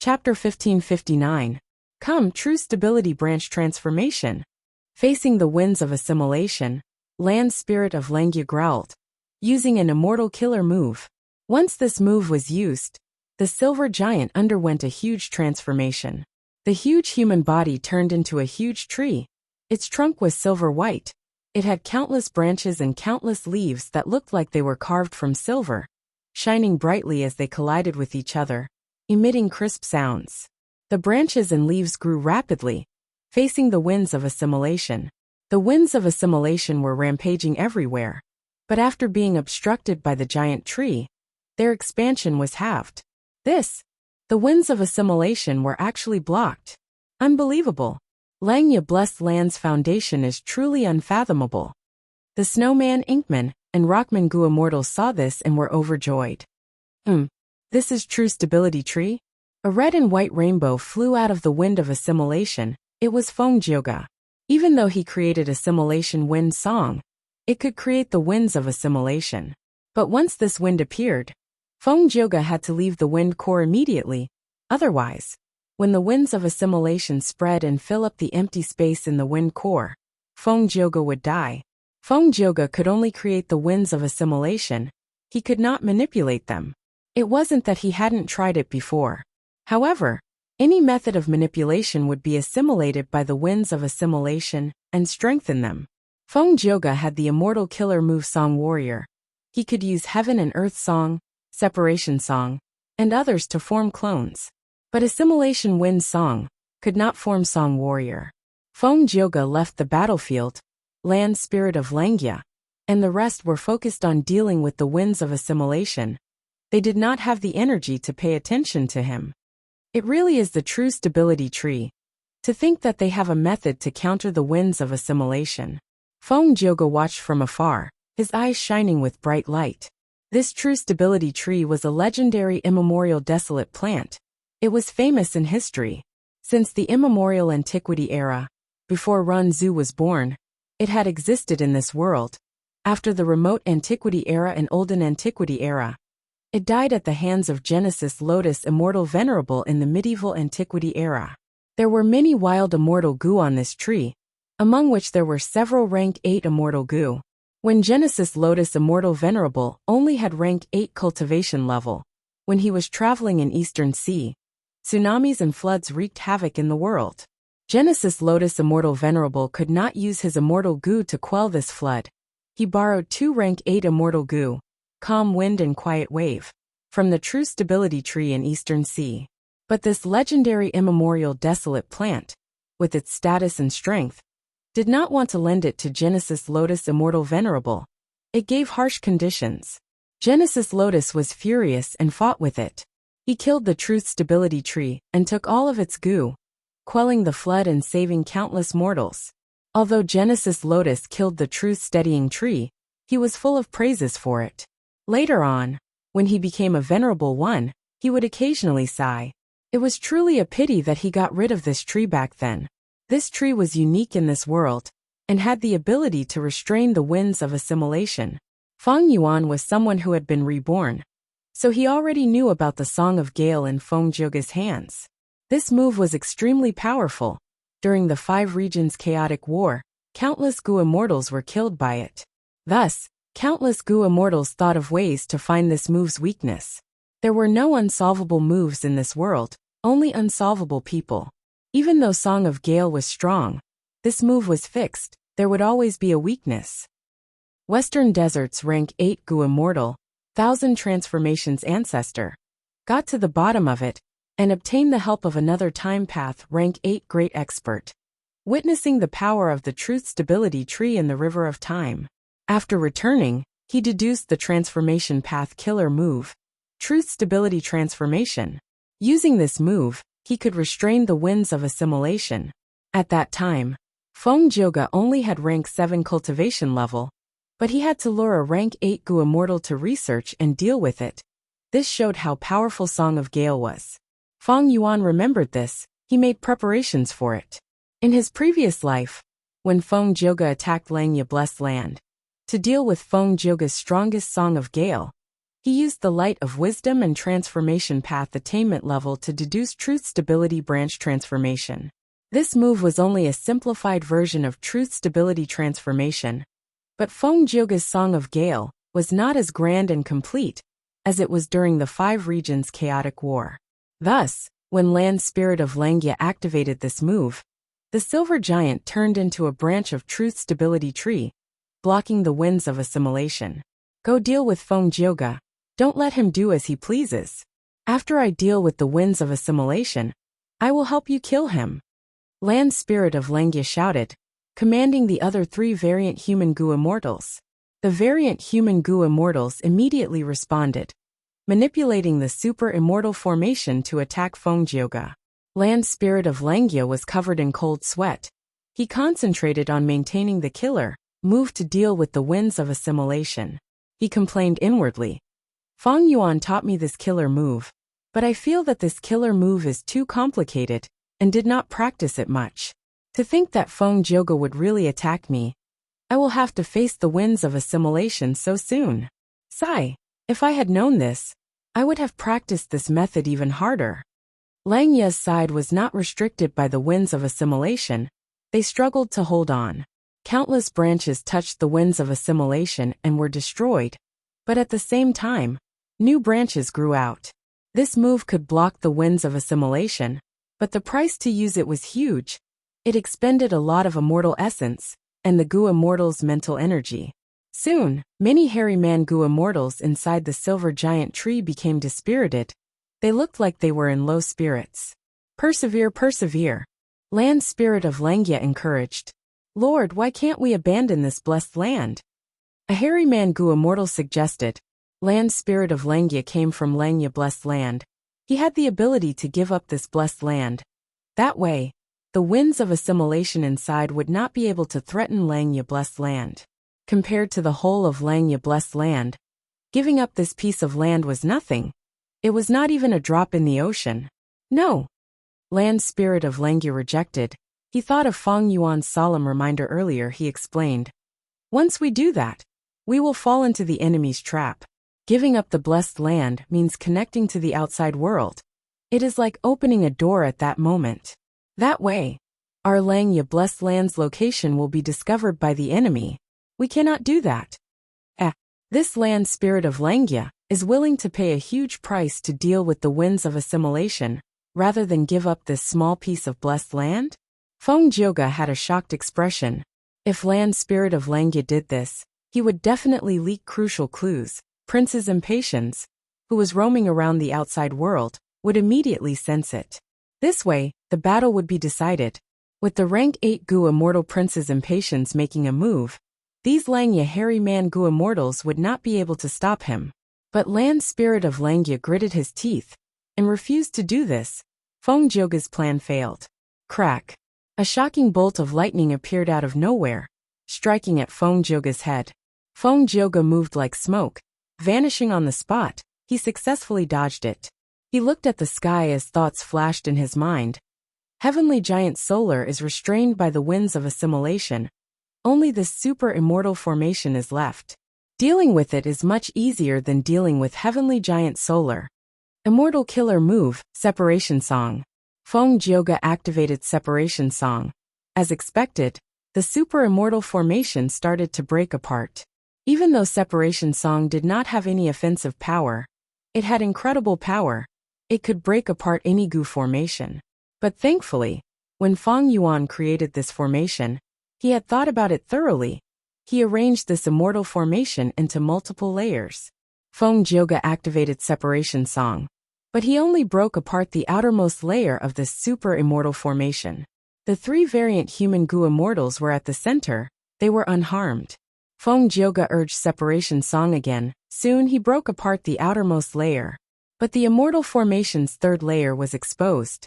Chapter 1559. Come, True Stability Branch Transformation. Facing the winds of assimilation, Land Spirit of Langya growled, using an immortal killer move. Once this move was used, the silver giant underwent a huge transformation. The huge human body turned into a huge tree. Its trunk was silver white. It had countless branches and countless leaves that looked like they were carved from silver, shining brightly as they collided with each other, emitting crisp sounds. The branches and leaves grew rapidly, facing the winds of assimilation. The winds of assimilation were rampaging everywhere, but after being obstructed by the giant tree, their expansion was halved. The winds of assimilation were actually blocked. Unbelievable. Langya blessed land's foundation is truly unfathomable. The Snowman Inkman and Rockman Gu immortals saw this and were overjoyed. This is true stability tree? A red and white rainbow flew out of the wind of assimilation. It was Fengjioga. Even though he created assimilation wind song, it could create the winds of assimilation. But once this wind appeared, Fengjioga had to leave the wind core immediately. Otherwise, when the winds of assimilation spread and fill up the empty space in the wind core, Fengjioga would die. Fengjioga could only create the winds of assimilation. He could not manipulate them. It wasn't that he hadn't tried it before. However, any method of manipulation would be assimilated by the winds of assimilation and strengthen them. Fengjioga had the immortal killer move Song Warrior. He could use Heaven and Earth Song, Separation Song, and others to form clones. But Assimilation Wind Song could not form Song Warrior. Fengjioga left the battlefield, Land Spirit of Langya, and the rest were focused on dealing with the winds of assimilation. They did not have the energy to pay attention to him. It really is the true stability tree. To think that they have a method to counter the winds of assimilation. Fengjioga watched from afar, his eyes shining with bright light. This true stability tree was a legendary immemorial desolate plant. It was famous in history. Since the immemorial antiquity era, before Runzu was born, it had existed in this world. After the remote antiquity era and olden antiquity era, it died at the hands of Genesis Lotus Immortal Venerable in the medieval antiquity era. There were many wild immortal gu on this tree, among which there were several rank 8 immortal gu. When Genesis Lotus Immortal Venerable only had rank 8 cultivation level, when he was traveling in Eastern Sea, tsunamis and floods wreaked havoc in the world. Genesis Lotus Immortal Venerable could not use his immortal gu to quell this flood. He borrowed 2 rank 8 immortal gu, Calm Wind and Quiet Wave, from the True Stability Tree in Eastern Sea. But this legendary immemorial desolate plant, with its status and strength, did not want to lend it to Genesis Lotus Immortal Venerable. It gave harsh conditions. Genesis Lotus was furious and fought with it. He killed the Truth Stability Tree and took all of its gu, quelling the flood and saving countless mortals. Although Genesis Lotus killed the Truth Steadying Tree, he was full of praises for it. Later on, when he became a Venerable One, he would occasionally sigh. It was truly a pity that he got rid of this tree back then. This tree was unique in this world, and had the ability to restrain the winds of assimilation. Feng Yuan was someone who had been reborn, so he already knew about the Song of Gale in Fengjioga's hands. This move was extremely powerful. During the 5 regions chaotic war, countless gu immortals were killed by it. Thus, countless gu immortals thought of ways to find this move's weakness. There were no unsolvable moves in this world, only unsolvable people. Even though Song of Gale was strong, this move was fixed. There would always be a weakness. Western Desert's rank 8 gu immortal, 1000 transformations ancestor, got to the bottom of it, and obtained the help of another time path rank 8 great expert, witnessing the power of the Truth Stability Tree in the River of Time. After returning, he deduced the transformation path killer move, Truth Stability Transformation. Using this move, he could restrain the winds of assimilation. At that time, Fengjioga only had rank 7 cultivation level, but he had to lure a rank 8 gu immortal to research and deal with it. This showed how powerful Song of Gale was. Feng Yuan remembered this. He made preparations for it. In his previous life, when Fengjioga attacked Langya Blessed Land, to deal with Fengjioga's strongest Song of Gale, He used the light of wisdom and transformation path attainment level to deduce truth stability branch transformation. This move was only a simplified version of truth stability transformation, but Feng Jioge's Song of Gale was not as grand and complete as it was during the Five Regions chaotic war. Thus, when Land Spirit of Langya activated this move, the silver giant turned into a branch of truth stability tree, blocking the winds of assimilation. Go deal with Feng Jioge. Don't let him do as he pleases. After I deal with the winds of assimilation, I will help you kill him. Land Spirit of Langya shouted, commanding the other 3 variant human Gu immortals. The variant human Gu immortals immediately responded, manipulating the super immortal formation to attack Feng Jioge. Land Spirit of Langya was covered in cold sweat. He concentrated on maintaining the killer move to deal with the winds of assimilation. He complained inwardly, Feng Yuan taught me this killer move, but I feel that this killer move is too complicated and did not practice it much. To think that Feng Jioge would really attack me, I will have to face the winds of assimilation so soon. Sigh, if I had known this, I would have practiced this method even harder. Langya's side was not restricted by the winds of assimilation. They struggled to hold on. Countless branches touched the winds of assimilation and were destroyed, but at the same time, new branches grew out. This move could block the winds of assimilation, but the price to use it was huge. It expended a lot of immortal essence and the Gu immortals' mental energy. Soon, many hairy man Gu immortals inside the silver giant tree became dispirited. They looked like they were in low spirits. Persevere, persevere. Land Spirit of Langya encouraged. Lord, why can't we abandon this blessed land? A hairy man Gu immortal suggested. Land Spirit of Langya came from Langya blessed land. He had the ability to give up this blessed land. That way, the winds of assimilation inside would not be able to threaten Langya blessed land. Compared to the whole of Langya blessed land, giving up this piece of land was nothing. It was not even a drop in the ocean. No. Land Spirit of Langya rejected. He thought of Feng Yuan's solemn reminder earlier. He explained, once we do that, we will fall into the enemy's trap. Giving up the blessed land means connecting to the outside world. It is like opening a door at that moment. That way, our Langya blessed land's location will be discovered by the enemy. We cannot do that. This Land Spirit of Langya is willing to pay a huge price to deal with the winds of assimilation, rather than give up this small piece of blessed land? Feng Jioge had a shocked expression. If Land Spirit of Langya did this, he would definitely leak crucial clues. Prince's impatience, who was roaming around the outside world, would immediately sense it. This way, the battle would be decided. With the rank 8 Gu immortal Prince's impatience making a move, these Langya hairy man Gu immortals would not be able to stop him. But Land Spirit of Langya gritted his teeth and refused to do this. Feng Jioge's plan failed. Crack. A shocking bolt of lightning appeared out of nowhere, striking at Feng Jioge's head. Feng Jioge moved like smoke, vanishing on the spot. He successfully dodged it. He looked at the sky as thoughts flashed in his mind. Heavenly Giant Solar is restrained by the winds of assimilation. Only this super immortal formation is left. Dealing with it is much easier than dealing with Heavenly Giant Solar. Immortal Killer Move, Separation Song. Feng Jioge activated Separation Song. As expected, the super immortal formation started to break apart. Even though Separation Song did not have any offensive power, it had incredible power. It could break apart any Gu formation. But thankfully, when Feng Yuan created this formation, he had thought about it thoroughly. He arranged this immortal formation into multiple layers. Feng Jioge activated Separation Song, but he only broke apart the outermost layer of this super immortal formation. The 3 variant human Gu immortals were at the center. They were unharmed. Feng Jioge urged Separation Song again. Soon he broke apart the outermost layer. But the immortal formation's 3rd layer was exposed.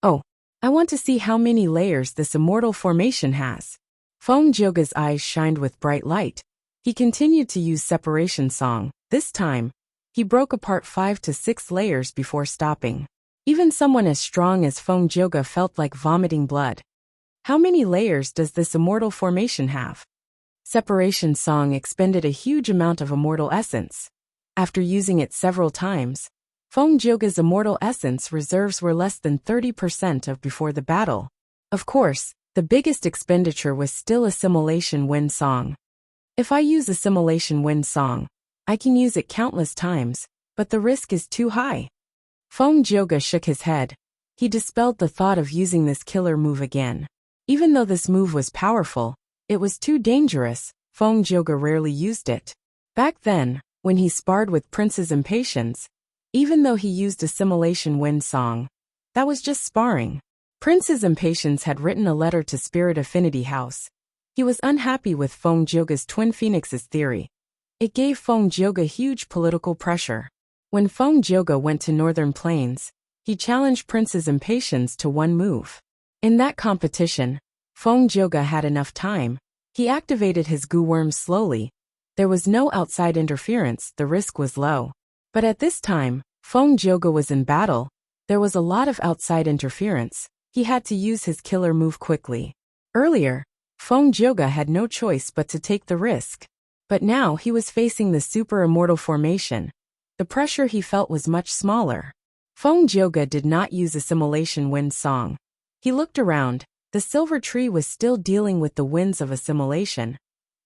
Oh, I want to see how many layers this immortal formation has. Feng Jioge's eyes shined with bright light. He continued to use Separation Song. This time, he broke apart 5 to 6 layers before stopping. Even someone as strong as Feng Jioge felt like vomiting blood. How many layers does this immortal formation have? Separation Song expended a huge amount of immortal essence. After using it several times, Feng Jioge's immortal essence reserves were less than 30% of before the battle. Of course, the biggest expenditure was still Assimilation Wind Song. If I use Assimilation Wind Song, I can use it countless times, but the risk is too high. Feng Jioge shook his head. He dispelled the thought of using this killer move again. Even though this move was powerful, it was too dangerous. Feng Jioge rarely used it. Back then, when he sparred with Prince's Impatience, even though he used Assimilation Wind Song, that was just sparring. Prince's Impatience had written a letter to Spirit Affinity House. He was unhappy with Feng Jioge's Twin Phoenixes theory. It gave Feng Jioge huge political pressure. When Feng Jioge went to Northern Plains, he challenged Prince's Impatience to one move. In that competition, Feng Jioge had enough time. He activated his goo worm slowly. There was no outside interference, the risk was low. But at this time, Feng Jioge was in battle. There was a lot of outside interference. He had to use his killer move quickly. Earlier, Feng Jioge had no choice but to take the risk. But now he was facing the super immortal formation. The pressure he felt was much smaller. Feng Jioge did not use Assimilation Wind Song. He looked around. The silver tree was still dealing with the winds of assimilation.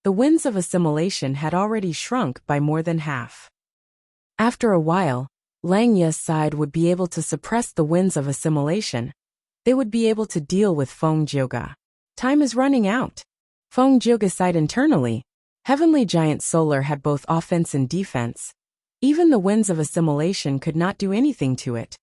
The winds of assimilation had already shrunk by more than half. After a while, Langya's side would be able to suppress the winds of assimilation. They would be able to deal with Feng Jioge. Time is running out. Feng Jioge sighed internally. Heavenly Giant Solar had both offense and defense. Even the winds of assimilation could not do anything to it.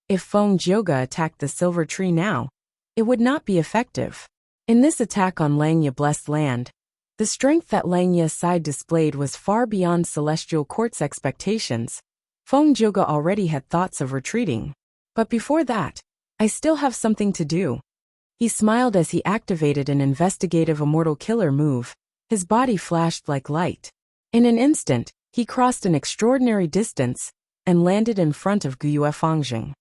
If Feng Jioge attacked the silver tree now, it would not be effective. In this attack on Langya Blessed Land, the strength that Langya's side displayed was far beyond Celestial Court's expectations. Feng Jioge already had thoughts of retreating. But before that, I still have something to do. He smiled as he activated an investigative immortal killer move. His body flashed like light. In an instant, he crossed an extraordinary distance and landed in front of Guyue Fangzheng.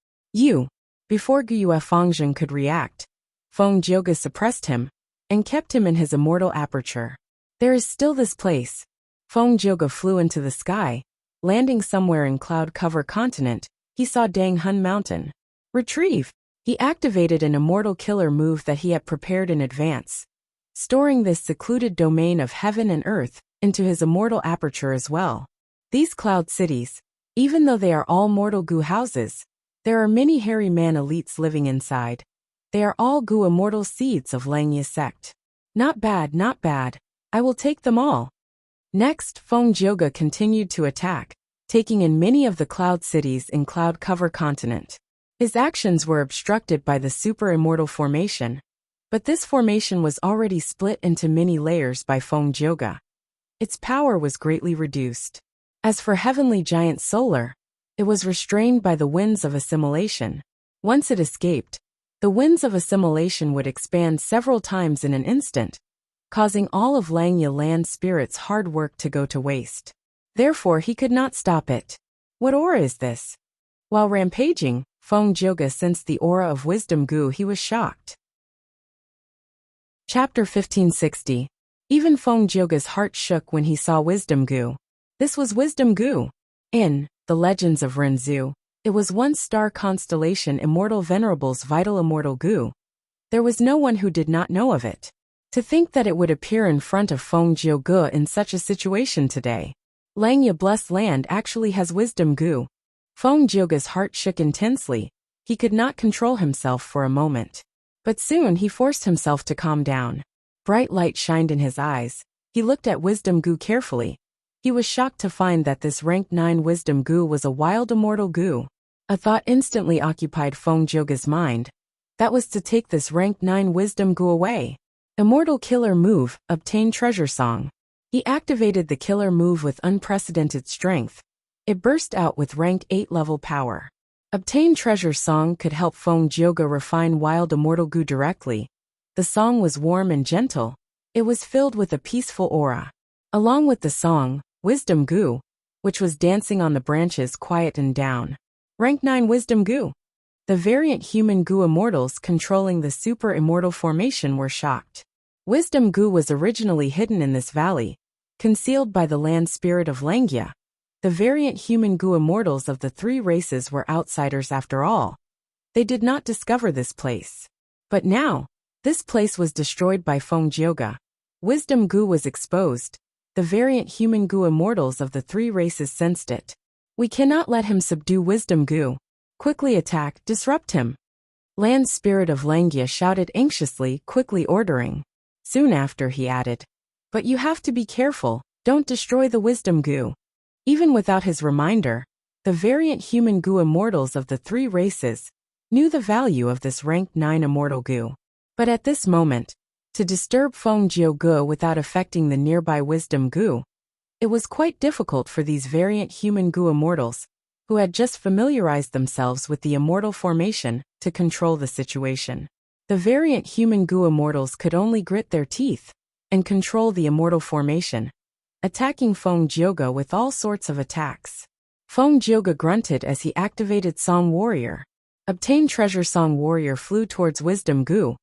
Before Guyue Fangzheng could react, Feng Jioge suppressed him and kept him in his immortal aperture. There is still this place. Feng Jioge flew into the sky, landing somewhere in Cloud Cover Continent. He saw Dang Hun Mountain. Retrieve. He activated an immortal killer move that he had prepared in advance, storing this secluded domain of heaven and earth into his immortal aperture as well. These cloud cities, even though they are all mortal goo houses, there are many hairy man elites living inside. They are all goo immortal seeds of Langya sect. Not bad, not bad. I will take them all. Next, Feng Jioge continued to attack, taking in many of the cloud cities in Cloud Cover Continent. His actions were obstructed by the super immortal formation, but this formation was already split into many layers by Feng Jioge. Its power was greatly reduced. As for Heavenly Giant Solar, it was restrained by the winds of assimilation. Once it escaped, the winds of assimilation would expand several times in an instant, causing all of Langya Land Spirit's hard work to go to waste. Therefore, he could not stop it. What aura is this? While rampaging, Feng Jioge sensed the aura of Wisdom Goo. He was shocked. Chapter 1560. Even Feng Jioge's heart shook when he saw Wisdom Goo. This was Wisdom Goo. In The Legends of Renzu, it was one star constellation Immortal Venerable's vital immortal goo. There was no one who did not know of it. To think that it would appear in front of Feng Jioge in such a situation today. Langya Blessed Land actually has Wisdom Goo. Feng Jioge's heart shook intensely. He could not control himself for a moment. But soon he forced himself to calm down. Bright light shined in his eyes. He looked at Wisdom Goo carefully. He was shocked to find that this rank 9 Wisdom Goo was a wild immortal goo. A thought instantly occupied Feng Jioge's mind. That was to take this rank 9 Wisdom Goo away. Immortal Killer Move, Obtain Treasure Song. He activated the killer move with unprecedented strength. It burst out with rank 8 level power. Obtain Treasure Song could help Feng Jioge refine wild immortal goo directly. The song was warm and gentle. It was filled with a peaceful aura. Along with the song, Wisdom Goo, which was dancing on the branches, quietened down. Rank 9 Wisdom Goo. The variant human goo immortals controlling the super immortal formation were shocked. Wisdom Goo was originally hidden in this valley, concealed by the land spirit of Langya. The variant human goo immortals of the three races were outsiders after all. They did not discover this place. But now, this place was destroyed by Feng Jioge. Wisdom goo was exposed. The variant human goo immortals of the three races sensed it. We cannot let him subdue wisdom goo. Quickly attack, disrupt him. Land spirit of Langia shouted anxiously, quickly ordering. Soon after he added, but you have to be careful, don't destroy the wisdom goo. Even without his reminder, the variant human goo immortals of the three races knew the value of this rank 9 immortal goo. But at this moment, to disturb Feng Jioge without affecting the nearby wisdom goo, it was quite difficult for these variant human goo immortals, who had just familiarized themselves with the immortal formation, to control the situation. The variant human goo immortals could only grit their teeth and control the immortal formation, attacking Feng Jioge with all sorts of attacks. Feng Jioge grunted as he activated Song Warrior. Obtained treasure. Song Warrior flew towards wisdom goo,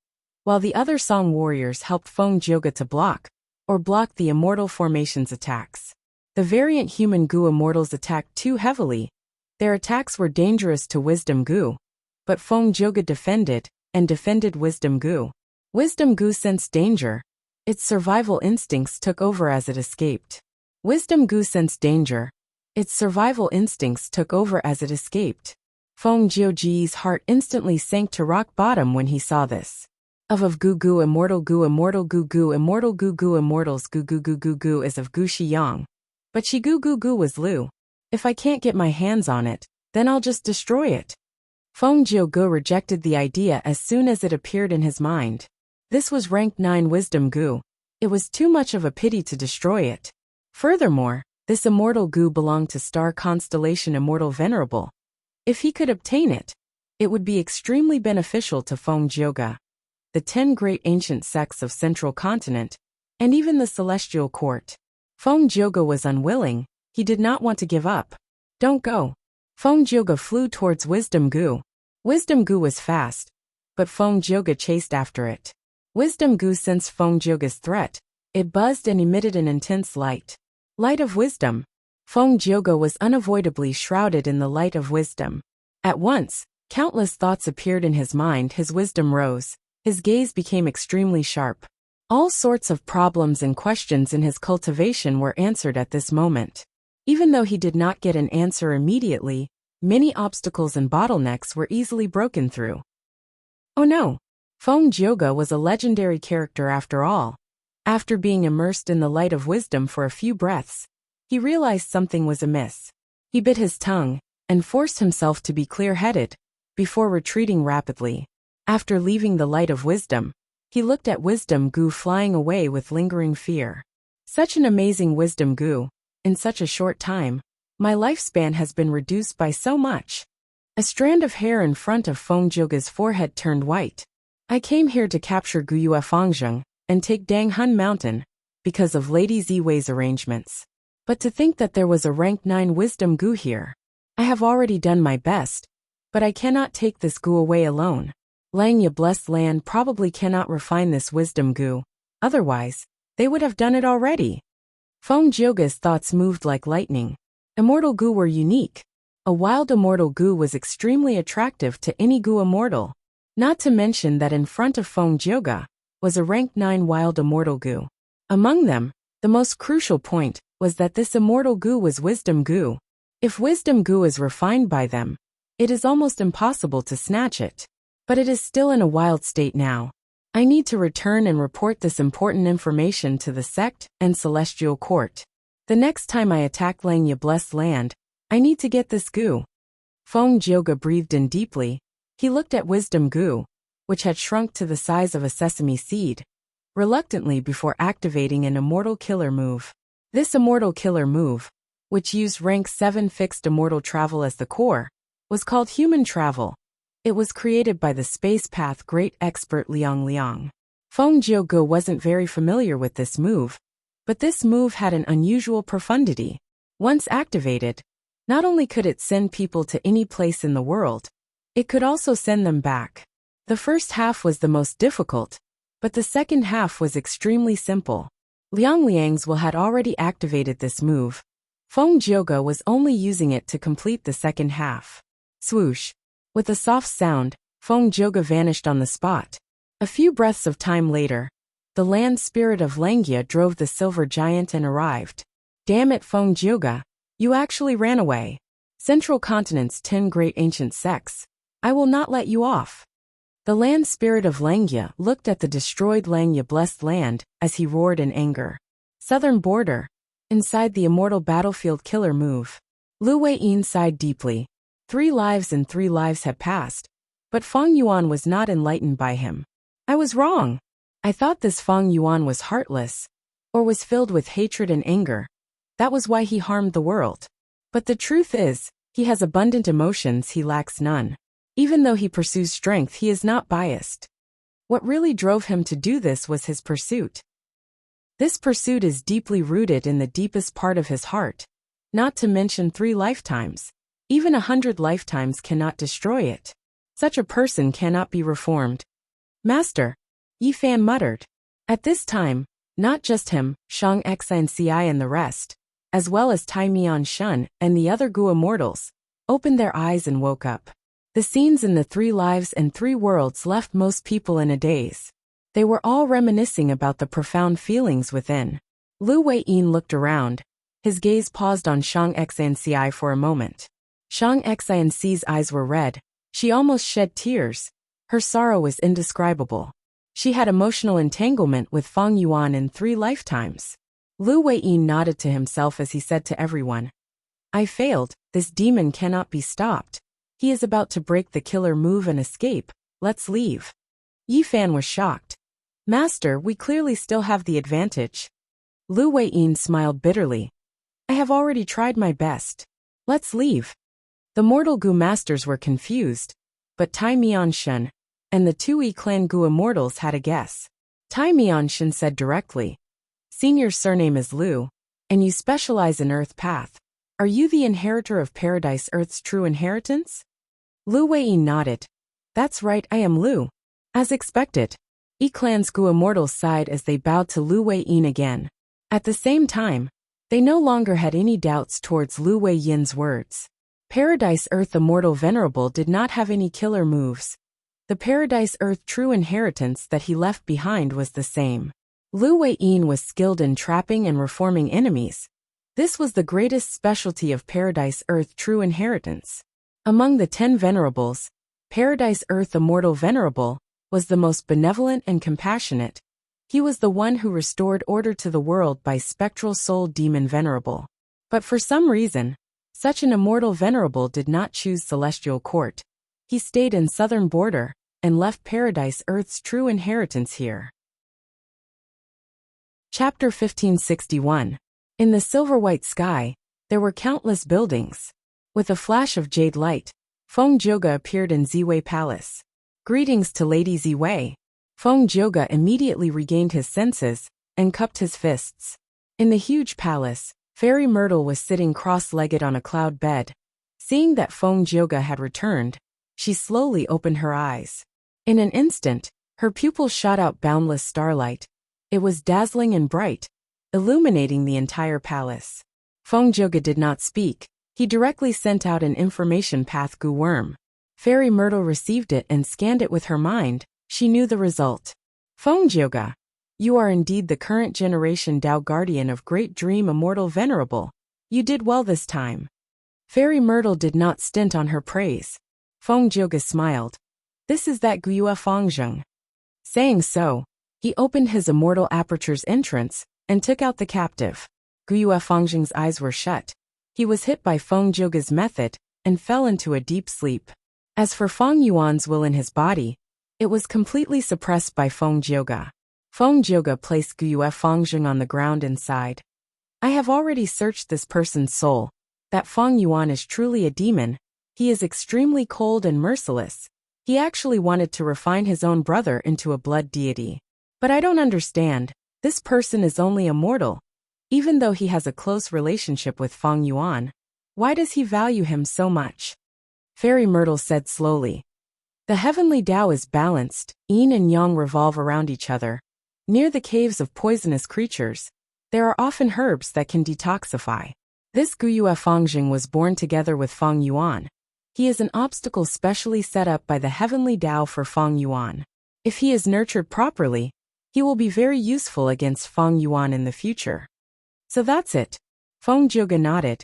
while the other Song Warriors helped Feng Jioge to block the immortal formation's attacks. The variant human goo immortals attacked too heavily. Their attacks were dangerous to wisdom goo, but Feng Jioge defended wisdom goo. Wisdom goo sensed danger. Its survival instincts took over as it escaped. Wisdom goo sensed danger. Its survival instincts took over as it escaped. Feng Jioge's heart instantly sank to rock bottom when he saw this. Of goo goo immortal goo immortal goo goo immortal goo goo immortals goo goo goo goo goo is of Gushi Yang. But she goo goo goo was Lu. If I can't get my hands on it, then I'll just destroy it. Feng Jioge rejected the idea as soon as it appeared in his mind. This was rank 9 wisdom goo. It was too much of a pity to destroy it. Furthermore, this immortal goo belonged to star constellation Immortal Venerable. If he could obtain it, it would be extremely beneficial to Feng Jioge, the 10 great ancient sects of Central Continent, and even the Celestial Court. Feng Jioge was unwilling. He did not want to give up. Don't go. Feng Jioge flew towards wisdom goo. Wisdom goo was fast, but Feng Jioge chased after it. Wisdom goo sensed Feng Jioge's threat. It buzzed and emitted an intense light. Light of wisdom. Feng Jioge was unavoidably shrouded in the light of wisdom. At once, countless thoughts appeared in his mind. His wisdom rose. His gaze became extremely sharp. All sorts of problems and questions in his cultivation were answered at this moment. Even though he did not get an answer immediately, many obstacles and bottlenecks were easily broken through. Oh no! Feng Jioge was a legendary character after all. After being immersed in the light of wisdom for a few breaths, he realized something was amiss. He bit his tongue and forced himself to be clear-headed before retreating rapidly. After leaving the light of wisdom, he looked at wisdom goo flying away with lingering fear. Such an amazing wisdom goo. In such a short time, my lifespan has been reduced by so much. A strand of hair in front of Feng Jioge's forehead turned white. I came here to capture Guyue Fangzheng and take Danghun Mountain because of Lady Ziwei's arrangements. But to think that there was a rank 9 wisdom goo here. I have already done my best, but I cannot take this goo away alone. Langya blessed land probably cannot refine this wisdom goo. Otherwise, they would have done it already. Feng Jioge's thoughts moved like lightning. Immortal goo were unique. A wild immortal goo was extremely attractive to any goo immortal. Not to mention that in front of Feng Jioge was a rank 9 wild immortal goo. Among them, the most crucial point was that this immortal goo was wisdom goo. If wisdom goo is refined by them, it is almost impossible to snatch it. But it is still in a wild state now. I need to return and report this important information to the sect and Celestial Court. The next time I attack Langya blessed land, I need to get this goo. Feng Jioge breathed in deeply. He looked at wisdom goo, which had shrunk to the size of a sesame seed, reluctantly before activating an immortal killer move. This immortal killer move, which used rank 7 fixed immortal travel as the core, was called human travel. It was created by the Space Path great expert Liang. Feng Jioge wasn't very familiar with this move, but this move had an unusual profundity. Once activated, not only could it send people to any place in the world, it could also send them back. The first half was the most difficult, but the second half was extremely simple. Liang's will had already activated this move. Feng Jioge was only using it to complete the second half. Swoosh. With a soft sound, Feng Jioge vanished on the spot. A few breaths of time later, the land spirit of Langia drove the silver giant and arrived. Damn it, Feng Jioge. You actually ran away. Central Continent's 10 great ancient sects. I will not let you off. The land spirit of Langia looked at the destroyed Langia blessed land as he roared in anger. Southern border. Inside the immortal battlefield killer move. Lu Weiyin sighed deeply. 3 lives and 3 lives had passed. But Feng Yuan was not enlightened by him. I was wrong. I thought this Feng Yuan was heartless. Or was filled with hatred and anger. That was why he harmed the world. But the truth is, he has abundant emotions, he lacks none. Even though he pursues strength, he is not biased. What really drove him to do this was his pursuit. This pursuit is deeply rooted in the deepest part of his heart. Not to mention 3 lifetimes. Even 100 lifetimes cannot destroy it. Such a person cannot be reformed. Master, Yi Fan muttered. At this time, not just him, Shang Xinci and the rest, as well as Tai Mian Shun and the other Gu immortals, opened their eyes and woke up. The scenes in the 3 lives and 3 worlds left most people in a daze. They were all reminiscing about the profound feelings within. Lu Weiyin looked around. His gaze paused on Shang Xinci for a moment. Shang Xinci's eyes were red. She almost shed tears. Her sorrow was indescribable. She had emotional entanglement with Feng Yuan in 3 lifetimes. Lu Weiyin nodded to himself as he said to everyone. I failed. This demon cannot be stopped. He is about to break the killer move and escape. Let's leave. Yi Fan was shocked. Master, we clearly still have the advantage. Lu Weiyin smiled bitterly. I have already tried my best. Let's leave. The mortal Gu masters were confused, but Tai Mianshen and the 2 Yi clan Gu immortals had a guess. Tai Mianshen said directly. Senior surname is Lu, and you specialize in Earth Path. Are you the inheritor of Paradise Earth's true inheritance? Lu Weiyin nodded. That's right, I am Lu. As expected. Yi clan's Gu immortals sighed as they bowed to Lu Weiyin again. At the same time, they no longer had any doubts towards Lu Weiyin's words. Paradise Earth Immortal Venerable did not have any killer moves. The Paradise Earth true inheritance that he left behind was the same. Lu Weiyin was skilled in trapping and reforming enemies. This was the greatest specialty of Paradise Earth true inheritance. Among the 10 venerables, Paradise Earth Immortal Venerable was the most benevolent and compassionate. He was the one who restored order to the world by spectral soul demon venerable. But for some reason, such an immortal venerable did not choose Celestial Court. He stayed in southern border and left Paradise Earth's true inheritance here. Chapter 1561. In the silver-white sky, there were countless buildings. With a flash of jade light, Feng Jioge appeared in Ziwei Palace. Greetings to Lady Ziwei. Feng Jioge immediately regained his senses and cupped his fists. In the huge palace, Fairy Myrtle was sitting cross-legged on a cloud bed. Seeing that Feng Jioge had returned, she slowly opened her eyes. In an instant, her pupils shot out boundless starlight. It was dazzling and bright, illuminating the entire palace. Feng Jioge did not speak. He directly sent out an information path Gu worm. Fairy Myrtle received it and scanned it with her mind. She knew the result. Feng Jioge, you are indeed the current generation Tao Guardian of Great Dream Immortal Venerable. You did well this time. Fairy Myrtle did not stint on her praise. Feng Jioge smiled. This is that Guiyue Fengzheng. Saying so, he opened his immortal aperture's entrance and took out the captive. Guiyue Fengzheng's eyes were shut. He was hit by Feng Jioge's method and fell into a deep sleep. As for Feng Yuan's will in his body, it was completely suppressed by Feng Jioge. Feng Jioge placed Guiyue Fengzheng on the ground and sighed. I have already searched this person's soul. That Feng Yuan is truly a demon. He is extremely cold and merciless. He actually wanted to refine his own brother into a blood deity. But I don't understand. This person is only a mortal. Even though he has a close relationship with Feng Yuan, why does he value him so much? Fairy Myrtle said slowly. The heavenly Tao is balanced, yin and yang revolve around each other. Near the caves of poisonous creatures, there are often herbs that can detoxify. This Guyue Fengjing was born together with Feng Yuan. He is an obstacle specially set up by the heavenly Tao for Feng Yuan. If he is nurtured properly, he will be very useful against Feng Yuan in the future. So that's it. Feng Jiuge nodded.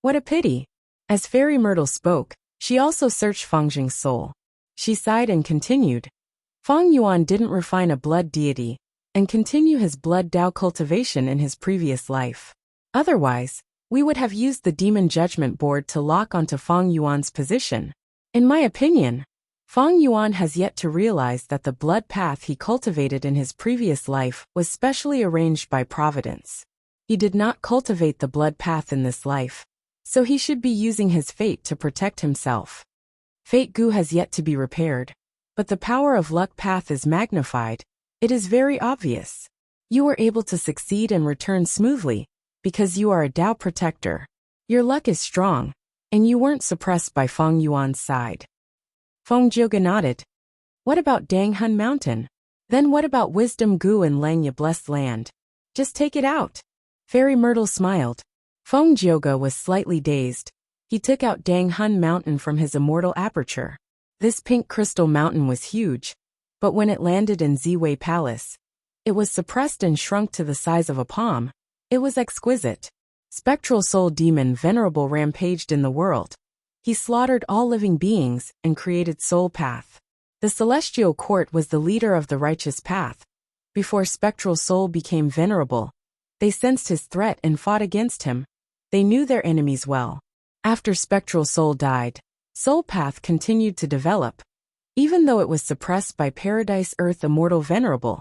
What a pity. As Fairy Myrtle spoke, she also searched Fengjing's soul. She sighed and continued. Feng Yuan didn't refine a blood deity and continue his blood Tao cultivation in his previous life. Otherwise, we would have used the Demon Judgment Board to lock onto Feng Yuan's position. In my opinion, Feng Yuan has yet to realize that the blood path he cultivated in his previous life was specially arranged by Providence. He did not cultivate the blood path in this life, so he should be using his fate to protect himself. Fate Gu has yet to be repaired, but the power of luck path is magnified. It is very obvious. You were able to succeed and return smoothly, because you are a Tao protector. Your luck is strong, and you weren't suppressed by Feng Yuan's side. Feng Jiuge nodded. What about Danghun Mountain? Then what about Wisdom Gu and Langya Blessed Land? Just take it out. Fairy Myrtle smiled. Feng Jiuge was slightly dazed. He took out Danghun Mountain from his immortal aperture. This pink crystal mountain was huge, but when it landed in Ziwei Palace, it was suppressed and shrunk to the size of a palm. It was exquisite. Spectral Soul Demon Venerable rampaged in the world. He slaughtered all living beings and created Soul Path. The Celestial Court was the leader of the righteous path. Before Spectral Soul became venerable, they sensed his threat and fought against him. They knew their enemies well. After Spectral Soul died, Soul Path continued to develop. Even though it was suppressed by Paradise Earth Immortal Venerable,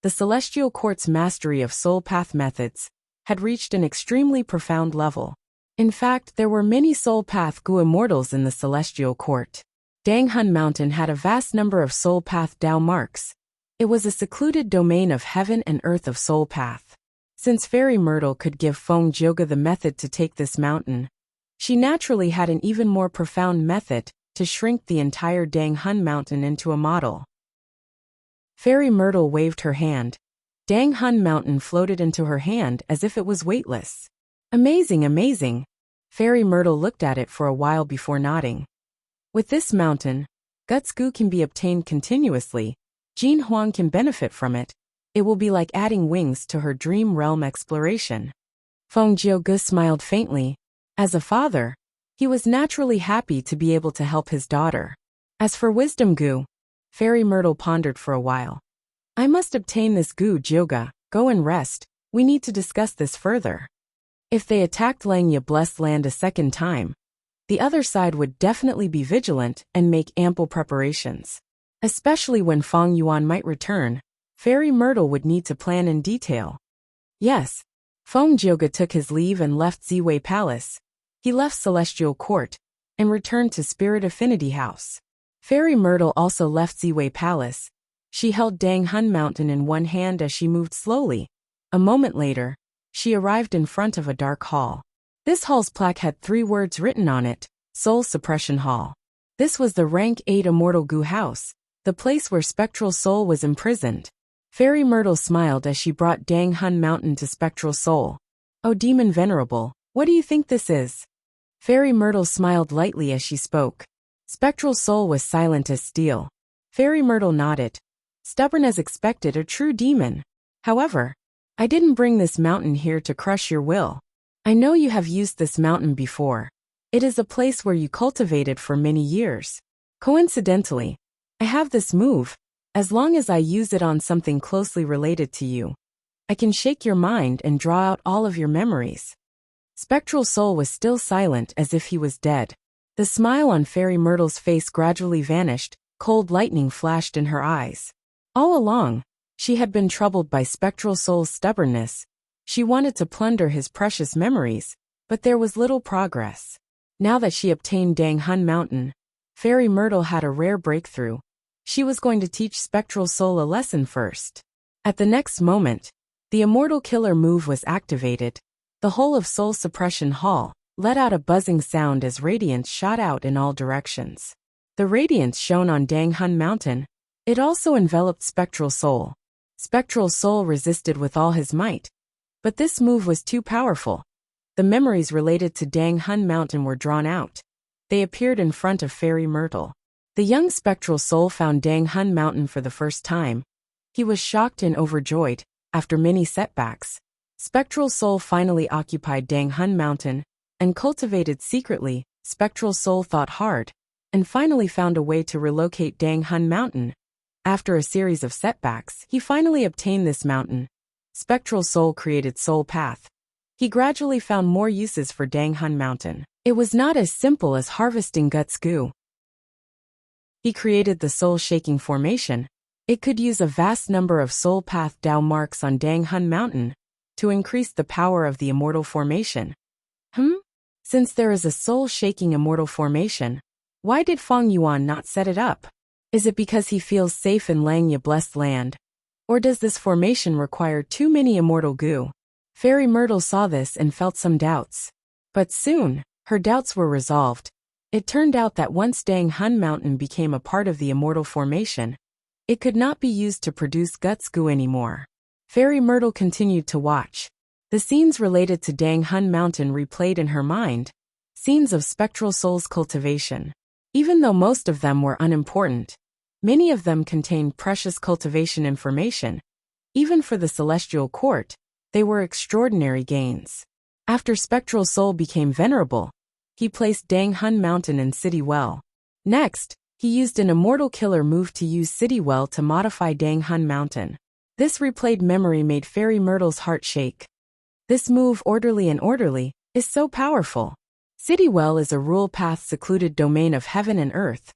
the Celestial Court's mastery of Soul Path methods had reached an extremely profound level. In fact, there were many Soul Path Gu immortals in the Celestial Court. Danghun Mountain had a vast number of Soul Path Tao marks. It was a secluded domain of heaven and earth of Soul Path. Since Fairy Myrtle could give Feng Jiuge the method to take this mountain, she naturally had an even more profound method to shrink the entire Danghun Mountain into a model. Fairy Myrtle waved her hand. Danghun Mountain floated into her hand as if it was weightless. Amazing, amazing. Fairy Myrtle looked at it for a while before nodding. With this mountain, Guts Gu can be obtained continuously. Jin Huang can benefit from it. It will be like adding wings to her dream realm exploration. Feng Jiuge smiled faintly. As a father, he was naturally happy to be able to help his daughter. As for Wisdom Gu, Fairy Myrtle pondered for a while. I must obtain this Gu Jiuge. Go and rest. We need to discuss this further. If they attacked Langya Blessed Land a second time, the other side would definitely be vigilant and make ample preparations. Especially when Feng Yuan might return, Fairy Myrtle would need to plan in detail. Yes. Feng Jiuge took his leave and left Ziwei Palace. He left Celestial Court and returned to Spirit Affinity House. Fairy Myrtle also left Ziwei Palace. She held Danghun Mountain in one hand as she moved slowly. A moment later, she arrived in front of a dark hall. This hall's plaque had 3 words written on it: Soul Suppression Hall. This was the Rank 8 Immortal Gu House, the place where Spectral Soul was imprisoned. Fairy Myrtle smiled as she brought Danghun Mountain to Spectral Soul. Oh Demon Venerable, what do you think this is? Fairy Myrtle smiled lightly as she spoke. Spectral Soul was silent as steel. Fairy Myrtle nodded. Stubborn as expected, a true demon. However, I didn't bring this mountain here to crush your will. I know you have used this mountain before. It is a place where you cultivated for many years. Coincidentally, I have this move. As long as I use it on something closely related to you, I can shake your mind and draw out all of your memories. Spectral Soul was still silent as if he was dead. The smile on Fairy Myrtle's face gradually vanished. Cold lightning flashed in her eyes. All along, she had been troubled by Spectral Soul's stubbornness. She wanted to plunder his precious memories, but there was little progress. Now that she obtained Danghun Mountain, Fairy Myrtle had a rare breakthrough. She was going to teach Spectral Soul a lesson first. At the next moment, the Immortal Killer move was activated. The whole of Soul Suppression Hall let out a buzzing sound as radiance shot out in all directions. The radiance shone on Danghun Mountain. It also enveloped Spectral Soul. Spectral Soul resisted with all his might. But this move was too powerful. The memories related to Dang Hun Mountain were drawn out. They appeared in front of Fairy Myrtle. The young spectral soul found Dang Hun Mountain for the first time. He was shocked and overjoyed. After many setbacks, Spectral Soul finally occupied Dang Hun Mountain and cultivated secretly. Spectral Soul thought hard and finally found a way to relocate Dang Hun Mountain. After a series of setbacks, he finally obtained this mountain. Spectral Soul created Soul Path. He gradually found more uses for Dang Hun Mountain. It was not as simple as harvesting Guts Goo. He created the Soul Shaking Formation. It could use a vast number of Soul Path Dao marks on Dang Hun Mountain to increase the power of the Immortal Formation. Since there is a Soul-Shaking Immortal Formation, why did Feng Yuan not set it up? Is it because he feels safe in Langya Blessed Land? Or does this formation require too many Immortal Goo? Fairy Myrtle saw this and felt some doubts. But soon, her doubts were resolved. It turned out that once Dang Hun Mountain became a part of the Immortal Formation, it could not be used to produce Guts Goo anymore. Fairy Myrtle continued to watch. The scenes related to Dang Hun Mountain replayed in her mind, scenes of Spectral Soul's cultivation. Even though most of them were unimportant, many of them contained precious cultivation information. Even for the Celestial Court, they were extraordinary gains. After Spectral Soul became venerable, he placed Dang Hun Mountain in City Well. Next, he used an Immortal Killer move to use City Well to modify Dang Hun Mountain. This replayed memory made Fairy Myrtle's heart shake. This move, Orderly and Orderly, is so powerful. City Well is a rule path secluded domain of heaven and earth.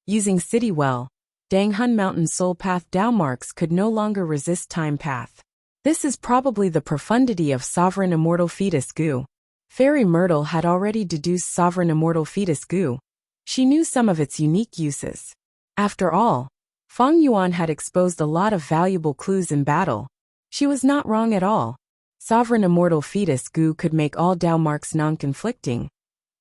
Using City Well, Dang Hun Mountain's Soul Path Dao marks could no longer resist Time Path. This is probably the profundity of Sovereign Immortal Fetus Goo. Fairy Myrtle had already deduced Sovereign Immortal Fetus Goo. She knew some of its unique uses. After all, Feng Yuan had exposed a lot of valuable clues in battle. She was not wrong at all. Sovereign Immortal Fetus Goo could make all Dao marks non-conflicting.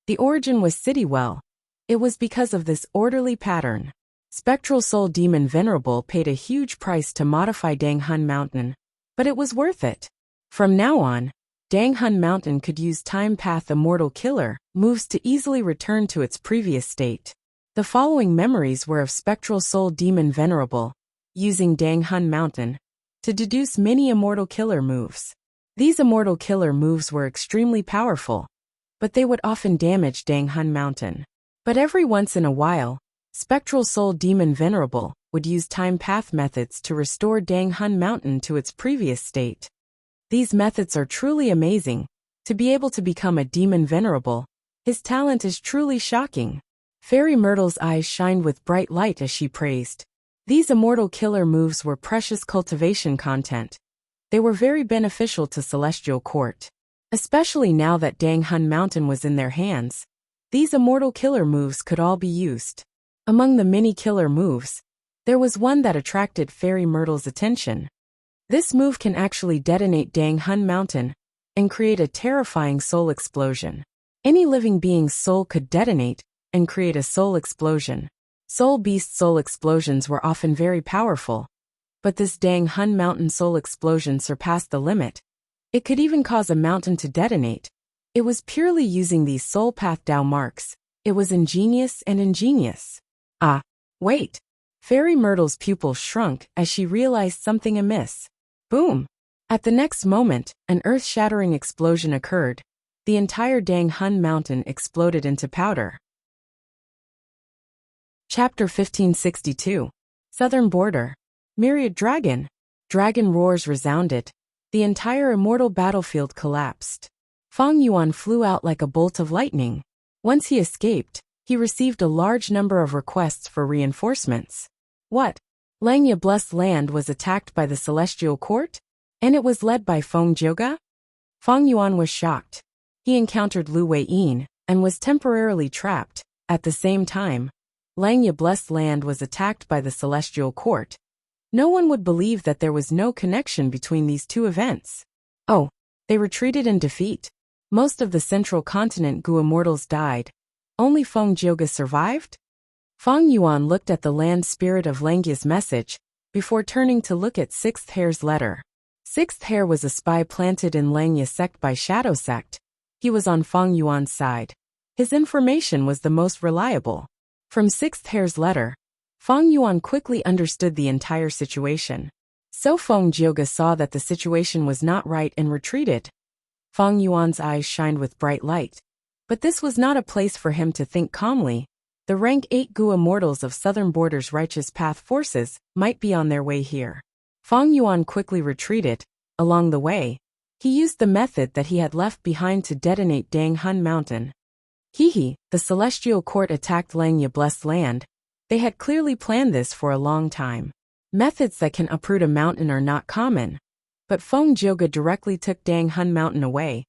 The origin was City Well. It was because of this orderly pattern. Spectral Soul Demon Venerable paid a huge price to modify Dang Hun Mountain, but it was worth it. From now on, Dang Hun Mountain could use Time Path Immortal Killer moves to easily return to its previous state. The following memories were of Spectral Soul Demon Venerable, using Dang Hun Mountain to deduce many Immortal Killer moves. These Immortal Killer moves were extremely powerful, but they would often damage Dang Hun Mountain. But every once in a while, Spectral Soul Demon Venerable would use Time Path methods to restore Dang Hun Mountain to its previous state. These methods are truly amazing. To be able to become a Demon Venerable, his talent is truly shocking. Fairy Myrtle's eyes shined with bright light as she praised. These Immortal Killer moves were precious cultivation content. They were very beneficial to Celestial Court. Especially now that Dang Hun Mountain was in their hands, these Immortal Killer moves could all be used. Among the many killer moves, there was one that attracted Fairy Myrtle's attention. This move can actually detonate Dang Hun Mountain and create a terrifying soul explosion. Any living being's soul could detonate and create a soul explosion. Soul Beast soul explosions were often very powerful, but this Dang Hun Mountain soul explosion surpassed the limit. It could even cause a mountain to detonate. It was purely using these Soul Path Dao marks. It was ingenious and ingenious. Ah, wait. Fairy Myrtle's pupil shrunk as she realized something amiss. Boom! At the next moment, an earth-shattering explosion occurred. The entire Dang Hun Mountain exploded into powder. Chapter 1562. Southern Border. Myriad Dragon. Dragon roars resounded. The entire immortal battlefield collapsed. Feng Yuan flew out like a bolt of lightning. Once he escaped, he received a large number of requests for reinforcements. What? Langya Blessed Land was attacked by the Celestial Court? And it was led by Feng Jioga? Feng Yuan was shocked. He encountered Lu Weiyin and was temporarily trapped. At the same time, Langya Blessed Land was attacked by the Celestial Court. No one would believe that there was no connection between these two events. Oh, they retreated in defeat. Most of the central continent Gu immortals died. Only Feng Jioga survived? Feng Yuan looked at the land spirit of Langya's message, before turning to look at Sixth Hair's letter. Sixth Hair was a spy planted in Langya sect by Shadow Sect. he was on Feng Yuan's side. His information was the most reliable. From Sixth Hair's letter, Feng Yuan quickly understood the entire situation. So Feng Jioge saw that the situation was not right and retreated. Feng Yuan's eyes shined with bright light. But this was not a place for him to think calmly. The rank 8 Gu immortals of Southern Border's Righteous Path forces might be on their way here. Feng Yuan quickly retreated. Along the way, he used the method that he had left behind to detonate Dang Hun Mountain. The Celestial Court attacked Langya Blessed Land. They had clearly planned this for a long time. Methods that can uproot a mountain are not common. But Feng Jioge directly took Dang Hun Mountain away.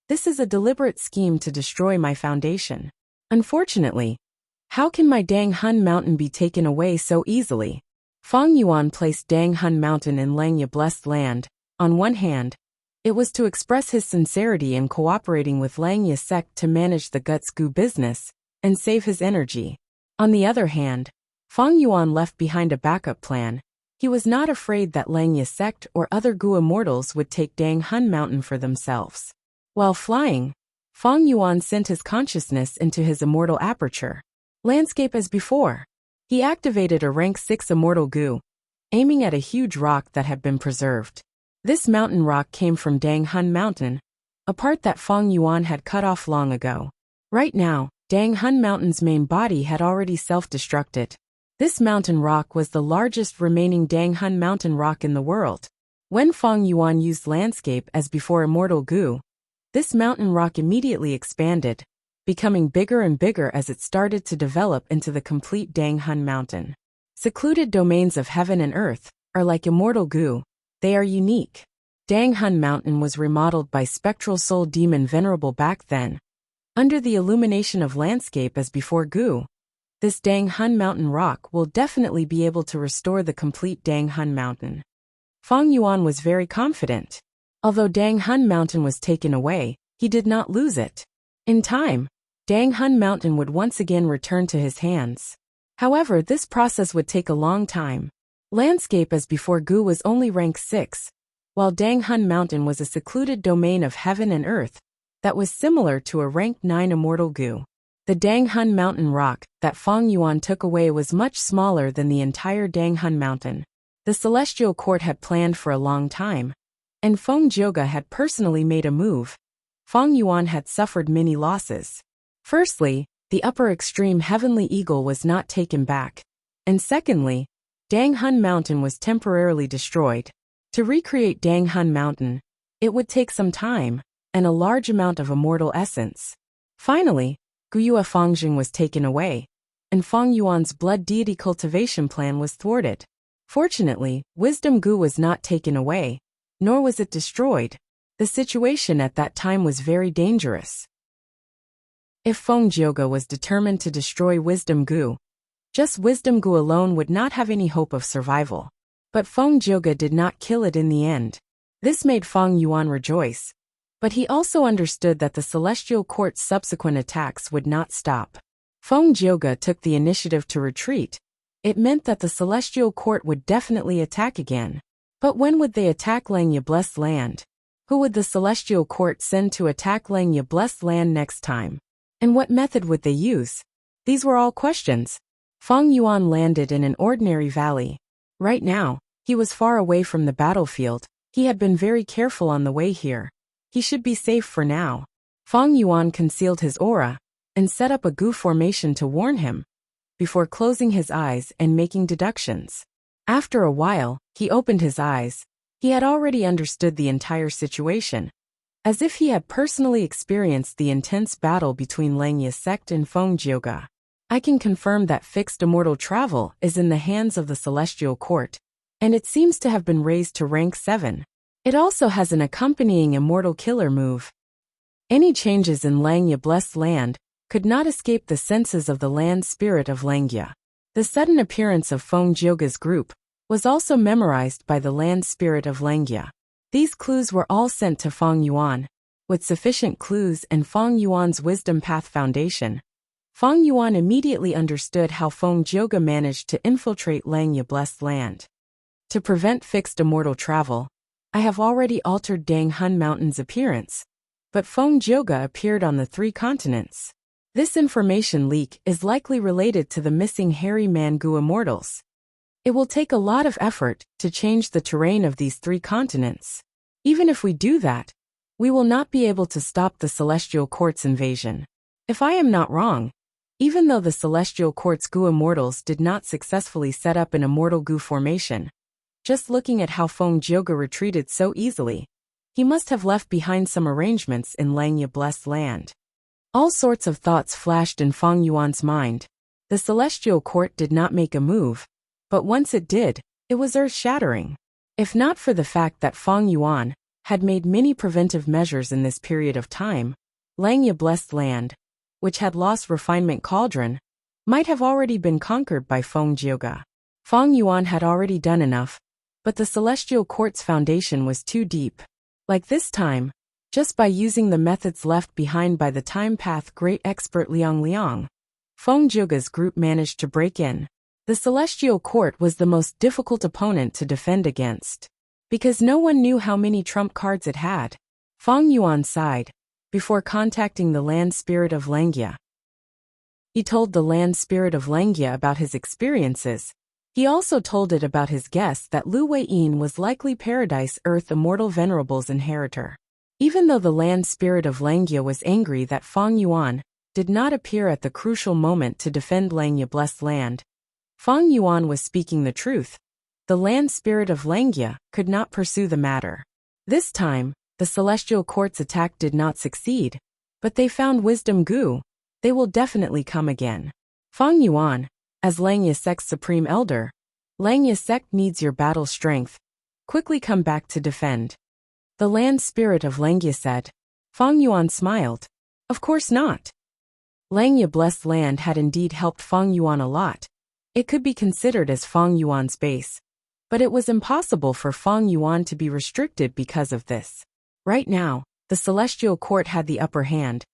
This is a deliberate scheme to destroy my foundation. Unfortunately, how can my Dang Hun Mountain be taken away so easily? Feng Yuan placed Dang Hun Mountain in Langya Blessed Land. On one hand, it was to express his sincerity in cooperating with Langya sect to manage the Guts Gu business and save his energy. On the other hand, Feng Yuan left behind a backup plan. He was not afraid that Langya sect or other Gu immortals would take Dang Hun Mountain for themselves. While flying, Feng Yuan sent his consciousness into his immortal aperture. Landscape as before. He activated a rank 6 immortal Gu, aiming at a huge rock that had been preserved. This mountain rock came from Dang Hun Mountain, a part that Feng Yuan had cut off long ago. Right now, Dang Hun Mountain's main body had already self-destructed. This mountain rock was the largest remaining Dang Hun Mountain rock in the world. When Feng Yuan used landscape as before immortal Gu, this mountain rock immediately expanded, becoming bigger and bigger as it started to develop into the complete Dang Hun Mountain. Secluded domains of heaven and earth are like immortal Gu. They are unique. Dang Hun Mountain was remodeled by Spectral Soul Demon Venerable back then. Under the illumination of landscape as before Gu, this Dang Hun Mountain rock will definitely be able to restore the complete Dang Hun Mountain. Feng Yuan was very confident. Although Dang Hun Mountain was taken away, he did not lose it. In time, Dang Hun Mountain would once again return to his hands. However, this process would take a long time. Landscape as before Gu was only rank 6, while Dang Hun Mountain was a secluded domain of heaven and earth that was similar to a rank 9 immortal Gu. The Dang Hun Mountain rock that Feng Yuan took away was much smaller than the entire Dang Hun Mountain. The Celestial Court had planned for a long time, and Feng Jioge had personally made a move. Feng Yuan had suffered many losses. Firstly, the upper extreme Heavenly Eagle was not taken back. And secondly, Dang Hun Mountain was temporarily destroyed. To recreate Dang Hun Mountain, it would take some time, and a large amount of immortal essence. Finally, Guyue Fengjing was taken away, and Feng Yuan's blood deity cultivation plan was thwarted. Fortunately, Wisdom Gu was not taken away, nor was it destroyed. The situation at that time was very dangerous. If Feng Jioge was determined to destroy Wisdom Gu, just Wisdom Gu alone would not have any hope of survival. But Feng Jioge did not kill it in the end. This made Feng Yuan rejoice. But he also understood that the Celestial Court's subsequent attacks would not stop. Feng Jioge took the initiative to retreat. It meant that the Celestial Court would definitely attack again. But when would they attack Langya Blessed Land? Who would the Celestial Court send to attack Langya Blessed Land next time? And what method would they use? These were all questions. Feng Yuan landed in an ordinary valley. Right now, he was far away from the battlefield. He had been very careful on the way here. He should be safe for now. Feng Yuan concealed his aura and set up a Gu formation to warn him, before closing his eyes and making deductions. After a while, he opened his eyes. He had already understood the entire situation, as if he had personally experienced the intense battle between Langya sect and Feng Jioge. I can confirm that fixed immortal travel is in the hands of the Celestial Court, and it seems to have been raised to rank 7. It also has an accompanying immortal killer move. Any changes in Langya Blessed Land could not escape the senses of the land spirit of Langya. The sudden appearance of Feng Jioge's group was also memorized by the land spirit of Langya. These clues were all sent to Feng Yuan. With sufficient clues and Feng Yuan's wisdom path foundation, Feng Yuan immediately understood how Feng Jioge managed to infiltrate Langya Blessed Land. To prevent fixed immortal travel, I have already altered Dang Hun Mountain's appearance. but Feng Jioge appeared on the 3 continents. This information leak is likely related to the missing hairy man Gu immortals. It will take a lot of effort to change the terrain of these 3 continents. Even if we do that, we will not be able to stop the Celestial Court's invasion. If I am not wrong, even though the Celestial Court's Gu immortals did not successfully set up an immortal Gu formation, just looking at how Feng Jioge retreated so easily, he must have left behind some arrangements in Langya Blessed Land. All sorts of thoughts flashed in Feng Yuan's mind. The Celestial Court did not make a move, but once it did, it was earth-shattering. If not for the fact that Feng Yuan had made many preventive measures in this period of time, Langya Blessed Land, which had lost Refinement Cauldron, might have already been conquered by Feng Jioge. Feng Yuan had already done enough, but the Celestial Court's foundation was too deep. Like this time, just by using the methods left behind by the Time Path great expert Liang Liang, Feng Jioge's group managed to break in. The Celestial Court was the most difficult opponent to defend against, because no one knew how many trump cards it had. Feng Yuan sighed before contacting the Land Spirit of Langya. He told the Land Spirit of Langya about his experiences. He also told it about his guess that Lu Weiyin was likely Paradise Earth Immortal Venerable's inheritor. Even though the Land Spirit of Langya was angry that Feng Yuan did not appear at the crucial moment to defend Langya Blessed Land, Feng Yuan was speaking the truth. The Land Spirit of Langya could not pursue the matter. This time, the Celestial Court's attack did not succeed, but they found Wisdom Gu. They will definitely come again. Feng Yuan, as Langya Sect's Supreme Elder, Langya Sect needs your battle strength. Quickly come back to defend. The Land Spirit of Langya said. Feng Yuan smiled. Of course not. Langya Blessed Land had indeed helped Feng Yuan a lot. It could be considered as Feng Yuan's base, but it was impossible for Feng Yuan to be restricted because of this. Right now, the Celestial Court had the upper hand.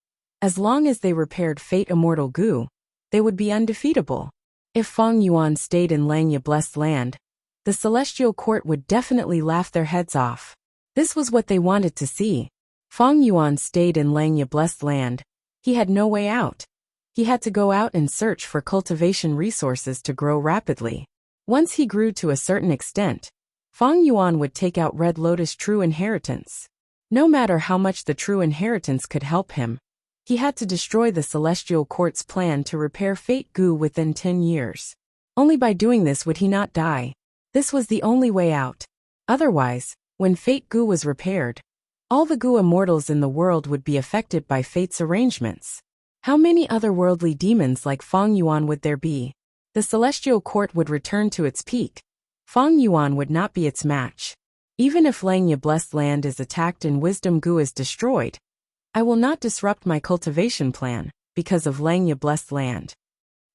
As long as they repaired Fate Immortal Gu, they would be undefeatable. If Feng Yuan stayed in Langya Blessed Land, the Celestial Court would definitely laugh their heads off. This was what they wanted to see. Feng Yuan stayed in Langya Blessed Land. He had no way out. He had to go out and search for cultivation resources to grow rapidly. Once he grew to a certain extent, Feng Yuan would take out Red Lotus True Inheritance. No matter how much the True Inheritance could help him, he had to destroy the Celestial Court's plan to repair Fate Gu within 10 years. Only by doing this would he not die. This was the only way out. Otherwise, when Fate Gu was repaired, all the Gu immortals in the world would be affected by Fate's arrangements. How many otherworldly demons like Feng Yuan would there be? The Celestial Court would return to its peak. Feng Yuan would not be its match. Even if Langya Blessed Land is attacked and Wisdom Gu is destroyed, I will not disrupt my cultivation plan because of Langya Blessed Land.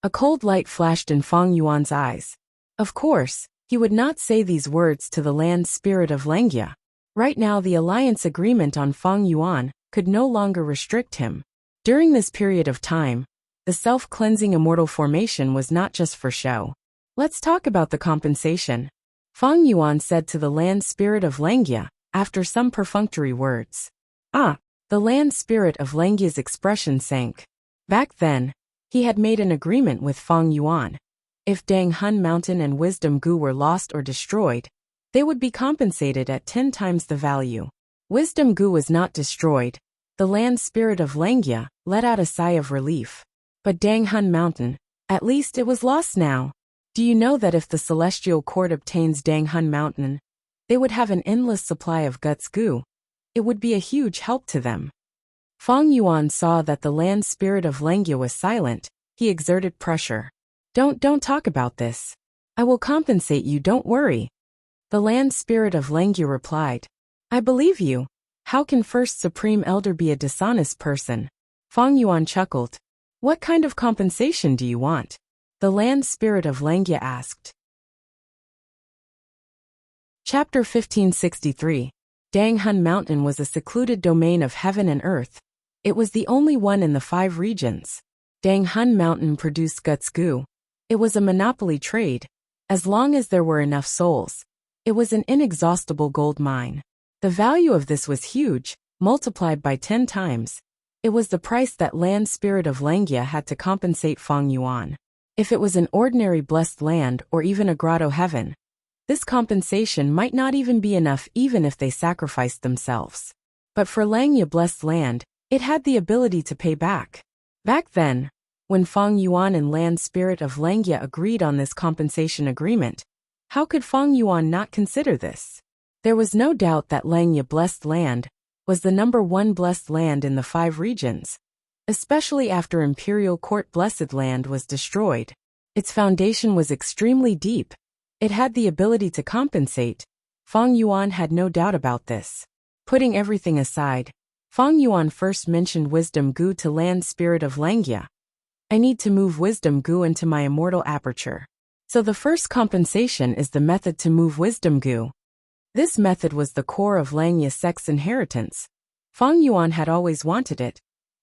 A cold light flashed in Feng Yuan's eyes. Of course, he would not say these words to the Land Spirit of Langya. Right now the alliance agreement on Feng Yuan could no longer restrict him. During this period of time, the self-cleansing immortal formation was not just for show. Let's talk about the compensation. Feng Yuan said to the Land Spirit of Langya, after some perfunctory words. The Land Spirit of Langya's expression sank. Back then, he had made an agreement with Feng Yuan. If Dang Hun Mountain and Wisdom Gu were lost or destroyed, they would be compensated at 10 times the value. Wisdom Gu was not destroyed. The Land Spirit of Langya let out a sigh of relief. But Dang Hun Mountain, at least it was lost now. Do you know that if the Celestial Court obtains Dang Hun Mountain, they would have an endless supply of Guts Gu? It would be a huge help to them. Feng Yuan saw that the Land Spirit of Langya was silent. He exerted pressure. Don't talk about this. I will compensate you, don't worry. The Land Spirit of Langya replied. I believe you. How can First Supreme Elder be a dishonest person? Feng Yuan chuckled. What kind of compensation do you want? The Land Spirit of Langya asked. Chapter 1563. Dang Hun Mountain was a secluded domain of heaven and earth. It was the only one in the 5 regions. Dang Hun Mountain produced Guts Gu. It was a monopoly trade. As long as there were enough souls, it was an inexhaustible gold mine. The value of this was huge. multiplied by 10 times. It was the price that land spirit of Langia had to compensate Feng Yuan. If it was an ordinary blessed land or even a grotto heaven, this compensation might not even be enough even if they sacrificed themselves. But for Langia blessed land, it had the ability to pay back. Back then, when Feng Yuan and land spirit of Langia agreed on this compensation agreement, how could Feng Yuan not consider this? There was no doubt that Langia blessed land was the #1 blessed land in the 5 regions, especially after Imperial Court blessed land was destroyed. Its foundation was extremely deep. It had the ability to compensate. Feng Yuan had no doubt about this. Putting everything aside, Feng Yuan first mentioned Wisdom Gu to land spirit of Langia. I need to move Wisdom Gu into my immortal aperture. So the first compensation is the method to move Wisdom Gu. This method was the core of Langia sect's inheritance. Feng Yuan had always wanted it,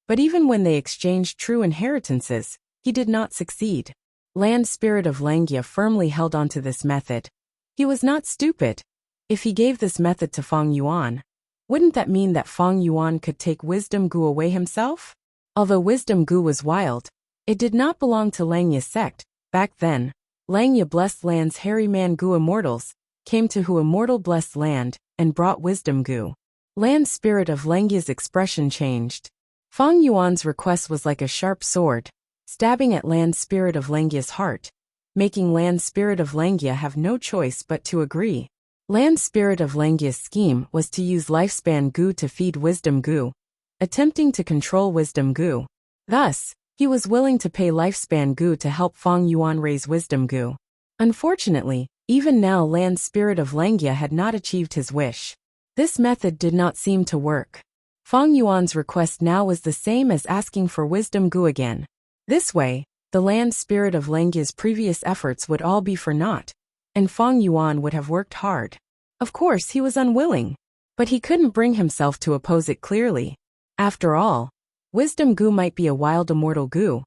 but even when they exchanged true inheritances, he did not succeed. Land spirit of Langia firmly held onto this method. He was not stupid. If he gave this method to Feng Yuan, wouldn't that mean that Feng Yuan could take Wisdom Gu away himself? Although Wisdom Gu was wild, it did not belong to Langia sect. Back then, Langia blessed land's hairy man Gu immortals came to Hu immortal blessed land and brought Wisdom Gu. Land spirit of Langia's expression changed. Feng Yuan's request was like a sharp sword, stabbing at land spirit of Langia's heart, making land spirit of Langia have no choice but to agree. Land spirit of Langia's scheme was to use lifespan Gu to feed Wisdom Gu, attempting to control Wisdom Gu. Thus, he was willing to pay lifespan Gu to help Feng Yuan raise Wisdom Gu. Unfortunately, even now land spirit of Langia had not achieved his wish. This method did not seem to work. Feng Yuan's request now was the same as asking for Wisdom Gu again. This way, the land spirit of Langia's previous efforts would all be for naught, and Feng Yuan would have worked hard. Of course, he was unwilling, but he couldn't bring himself to oppose it clearly. After all, Wisdom Gu might be a wild immortal Gu,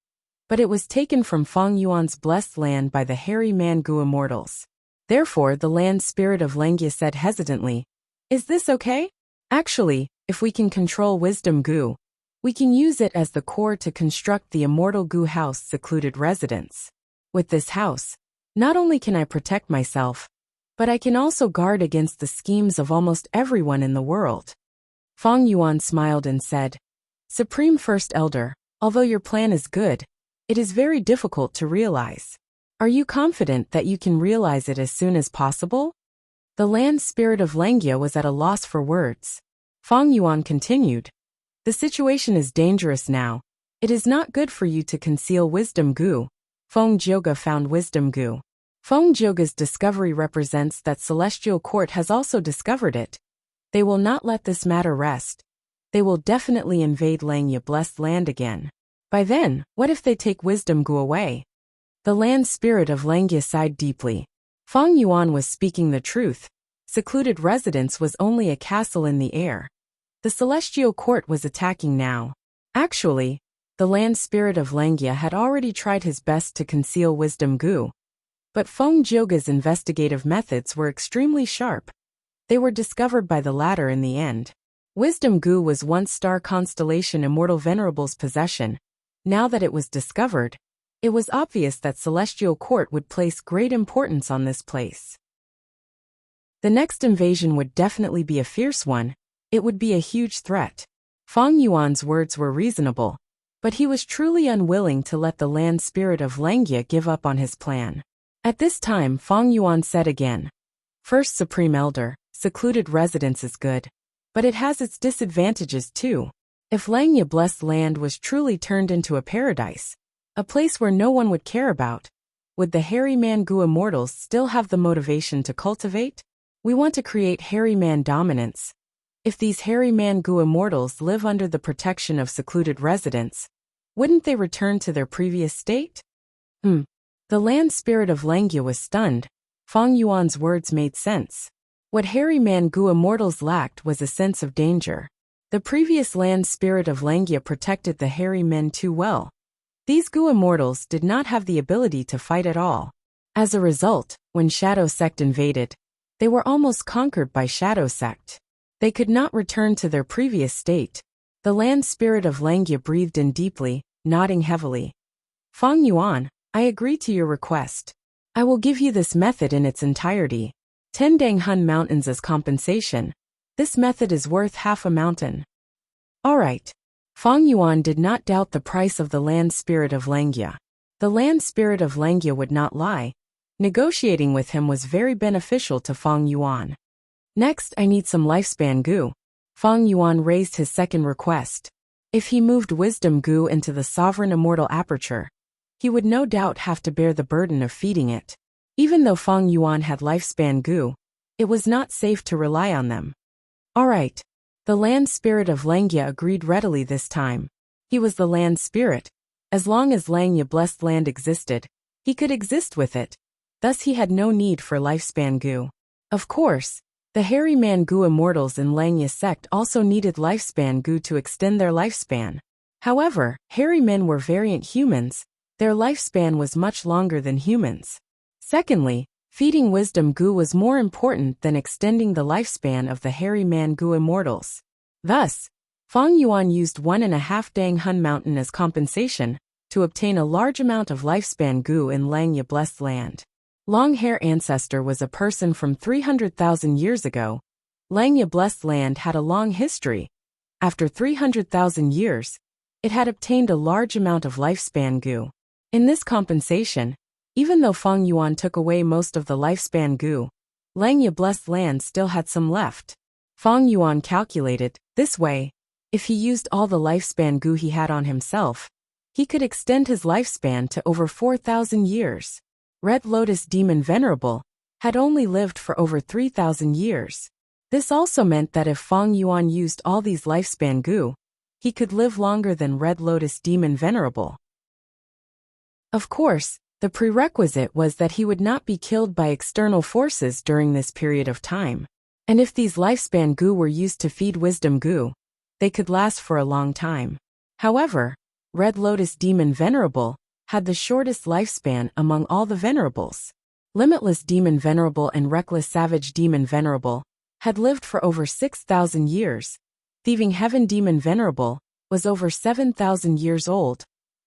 but it was taken from Feng Yuan's blessed land by the hairy man Gu immortals. Therefore, the land spirit of Langia said hesitantly, "Is this okay? Actually, if we can control Wisdom Gu, we can use it as the core to construct the immortal Gu house secluded residence. With this house, not only can I protect myself, but I can also guard against the schemes of almost everyone in the world." Feng Yuan smiled and said, "Supreme First Elder, although your plan is good, it is very difficult to realize. Are you confident that you can realize it as soon as possible?" The land spirit of Langia was at a loss for words. Feng Yuan continued, "The situation is dangerous now. It is not good for you to conceal Wisdom Gu." Feng Jioga found Wisdom Gu. Feng Jioga's discovery represents that Celestial Court has also discovered it. They will not let this matter rest. They will definitely invade Langia blessed land again. By then, what if they take Wisdom Gu away? The land spirit of Langia sighed deeply. Feng Yuan was speaking the truth. Secluded residence was only a castle in the air. The Celestial Court was attacking now. Actually, the land spirit of Langia had already tried his best to conceal Wisdom Gu. But Feng Jioga's investigative methods were extremely sharp. They were discovered by the latter in the end. Wisdom Gu was once star constellation Immortal Venerable's possession. Now that it was discovered, it was obvious that Celestial Court would place great importance on this place. The next invasion would definitely be a fierce one. It would be a huge threat. Feng Yuan's words were reasonable, but he was truly unwilling to let the land spirit of Langia give up on his plan. At this time, Feng Yuan said again, "First Supreme Elder, secluded residence is good, but it has its disadvantages too. If Langia blessed land was truly turned into a paradise, a place where no one would care about, would the hairy man Gu immortals still have the motivation to cultivate? We want to create hairy man dominance. If these hairy man Gu immortals live under the protection of secluded residence, wouldn't they return to their previous state?" The land spirit of Langia was stunned. Feng Yuan's words made sense. What hairy man Gu immortals lacked was a sense of danger. The previous land spirit of Langia protected the hairy men too well. These Gu immortals did not have the ability to fight at all. As a result, when Shadow Sect invaded, they were almost conquered by Shadow Sect. They could not return to their previous state. The land spirit of Langya breathed in deeply, nodding heavily. Feng Yuan, I agree to your request. I will give you this method in its entirety. 10 Danghun mountains as compensation. This method is worth half a mountain. All right. Feng Yuan did not doubt the price of the land spirit of Langya. The land spirit of Langya would not lie. Negotiating with him was very beneficial to Feng Yuan. Next, I need some lifespan goo. Feng Yuan raised his second request. If he moved wisdom goo into the sovereign immortal aperture, he would no doubt have to bear the burden of feeding it. Even though Feng Yuan had lifespan goo, it was not safe to rely on them. All right. The land spirit of Langya agreed readily this time. He was the land spirit. As long as Langya blessed land existed, he could exist with it. Thus he had no need for lifespan goo. Of course, the hairy man goo immortals in Langya sect also needed lifespan goo to extend their lifespan. However, hairy men were variant humans. Their lifespan was much longer than humans. Secondly, feeding wisdom goo was more important than extending the lifespan of the hairy man goo immortals. Thus, Feng Yuan used 1.5 Danghun mountain as compensation to obtain a large amount of lifespan goo in Langya blessed land. Long hair ancestor was a person from 300,000 years ago. Langya blessed land had a long history. After 300,000 years, it had obtained a large amount of lifespan goo. In this compensation, even though Feng Yuan took away most of the lifespan goo, Langya blessed land still had some left. Feng Yuan calculated, this way, if he used all the lifespan goo he had on himself, he could extend his lifespan to over 4,000 years. Red Lotus Demon Venerable had only lived for over 3,000 years. This also meant that if Feng Yuan used all these lifespan goo, he could live longer than Red Lotus Demon Venerable. Of course, the prerequisite was that he would not be killed by external forces during this period of time. And if these lifespan goo were used to feed wisdom goo, they could last for a long time. However, Red Lotus Demon Venerable had the shortest lifespan among all the venerables. Limitless Demon Venerable and Reckless Savage Demon Venerable had lived for over 6,000 years. Thieving Heaven Demon Venerable was over 7,000 years old,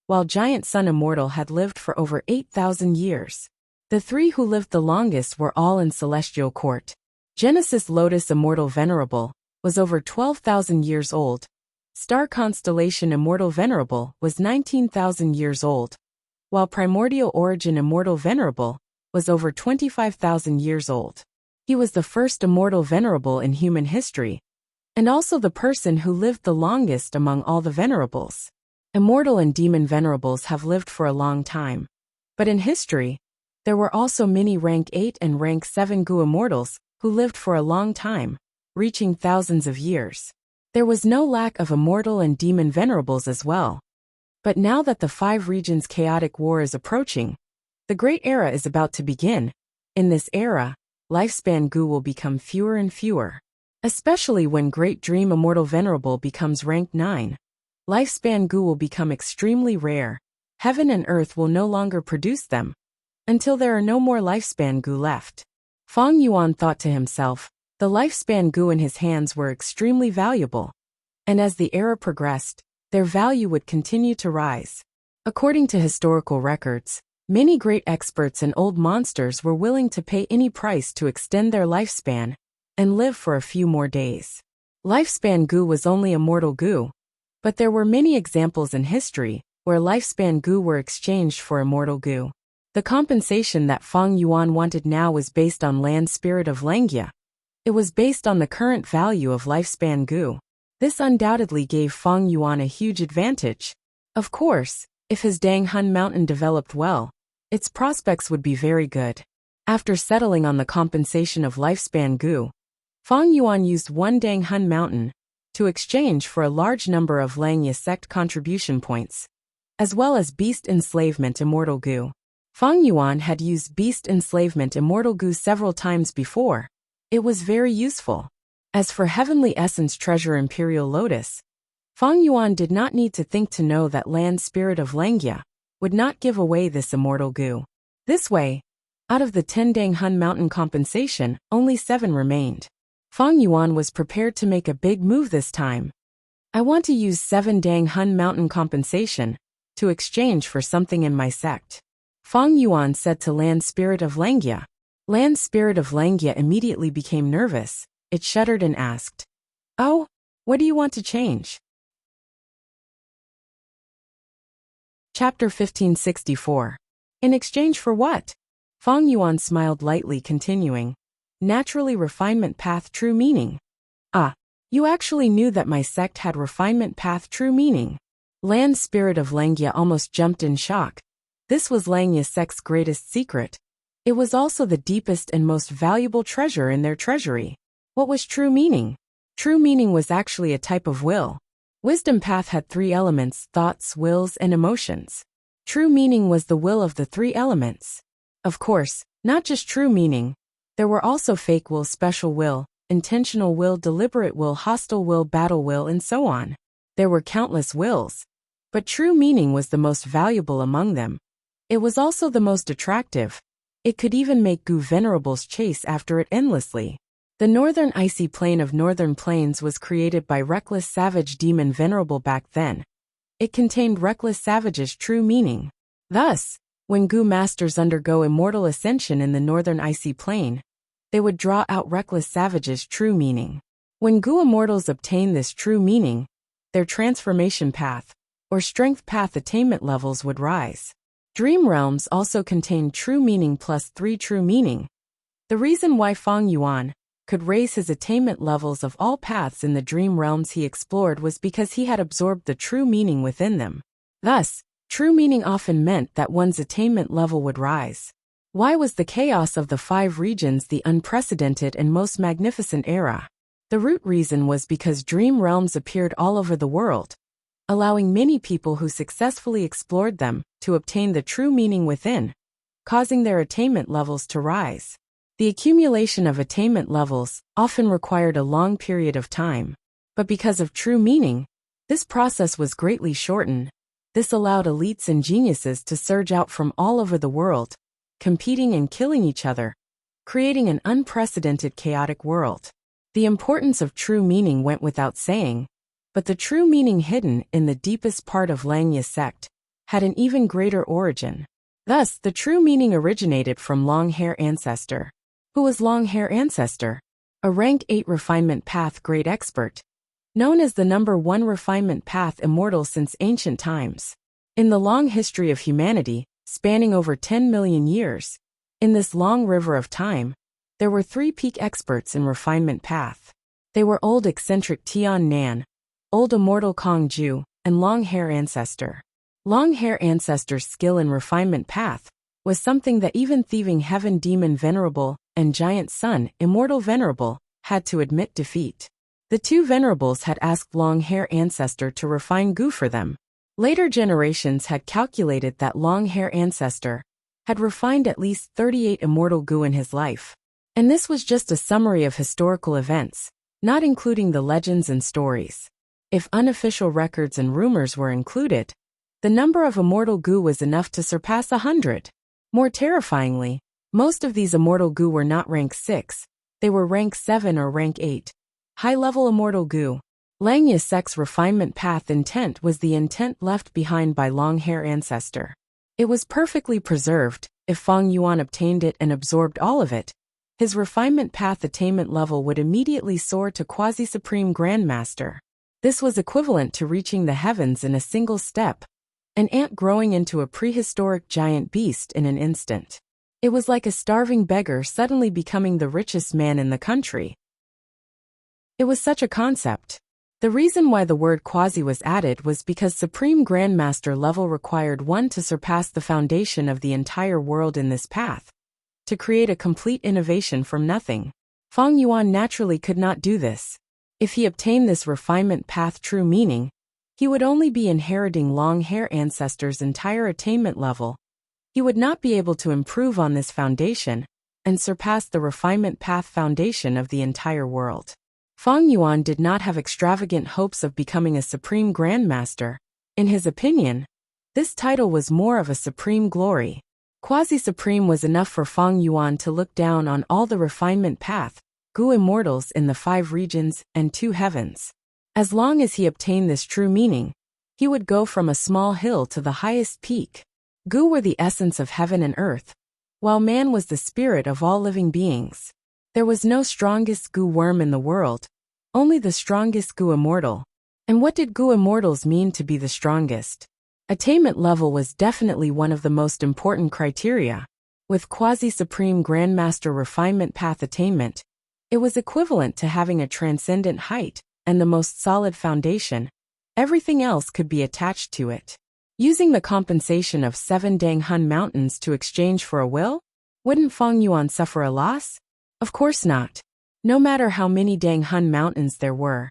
while Giant Sun Immortal had lived for over 8,000 years. The three who lived the longest were all in Celestial Court. Genesis Lotus Immortal Venerable was over 12,000 years old. Star Constellation Immortal Venerable was 19,000 years old, while Primordial Origin Immortal Venerable was over 25,000 years old. He was the first Immortal Venerable in human history, and also the person who lived the longest among all the venerables. Immortal and Demon Venerables have lived for a long time. But in history, there were also many rank 8 and rank 7 Gu Immortals who lived for a long time, reaching thousands of years. There was no lack of Immortal and Demon Venerables as well. But now that the 5 regions chaotic war is approaching, the Great Era is about to begin. In this era, lifespan Gu will become fewer and fewer. Especially when Great Dream Immortal Venerable becomes rank 9. Lifespan Gu will become extremely rare. Heaven and earth will no longer produce them, until there are no more lifespan Gu left. Feng Yuan thought to himself, the lifespan Gu in his hands were extremely valuable, and as the era progressed, their value would continue to rise. According to historical records, many great experts and old monsters were willing to pay any price to extend their lifespan and live for a few more days. Lifespan Gu was only immortal Gu, but there were many examples in history where lifespan Gu were exchanged for immortal Gu. The compensation that Feng Yuan wanted now was based on land spirit of Langya. It was based on the current value of lifespan Gu. This undoubtedly gave Feng Yuan a huge advantage. Of course, if his Danghun mountain developed well, its prospects would be very good. After settling on the compensation of lifespan Gu, Feng Yuan used 1 Danghun mountain to exchange for a large number of Langya sect contribution points, as well as Beast Enslavement Immortal Gu. Feng Yuan had used Beast Enslavement Immortal Gu several times before. It was very useful. As for Heavenly Essence Treasure Imperial Lotus, Feng Yuan did not need to think to know that Land Spirit of Langya would not give away this immortal Gu. This way, out of the 10 Danghun mountain compensation, only 7 remained. Fang Yuan was prepared to make a big move this time. I want to use 7 Dang Hun Mountain compensation to exchange for something in my sect. Fang Yuan said to Land Spirit of Langia. Land Spirit of Langia immediately became nervous. It shuddered and asked, "Oh, what do you want to change?" Chapter 1564. In exchange for what? Fang Yuan smiled lightly, continuing, "Naturally, refinement path true meaning." "Ah, you actually knew that my sect had refinement path true meaning." Land Spirit of Langia almost jumped in shock. This was Langya sect's greatest secret. It was also the deepest and most valuable treasure in their treasury. What was true meaning? True meaning was actually a type of will. Wisdom path had 3 elements: thoughts, wills, and emotions. True meaning was the will of the 3 elements. Of course, not just true meaning. There were also fake will, special will, intentional will, deliberate will, hostile will, battle will, and so on. There were countless wills. But true meaning was the most valuable among them. It was also the most attractive. It could even make Gu venerables chase after it endlessly. The northern icy plain of northern plains was created by reckless savage demon venerable back then. It contained reckless savage's true meaning. Thus, when Gu masters undergo immortal ascension in the northern icy plain, they would draw out reckless savage's true meaning. When Gu immortals obtain this true meaning, their transformation path, or strength path attainment levels would rise. Dream realms also contained true meaning plus 3 true meaning. The reason why Fang Yuan could raise his attainment levels of all paths in the dream realms he explored was because he had absorbed the true meaning within them. Thus, true meaning often meant that one's attainment level would rise. Why was the chaos of the 5 regions the unprecedented and most magnificent era? The root reason was because dream realms appeared all over the world, allowing many people who successfully explored them to obtain the true meaning within, causing their attainment levels to rise. The accumulation of attainment levels often required a long period of time, but because of true meaning, this process was greatly shortened. This allowed elites and geniuses to surge out from all over the world, competing and killing each other, creating an unprecedented chaotic world. The importance of true meaning went without saying, but the true meaning hidden in the deepest part of Langya sect had an even greater origin. Thus, the true meaning originated from Long Hair Ancestor. Who was Long Hair Ancestor? A rank 8 refinement path great expert, known as the number 1 refinement path immortal since ancient times. In the long history of humanity, spanning over 10 million years, in this long river of time, there were 3 peak experts in refinement path. They were Old Eccentric Tian Nan, Old Immortal Kong Ju, and Long Hair Ancestor. Long Hair Ancestor's skill in refinement path was something that even thieving heaven demon venerable and giant sun immortal venerable had to admit defeat. The 2 venerables had asked Long Hair Ancestor to refine Gu for them. Later generations had calculated that Long Hair Ancestor had refined at least 38 immortal Gu in his life. And this was just a summary of historical events, not including the legends and stories. If unofficial records and rumors were included, the number of immortal Gu was enough to surpass 100. More terrifyingly, most of these immortal Gu were not rank 6, they were rank 7 or rank 8. High-level immortal Gu. Langya sect's refinement path intent was the intent left behind by Long Hair Ancestor. It was perfectly preserved. If Fang Yuan obtained it and absorbed all of it, his refinement path attainment level would immediately soar to quasi-supreme grandmaster. This was equivalent to reaching the heavens in a single step, an ant growing into a prehistoric giant beast in an instant. It was like a starving beggar suddenly becoming the richest man in the country. It was such a concept. The reason why the word quasi was added was because Supreme Grandmaster level required one to surpass the foundation of the entire world in this path, to create a complete innovation from nothing. Fang Yuan naturally could not do this. If he obtained this refinement path true meaning, he would only be inheriting Long Hair Ancestor's entire attainment level. He would not be able to improve on this foundation and surpass the refinement path foundation of the entire world. Fang Yuan did not have extravagant hopes of becoming a supreme grandmaster. In his opinion, this title was more of a supreme glory. Quasi-supreme was enough for Fang Yuan to look down on all the refinement path Gu immortals in the 5 regions and 2 heavens. As long as he obtained this true meaning, he would go from a small hill to the highest peak. Gu were the essence of heaven and earth, while man was the spirit of all living beings. There was no strongest Gu worm in the world, only the strongest Gu immortal. And what did Gu immortals mean to be the strongest? Attainment level was definitely one of the most important criteria. With quasi-supreme grandmaster refinement path attainment, it was equivalent to having a transcendent height and the most solid foundation. Everything else could be attached to it. Using the compensation of 7 Danghun mountains to exchange for a will? Wouldn't Feng Yuan suffer a loss? Of course not. No matter how many Danghun mountains there were,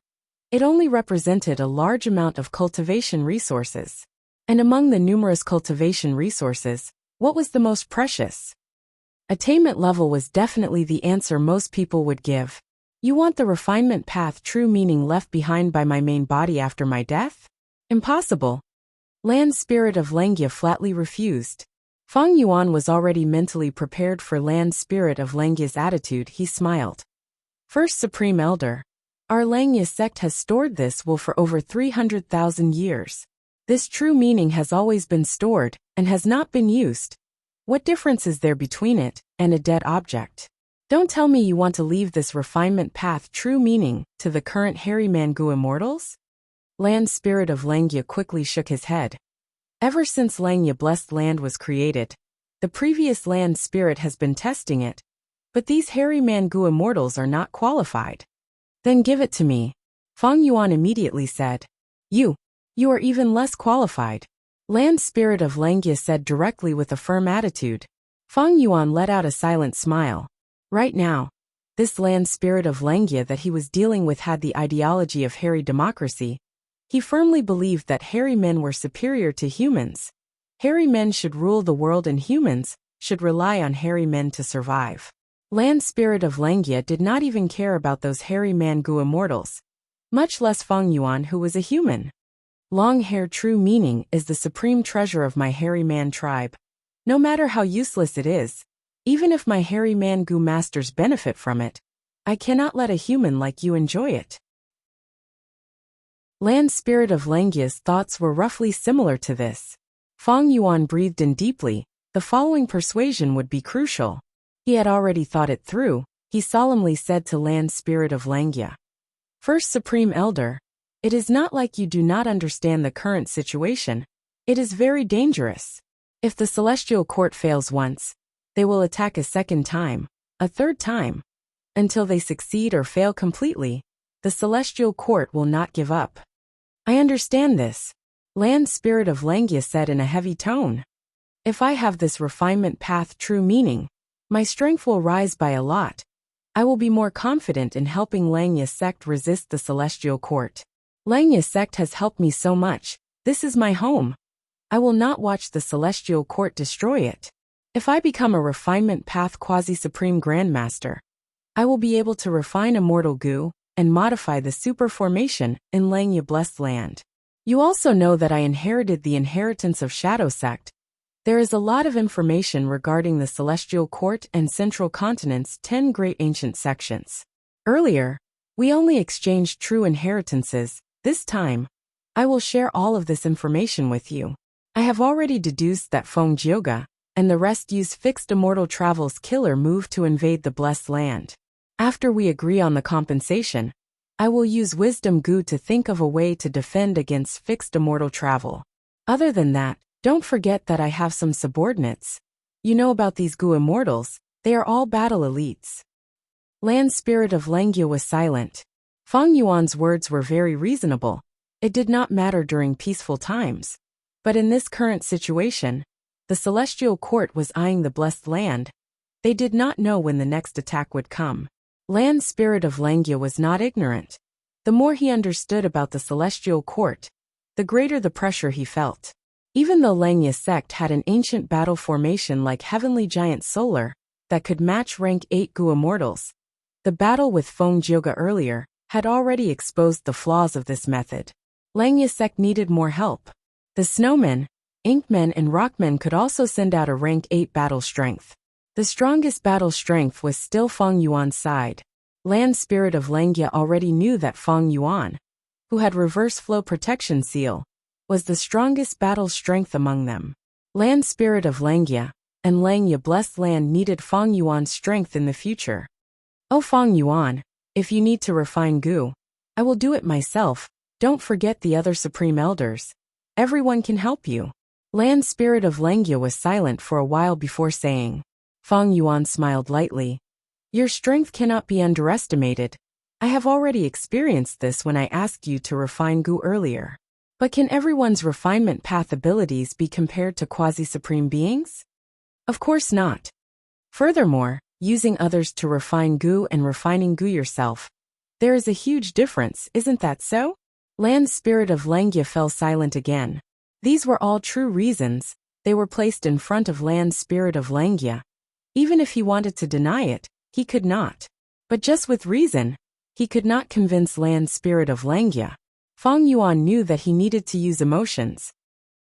it only represented a large amount of cultivation resources. And among the numerous cultivation resources, what was the most precious? Attainment level was definitely the answer most people would give. You want the refinement path true meaning left behind by my main body after my death? Impossible. Land Spirit of Lengia flatly refused. Feng Yuan was already mentally prepared for Land Spirit of Lengia's attitude. He smiled. First Supreme Elder, our Lengya sect has stored this will for over 300,000 years. This true meaning has always been stored and has not been used. What difference is there between it and a dead object? Don't tell me you want to leave this refinement path true meaning to the current hairy Mangu immortals? Land Spirit of Lengia quickly shook his head. Ever since Lengya Blessed Land was created, the previous Land Spirit has been testing it, but these hairy Mangu immortals are not qualified. Then give it to me. Feng Yuan immediately said. You are even less qualified. Land Spirit of Lengia said directly with a firm attitude. Feng Yuan let out a silent smile. Right now, this Land Spirit of Lengia that he was dealing with had the ideology of hairy democracy. He firmly believed that hairy men were superior to humans. Hairy men should rule the world and humans should rely on hairy men to survive. Land Spirit of Lengia did not even care about those hairy Mangu immortals, much less Feng Yuan who was a human. Long hair true meaning is the supreme treasure of my hairy man tribe. No matter how useless it is, even if my hairy Mangu masters benefit from it, I cannot let a human like you enjoy it. Land Spirit of Lengia's thoughts were roughly similar to this. Feng Yuan breathed in deeply. The following persuasion would be crucial. He had already thought it through. He solemnly said to Land Spirit of Lengia. First Supreme Elder, it is not like you do not understand the current situation. It is very dangerous. If the Celestial Court fails once, they will attack a second time, a third time. Until they succeed or fail completely, the Celestial Court will not give up. I understand this. Land Spirit of Lengia said in a heavy tone. If I have this refinement path true meaning, my strength will rise by a lot. I will be more confident in helping Lengya sect resist the Celestial Court. Lengya sect has helped me so much. This is my home. I will not watch the Celestial Court destroy it. If I become a refinement path quasi-supreme grandmaster, I will be able to refine immortal Gu and modify the super formation in Lengya Blessed Land. You also know that I inherited the inheritance of Shadow Sect. There is a lot of information regarding the Celestial Court and Central Continent's 10 great ancient sections. Earlier, we only exchanged true inheritances. This time, I will share all of this information with you. I have already deduced that Feng Jioga and the rest use fixed immortal travel's killer move to invade the Blessed Land. After we agree on the compensation, I will use Wisdom Gu to think of a way to defend against fixed immortal travel. Other than that, don't forget that I have some subordinates. You know about these Gu immortals, they are all battle elites. Land Spirit of Lengia was silent. Feng Yuan's words were very reasonable. It did not matter during peaceful times. But in this current situation, the Celestial Court was eyeing the Blessed Land. They did not know when the next attack would come. Land Spirit of Lengia was not ignorant. The more he understood about the Celestial Court, the greater the pressure he felt. Even though Lengya sect had an ancient battle formation like Heavenly Giant Solar that could match rank 8 Gu immortals, the battle with Feng Jioga earlier had already exposed the flaws of this method. Lengya sect needed more help. The Snowmen, Inkmen and Rockmen could also send out a rank 8 battle strength. The strongest battle strength was still Feng Yuan's side. Land Spirit of Langya already knew that Feng Yuan, who had reverse flow protection seal, was the strongest battle strength among them. Land Spirit of Langya and Langya Blessed Land needed Feng Yuan's strength in the future. Oh Feng Yuan, if you need to refine Gu, I will do it myself. Don't forget the other Supreme Elders. Everyone can help you. Land Spirit of Langya was silent for a while before saying. Feng Yuan smiled lightly. Your strength cannot be underestimated. I have already experienced this when I asked you to refine Gu earlier. But can everyone's refinement path abilities be compared to quasi-supreme beings? Of course not. Furthermore, using others to refine Gu and refining Gu yourself, there is a huge difference, isn't that so? Land Spirit of Langya fell silent again. These were all true reasons. They were placed in front of Land Spirit of Langya. Even if he wanted to deny it, he could not. But just with reason, he could not convince Land Spirit of Langya. Feng Yuan knew that he needed to use emotions.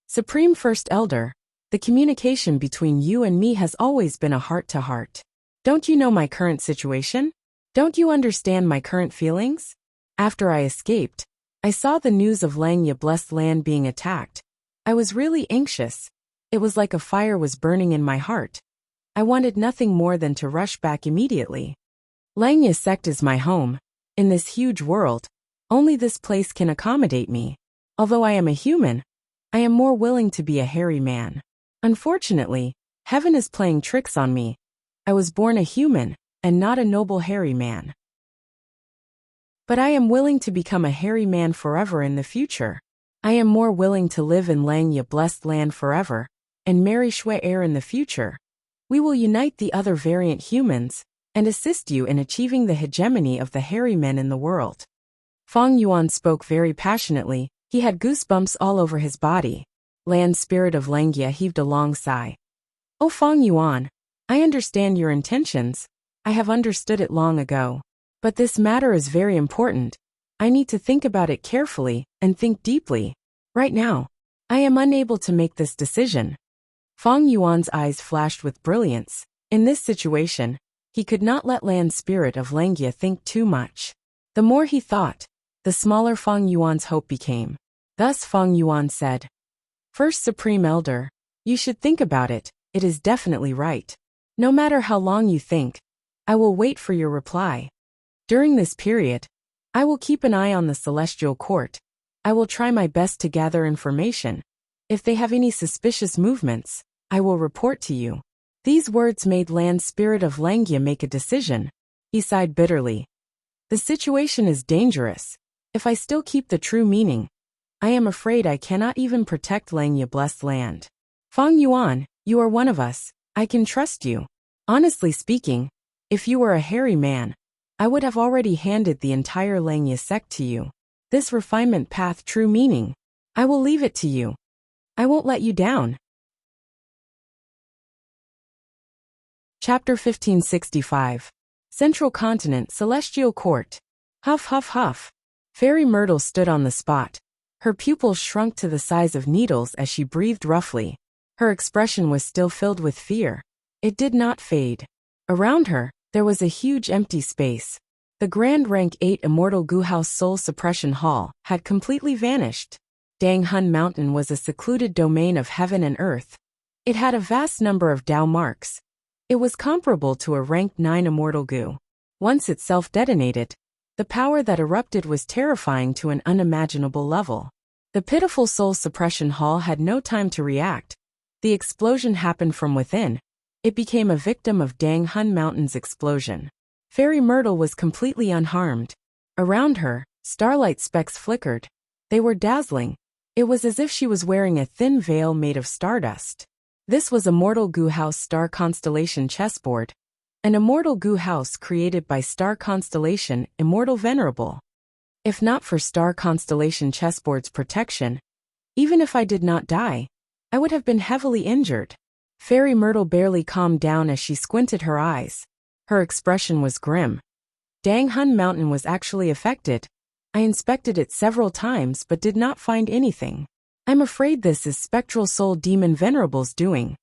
Supreme First Elder, the communication between you and me has always been a heart-to-heart. Don't you know my current situation? Don't you understand my current feelings? After I escaped, I saw the news of Langya Blessed Land being attacked. I was really anxious. It was like a fire was burning in my heart. I wanted nothing more than to rush back immediately. Langya sect is my home. In this huge world, only this place can accommodate me. Although I am a human, I am more willing to be a hairy man. Unfortunately, heaven is playing tricks on me. I was born a human, and not a noble hairy man. But I am willing to become a hairy man forever in the future. I am more willing to live in Langya Blessed Land forever, and marry Shui Heir in the future. We will unite the other variant humans, and assist you in achieving the hegemony of the hairy men in the world. Feng Yuan spoke very passionately. He had goosebumps all over his body. Land Spirit of Langya heaved a long sigh. Oh Feng Yuan, I understand your intentions. I have understood it long ago. But this matter is very important. I need to think about it carefully, and think deeply. Right now, I am unable to make this decision. Feng Yuan's eyes flashed with brilliance. In this situation, he could not let Land Spirit of Langya think too much. The more he thought, the smaller Feng Yuan's hope became. Thus Feng Yuan said, First Supreme Elder, you should think about it. It is definitely right. No matter how long you think, I will wait for your reply. During this period, I will keep an eye on the Celestial Court. I will try my best to gather information. If they have any suspicious movements, I will report to you. These words made Land Spirit of Langya make a decision. He sighed bitterly. The situation is dangerous. If I still keep the true meaning, I am afraid I cannot even protect Langya Blessed Land. Feng Yuan, you are one of us. I can trust you. Honestly speaking, if you were a hairy man, I would have already handed the entire Langya sect to you. This refinement path true meaning, I will leave it to you. I won't let you down. Chapter 1565. Central Continent Celestial Court. Huff huff huff. Fairy Myrtle stood on the spot. Her pupils shrunk to the size of needles as she breathed roughly. Her expression was still filled with fear. It did not fade. Around her, there was a huge empty space. The Grand Rank 8 Immortal Gu House Soul Suppression Hall had completely vanished. Dang Hun Mountain was a secluded domain of heaven and earth. It had a vast number of Dao marks. It was comparable to a Rank 9 Immortal Gu. Once it self-detonated, the power that erupted was terrifying to an unimaginable level. The pitiful Soul Suppression Hall had no time to react. The explosion happened from within. It became a victim of Dang Hun Mountain's explosion. Fairy Myrtle was completely unharmed. Around her, starlight specks flickered. They were dazzling. It was as if she was wearing a thin veil made of stardust. This was Immortal Gu House Star Constellation Chessboard. An Immortal Gu House created by Star Constellation Immortal Venerable. If not for Star Constellation Chessboard's protection, even if I did not die, I would have been heavily injured. Fairy Myrtle barely calmed down as she squinted her eyes. Her expression was grim. Dang Hun Mountain was actually affected. I inspected it several times but did not find anything. I'm afraid this is Spectral Soul Demon Venerable's doing.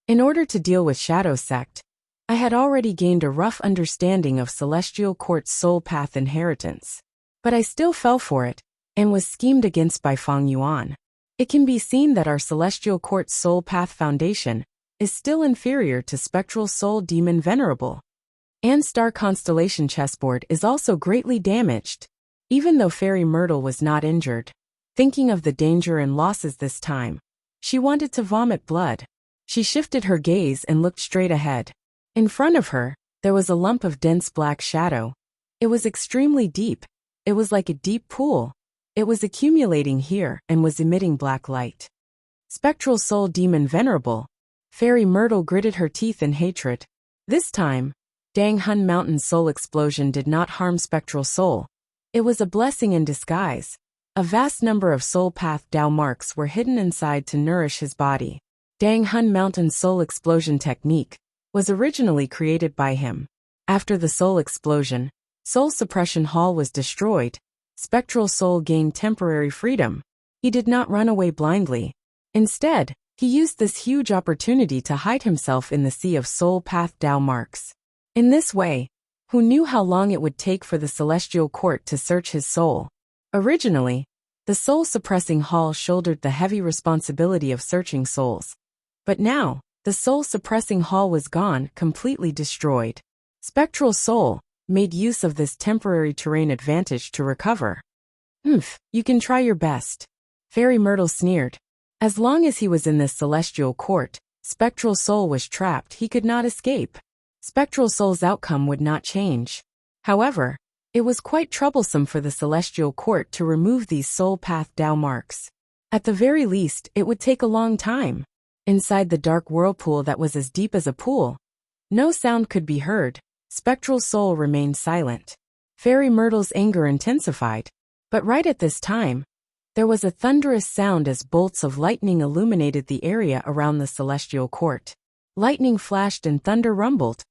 In order to deal with Shadow Sect, I had already gained a rough understanding of Celestial Court's soul path inheritance. But I still fell for it, and was schemed against by Feng Yuan. It can be seen that our Celestial Court's soul path foundation is still inferior to Spectral Soul Demon Venerable. And Star Constellation chessboard is also greatly damaged, even though Fairy Myrtle was not injured. Thinking of the danger and losses this time, she wanted to vomit blood. She shifted her gaze and looked straight ahead. In front of her, there was a lump of dense black shadow. It was extremely deep. It was like a deep pool. It was accumulating here and was emitting black light. Spectral Soul Demon Venerable. Fairy Myrtle gritted her teeth in hatred. This time, Dang Hun Mountain's soul explosion did not harm Spectral Soul. It was a blessing in disguise. A vast number of soul path Dao marks were hidden inside to nourish his body. Dang Hun Mountain's soul explosion technique was originally created by him. After the soul explosion, Soul Suppression Hall was destroyed. Spectral Soul gained temporary freedom. He did not run away blindly. Instead, he used this huge opportunity to hide himself in the sea of soul path Dao marks. In this way, who knew how long it would take for the Celestial Court to search his soul? Originally, the Soul Suppressing Hall shouldered the heavy responsibility of searching souls. But now, the Soul Suppressing Hall was gone, completely destroyed. Spectral Soul made use of this temporary terrain advantage to recover. You can try your best. Fairy Myrtle sneered. As long as he was in this Celestial Court, Spectral Soul was trapped. He could not escape. Spectral Soul's outcome would not change. However, it was quite troublesome for the Celestial Court to remove these soul path Dao marks. At the very least, it would take a long time. Inside the dark whirlpool that was as deep as a pool, no sound could be heard. Spectral Soul remained silent. Fairy Myrtle's anger intensified. But right at this time, there was a thunderous sound as bolts of lightning illuminated the area around the Celestial Court. Lightning flashed and thunder rumbled.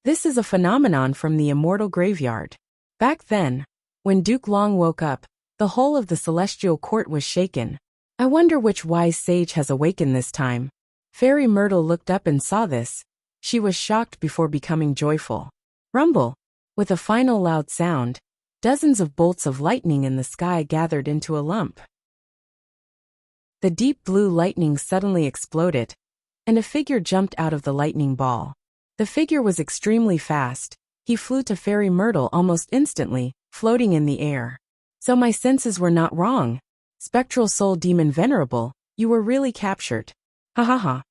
This is a phenomenon from the Immortal Graveyard. Back then, when Duke Long woke up, the whole of the Celestial Court was shaken. I wonder which wise sage has awakened this time. Fairy Myrtle looked up and saw this. She was shocked before becoming joyful. Rumble. With a final loud sound, dozens of bolts of lightning in the sky gathered into a lump. The deep blue lightning suddenly exploded, and a figure jumped out of the lightning ball. The figure was extremely fast. He flew to Fairy Myrtle almost instantly, floating in the air. So my senses were not wrong. Spectral Soul Demon Venerable, you were really captured. Ha ha ha.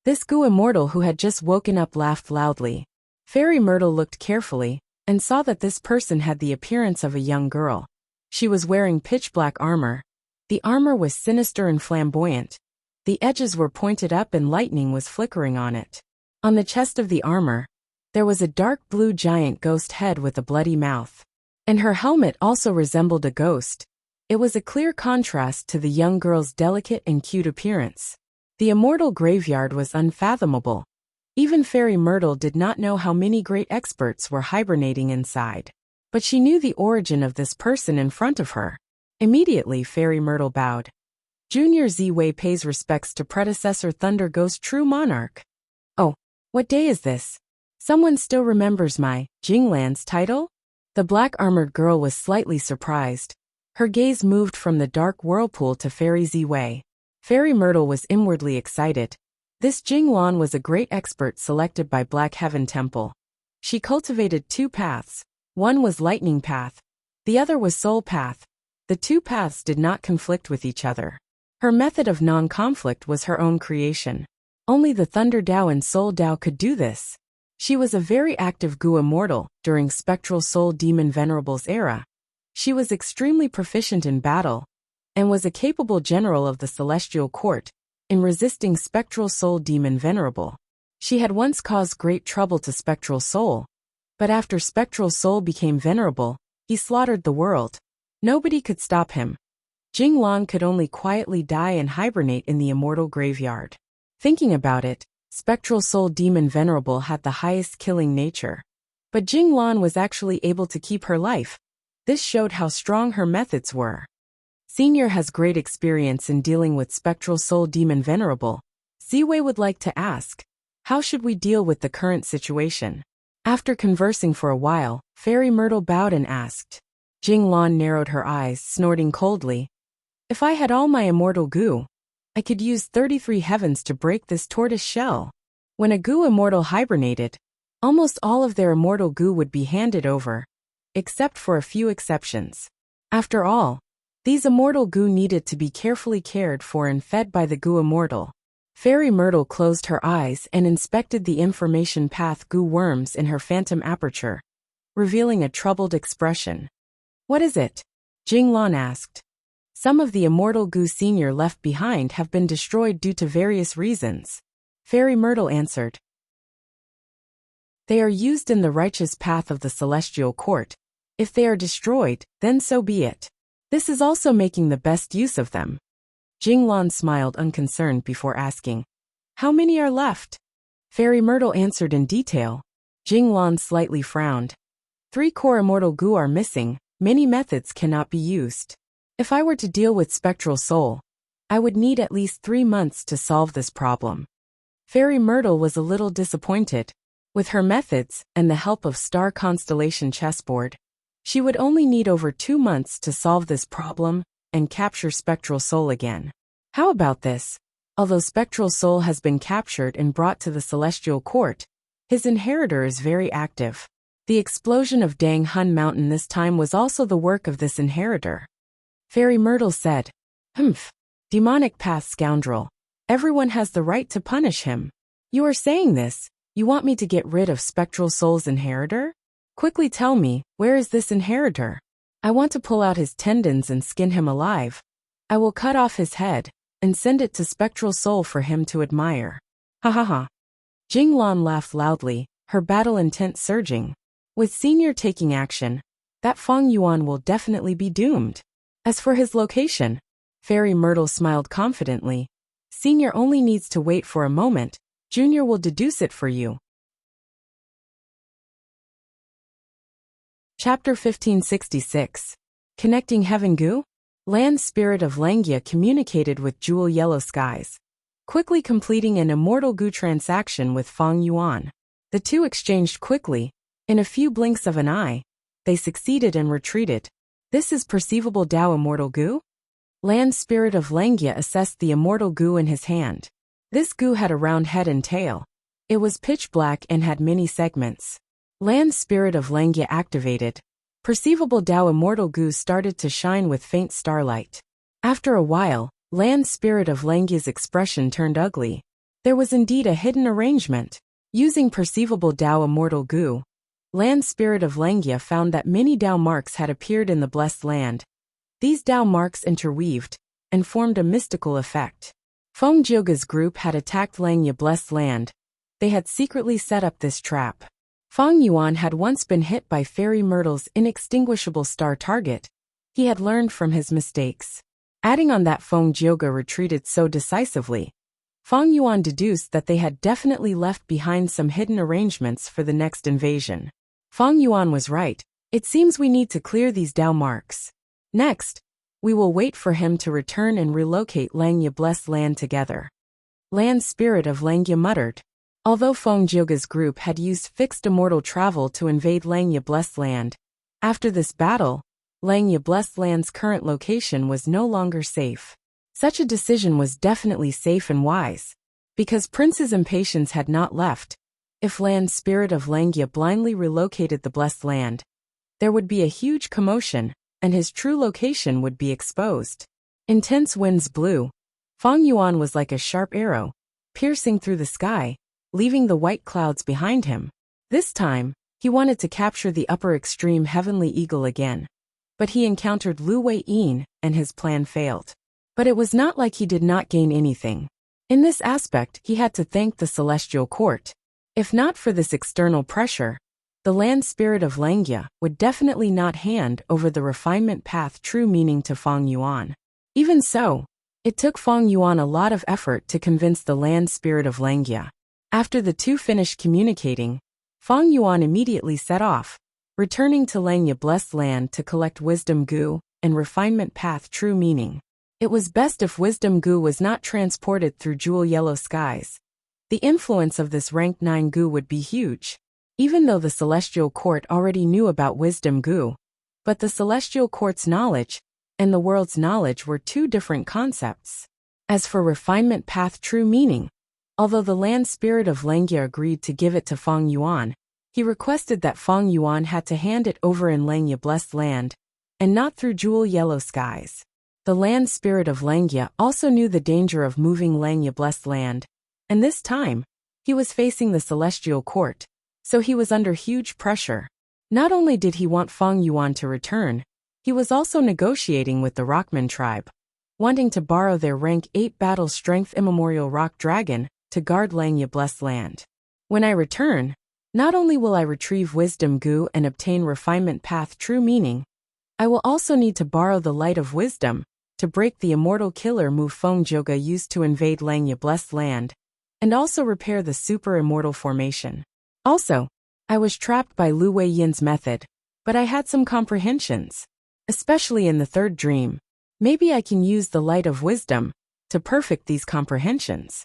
This Gu Immortal who had just woken up laughed loudly. Fairy Myrtle looked carefully, and saw that this person had the appearance of a young girl. She was wearing pitch-black armor. The armor was sinister and flamboyant. The edges were pointed up and lightning was flickering on it. On the chest of the armor, there was a dark blue giant ghost head with a bloody mouth. And her helmet also resembled a ghost. It was a clear contrast to the young girl's delicate and cute appearance. The Immortal Graveyard was unfathomable. Even Fairy Myrtle did not know how many great experts were hibernating inside. But she knew the origin of this person in front of her. Immediately Fairy Myrtle bowed. Junior Z-Wei pays respects to predecessor Thunder Ghost True Monarch. Oh, what day is this? Someone still remembers my Jinglan's title? The black-armored girl was slightly surprised. Her gaze moved from the dark whirlpool to Fairy Z-Wei. Fairy Myrtle was inwardly excited. This Jinglan was a great expert selected by Black Heaven Temple. She cultivated two paths. One was Lightning Path. The other was Soul Path. The two paths did not conflict with each other. Her method of non-conflict was her own creation. Only the Thunder Dao and Soul Dao could do this. She was a very active Gu Immortal during Spectral Soul Demon Venerable's era. She was extremely proficient in battle, and was a capable general of the Celestial Court, in resisting Spectral Soul Demon Venerable. She had once caused great trouble to Spectral Soul, but after Spectral Soul became venerable, he slaughtered the world. Nobody could stop him. Jinglan could only quietly die and hibernate in the Immortal Graveyard. Thinking about it, Spectral Soul Demon Venerable had the highest killing nature. But Jinglan was actually able to keep her life. This showed how strong her methods were. Senior has great experience in dealing with Spectral Soul Demon Venerable. Z-Wei would like to ask, How should we deal with the current situation? After conversing for a while, Fairy Myrtle bowed and asked. Jinglan narrowed her eyes, snorting coldly. If I had all my immortal goo, I could use 33 heavens to break this tortoise shell. When a goo immortal hibernated, almost all of their immortal goo would be handed over, except for a few exceptions. After all, these immortal goo needed to be carefully cared for and fed by the goo immortal. Fairy Myrtle closed her eyes and inspected the information path goo worms in her phantom aperture, revealing a troubled expression. What is it? Jinglan asked. Some of the immortal goo senior left behind have been destroyed due to various reasons. Fairy Myrtle answered. They are used in the righteous path of the celestial court. If they are destroyed, then so be it. This is also making the best use of them. Jinglan smiled unconcerned before asking, How many are left? Fairy Myrtle answered in detail. Jinglan slightly frowned. 3 core immortal goo are missing, many methods cannot be used. If I were to deal with spectral soul, I would need at least 3 months to solve this problem. Fairy Myrtle was a little disappointed. With her methods and the help of star constellation chessboard, she would only need over 2 months to solve this problem and capture spectral soul again. How about this? Although spectral soul has been captured and brought to the celestial court, his inheritor is very active. The explosion of Dang Hun Mountain this time was also the work of this inheritor. Fairy Myrtle said, Humph, demonic path scoundrel. Everyone has the right to punish him. You are saying this? You want me to get rid of spectral soul's inheritor? Quickly tell me, where is this inheritor? I want to pull out his tendons and skin him alive. I will cut off his head and send it to spectral soul for him to admire. Ha ha ha. Jinglan laughed loudly, her battle intent surging. With senior taking action, that Feng Yuan will definitely be doomed. As for his location, Fairy Myrtle smiled confidently. Senior only needs to wait for a moment. Junior will deduce it for you. Chapter 1566. Connecting Heaven Goo? Land Spirit of Langia communicated with Jewel Yellow Skies, quickly completing an immortal goo transaction with Feng Yuan. The two exchanged quickly. In a few blinks of an eye, they succeeded and retreated. This is perceivable Tao immortal goo? Land Spirit of Langia assessed the immortal goo in his hand. This goo had a round head and tail. It was pitch black and had many segments. Land Spirit of Langia activated. Perceivable Tao immortal goo started to shine with faint starlight. After a while, Land Spirit of Langia's expression turned ugly. There was indeed a hidden arrangement. Using perceivable Tao immortal goo, Land Spirit of Langia found that many Tao marks had appeared in the blessed land. These Tao marks interweaved and formed a mystical effect. Feng Jioga's group had attacked Langia blessed land. They had secretly set up this trap. Feng Yuan had once been hit by Fairy Myrtle's inextinguishable star target. He had learned from his mistakes. Adding on that Feng Jioga retreated so decisively, Feng Yuan deduced that they had definitely left behind some hidden arrangements for the next invasion. Feng Yuan was right. It seems we need to clear these Tao marks. Next, we will wait for him to return and relocate Langia blessed land together. Land Spirit of Langia muttered. Although Feng Jioga's group had used fixed immortal travel to invade Langia blessed land, after this battle, Langia blessed land's current location was no longer safe. Such a decision was definitely safe and wise, because Prince's impatience had not left. If Land Spirit of Langia blindly relocated the blessed land, there would be a huge commotion, and his true location would be exposed. Intense winds blew. Feng Yuan was like a sharp arrow, piercing through the sky, leaving the white clouds behind him. This time, he wanted to capture the upper extreme heavenly eagle again. But he encountered Lu Wei-yin, and his plan failed. But it was not like he did not gain anything. In this aspect, he had to thank the celestial court. If not for this external pressure, the Land Spirit of Langia would definitely not hand over the refinement path true meaning to Feng Yuan. Even so, it took Feng Yuan a lot of effort to convince the Land Spirit of Langia. After the two finished communicating, Feng Yuan immediately set off, returning to Langia blessed land to collect wisdom goo and refinement path true meaning. It was best if wisdom goo was not transported through Jewel Yellow Skies. The influence of this rank 9 goo would be huge. Even though the Celestial Court already knew about wisdom goo, but the Celestial Court's knowledge and the world's knowledge were two different concepts. As for refinement path true meaning, although the land spirit of Lengia agreed to give it to Feng Yuan, he requested that Feng Yuan had to hand it over in Lengia blessed land, and not through jewel yellow skies. The land spirit of Lengia also knew the danger of moving Lengia blessed land, and this time, he was facing the Celestial Court, so he was under huge pressure. Not only did he want Feng Yuan to return, he was also negotiating with the Rockman tribe, wanting to borrow their rank 8 battle strength immemorial rock dragon to guard Lengia blessed land. When I return, not only will I retrieve wisdom goo and obtain refinement path true meaning, I will also need to borrow the light of wisdom to break the immortal killer move Feng Joga used to invade Lengia blessed land, and also repair the super immortal formation. Also, I was trapped by Lu Wei Yin's method, but I had some comprehensions, especially in the third dream. Maybe I can use the light of wisdom to perfect these comprehensions.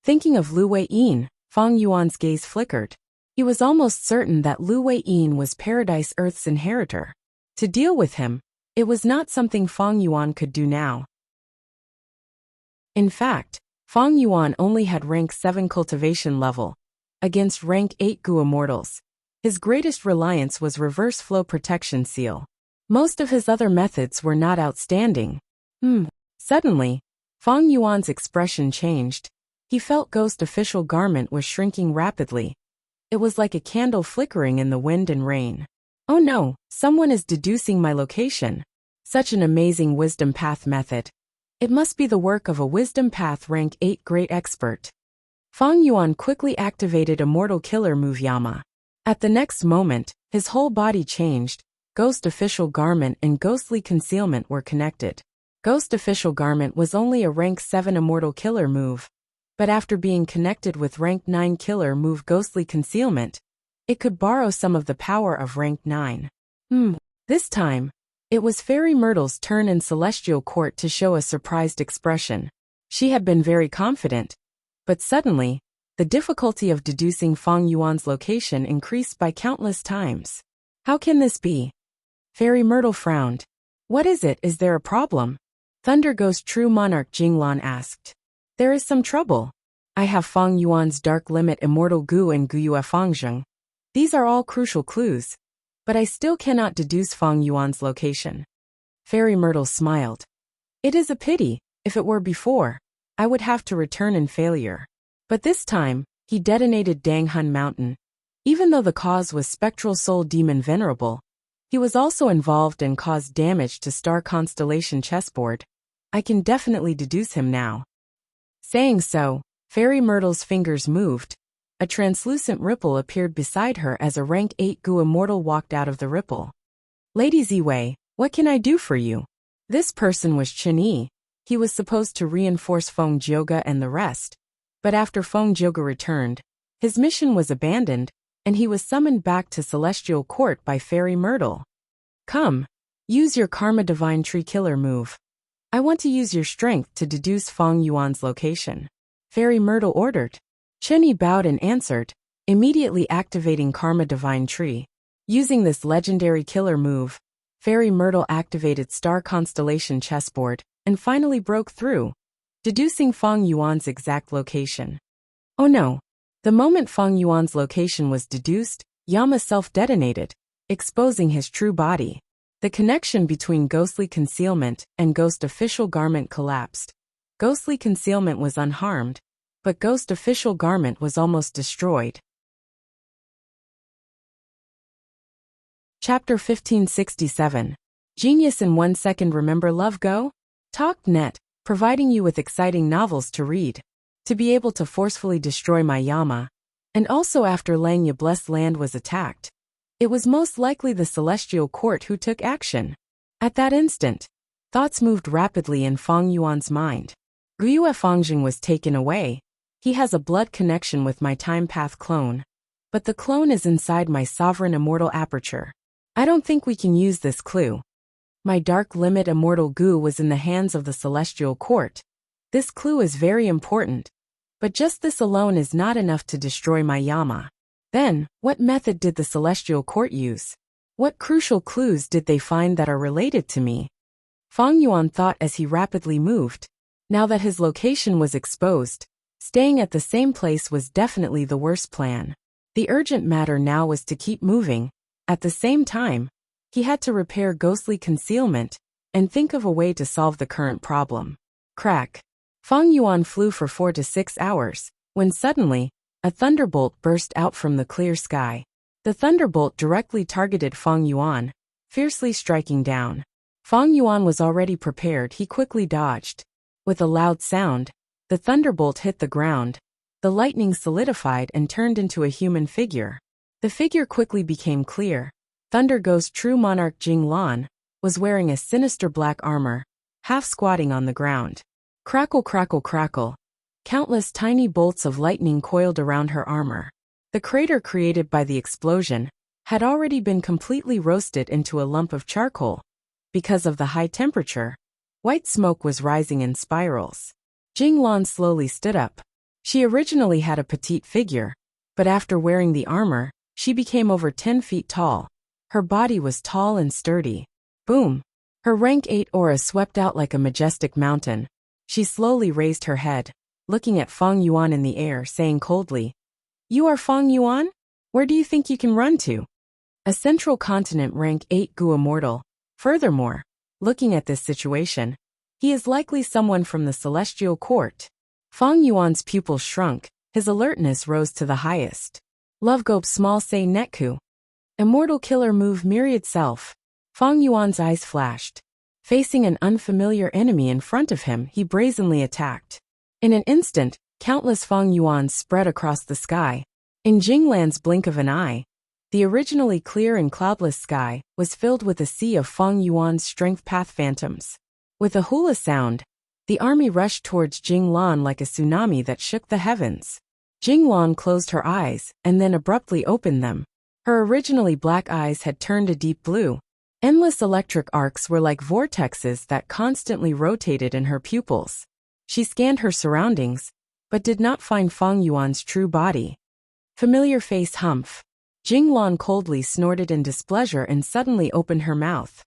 Thinking of Lu Wei Yin, Feng Yuan's gaze flickered. He was almost certain that Lu Wei Yin was Paradise Earth's inheritor. To deal with him, it was not something Feng Yuan could do now. In fact, Feng Yuan only had rank 7 cultivation level. Against rank 8 Gu immortals, his greatest reliance was reverse flow protection seal. Most of his other methods were not outstanding. Suddenly, Feng Yuan's expression changed. He felt Ghost Official Garment was shrinking rapidly. It was like a candle flickering in the wind and rain. Oh no, someone is deducing my location. Such an amazing wisdom path method. It must be the work of a wisdom path rank 8 great expert. Feng Yuan quickly activated Immortal Killer move Yama. At the next moment, his whole body changed. Ghost Official Garment and Ghostly Concealment were connected. Ghost Official Garment was only a rank 7 Immortal Killer move, but after being connected with rank 9 Killer move Ghostly Concealment, it could borrow some of the power of rank 9. This time, it was Fairy Myrtle's turn in Celestial Court to show a surprised expression. She had been very confident, but suddenly, the difficulty of deducing Feng Yuan's location increased by countless times. How can this be? Fairy Myrtle frowned. What is it? Is there a problem? Thunder Ghost True Monarch Jinglan asked. There is some trouble. I have Feng Yuan's Dark Limit Immortal Gu and Guyue Fangzheng. These are all crucial clues, but I still cannot deduce Feng Yuan's location. Fairy Myrtle smiled. It is a pity. If it were before, I would have to return in failure. But this time, he detonated Danghun Mountain. Even though the cause was Spectral Soul Demon Venerable, he was also involved and caused damage to Star Constellation chessboard. I can definitely deduce him now. Saying so, Fairy Myrtle's fingers moved. A translucent ripple appeared beside her as a rank 8 Gu immortal walked out of the ripple. Lady Ziwei, what can I do for you? This person was Chen Yi. He was supposed to reinforce Feng Joga and the rest, but after Feng Joga returned, his mission was abandoned, and he was summoned back to Celestial Court by Fairy Myrtle. Come, use your Karma Divine Tree Killer move. I want to use your strength to deduce Feng Yuan's location. Fairy Myrtle ordered. Chen Yi bowed and answered, immediately activating Karma Divine Tree. Using this legendary killer move, Fairy Myrtle activated Star Constellation chessboard, and finally broke through, deducing Feng Yuan's exact location. Oh no! The moment Feng Yuan's location was deduced, Yama self-detonated, exposing his true body. The connection between Ghostly Concealment and Ghost Official Garment collapsed. Ghostly Concealment was unharmed, but Ghost Official Garment was almost destroyed. Chapter 1567. Genius in 1 second. Remember Love Go? Talk.net, providing you with exciting novels to read. To be able to forcefully destroy my Yama. And also after Lengia Blessed Land was attacked. It was most likely the Celestial Court who took action. At that instant, thoughts moved rapidly in Feng Yuan's mind. Guyue Fangzheng was taken away. He has a blood connection with my time path clone. But the clone is inside my sovereign immortal aperture. I don't think we can use this clue. My Dark Limit Immortal Gu was in the hands of the Celestial Court. This clue is very important, But just this alone is not enough to destroy my Yama. Then, what method did the celestial court use? What crucial clues did they find that are related to me? Fang Yuan thought as he rapidly moved. Now that his location was exposed, staying at the same place was definitely the worst plan. The urgent matter now was to keep moving. At the same time, he had to repair ghostly concealment and think of a way to solve the current problem. Crack. Fang Yuan flew for 4 to 6 hours, when suddenly, a thunderbolt burst out from the clear sky. The thunderbolt directly targeted Fang Yuan, fiercely striking down. Fang Yuan was already prepared. He quickly dodged. With a loud sound, the thunderbolt hit the ground. The lightning solidified and turned into a human figure. The figure quickly became clear. Thunder Ghost True Monarch Jing Lan was wearing a sinister black armor, half squatting on the ground. Crackle, crackle, crackle. Countless tiny bolts of lightning coiled around her armor. The crater created by the explosion had already been completely roasted into a lump of charcoal. Because of the high temperature, white smoke was rising in spirals. Jing Lan slowly stood up. She originally had a petite figure, but after wearing the armor, she became over 10 feet tall. Her body was tall and sturdy. Boom! Her rank 8 aura swept out like a majestic mountain. She slowly raised her head, looking at Fang Yuan in the air, saying coldly, "You are Fang Yuan? Where do you think you can run to?" A central continent rank 8 Gu immortal. Furthermore, looking at this situation, he is likely someone from the celestial court. Fang Yuan's pupils shrunk, his alertness rose to the highest. Love Gope Small Say Netku. Immortal Killer Move Myriad Self. Fang Yuan's eyes flashed. Facing an unfamiliar enemy in front of him, he brazenly attacked. In an instant, countless Fang Yuans spread across the sky. In Jinglan's blink of an eye, the originally clear and cloudless sky was filled with a sea of Fang Yuan's strength path phantoms. With a hula sound, the army rushed towards Jinglan like a tsunami that shook the heavens. Jinglan closed her eyes and then abruptly opened them. Her originally black eyes had turned a deep blue. Endless electric arcs were like vortexes that constantly rotated in her pupils. She scanned her surroundings, but did not find Fang Yuan's true body. Familiar face humph. Jinglan coldly snorted in displeasure and suddenly opened her mouth.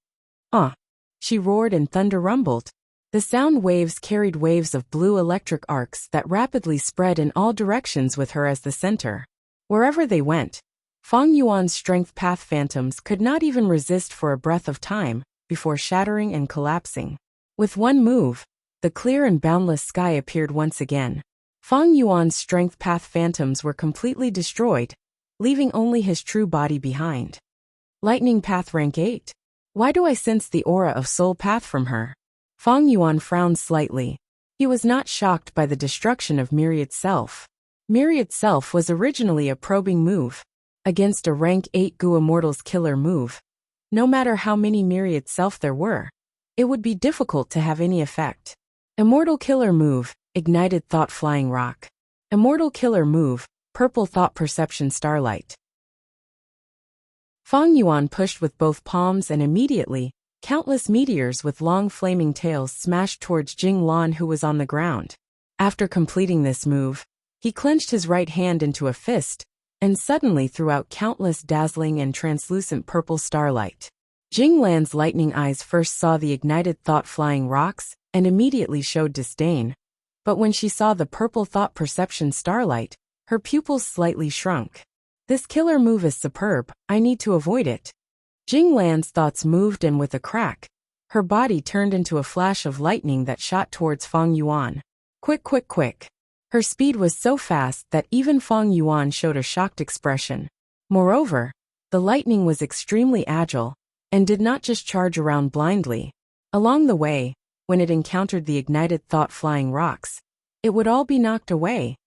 She roared and thunder rumbled. The sound waves carried waves of blue electric arcs that rapidly spread in all directions with her as the center. Wherever they went, Fang Yuan's strength path phantoms could not even resist for a breath of time before shattering and collapsing. With one move, the clear and boundless sky appeared once again. Fang Yuan's strength path phantoms were completely destroyed, leaving only his true body behind. Lightning Path Rank 8. Why do I sense the aura of Soul Path from her? Fang Yuan frowned slightly. He was not shocked by the destruction of Myriad Self. Myriad Self was originally a probing move against a rank 8 Gu Immortal's killer move. No matter how many Myriad Self there were, it would be difficult to have any effect. Immortal Killer Move, Ignited Thought Flying Rock. Immortal Killer Move, Purple Thought Perception Starlight. Fang Yuan pushed with both palms and immediately, countless meteors with long flaming tails smashed towards Jing Lan, who was on the ground. After completing this move, he clenched his right hand into a fist, and suddenly threw out countless dazzling and translucent purple starlight. Jing Lan's lightning eyes first saw the ignited thought flying rocks, and immediately showed disdain. But when she saw the purple thought perception starlight, her pupils slightly shrunk. This killer move is superb, I need to avoid it. Jing Lan's thoughts moved, and with a crack, her body turned into a flash of lightning that shot towards Fang Yuan. Quick, quick, quick. Her speed was so fast that even Fang Yuan showed a shocked expression. Moreover, the lightning was extremely agile, and did not just charge around blindly. Along the way, when it encountered the ignited thought flying rocks, it would all be knocked away.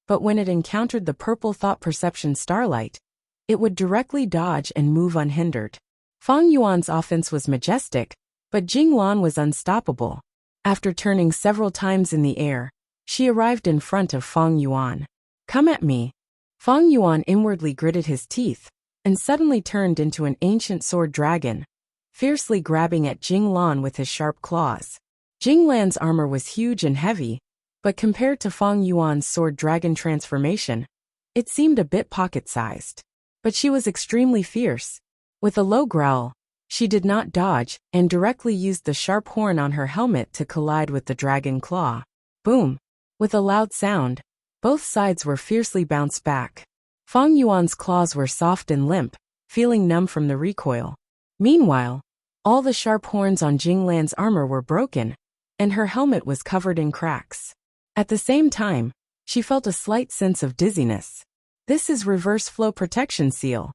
But when it encountered the purple thought perception starlight, it would directly dodge and move unhindered. Fang Yuan's offense was majestic, but Jing Lan was unstoppable. After turning several times in the air, she arrived in front of Fang Yuan. Come at me. Fang Yuan inwardly gritted his teeth, and suddenly turned into an ancient sword dragon, fiercely grabbing at Jing Lan with his sharp claws. Jing Lan's armor was huge and heavy, but compared to Fang Yuan's sword dragon transformation, it seemed a bit pocket-sized. But she was extremely fierce. With a low growl, she did not dodge and directly used the sharp horn on her helmet to collide with the dragon claw. Boom! With a loud sound, both sides were fiercely bounced back. Fang Yuan's claws were soft and limp, feeling numb from the recoil. Meanwhile, all the sharp horns on Jinglan's armor were broken, and her helmet was covered in cracks. At the same time, she felt a slight sense of dizziness. This is reverse flow protection seal.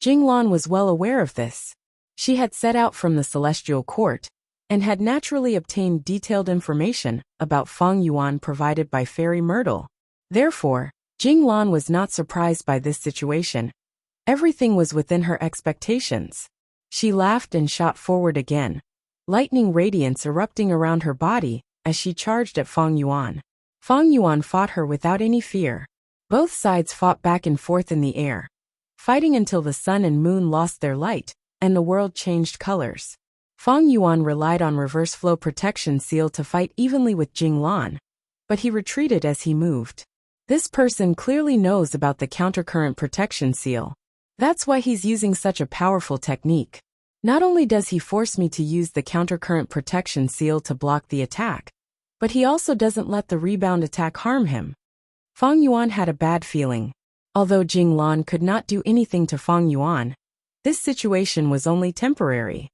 Jinglan was well aware of this. She had set out from the Celestial Court, and had naturally obtained detailed information about Fang Yuan provided by Fairy Myrtle. Therefore, Jinglan was not surprised by this situation. Everything was within her expectations. She laughed and shot forward again, lightning radiance erupting around her body as she charged at Fang Yuan. Fang Yuan fought her without any fear. Both sides fought back and forth in the air, fighting until the sun and moon lost their light, and the world changed colors. Fang Yuan relied on reverse flow protection seal to fight evenly with Jinglan, but he retreated as he moved. This person clearly knows about the countercurrent protection seal. That's why he's using such a powerful technique. Not only does he force me to use the countercurrent protection seal to block the attack, but he also doesn't let the rebound attack harm him. Fang Yuan had a bad feeling. Although Jinglan could not do anything to Fang Yuan, this situation was only temporary.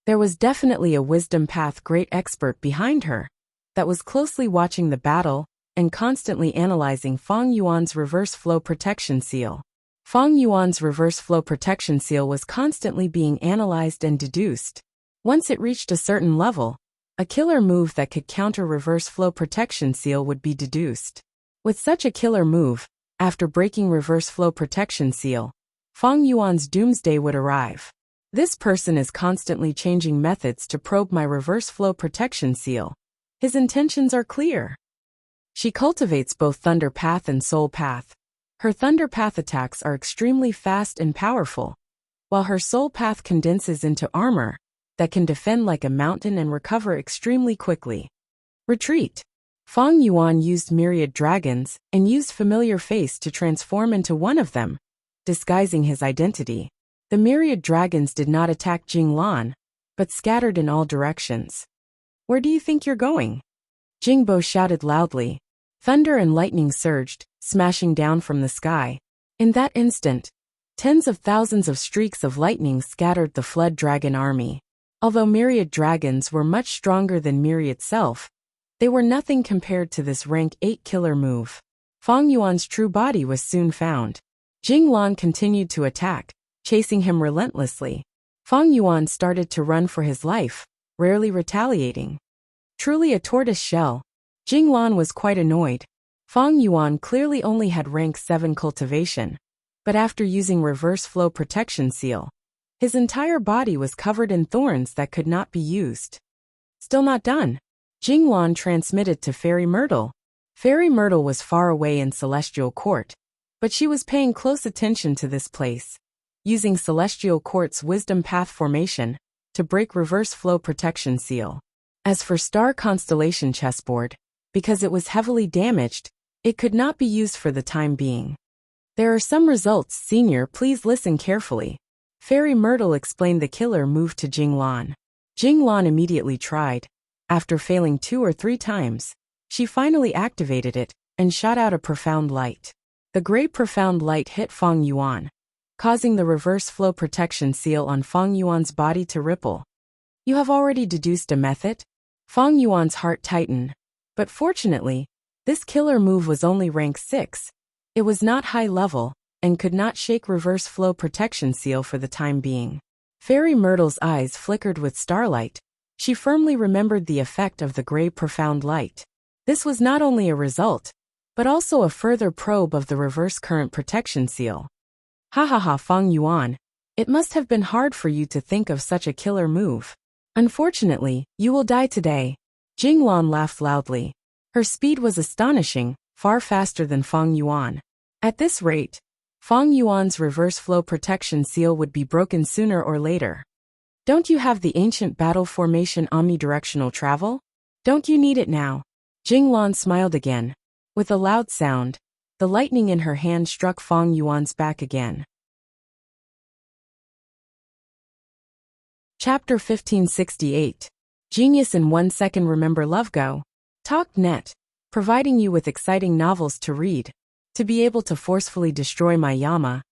There was definitely a wisdom path great expert behind her that was closely watching the battle and constantly analyzing Fang Yuan's reverse flow protection seal. Fang Yuan's reverse flow protection seal was constantly being analyzed and deduced. Once it reached a certain level, a killer move that could counter reverse flow protection seal would be deduced. With such a killer move, after breaking reverse flow protection seal, Fang Yuan's doomsday would arrive. This person is constantly changing methods to probe my reverse flow protection seal. His intentions are clear. She cultivates both Thunder Path and Soul Path. Her Thunder Path attacks are extremely fast and powerful, while her Soul Path condenses into armor that can defend like a mountain and recover extremely quickly. Retreat. Fang Yuan used myriad dragons and used Familiar Face to transform into one of them, disguising his identity. The myriad dragons did not attack Jinglan, but scattered in all directions. Where do you think you're going? Jingbo shouted loudly. Thunder and lightning surged, smashing down from the sky. In that instant, tens of thousands of streaks of lightning scattered the fled dragon army. Although myriad dragons were much stronger than Myriad itself, they were nothing compared to this rank 8 killer move. Fang Yuan's true body was soon found. Jinglan continued to attack, chasing him relentlessly. Fang Yuan started to run for his life, rarely retaliating. Truly a tortoise shell. Jinglan was quite annoyed. Fang Yuan clearly only had rank 7 cultivation, but after using reverse flow protection seal, his entire body was covered in thorns that could not be used. Still not done. Jinglan transmitted to Fairy Myrtle. Fairy Myrtle was far away in Celestial Court, but she was paying close attention to this place, using Celestial Court's Wisdom Path formation to break reverse flow protection seal. As for Star Constellation chessboard, because it was heavily damaged, it could not be used for the time being. There are some results, Senior, please listen carefully. Fairy Myrtle explained the killer move to Jinglan. Jinglan immediately tried. After failing 2 or 3 times, she finally activated it and shot out a profound light. The gray profound light hit Fang Yuan, causing the reverse flow protection seal on Fang Yuan's body to ripple. You have already deduced a method? Fang Yuan's heart tightened. But fortunately, this killer move was only rank 6. It was not high level, and could not shake reverse flow protection seal for the time being. Fairy Myrtle's eyes flickered with starlight. She firmly remembered the effect of the gray profound light. This was not only a result, but also a further probe of the reverse current protection seal. Ha ha ha, Fang Yuan, it must have been hard for you to think of such a killer move. Unfortunately, you will die today. Jinglan laughed loudly. Her speed was astonishing, far faster than Fang Yuan. At this rate, Fang Yuan's reverse flow protection seal would be broken sooner or later. Don't you have the ancient battle formation omnidirectional travel? Don't you need it now? Jinglan smiled again. With a loud sound, the lightning in her hand struck Fang Yuan's back again. Chapter 1568. Genius in 1 second. Remember LoveGo? Talk.net, providing you with exciting novels to read, to be able to forcefully destroy my Yama.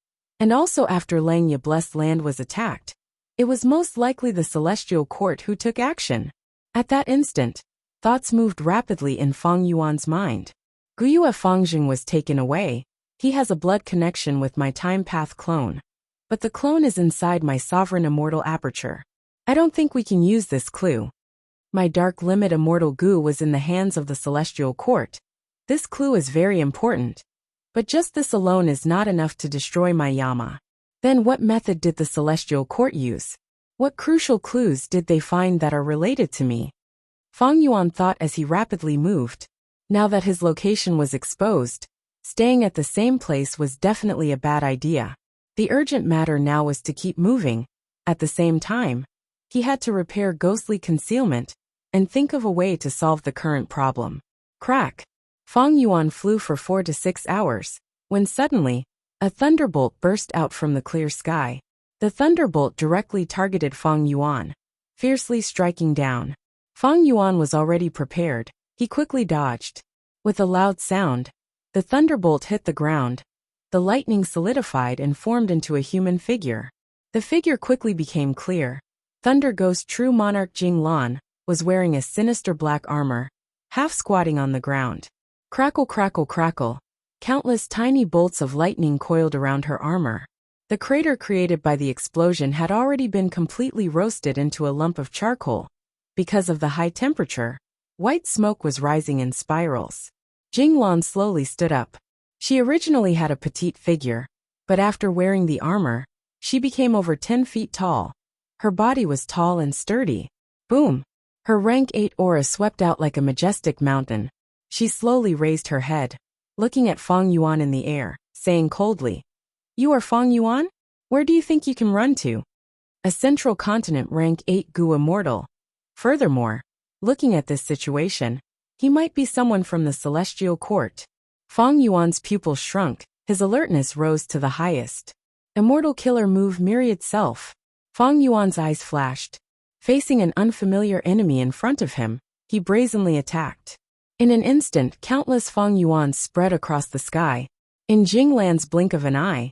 And also after Langya Blessed Land was attacked, it was most likely the Celestial Court who took action. At that instant, thoughts moved rapidly in Fang Yuan's mind. Guyue Fangjing was taken away. He has a blood connection with my time path clone. But the clone is inside my sovereign immortal aperture. I don't think we can use this clue. My dark limit immortal Gu was in the hands of the Celestial Court. This clue is very important. But just this alone is not enough to destroy my Yama. Then what method did the Celestial Court use? What crucial clues did they find that are related to me? Fang Yuan thought as he rapidly moved. Now that his location was exposed, staying at the same place was definitely a bad idea. The urgent matter now was to keep moving. At the same time, he had to repair ghostly concealment and think of a way to solve the current problem. Crack! Fang Yuan flew for 4 to 6 hours, when suddenly, a thunderbolt burst out from the clear sky. The thunderbolt directly targeted Fang Yuan, fiercely striking down. Fang Yuan was already prepared. He quickly dodged. With a loud sound, the thunderbolt hit the ground. The lightning solidified and formed into a human figure. The figure quickly became clear. Thunder Ghost True Monarch Jinglan was wearing a sinister black armor, half squatting on the ground. Crackle, crackle, crackle. Countless tiny bolts of lightning coiled around her armor. The crater created by the explosion had already been completely roasted into a lump of charcoal. Because of the high temperature, white smoke was rising in spirals. Jinglan slowly stood up. She originally had a petite figure, but after wearing the armor, she became over 10 feet tall. Her body was tall and sturdy. Boom! Her rank 8 aura swept out like a majestic mountain. She slowly raised her head, looking at Fang Yuan in the air, saying coldly, "You are Fang Yuan? Where do you think you can run to?" A central continent rank 8 Gu immortal. Furthermore, looking at this situation, he might be someone from the Celestial Court. Fang Yuan's pupils shrunk, his alertness rose to the highest. Immortal killer move Myriad Self. Fang Yuan's eyes flashed. Facing an unfamiliar enemy in front of him, he brazenly attacked. In an instant, countless Fang Yuans spread across the sky. In Jinglan's blink of an eye,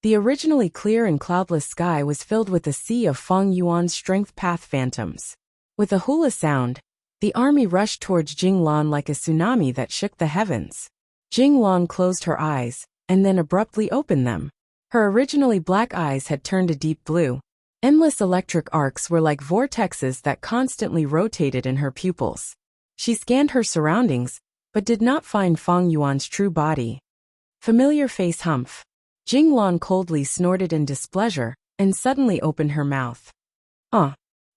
the originally clear and cloudless sky was filled with a sea of Fang Yuan's strength path phantoms. With a hula sound, the army rushed towards Jinglan like a tsunami that shook the heavens. Jinglan closed her eyes, and then abruptly opened them. Her originally black eyes had turned a deep blue. Endless electric arcs were like vortexes that constantly rotated in her pupils. She scanned her surroundings, but did not find Fang Yuan's true body. Familiar face humph. Jinglan coldly snorted in displeasure, and suddenly opened her mouth.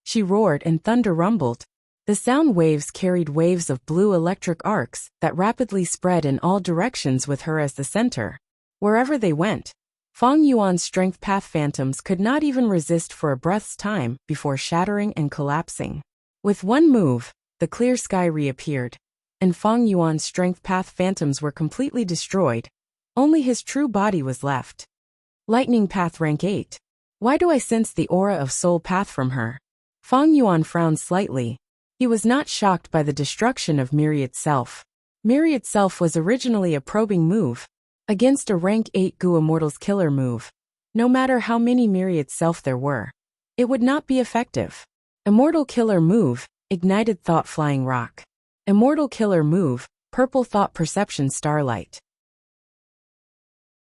She roared and thunder rumbled. The sound waves carried waves of blue electric arcs that rapidly spread in all directions with her as the center. Wherever they went, Fang Yuan's strength path phantoms could not even resist for a breath's time before shattering and collapsing. With one move, the clear sky reappeared, and Fang Yuan's strength path phantoms were completely destroyed. Only his true body was left. Lightning path rank 8. Why do I sense the aura of soul path from her? Fang Yuan frowned slightly. He was not shocked by the destruction of Myriad Self. Myriad Self was originally a probing move against a rank 8 Gu Immortal's killer move. No matter how many Myriad Self there were, it would not be effective. Immortal killer move, Ignited Thought Flying Rock. Immortal killer move, Purple Thought Perception Starlight.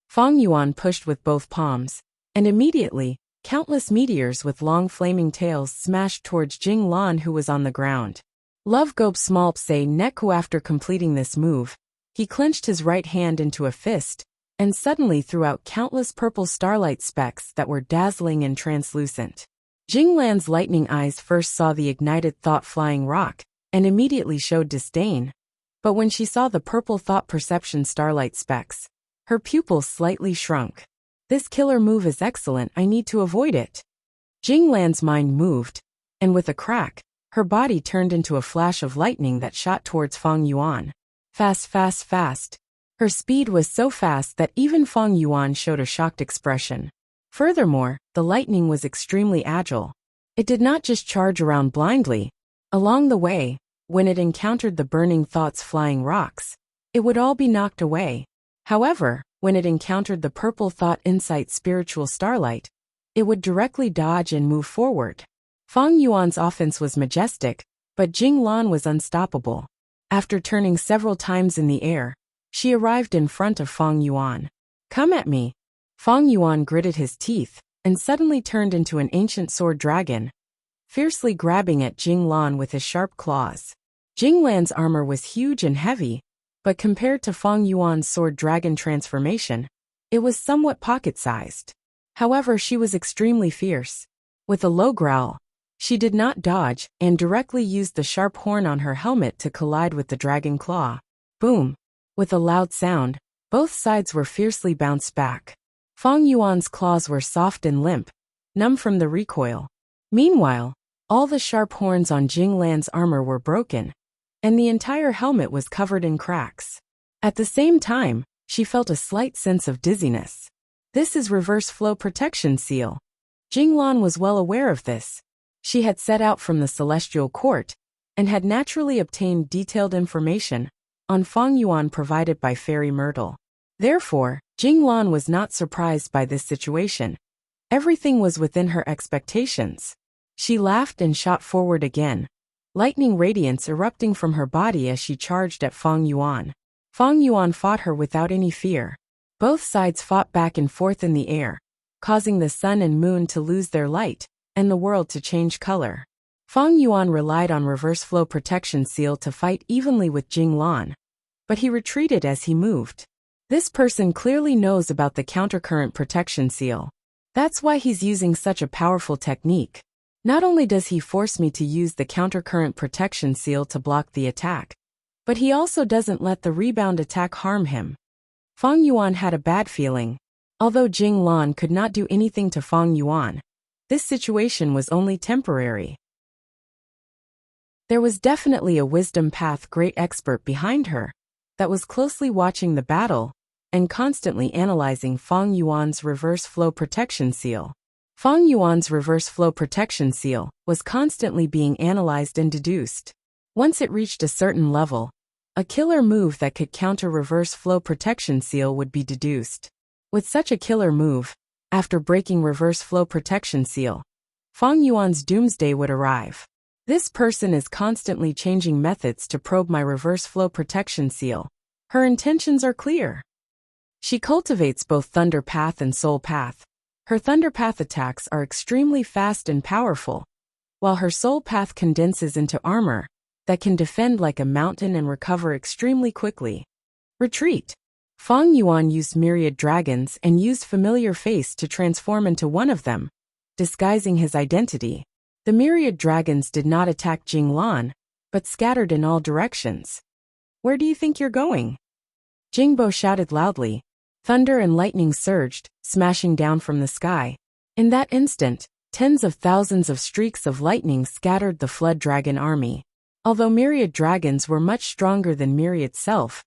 Fang Yuan pushed with both palms, and immediately, countless meteors with long flaming tails smashed towards Jinglan, who was on the ground. Love Gob Small say Neku. After completing this move, he clenched his right hand into a fist, and suddenly threw out countless purple starlight specks that were dazzling and translucent. Jinglan's lightning eyes first saw the ignited thought flying rock, and immediately showed disdain. But when she saw the purple thought perception starlight specks, her pupils slightly shrunk. This killer move is excellent, I need to avoid it. Jinglan's mind moved, and with a crack, Her body turned into a flash of lightning that shot towards Fang Yuan. Fast, fast, fast. Her speed was so fast that even Fang Yuan showed a shocked expression. Furthermore, the lightning was extremely agile. It did not just charge around blindly. Along the way, when it encountered the burning thoughts flying rocks, it would all be knocked away. However, when it encountered the purple thought insight spiritual starlight, it would directly dodge and move forward. Fang Yuan's offense was majestic, but Jing Lan was unstoppable. After turning several times in the air, she arrived in front of Fang Yuan. "Come at me." Fang Yuan gritted his teeth and suddenly turned into an ancient sword dragon, fiercely grabbing at Jing Lan with his sharp claws. Jing Lan's armor was huge and heavy, but compared to Fang Yuan's sword dragon transformation, it was somewhat pocket-sized. However, she was extremely fierce. With a low growl, she did not dodge and directly used the sharp horn on her helmet to collide with the dragon claw. Boom! With a loud sound, both sides were fiercely bounced back. Fang Yuan's claws were soft and limp, numb from the recoil. Meanwhile, all the sharp horns on Jing Lan's armor were broken, and the entire helmet was covered in cracks. At the same time, she felt a slight sense of dizziness. This is reverse flow protection seal. Jing Lan was well aware of this. She had set out from the Celestial Court, and had naturally obtained detailed information on Fang Yuan provided by Fairy Myrtle. Therefore, Jing Lan was not surprised by this situation. Everything was within her expectations. She laughed and shot forward again, lightning radiance erupting from her body as she charged at Fang Yuan. Fang Yuan fought her without any fear. Both sides fought back and forth in the air, causing the sun and moon to lose their light, and the world to change color. Fang Yuan relied on reverse flow protection seal to fight evenly with Jing Lan, but he retreated as he moved. This person clearly knows about the countercurrent protection seal. That's why he's using such a powerful technique. Not only does he force me to use the countercurrent protection seal to block the attack, but he also doesn't let the rebound attack harm him. Fang Yuan had a bad feeling. Although Jing Lan could not do anything to Fang Yuan, this situation was only temporary. There was definitely a wisdom path great expert behind her that was closely watching the battle and constantly analyzing Fang Yuan's reverse flow protection seal. Fang Yuan's reverse flow protection seal was constantly being analyzed and deduced. Once it reached a certain level, a killer move that could counter reverse flow protection seal would be deduced. With such a killer move, after breaking reverse flow protection seal, Fang Yuan's doomsday would arrive. This person is constantly changing methods to probe my reverse flow protection seal. Her intentions are clear. She cultivates both Thunder Path and Soul Path. Her Thunder Path attacks are extremely fast and powerful, while her Soul Path condenses into armor that can defend like a mountain and recover extremely quickly. Retreat. Fang Yuan used myriad dragons and used familiar face to transform into one of them, disguising his identity. The myriad dragons did not attack Jing Lan, but scattered in all directions. "Where do you think you're going?" Jingbo shouted loudly. Thunder and lightning surged, smashing down from the sky. In that instant, tens of thousands of streaks of lightning scattered the flood dragon army. Although myriad dragons were much stronger than myriad itself,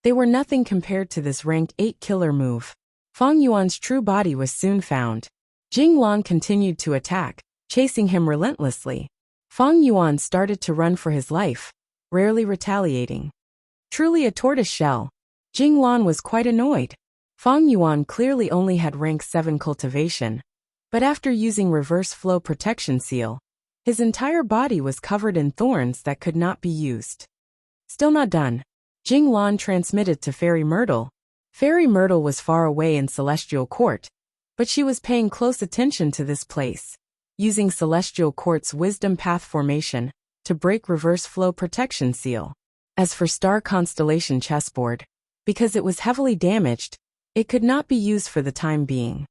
they were nothing compared to this ranked 8 killer move. Fang Yuan's true body was soon found. Jing Lan continued to attack, chasing him relentlessly. Fang Yuan started to run for his life, rarely retaliating. Truly a tortoise shell. Jing Lan was quite annoyed. Fang Yuan clearly only had rank 7 cultivation, but after using reverse flow protection seal, his entire body was covered in thorns that could not be used. Still not done. Jing Lan transmitted to Fairy Myrtle. Fairy Myrtle was far away in Celestial Court, but she was paying close attention to this place, using Celestial Court's Wisdom Path formation to break reverse flow protection seal. As for Star Constellation chessboard, because it was heavily damaged, it could not be used for the time being.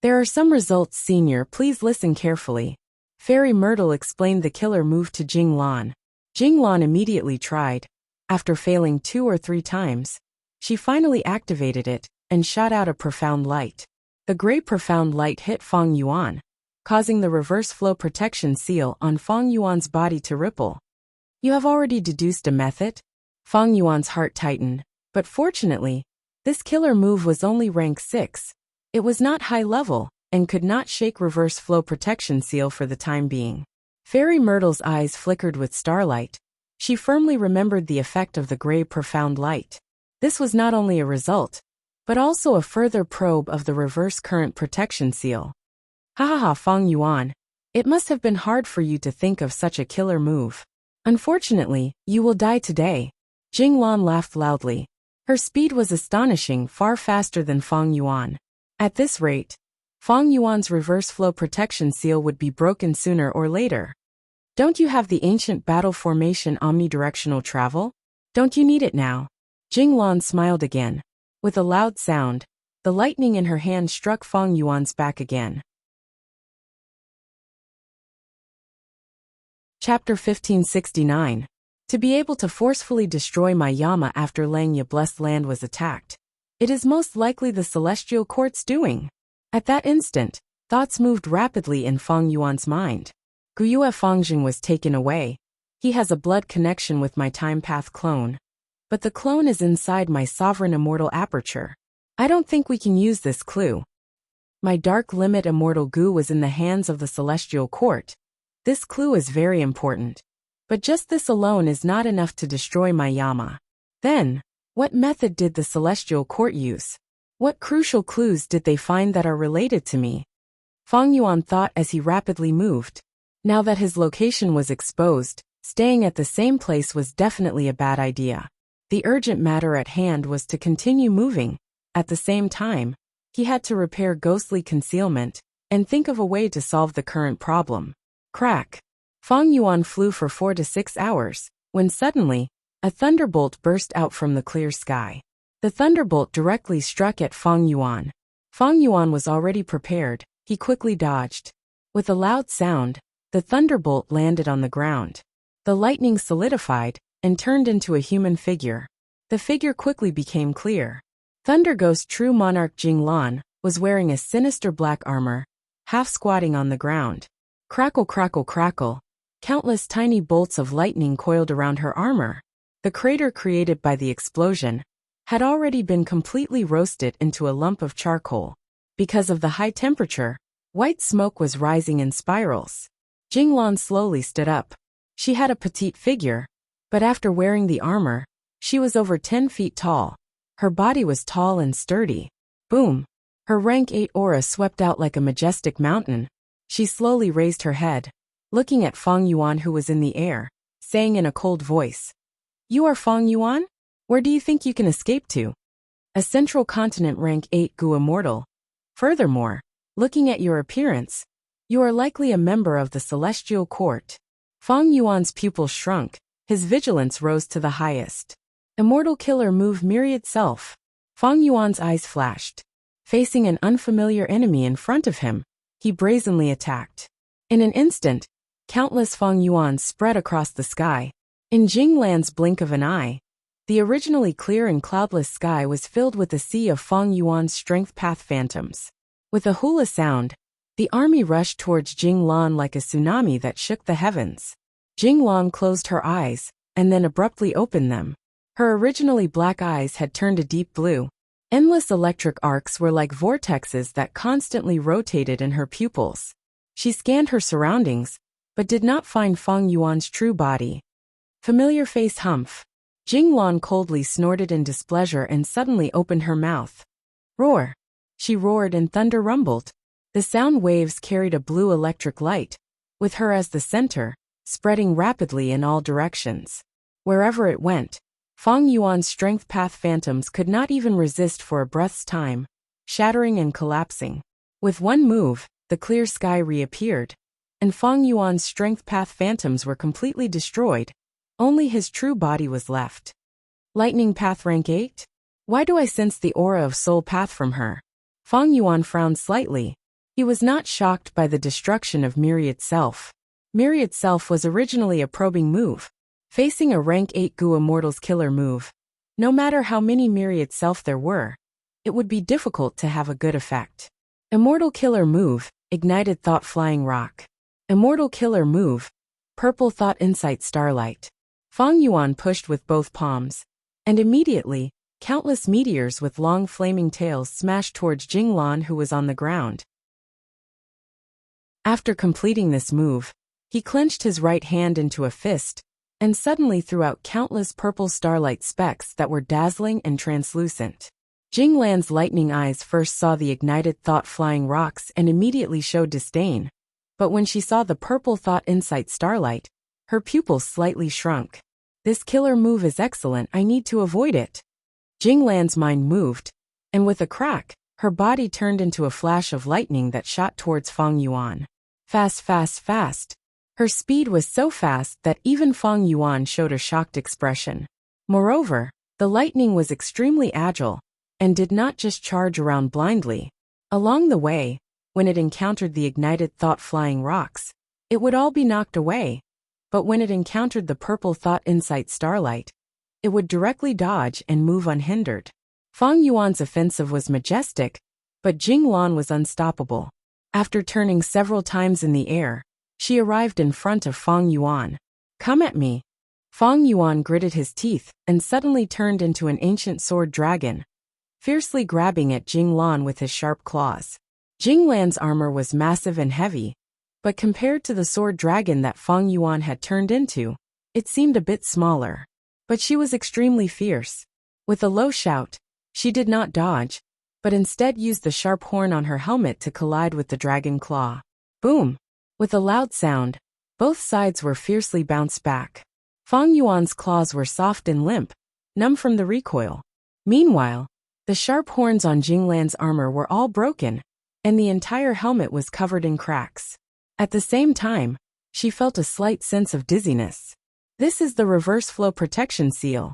"There are some results, Senior, please listen carefully." Fairy Myrtle explained the killer move to Jing Lan. Jing Lan immediately tried. After failing 2 or 3 times, she finally activated it and shot out a profound light. The great profound light hit Fang Yuan, causing the reverse flow protection seal on Fang Yuan's body to ripple. You have already deduced a method? Fang Yuan's heart tightened, but fortunately, this killer move was only rank 6. It was not high level, and could not shake reverse flow protection seal for the time being. Fairy Myrtle's eyes flickered with starlight. She firmly remembered the effect of the gray profound light. This was not only a result, but also a further probe of the reverse current protection seal. Ha ha ha, Fang Yuan. It must have been hard for you to think of such a killer move. Unfortunately, you will die today. Jing Lan laughed loudly. Her speed was astonishing, far faster than Fang Yuan. At this rate, Fang Yuan's reverse flow protection seal would be broken sooner or later. Don't you have the ancient battle formation omnidirectional travel? Don't you need it now? Jing Lan smiled again. With a loud sound, the lightning in her hand struck Fang Yuan's back again. Chapter 1569. To be able to forcefully destroy my Yama after Langya blessed land was attacked. It is most likely the Celestial Court's doing. At that instant, thoughts moved rapidly in Fang Yuan's mind. Guyue Fangjing was taken away. He has a blood connection with my time path clone. But the clone is inside my sovereign immortal aperture. I don't think we can use this clue. My dark limit immortal goo was in the hands of the Celestial Court. This clue is very important. But just this alone is not enough to destroy my Yama. Then, what method did the Celestial Court use? What crucial clues did they find that are related to me? Fang Yuan thought as he rapidly moved. Now that his location was exposed, staying at the same place was definitely a bad idea. The urgent matter at hand was to continue moving. At the same time, he had to repair ghostly concealment and think of a way to solve the current problem. Crack! Fang Yuan flew for 4 to 6 hours, when suddenly, a thunderbolt burst out from the clear sky. The thunderbolt directly struck at Fang Yuan. Fang Yuan was already prepared. He quickly dodged. With a loud sound, the thunderbolt landed on the ground. The lightning solidified and turned into a human figure. The figure quickly became clear. Thunder Ghost True Monarch Jing Lan was wearing a sinister black armor, half squatting on the ground. Crackle, crackle, crackle. Countless tiny bolts of lightning coiled around her armor. The crater created by the explosion had already been completely roasted into a lump of charcoal. Because of the high temperature, white smoke was rising in spirals. Jing Lan slowly stood up. She had a petite figure, but after wearing the armor, she was over 10 feet tall. Her body was tall and sturdy. Boom! Her rank 8 aura swept out like a majestic mountain. She slowly raised her head, looking at Fang Yuan who was in the air, saying in a cold voice, "You are Fang Yuan? Where do you think you can escape to?" A central continent rank 8 Gu immortal. Furthermore, looking at your appearance, you are likely a member of the Celestial Court. Fang Yuan's pupils shrunk, his vigilance rose to the highest. Immortal killer move myriad self. Fang Yuan's eyes flashed. Facing an unfamiliar enemy in front of him, he brazenly attacked. In an instant, countless Fang Yuans spread across the sky. In Jing Lan's blink of an eye, the originally clear and cloudless sky was filled with a sea of Fang Yuan's strength path phantoms. With a hula sound, the army rushed towards Jing Lan like a tsunami that shook the heavens. Jing Lan closed her eyes, and then abruptly opened them. Her originally black eyes had turned a deep blue. Endless electric arcs were like vortexes that constantly rotated in her pupils. She scanned her surroundings, but did not find Fang Yuan's true body. Familiar face humph. Jing Lan coldly snorted in displeasure and suddenly opened her mouth. Roar! She roared and thunder rumbled. The sound waves carried a blue electric light, with her as the center, spreading rapidly in all directions. Wherever it went, Fang Yuan's strength path phantoms could not even resist for a breath's time, shattering and collapsing. With one move, the clear sky reappeared, and Fang Yuan's strength path phantoms were completely destroyed. Only his true body was left. Lightning path rank 8? Why do I sense the aura of soul path from her? Fang Yuan frowned slightly. He was not shocked by the destruction of Myriad Self. Myriad Self was originally a probing move. Facing a rank 8 Gu Immortal's killer move, no matter how many Myriad Self there were, it would be difficult to have a good effect. Immortal killer move, Ignited Thought Flying Rock. Immortal Killer Move. Purple Thought Insight Starlight. Fang Yuan pushed with both palms, and immediately, countless meteors with long flaming tails smashed towards Jinglan, who was on the ground. After completing this move, he clenched his right hand into a fist, and suddenly threw out countless purple starlight specks that were dazzling and translucent. Jinglan's lightning eyes first saw the ignited thought flying rocks and immediately showed disdain, but when she saw the purple thought insight starlight, her pupils slightly shrunk. This killer move is excellent, I need to avoid it. Jinglan's mind moved, and with a crack, her body turned into a flash of lightning that shot towards Fang Yuan. Fast, fast, fast. Her speed was so fast that even Fang Yuan showed a shocked expression. Moreover, the lightning was extremely agile, and did not just charge around blindly. Along the way, when it encountered the ignited thought flying rocks, it would all be knocked away. But when it encountered the purple thought insight starlight, it would directly dodge and move unhindered. Fang Yuan's offensive was majestic, but Jinglan was unstoppable. After turning several times in the air, she arrived in front of Fang Yuan. Come at me. Fang Yuan gritted his teeth and suddenly turned into an ancient sword dragon, fiercely grabbing at Jinglan with his sharp claws. Jinglan's armor was massive and heavy, but compared to the sword dragon that Fang Yuan had turned into, it seemed a bit smaller. But she was extremely fierce. With a low shout, she did not dodge, but instead used the sharp horn on her helmet to collide with the dragon claw. Boom! With a loud sound, both sides were fiercely bounced back. Fang Yuan's claws were soft and limp, numb from the recoil. Meanwhile, the sharp horns on Jinglan's armor were all broken, and the entire helmet was covered in cracks. At the same time, she felt a slight sense of dizziness. This is the reverse flow protection seal.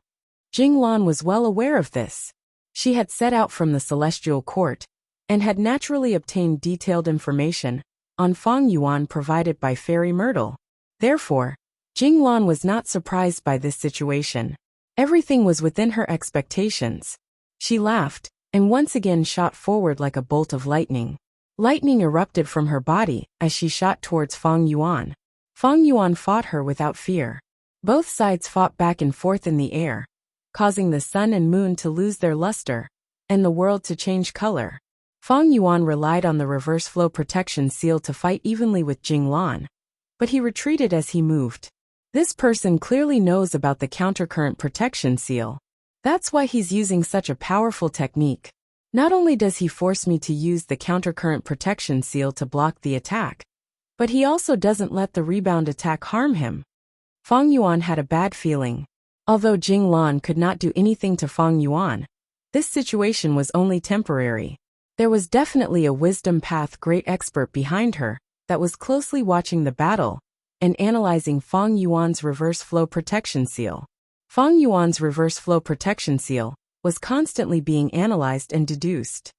Jinglan was well aware of this. She had set out from the celestial court, and had naturally obtained detailed information on Fang Yuan provided by Fairy Myrtle. Therefore, Jinglan was not surprised by this situation. Everything was within her expectations. She laughed, and once again shot forward like a bolt of lightning. Lightning erupted from her body as she shot towards Fang Yuan. Fang Yuan fought her without fear. Both sides fought back and forth in the air, causing the sun and moon to lose their luster, and the world to change color. Fang Yuan relied on the reverse flow protection seal to fight evenly with Jinglan, but he retreated as he moved. This person clearly knows about the countercurrent protection seal. That's why he's using such a powerful technique. Not only does he force me to use the countercurrent protection seal to block the attack, but he also doesn't let the rebound attack harm him. Fang Yuan had a bad feeling. Although Jinglan could not do anything to Fang Yuan, this situation was only temporary. There was definitely a wisdom path great expert behind her that was closely watching the battle and analyzing Fang Yuan's reverse flow protection seal. Fang Yuan's reverse flow protection seal was constantly being analyzed and deduced.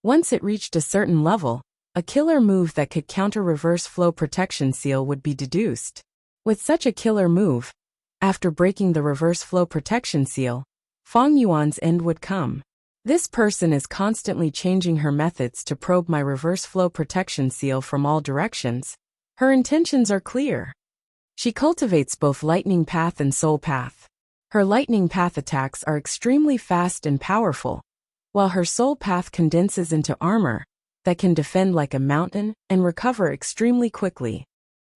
Once it reached a certain level, a killer move that could counter reverse flow protection seal would be deduced. With such a killer move, after breaking the reverse flow protection seal, Fang Yuan's end would come. This person is constantly changing her methods to probe my reverse flow protection seal from all directions. Her intentions are clear. She cultivates both lightning path and soul path. Her lightning path attacks are extremely fast and powerful, while her soul path condenses into armor that can defend like a mountain and recover extremely quickly.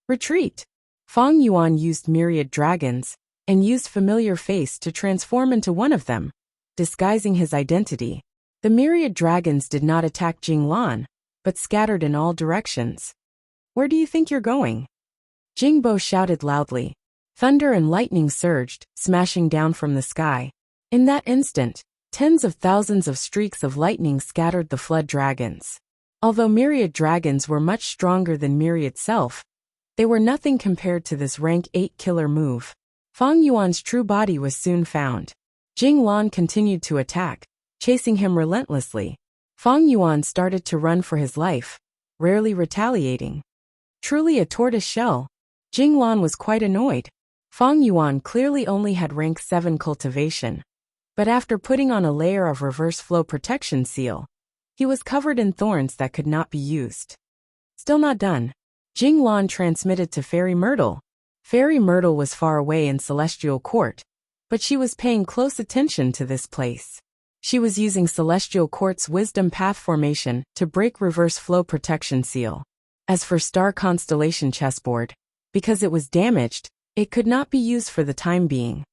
Retreat! Fang Yuan used myriad dragons, and used familiar face to transform into one of them, disguising his identity. The myriad dragons did not attack Jinglan, but scattered in all directions. Where do you think you're going? Jingbo shouted loudly. Thunder and lightning surged, smashing down from the sky. In that instant, tens of thousands of streaks of lightning scattered the flood dragons. Although myriad dragons were much stronger than myriad itself, they were nothing compared to this rank 8 killer move. Fang Yuan's true body was soon found. Jinglan continued to attack, chasing him relentlessly. Fang Yuan started to run for his life, rarely retaliating. Truly a tortoise shell. Jinglan was quite annoyed. Fang Yuan clearly only had rank 7 cultivation, but after putting on a layer of reverse flow protection seal, He was covered in thorns that could not be used. Still not done. Jing Lan transmitted to Fairy Myrtle. Fairy Myrtle was far away in Celestial Court, but she was paying close attention to this place. She was using Celestial Court's Wisdom Path formation to break Reverse Flow Protection Seal. As for Star Constellation Chessboard, because it was damaged, it could not be used for the time being.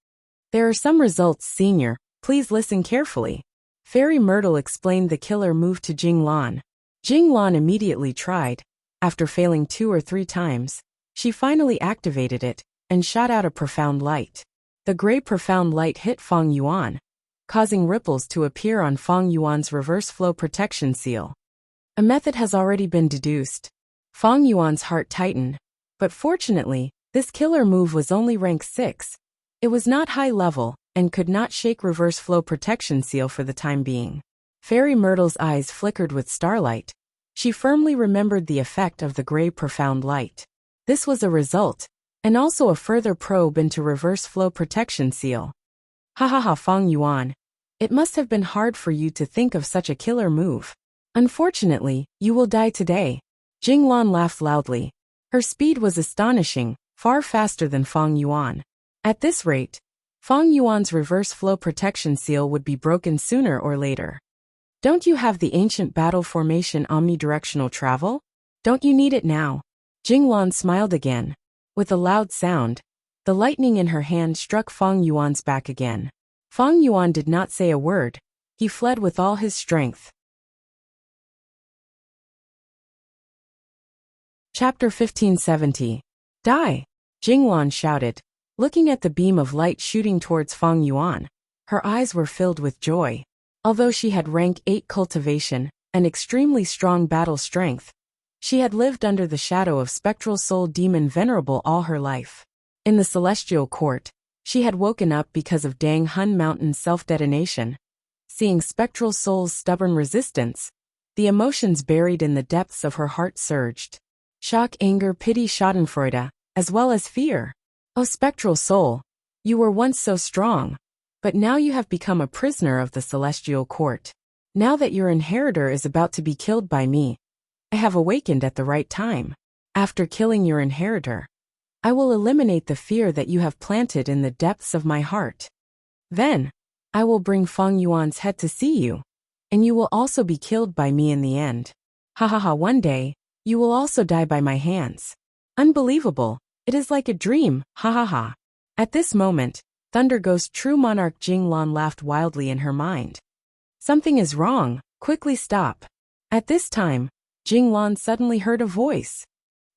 There are some results, Senior. Please listen carefully. Fairy Myrtle explained the killer move to Jing Lan. Jing Lan immediately tried. After failing 2 or 3 times, she finally activated it and shot out a profound light. The gray profound light hit Feng Yuan, causing ripples to appear on Feng Yuan's reverse flow protection seal. A method has already been deduced. Feng Yuan's heart tightened, but fortunately, this killer move was only rank 6. It was not high level and could not shake reverse flow protection seal for the time being. Fairy Myrtle's eyes flickered with starlight. She firmly remembered the effect of the gray profound light. This was a result, and also a further probe into reverse flow protection seal. Ha, Feng Yuan. It must have been hard for you to think of such a killer move. Unfortunately, you will die today. Jing Lan laughed loudly. Her speed was astonishing, far faster than Feng Yuan. At this rate, Feng Yuan's reverse flow protection seal would be broken sooner or later. Don't you have the ancient battle formation omnidirectional travel? Don't you need it now? Jing Lan smiled again. With a loud sound, the lightning in her hand struck Feng Yuan's back again. Feng Yuan did not say a word. He fled with all his strength. Chapter 1570. Die! Jing Lan shouted, looking at the beam of light shooting towards Feng Yuan. Her eyes were filled with joy. Although she had rank 8 cultivation and extremely strong battle strength, she had lived under the shadow of Spectral Soul Demon Venerable all her life. In the Celestial Court, she had woken up because of Dang Hun Mountain's self-detonation. Seeing Spectral Soul's stubborn resistance, the emotions buried in the depths of her heart surged. Shock, anger, pity, schadenfreude, as well as fear. Oh Spectral Soul, you were once so strong, but now you have become a prisoner of the Celestial Court. Now that your inheritor is about to be killed by me, I have awakened at the right time. After killing your inheritor, I will eliminate the fear that you have planted in the depths of my heart. Then, I will bring Feng Yuan's head to see you, and you will also be killed by me in the end. One day, you will also die by my hands. Unbelievable, it is like a dream, At this moment, Thunder Ghost True Monarch Jing Lan laughed wildly in her mind. Something is wrong, quickly stop. At this time, Jing Lan suddenly heard a voice.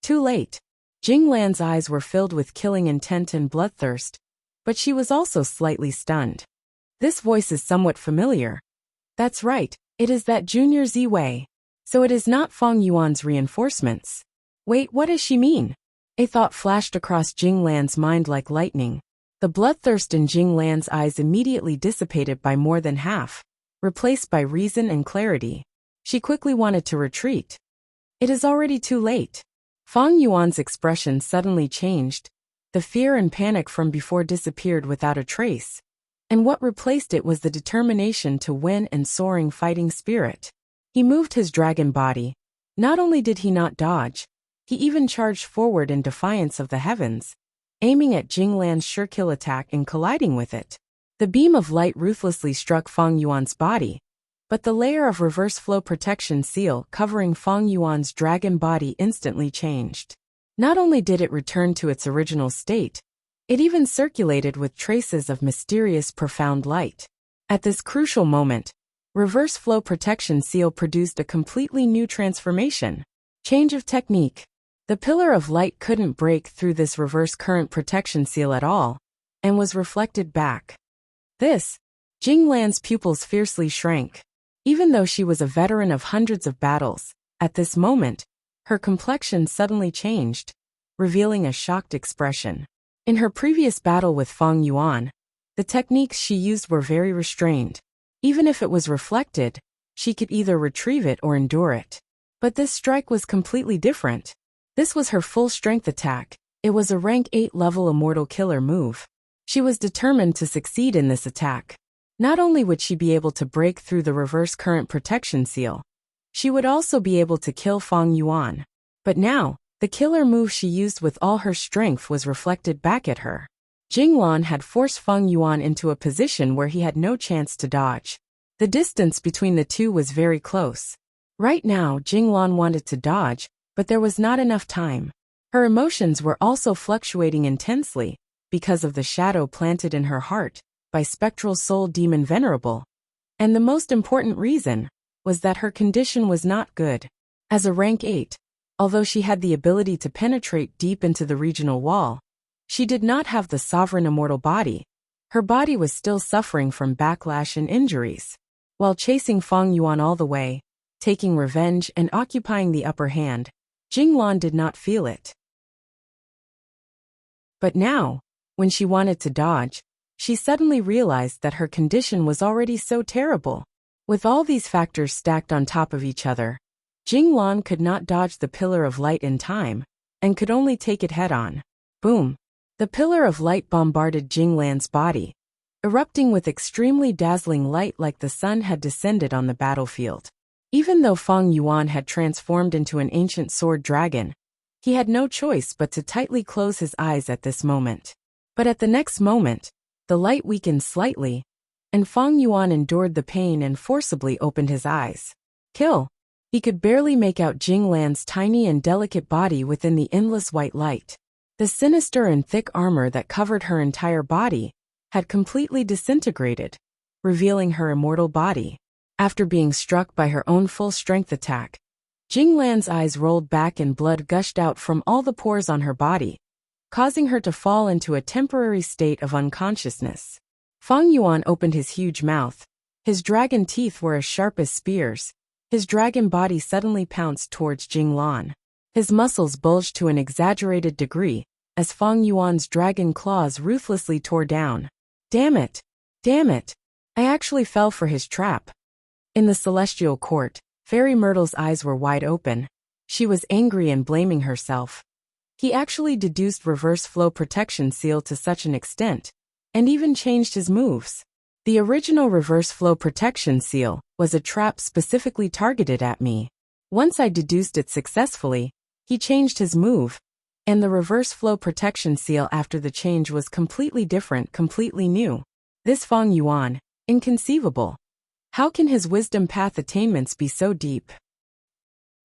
Too late. Jing Lan's eyes were filled with killing intent and bloodthirst, but she was also slightly stunned. This voice is somewhat familiar. That's right, it is that Junior Ziwei. So it is not Feng Yuan's reinforcements. Wait, what does she mean? A thought flashed across Jing Lan's mind like lightning. The bloodthirst in Jing Lan's eyes immediately dissipated by more than half, replaced by reason and clarity. She quickly wanted to retreat. It is already too late. Feng Yuan's expression suddenly changed. The fear and panic from before disappeared without a trace, and what replaced it was the determination to win and soaring fighting spirit. He moved his dragon body. Not only did he not dodge, he even charged forward in defiance of the heavens, aiming at Jing Lan's sure kill attack and colliding with it. The beam of light ruthlessly struck Feng Yuan's body, but the layer of reverse flow protection seal covering Feng Yuan's dragon body instantly changed. Not only did it return to its original state, it even circulated with traces of mysterious profound light. At this crucial moment, reverse flow protection seal produced a completely new transformation. Change of technique. The pillar of light couldn't break through this reverse current protection seal at all, and was reflected back. Jing Lan's pupils fiercely shrank. Even though she was a veteran of hundreds of battles, at this moment, her complexion suddenly changed, revealing a shocked expression. In her previous battle with Feng Yuan, the techniques she used were very restrained. Even if it was reflected, she could either retrieve it or endure it. But this strike was completely different. This was her full strength attack. It was a rank 8 level immortal killer move. She was determined to succeed in this attack. Not only would she be able to break through the reverse current protection seal, She would also be able to kill Feng Yuan. But now, the killer move she used with all her strength was reflected back at her. Jinglan had forced Feng Yuan into a position where he had no chance to dodge. The distance between the two was very close. Right now, Jinglan wanted to dodge, but there was not enough time. Her emotions were also fluctuating intensely, because of the shadow planted in her heart by spectral soul demon Venerable. And the most important reason was that her condition was not good. As a rank 8, although she had the ability to penetrate deep into the regional wall, she did not have the sovereign immortal body. Her body was still suffering from backlash and injuries. While chasing Feng Yuan all the way, taking revenge and occupying the upper hand, Jinglan did not feel it. But now, when she wanted to dodge, she suddenly realized that her condition was already so terrible. With all these factors stacked on top of each other, Jinglan could not dodge the pillar of light in time, and could only take it head-on. Boom! The pillar of light bombarded Jinglan's body, erupting with extremely dazzling light like the sun had descended on the battlefield. Even though Feng Yuan had transformed into an ancient sword dragon, he had no choice but to tightly close his eyes at this moment. But at the next moment, the light weakened slightly, and Feng Yuan endured the pain and forcibly opened his eyes. Kill! He could barely make out Jinglan's tiny and delicate body within the endless white light. The sinister and thick armor that covered her entire body had completely disintegrated, revealing her immortal body. After being struck by her own full-strength attack, Jinglan's eyes rolled back and blood gushed out from all the pores on her body, causing her to fall into a temporary state of unconsciousness. Feng Yuan opened his huge mouth. His dragon teeth were as sharp as spears. His dragon body suddenly pounced towards Jinglan. His muscles bulged to an exaggerated degree, as Feng Yuan's dragon claws ruthlessly tore down. Damn it! Damn it! I actually fell for his trap. In the celestial court, Fairy Myrtle's eyes were wide open. She was angry and blaming herself. He actually deduced reverse flow protection seal to such an extent, and even changed his moves. The original reverse flow protection seal was a trap specifically targeted at me. Once I deduced it successfully, he changed his move, and the reverse flow protection seal after the change was completely different, completely new. This Feng Yuan, inconceivable. How can his wisdom path attainments be so deep?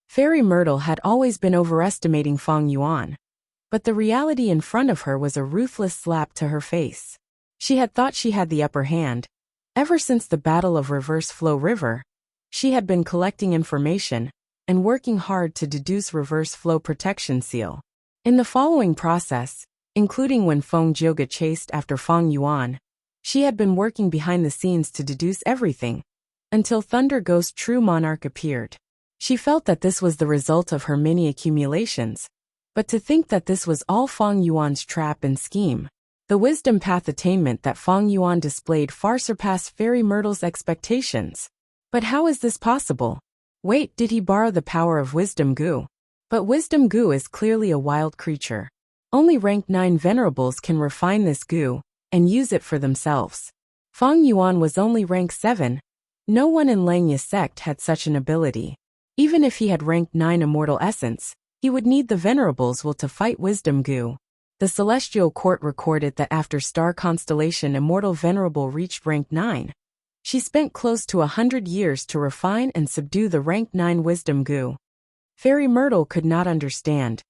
Fairy Myrtle had always been overestimating Feng Yuan, but the reality in front of her was a ruthless slap to her face. She had thought she had the upper hand. Ever since the Battle of Reverse Flow River, she had been collecting information and working hard to deduce reverse flow protection seal. In the following process, including when Feng Jioge chased after Feng Yuan, she had been working behind the scenes to deduce everything, until Thunder Ghost True Monarch appeared. She felt that this was the result of her many accumulations, but to think that this was all Feng Yuan's trap and scheme. The wisdom path attainment that Feng Yuan displayed far surpassed Fairy Myrtle's expectations. But how is this possible? Wait, did he borrow the power of Wisdom Goo? But Wisdom Goo is clearly a wild creature. Only rank 9 venerables can refine this goo and use it for themselves. Feng Yuan was only rank 7. No one in Langya sect had such an ability. Even if he had rank 9 immortal essence, he would need the venerables will to fight Wisdom Goo. The Celestial Court recorded that after Star Constellation Immortal Venerable reached rank 9, she spent close to 100 years to refine and subdue the rank 9 Wisdom Goo. Fairy Myrtle could not understand.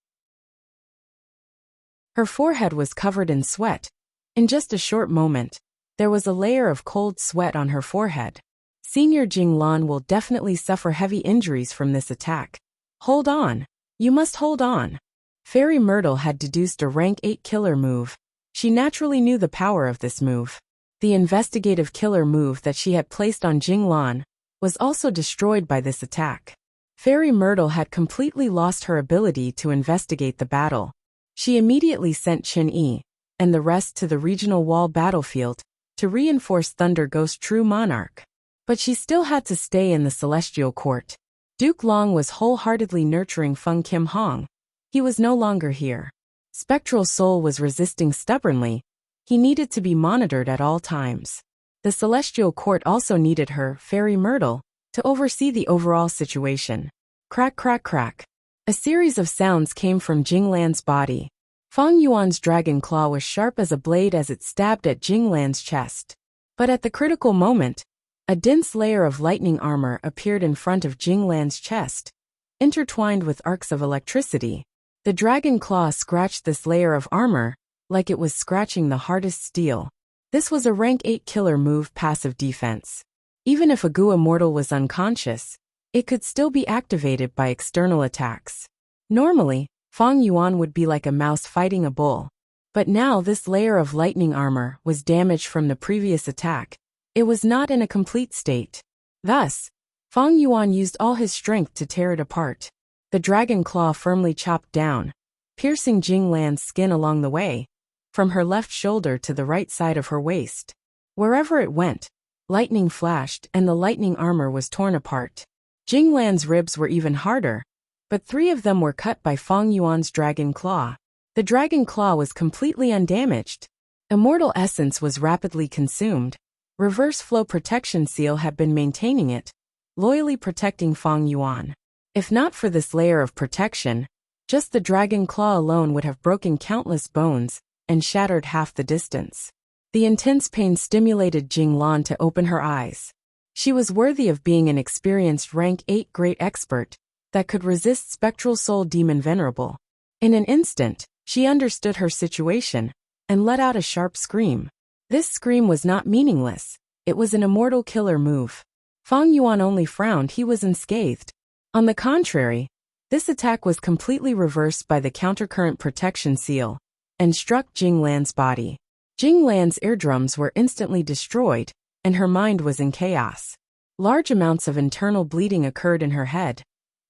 Her forehead was covered in sweat. In just a short moment, there was a layer of cold sweat on her forehead. Senior Jinglan will definitely suffer heavy injuries from this attack. Hold on. You must hold on. Fairy Myrtle had deduced a rank 8 killer move. She naturally knew the power of this move. The investigative killer move that she had placed on Jinglan was also destroyed by this attack. Fairy Myrtle had completely lost her ability to investigate the battle. She immediately sent Chen Yi and the rest to the regional wall battlefield to reinforce Thunder Ghost True Monarch. But she still had to stay in the Celestial Court. Duke Long was wholeheartedly nurturing Feng Kim Hong. He was no longer here. Spectral Soul was resisting stubbornly. He needed to be monitored at all times. The Celestial Court also needed her, Fairy Myrtle, to oversee the overall situation. Crack, crack, crack. A series of sounds came from Jinglan's body. Fang Yuan's dragon claw was sharp as a blade as it stabbed at Jinglan's chest. But at the critical moment, a dense layer of lightning armor appeared in front of Jinglan's chest, intertwined with arcs of electricity. The dragon claw scratched this layer of armor like it was scratching the hardest steel. This was a rank 8 killer move passive defense. Even if a Gua mortal was unconscious, it could still be activated by external attacks. Normally, Fang Yuan would be like a mouse fighting a bull. But now this layer of lightning armor was damaged from the previous attack. It was not in a complete state. Thus, Fang Yuan used all his strength to tear it apart. The dragon claw firmly chopped down, piercing Jinglan's skin along the way, from her left shoulder to the right side of her waist. Wherever it went, lightning flashed and the lightning armor was torn apart. Jinglan's ribs were even harder, but 3 of them were cut by Fang Yuan's dragon claw. The dragon claw was completely undamaged. Immortal essence was rapidly consumed. Reverse flow protection seal had been maintaining it, loyally protecting Fang Yuan. If not for this layer of protection, just the dragon claw alone would have broken countless bones and shattered half the distance. The intense pain stimulated Jinglan to open her eyes. She was worthy of being an experienced rank 8 great expert that could resist spectral soul demon venerable. In an instant, she understood her situation and let out a sharp scream. This scream was not meaningless. It was an immortal killer move. Fang Yuan only frowned. He was unscathed. On the contrary, this attack was completely reversed by the countercurrent protection seal and struck Jinglan's body. Jinglan's eardrums were instantly destroyed, and her mind was in chaos. Large amounts of internal bleeding occurred in her head.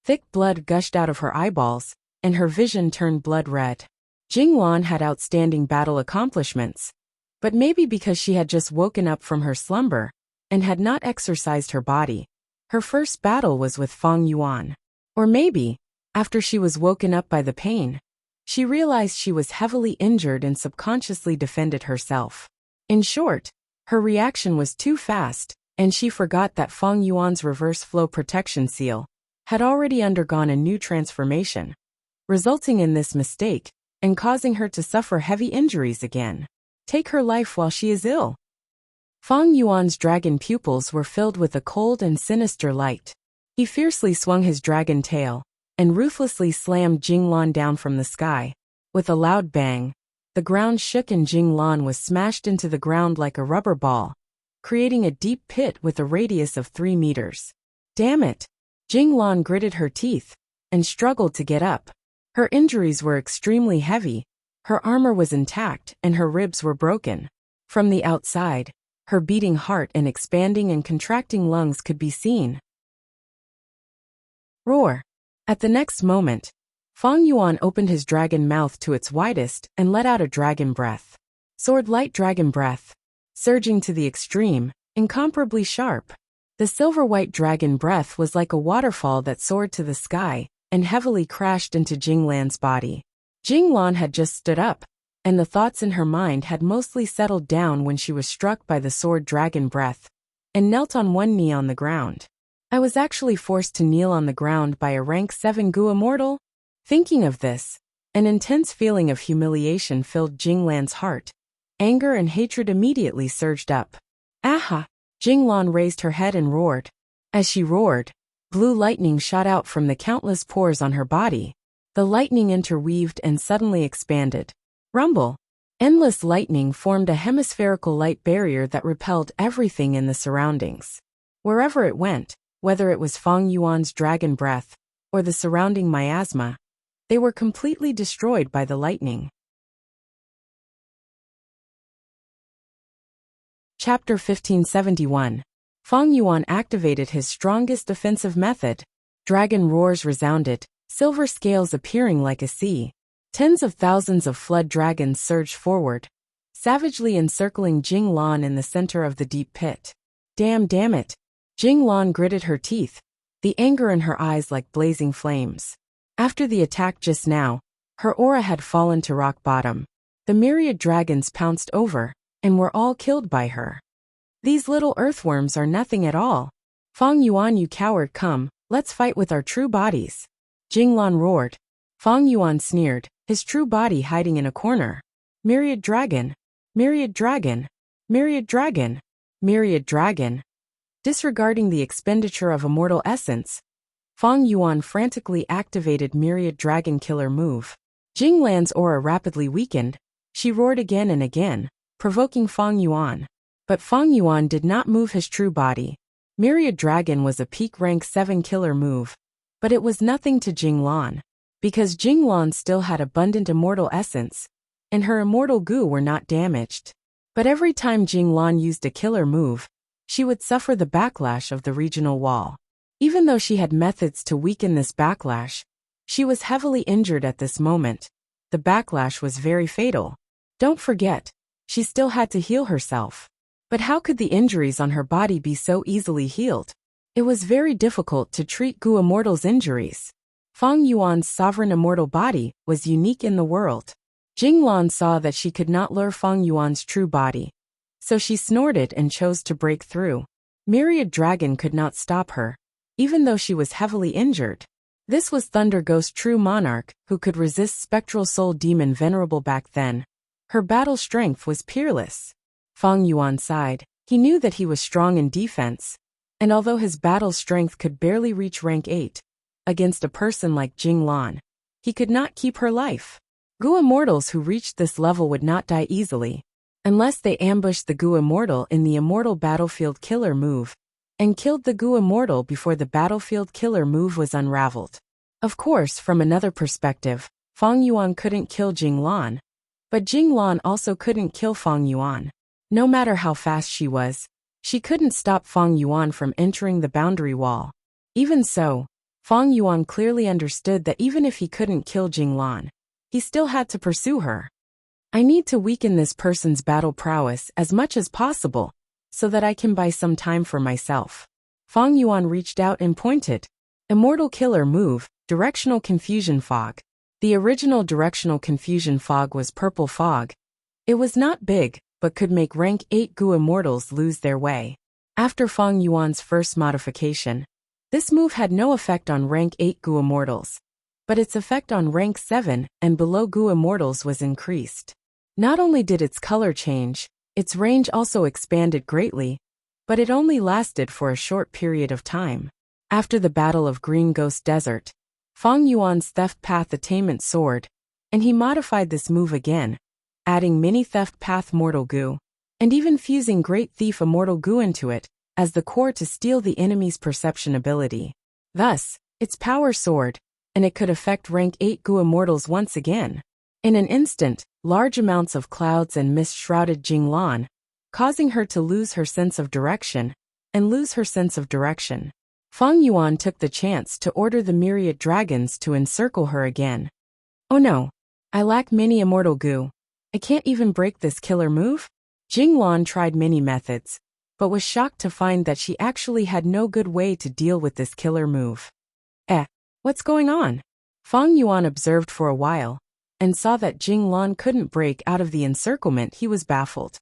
Thick blood gushed out of her eyeballs, and her vision turned blood red. Jinglan had outstanding battle accomplishments, but maybe because she had just woken up from her slumber and had not exercised her body, her first battle was with Fang Yuan. Or maybe, after she was woken up by the pain, she realized she was heavily injured and subconsciously defended herself. In short, her reaction was too fast, and she forgot that Fang Yuan's reverse flow protection seal had already undergone a new transformation, resulting in this mistake and causing her to suffer heavy injuries again. Take her life while she is ill. Fang Yuan's dragon pupils were filled with a cold and sinister light. He fiercely swung his dragon tail and ruthlessly slammed Jinglan down from the sky. With a loud bang, the ground shook and Jinglan was smashed into the ground like a rubber ball, creating a deep pit with a radius of 3 meters. Damn it! Jinglan gritted her teeth and struggled to get up. Her injuries were extremely heavy. Her armor was intact and her ribs were broken. From the outside, her beating heart and expanding and contracting lungs could be seen. Roar! At the next moment, Fang Yuan opened his dragon mouth to its widest and let out a dragon breath. Sword-light dragon breath, surging to the extreme, incomparably sharp. The silver-white dragon breath was like a waterfall that soared to the sky and heavily crashed into Jinglan's body. Jinglan had just stood up, and the thoughts in her mind had mostly settled down when she was struck by the sword dragon breath and knelt on one knee on the ground. I was actually forced to kneel on the ground by a rank 7 Gua mortal? Thinking of this, an intense feeling of humiliation filled Jinglan's heart. Anger and hatred immediately surged up. Aha! Jinglan raised her head and roared. As she roared, blue lightning shot out from the countless pores on her body. The lightning interweaved and suddenly expanded. Rumble! Endless lightning formed a hemispherical light barrier that repelled everything in the surroundings. Wherever it went, whether it was Fang Yuan's dragon breath or the surrounding miasma, they were completely destroyed by the lightning. Chapter 1571. Fang Yuan activated his strongest defensive method. Dragon roars resounded, silver scales appearing like a sea. Tens of thousands of flood dragons surged forward, savagely encircling Jinglan in the center of the deep pit. Damn it! Jinglan gritted her teeth, the anger in her eyes like blazing flames. After the attack just now, her aura had fallen to rock bottom. The myriad dragons pounced over and were all killed by her. These little earthworms are nothing at all. Fang Yuan, you coward, come, let's fight with our true bodies. Jinglan roared. Fang Yuan sneered, his true body hiding in a corner. Myriad dragon. Myriad dragon. Myriad dragon. Myriad dragon. Disregarding the expenditure of immortal essence, Fang Yuan frantically activated Myriad Dragon Killer move. Jinglan's aura rapidly weakened. She roared again and again, provoking Fang Yuan. But Fang Yuan did not move his true body. Myriad Dragon was a peak rank 7 killer move. But it was nothing to Jinglan. Because Jinglan still had abundant immortal essence, and her immortal goo were not damaged. But every time Jinglan used a killer move, she would suffer the backlash of the regional wall. Even though she had methods to weaken this backlash, she was heavily injured at this moment. The backlash was very fatal. Don't forget, she still had to heal herself. But how could the injuries on her body be so easily healed? It was very difficult to treat Gu Immortal's injuries. Fang Yuan's sovereign immortal body was unique in the world. Jinglan saw that she could not lure Fang Yuan's true body. So she snorted and chose to break through. Myriad Dragon could not stop her, even though she was heavily injured. This was Thunder Ghost True Monarch, who could resist Spectral Soul Demon Venerable back then. Her battle strength was peerless. Fang Yuan sighed. He knew that he was strong in defense, and although his battle strength could barely reach rank 8, against a person like Jinglan, he could not keep her life. Gu Immortals who reached this level would not die easily, unless they ambushed the Gu Immortal in the Immortal Battlefield Killer move, and killed the Gu Immortal before the Battlefield Killer move was unraveled. Of course, from another perspective, Fang Yuan couldn't kill Jinglan, but Jinglan also couldn't kill Fang Yuan. No matter how fast she couldn't stop Fang Yuan from entering the boundary wall. Even so, Fang Yuan clearly understood that even if he couldn't kill Jinglan, he still had to pursue her. I need to weaken this person's battle prowess as much as possible, so that I can buy some time for myself. Fang Yuan reached out and pointed. Immortal Killer move, Directional Confusion Fog. The original Directional Confusion Fog was Purple Fog. It was not big, but could make rank 8 Gu Immortals lose their way. After Fang Yuan's first modification, this move had no effect on rank 8 Gu Immortals, but its effect on rank 7 and below Gu Immortals was increased. Not only did its color change, its range also expanded greatly, but it only lasted for a short period of time. After the Battle of Green Ghost Desert, Fang Yuan's Theft Path Attainment soared, and he modified this move again, adding Mini Theft Path Mortal Goo, and even fusing Great Thief Immortal Goo into it, as the core to steal the enemy's perception ability. Thus, its power soared, and it could affect rank 8 Gu Immortals once again. In an instant, large amounts of clouds and mist shrouded Jinglan, causing her to lose her sense of direction, Fang Yuan took the chance to order the myriad dragons to encircle her again. Oh no, I lack Mini Immortal Goo. I can't even break this killer move? Jinglan tried many methods, but was shocked to find that she actually had no good way to deal with this killer move. What's going on? Fang Yuan observed for a while, and saw that Jinglan couldn't break out of the encirclement. He was baffled.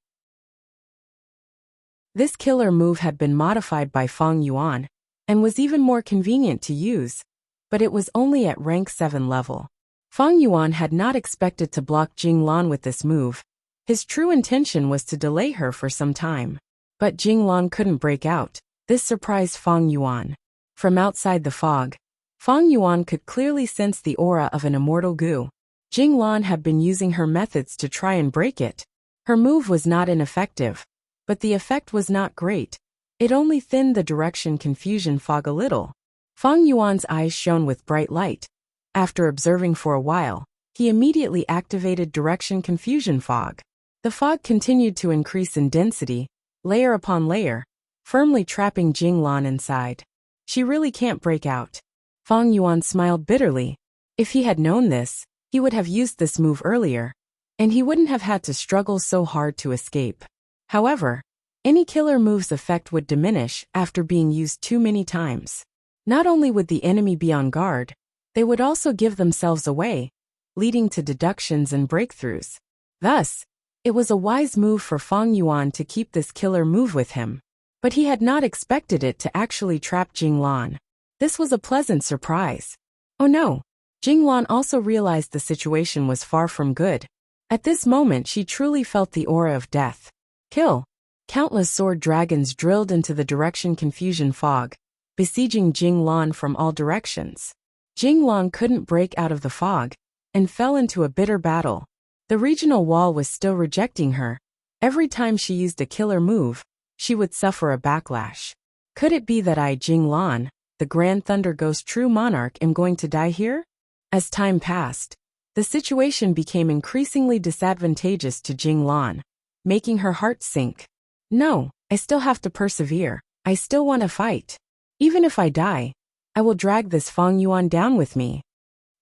This killer move had been modified by Fang Yuan, and was even more convenient to use, but it was only at rank 7 level. Fang Yuan had not expected to block Jinglan with this move. His true intention was to delay her for some time. But Jinglan couldn't break out. This surprised Fang Yuan. From outside the fog, Fang Yuan could clearly sense the aura of an immortal goo. Jinglan had been using her methods to try and break it. Her move was not ineffective, but the effect was not great. It only thinned the direction confusion fog a little. Fang Yuan's eyes shone with bright light. After observing for a while, he immediately activated direction confusion fog. The fog continued to increase in density, layer upon layer, firmly trapping Jinglan inside. She really can't break out. Fang Yuan smiled bitterly. If he had known this, he would have used this move earlier, and he wouldn't have had to struggle so hard to escape. However, any killer move's effect would diminish after being used too many times. Not only would the enemy be on guard, they would also give themselves away, leading to deductions and breakthroughs. Thus, it was a wise move for Fang Yuan to keep this killer move with him. But he had not expected it to actually trap Jinglan. This was a pleasant surprise. Oh no! Jinglan also realized the situation was far from good. At this moment she truly felt the aura of death. Kill! Countless sword dragons drilled into the direction confusion fog, besieging Jinglan from all directions. Jinglan couldn't break out of the fog, and fell into a bitter battle. The regional wall was still rejecting her. Every time she used a killer move, she would suffer a backlash. Could it be that I, Jinglan, the Grand Thunder Ghost True Monarch, am going to die here? As time passed, the situation became increasingly disadvantageous to Jinglan, making her heart sink. No, I still have to persevere. I still want to fight. Even if I die, I will drag this Feng Yuan down with me.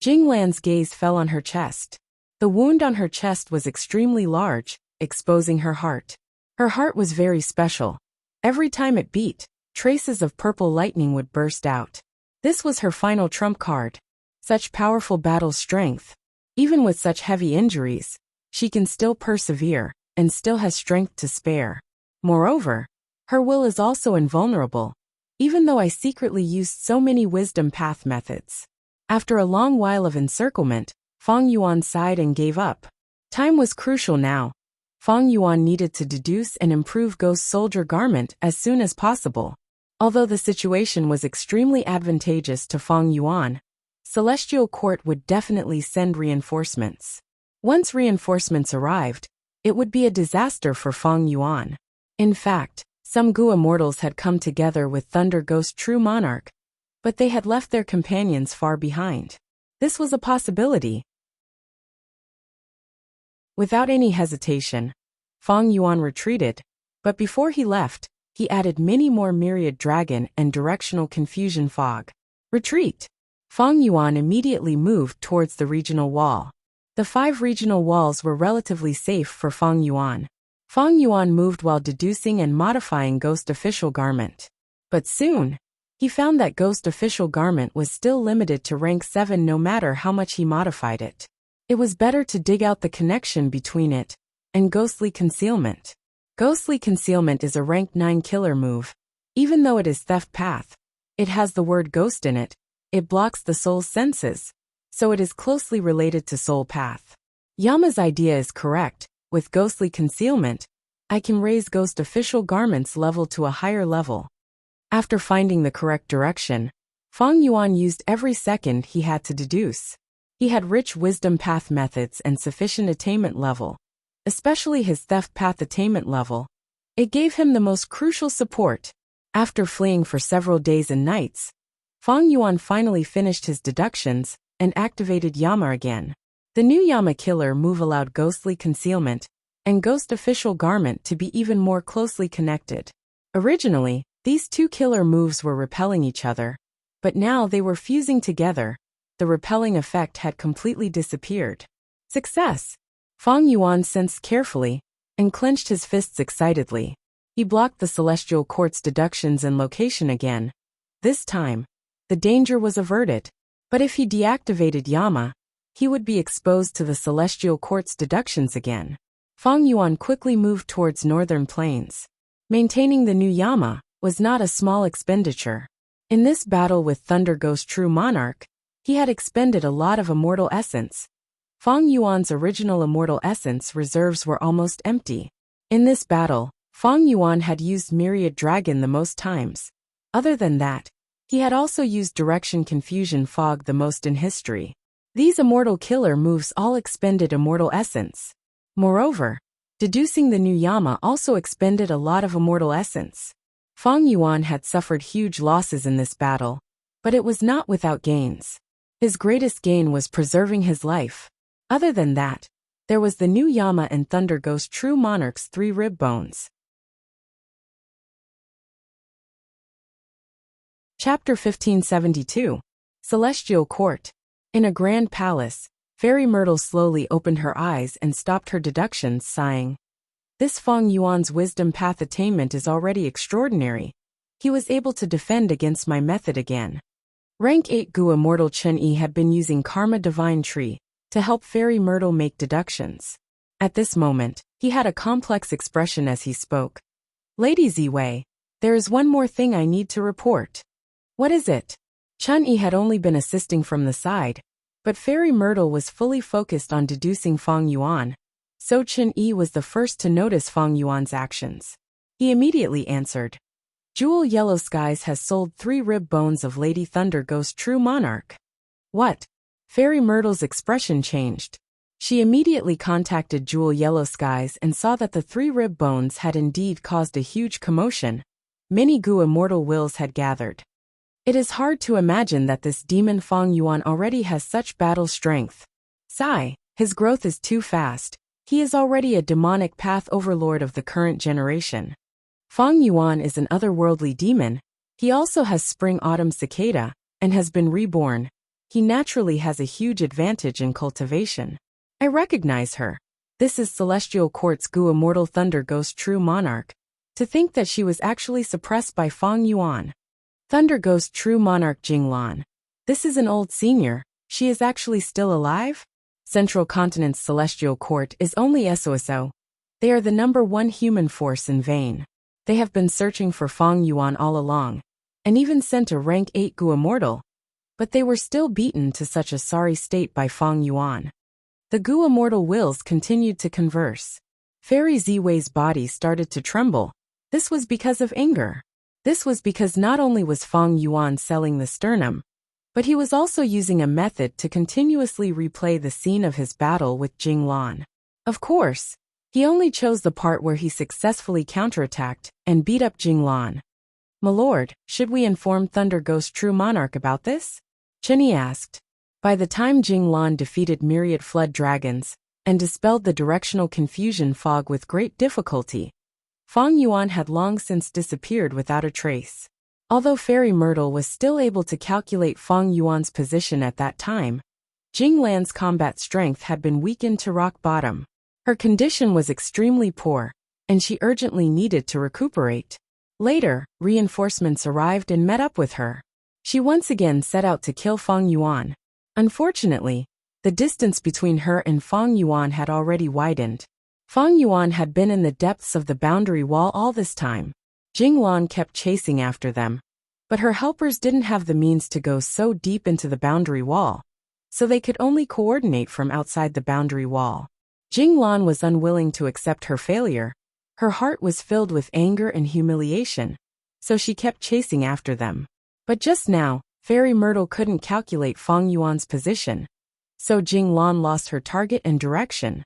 Jinglan's gaze fell on her chest. The wound on her chest was extremely large, exposing her heart. Her heart was very special. Every time it beat, traces of purple lightning would burst out. This was her final trump card. Such powerful battle strength. Even with such heavy injuries, she can still persevere, and still has strength to spare. Moreover, her will is also invulnerable, even though I secretly used so many wisdom path methods. After a long while of encirclement, Feng Yuan sighed and gave up. Time was crucial now. Feng Yuan needed to deduce and improve Ghost Soldier Garment as soon as possible. Although the situation was extremely advantageous to Feng Yuan, Celestial Court would definitely send reinforcements. Once reinforcements arrived, it would be a disaster for Feng Yuan. In fact, some Gu immortals had come together with Thunder Ghost True Monarch, but they had left their companions far behind. This was a possibility. Without any hesitation, Feng Yuan retreated, but before he left, he added many more myriad dragon and directional confusion fog. Retreat! Feng Yuan immediately moved towards the regional wall. The 5 regional walls were relatively safe for Feng Yuan. Feng Yuan moved while deducing and modifying Ghost Official Garment. But soon, he found that Ghost Official Garment was still limited to rank 7 no matter how much he modified it. It was better to dig out the connection between it and Ghostly Concealment. Ghostly Concealment is a rank 9 killer move. Even though it is Theft Path, it has the word ghost in it. It blocks the soul's senses, so it is closely related to Soul Path. Yama's idea is correct. With Ghostly Concealment, I can raise Ghost Official Garment's level to a higher level. After finding the correct direction, Feng Yuan used every second he had to deduce. He had rich wisdom path methods and sufficient attainment level, especially his theft path attainment level. It gave him the most crucial support. After fleeing for several days and nights, Feng Yuan finally finished his deductions and activated Yama again. The new Yama killer move allowed Ghostly Concealment and Ghost Official Garment to be even more closely connected. Originally, these 2 killer moves were repelling each other, but now they were fusing together. The repelling effect had completely disappeared. Success! Feng Yuan sensed carefully and clenched his fists excitedly. He blocked the Celestial Court's deductions and location again. This time, the danger was averted. But if he deactivated Yama, he would be exposed to the Celestial Court's deductions again. Feng Yuan quickly moved towards northern plains. Maintaining the new Yama was not a small expenditure. In this battle with Thunder Ghost True Monarch, he had expended a lot of immortal essence. Feng Yuan's original immortal essence reserves were almost empty. In this battle, Feng Yuan had used Myriad Dragon the most times. Other than that, he had also used Direction Confusion Fog the most in history. These immortal killer moves all expended immortal essence. Moreover, deducing the new Yama also expended a lot of immortal essence. Feng Yuan had suffered huge losses in this battle, but it was not without gains. His greatest gain was preserving his life. Other than that, there was the new Yama and Thunder Ghost True Monarch's 3 rib bones. Chapter 1572. Celestial Court. In a grand palace, Fairy Myrtle slowly opened her eyes and stopped her deductions, sighing. This Feng Yuan's wisdom path attainment is already extraordinary. He was able to defend against my method again. Rank 8 Gu Immortal Chen Yi had been using Karma Divine Tree to help Fairy Myrtle make deductions. At this moment, he had a complex expression as he spoke. Lady Ziwei, There is one more thing I need to report. What is it? Chun-Yi had only been assisting from the side, but Fairy Myrtle was fully focused on deducing Feng Yuan, so Chun-Yi was the first to notice Feng Yuan's actions. He immediately answered. Jewel Yellow Skies has sold 3 rib bones of Lady Thunder Ghost True Monarch. What? Fairy Myrtle's expression changed. She immediately contacted Jewel Yellow Skies and saw that the 3 rib bones had indeed caused a huge commotion. Many Gu immortal wills had gathered. It is hard to imagine that this demon Feng Yuan already has such battle strength. Sigh, his growth is too fast. He is already a demonic path overlord of the current generation. Feng Yuan is an otherworldly demon. He also has Spring-Autumn Cicada, and has been reborn. He naturally has a huge advantage in cultivation. I recognize her. This is Celestial Court's Gu Immortal Thunder Ghost True Monarch. To think that she was actually suppressed by Feng Yuan. Thunder Ghost True Monarch Jinglan. This is an old senior. She is actually still alive? Central Continent's Celestial Court is only SOSO. They are the #1 human force in vain. They have been searching for Feng Yuan all along, and even sent a rank 8 Gu Immortal. But they were still beaten to such a sorry state by Feng Yuan. The Gu Immortal wills continued to converse. Fairy Ziwei's body started to tremble. This was because of anger. This was because not only was Feng Yuan selling the sternum, but he was also using a method to continuously replay the scene of his battle with Jinglan. Of course, he only chose the part where he successfully counterattacked and beat up Jinglan. My lord, should we inform Thunder Ghost True Monarch about this? Chun-Yi asked. By the time Jinglan defeated myriad flood dragons and dispelled the directional confusion fog with great difficulty, Feng Yuan had long since disappeared without a trace. Although Fairy Myrtle was still able to calculate Feng Yuan's position at that time, Jinglan's combat strength had been weakened to rock bottom. Her condition was extremely poor, and she urgently needed to recuperate. Later, reinforcements arrived and met up with her. She once again set out to kill Feng Yuan. Unfortunately, the distance between her and Feng Yuan had already widened. Feng Yuan had been in the depths of the boundary wall all this time. Jinglan kept chasing after them, but her helpers didn't have the means to go so deep into the boundary wall, so they could only coordinate from outside the boundary wall. Jinglan was unwilling to accept her failure. Her heart was filled with anger and humiliation, so she kept chasing after them. But just now, Fairy Myrtle couldn't calculate Feng Yuan's position, so Jinglan lost her target and direction.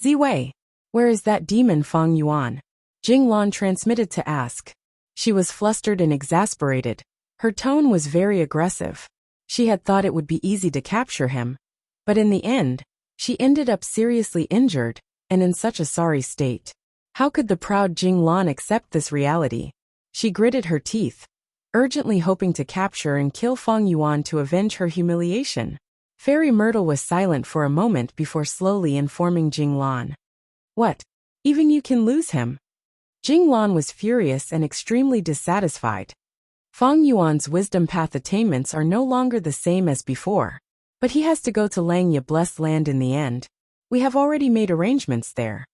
Ziwei, where is that demon Feng Yuan? Jinglan transmitted to ask. She was flustered and exasperated. Her tone was very aggressive. She had thought it would be easy to capture him, but in the end, she ended up seriously injured and in such a sorry state. How could the proud Jinglan accept this reality? She gritted her teeth, urgently hoping to capture and kill Feng Yuan to avenge her humiliation. Fairy Myrtle was silent for a moment before slowly informing Jinglan. What? Even you can lose him? Jinglan was furious and extremely dissatisfied. Feng Yuan's wisdom path attainments are no longer the same as before, but he has to go to Langya Blessed Land in the end. We have already made arrangements there.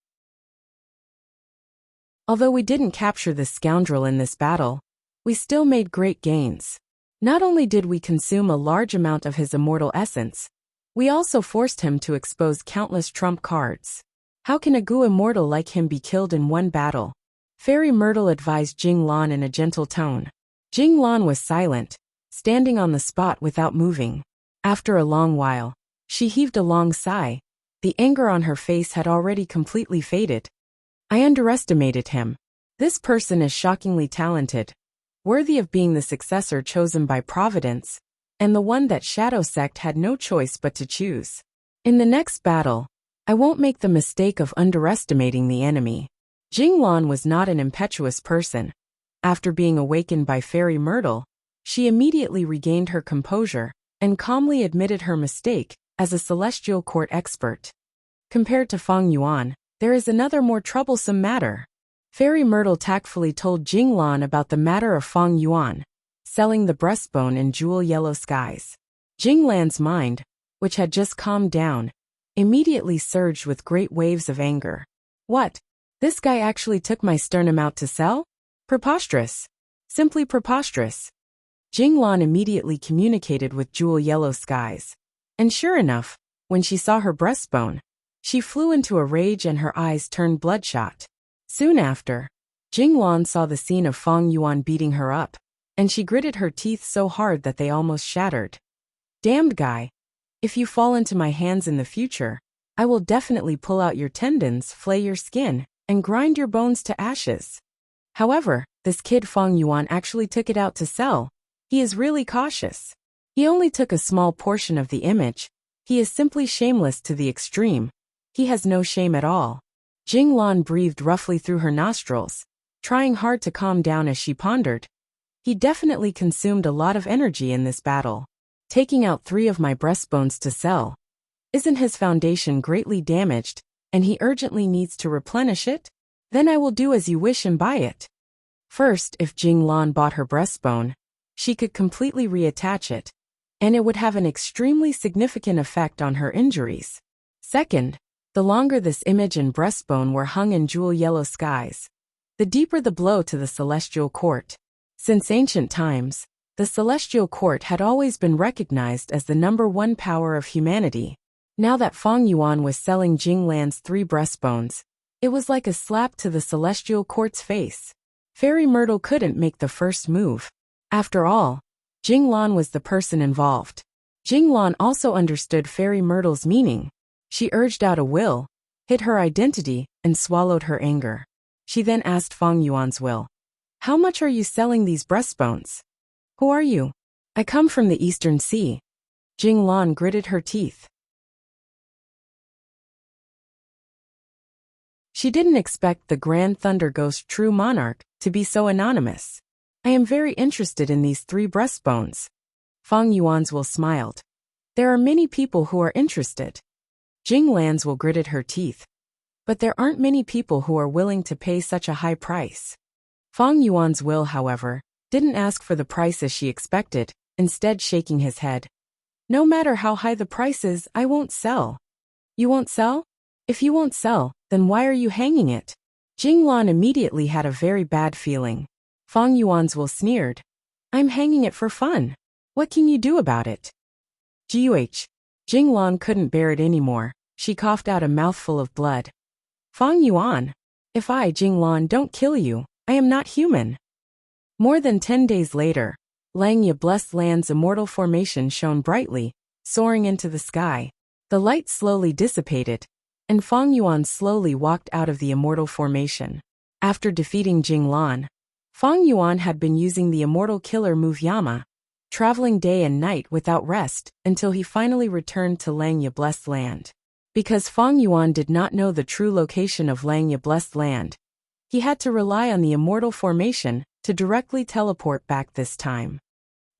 Although we didn't capture this scoundrel in this battle, we still made great gains. Not only did we consume a large amount of his immortal essence, we also forced him to expose countless trump cards. How can a Gu immortal like him be killed in one battle? Fairy Myrtle advised Jinglan in a gentle tone. Jinglan was silent, standing on the spot without moving. After a long while, she heaved a long sigh. The anger on her face had already completely faded. I underestimated him. This person is shockingly talented, worthy of being the successor chosen by Providence, and the one that Shadow Sect had no choice but to choose. In the next battle, I won't make the mistake of underestimating the enemy. Jinglan was not an impetuous person. After being awakened by Fairy Myrtle, she immediately regained her composure and calmly admitted her mistake as a Celestial Court expert. Compared to Feng Yuan, there is another more troublesome matter. Fairy Myrtle tactfully told Jinglan about the matter of Feng Yuan, selling the breastbone in Jewel Yellow Skies. Jinglan's mind, which had just calmed down, immediately surged with great waves of anger. What? This guy actually took my sternum out to sell? Preposterous. Simply preposterous. Jinglan immediately communicated with jewel yellow skies. And sure enough, when she saw her breastbone, she flew into a rage and her eyes turned bloodshot. Soon after, Jinglan saw the scene of Feng Yuan beating her up, and she gritted her teeth so hard that they almost shattered. Damned guy. If you fall into my hands in the future, I will definitely pull out your tendons, flay your skin, and grind your bones to ashes. However, this kid Feng Yuan actually took it out to sell. He is really cautious. He only took a small portion of the image. He is simply shameless to the extreme. He has no shame at all. Jinglan breathed roughly through her nostrils, trying hard to calm down as she pondered. He definitely consumed a lot of energy in this battle. Taking out 3 of my breastbones to sell. Isn't his foundation greatly damaged, and he urgently needs to replenish it? Then I will do as you wish and buy it. First, if Jinglan bought her breastbone, she could completely reattach it, and it would have an extremely significant effect on her injuries. Second, the longer this image and breastbone were hung in jewel yellow skies, the deeper the blow to the celestial court. Since ancient times, the celestial court had always been recognized as the #1 power of humanity. Now that Feng Yuan was selling Jinglan's 3 breastbones, it was like a slap to the celestial court's face. Fairy Myrtle couldn't make the first move. After all, Jinglan was the person involved. Jinglan also understood Fairy Myrtle's meaning. She urged out a will, hid her identity, and swallowed her anger. She then asked Feng Yuan's will. How much are you selling these breastbones? Who are you? I come from the Eastern Sea. Jinglan gritted her teeth. She didn't expect the Grand Thunder Ghost True Monarch to be so anonymous. I am very interested in these 3 breastbones. Feng Yuan's will smiled. There are many people who are interested. Jinglan's will gritted her teeth. But there aren't many people who are willing to pay such a high price. Feng Yuan's will, however, didn't ask for the price as she expected, instead shaking his head. No matter how high the price is, I won't sell. You won't sell? If you won't sell, then why are you hanging it? Jinglan immediately had a very bad feeling. Feng Yuan's will sneered. I'm hanging it for fun. What can you do about it? Guh. Jinglan couldn't bear it anymore. She coughed out a mouthful of blood. Feng Yuan, if I, Jinglan, don't kill you, I am not human. More than 10 days later, Langya Blessed Land's immortal formation shone brightly, soaring into the sky. The light slowly dissipated, and Feng Yuan slowly walked out of the immortal formation. After defeating Jinglan, Feng Yuan had been using the immortal killer move Yama, traveling day and night without rest until he finally returned to Langya Blessed Land. Because Feng Yuan did not know the true location of Langya Blessed Land, he had to rely on the immortal formation to directly teleport back this time.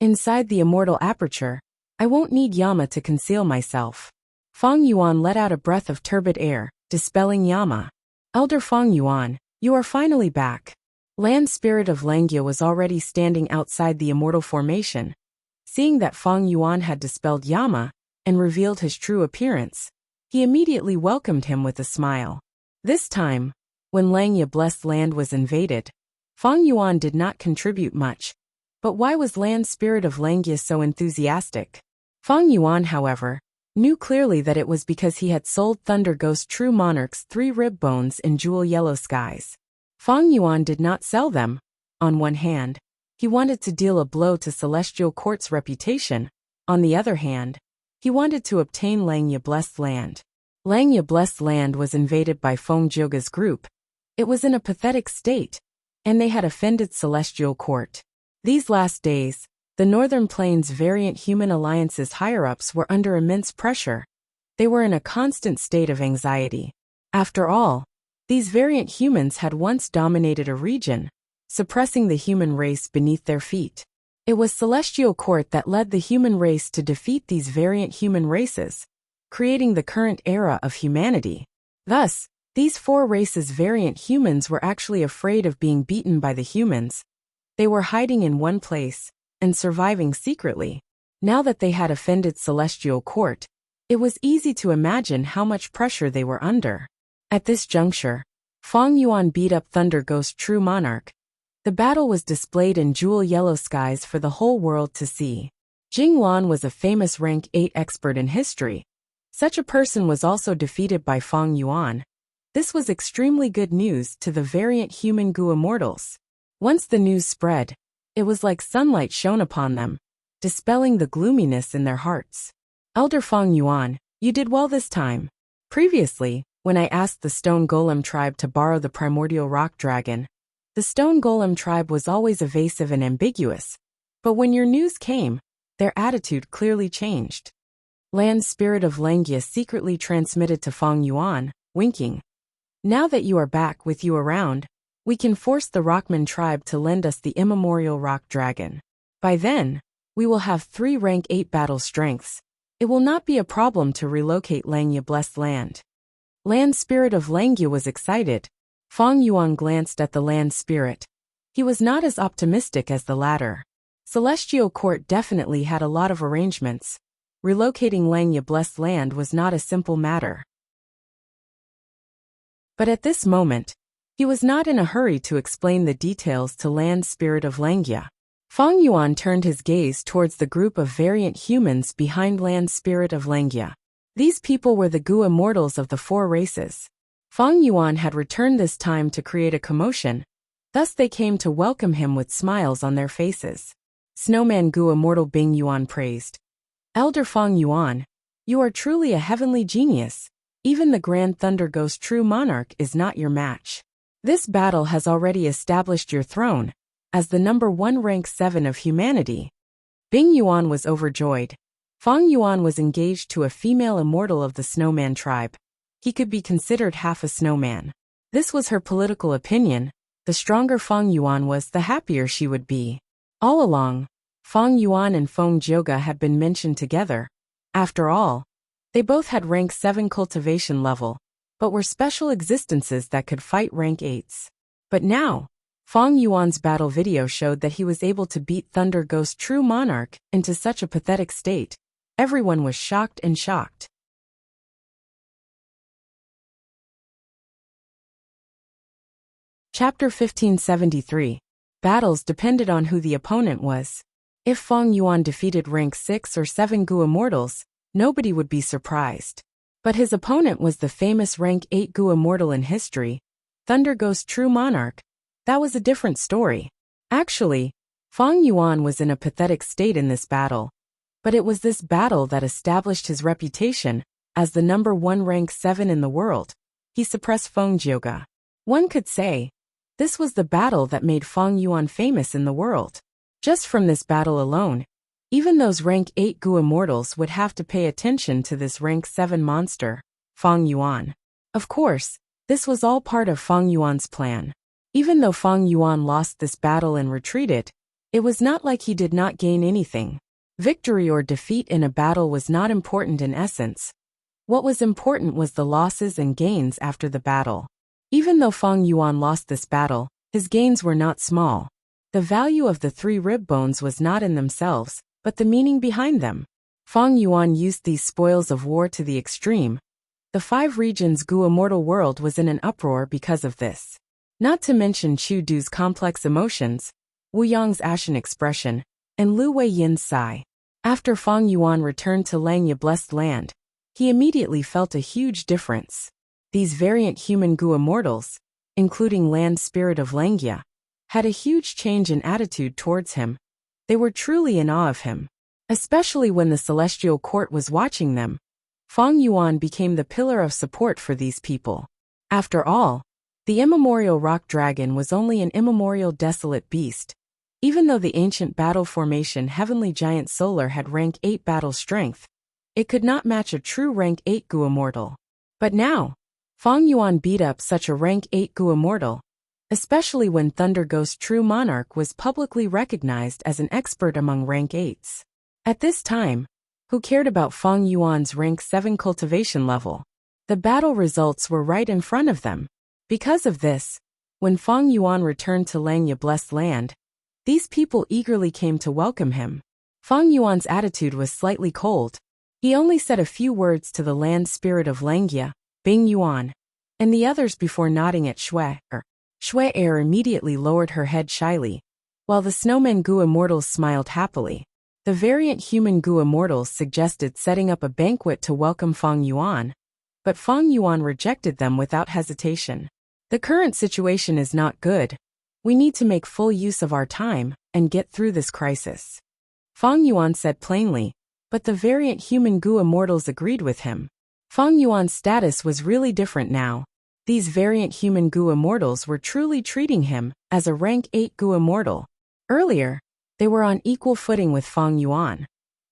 Inside the immortal aperture, I won't need Yama to conceal myself. Feng Yuan let out a breath of turbid air, dispelling Yama. Elder Feng Yuan, you are finally back. Land Spirit of Langya was already standing outside the immortal formation. Seeing that Feng Yuan had dispelled Yama and revealed his true appearance, he immediately welcomed him with a smile. This time, when Langya Blessed Land was invaded, Feng Yuan did not contribute much. But why was Land Spirit of Langya so enthusiastic? Feng Yuan, however, knew clearly that it was because he had sold Thunder Ghost True Monarch's 3 rib bones in jewel yellow skies. Feng Yuan did not sell them. On one hand, he wanted to deal a blow to Celestial Court's reputation. On the other hand, he wanted to obtain Langya Blessed Land. Langya Blessed Land was invaded by Feng Jioga's group. It was in a pathetic state, and they had offended Celestial Court. These last days, the Northern Plains Variant Human Alliance's higher-ups were under immense pressure. They were in a constant state of anxiety. After all, these variant humans had once dominated a region, suppressing the human race beneath their feet. It was Celestial Court that led the human race to defeat these variant human races, creating the current era of humanity. Thus, these 4 races' variant humans were actually afraid of being beaten by the humans. They were hiding in one place and surviving secretly. Now that they had offended Celestial Court, it was easy to imagine how much pressure they were under. At this juncture, Feng Yuan beat up Thunder Ghost True Monarch. The battle was displayed in jewel-yellow skies for the whole world to see. Jing Lan was a famous rank 8 expert in history. Such a person was also defeated by Feng Yuan. This was extremely good news to the variant human Gu immortals. Once the news spread, it was like sunlight shone upon them, dispelling the gloominess in their hearts. Elder Feng Yuan, you did well this time. Previously, when I asked the Stone Golem tribe to borrow the primordial rock dragon, the Stone Golem tribe was always evasive and ambiguous. But when your news came, their attitude clearly changed. Land Spirit of Langia secretly transmitted to Feng Yuan, winking. Now that you are back with you around, we can force the Rockman tribe to lend us the immemorial rock dragon. By then, we will have 3 rank 8 battle strengths. It will not be a problem to relocate Langia Blessed Land. Land Spirit of Langia was excited. Feng Yuan glanced at the Land Spirit. He was not as optimistic as the latter. Celestial Court definitely had a lot of arrangements. Relocating Langia Blessed Land was not a simple matter. But at this moment, he was not in a hurry to explain the details to Land Spirit of Langia. Feng Yuan turned his gaze towards the group of variant humans behind Land Spirit of Langia. These people were the Gu immortals of the 4 races. Feng Yuan had returned this time to create a commotion, thus they came to welcome him with smiles on their faces. Snowman Gu immortal Bing Yuan praised. Elder Feng Yuan, you are truly a heavenly genius. Even the Grand Thunder Ghost True Monarch is not your match. This battle has already established your throne as the number 1 rank 7 of humanity. Bing Yuan was overjoyed. Feng Yuan was engaged to a female immortal of the Snowman tribe. He could be considered half a snowman. This was her political opinion. The stronger Feng Yuan was, the happier she would be. All along, Feng Yuan and Feng Jioga had been mentioned together. After all, they both had rank 7 cultivation level, but were special existences that could fight rank 8s. But now, Feng Yuan's battle video showed that he was able to beat Thunder Ghost True Monarch into such a pathetic state. Everyone was shocked and shocked. Chapter 1573. Battles depended on who the opponent was. If Feng Yuan defeated rank 6 or 7 Gu immortals, nobody would be surprised. But his opponent was the famous rank 8 Gu immortal in history, Thunder Ghost True Monarch. That was a different story. Actually, Feng Yuan was in a pathetic state in this battle. But it was this battle that established his reputation as the number 1 rank 7 in the world. He suppressed Feng Jioga. One could say, this was the battle that made Feng Yuan famous in the world. Just from this battle alone, even those rank 8 Gu immortals would have to pay attention to this rank 7 monster, Feng Yuan. Of course, this was all part of Feng Yuan's plan. Even though Feng Yuan lost this battle and retreated, it was not like he did not gain anything. Victory or defeat in a battle was not important in essence. What was important was the losses and gains after the battle. Even though Feng Yuan lost this battle, his gains were not small. The value of the 3 rib bones was not in themselves, but the meaning behind them. Feng Yuan used these spoils of war to the extreme. The 5 regions Gu immortal world was in an uproar because of this. Not to mention Chu Du's complex emotions, Wu Yang's ashen expression, and Lu Wei Yin's sigh. After Feng Yuan returned to Langia Blessed Land, he immediately felt a huge difference. These variant human Gu immortals, including Land Spirit of Langia, had a huge change in attitude towards him. They were truly in awe of him. Especially when the Celestial Court was watching them, Feng Yuan became the pillar of support for these people. After all, the immemorial rock dragon was only an immemorial desolate beast. Even though the ancient battle formation Heavenly Giant Solar had rank 8 battle strength, it could not match a true rank 8 Gu immortal. But now, Feng Yuan beat up such a rank 8 Gu immortal, especially when Thunder Ghost True Monarch was publicly recognized as an expert among rank 8s. At this time, who cared about Feng Yuan's rank 7 cultivation level? The battle results were right in front of them. Because of this, when Feng Yuan returned to Langia Blessed Land, these people eagerly came to welcome him. Feng Yuan's attitude was slightly cold. He only said a few words to the Land Spirit of Langia, Bing Yuan, and the others before nodding at Shui. Shui Air immediately lowered her head shyly, while the snowman Gu immortals smiled happily. The variant human Gu immortals suggested setting up a banquet to welcome Feng Yuan, but Feng Yuan rejected them without hesitation. The current situation is not good. We need to make full use of our time and get through this crisis. Feng Yuan said plainly, but the variant human Gu immortals agreed with him. Feng Yuan's status was really different now. These variant human Gu immortals were truly treating him as a rank 8 Gu immortal. Earlier, they were on equal footing with Feng Yuan.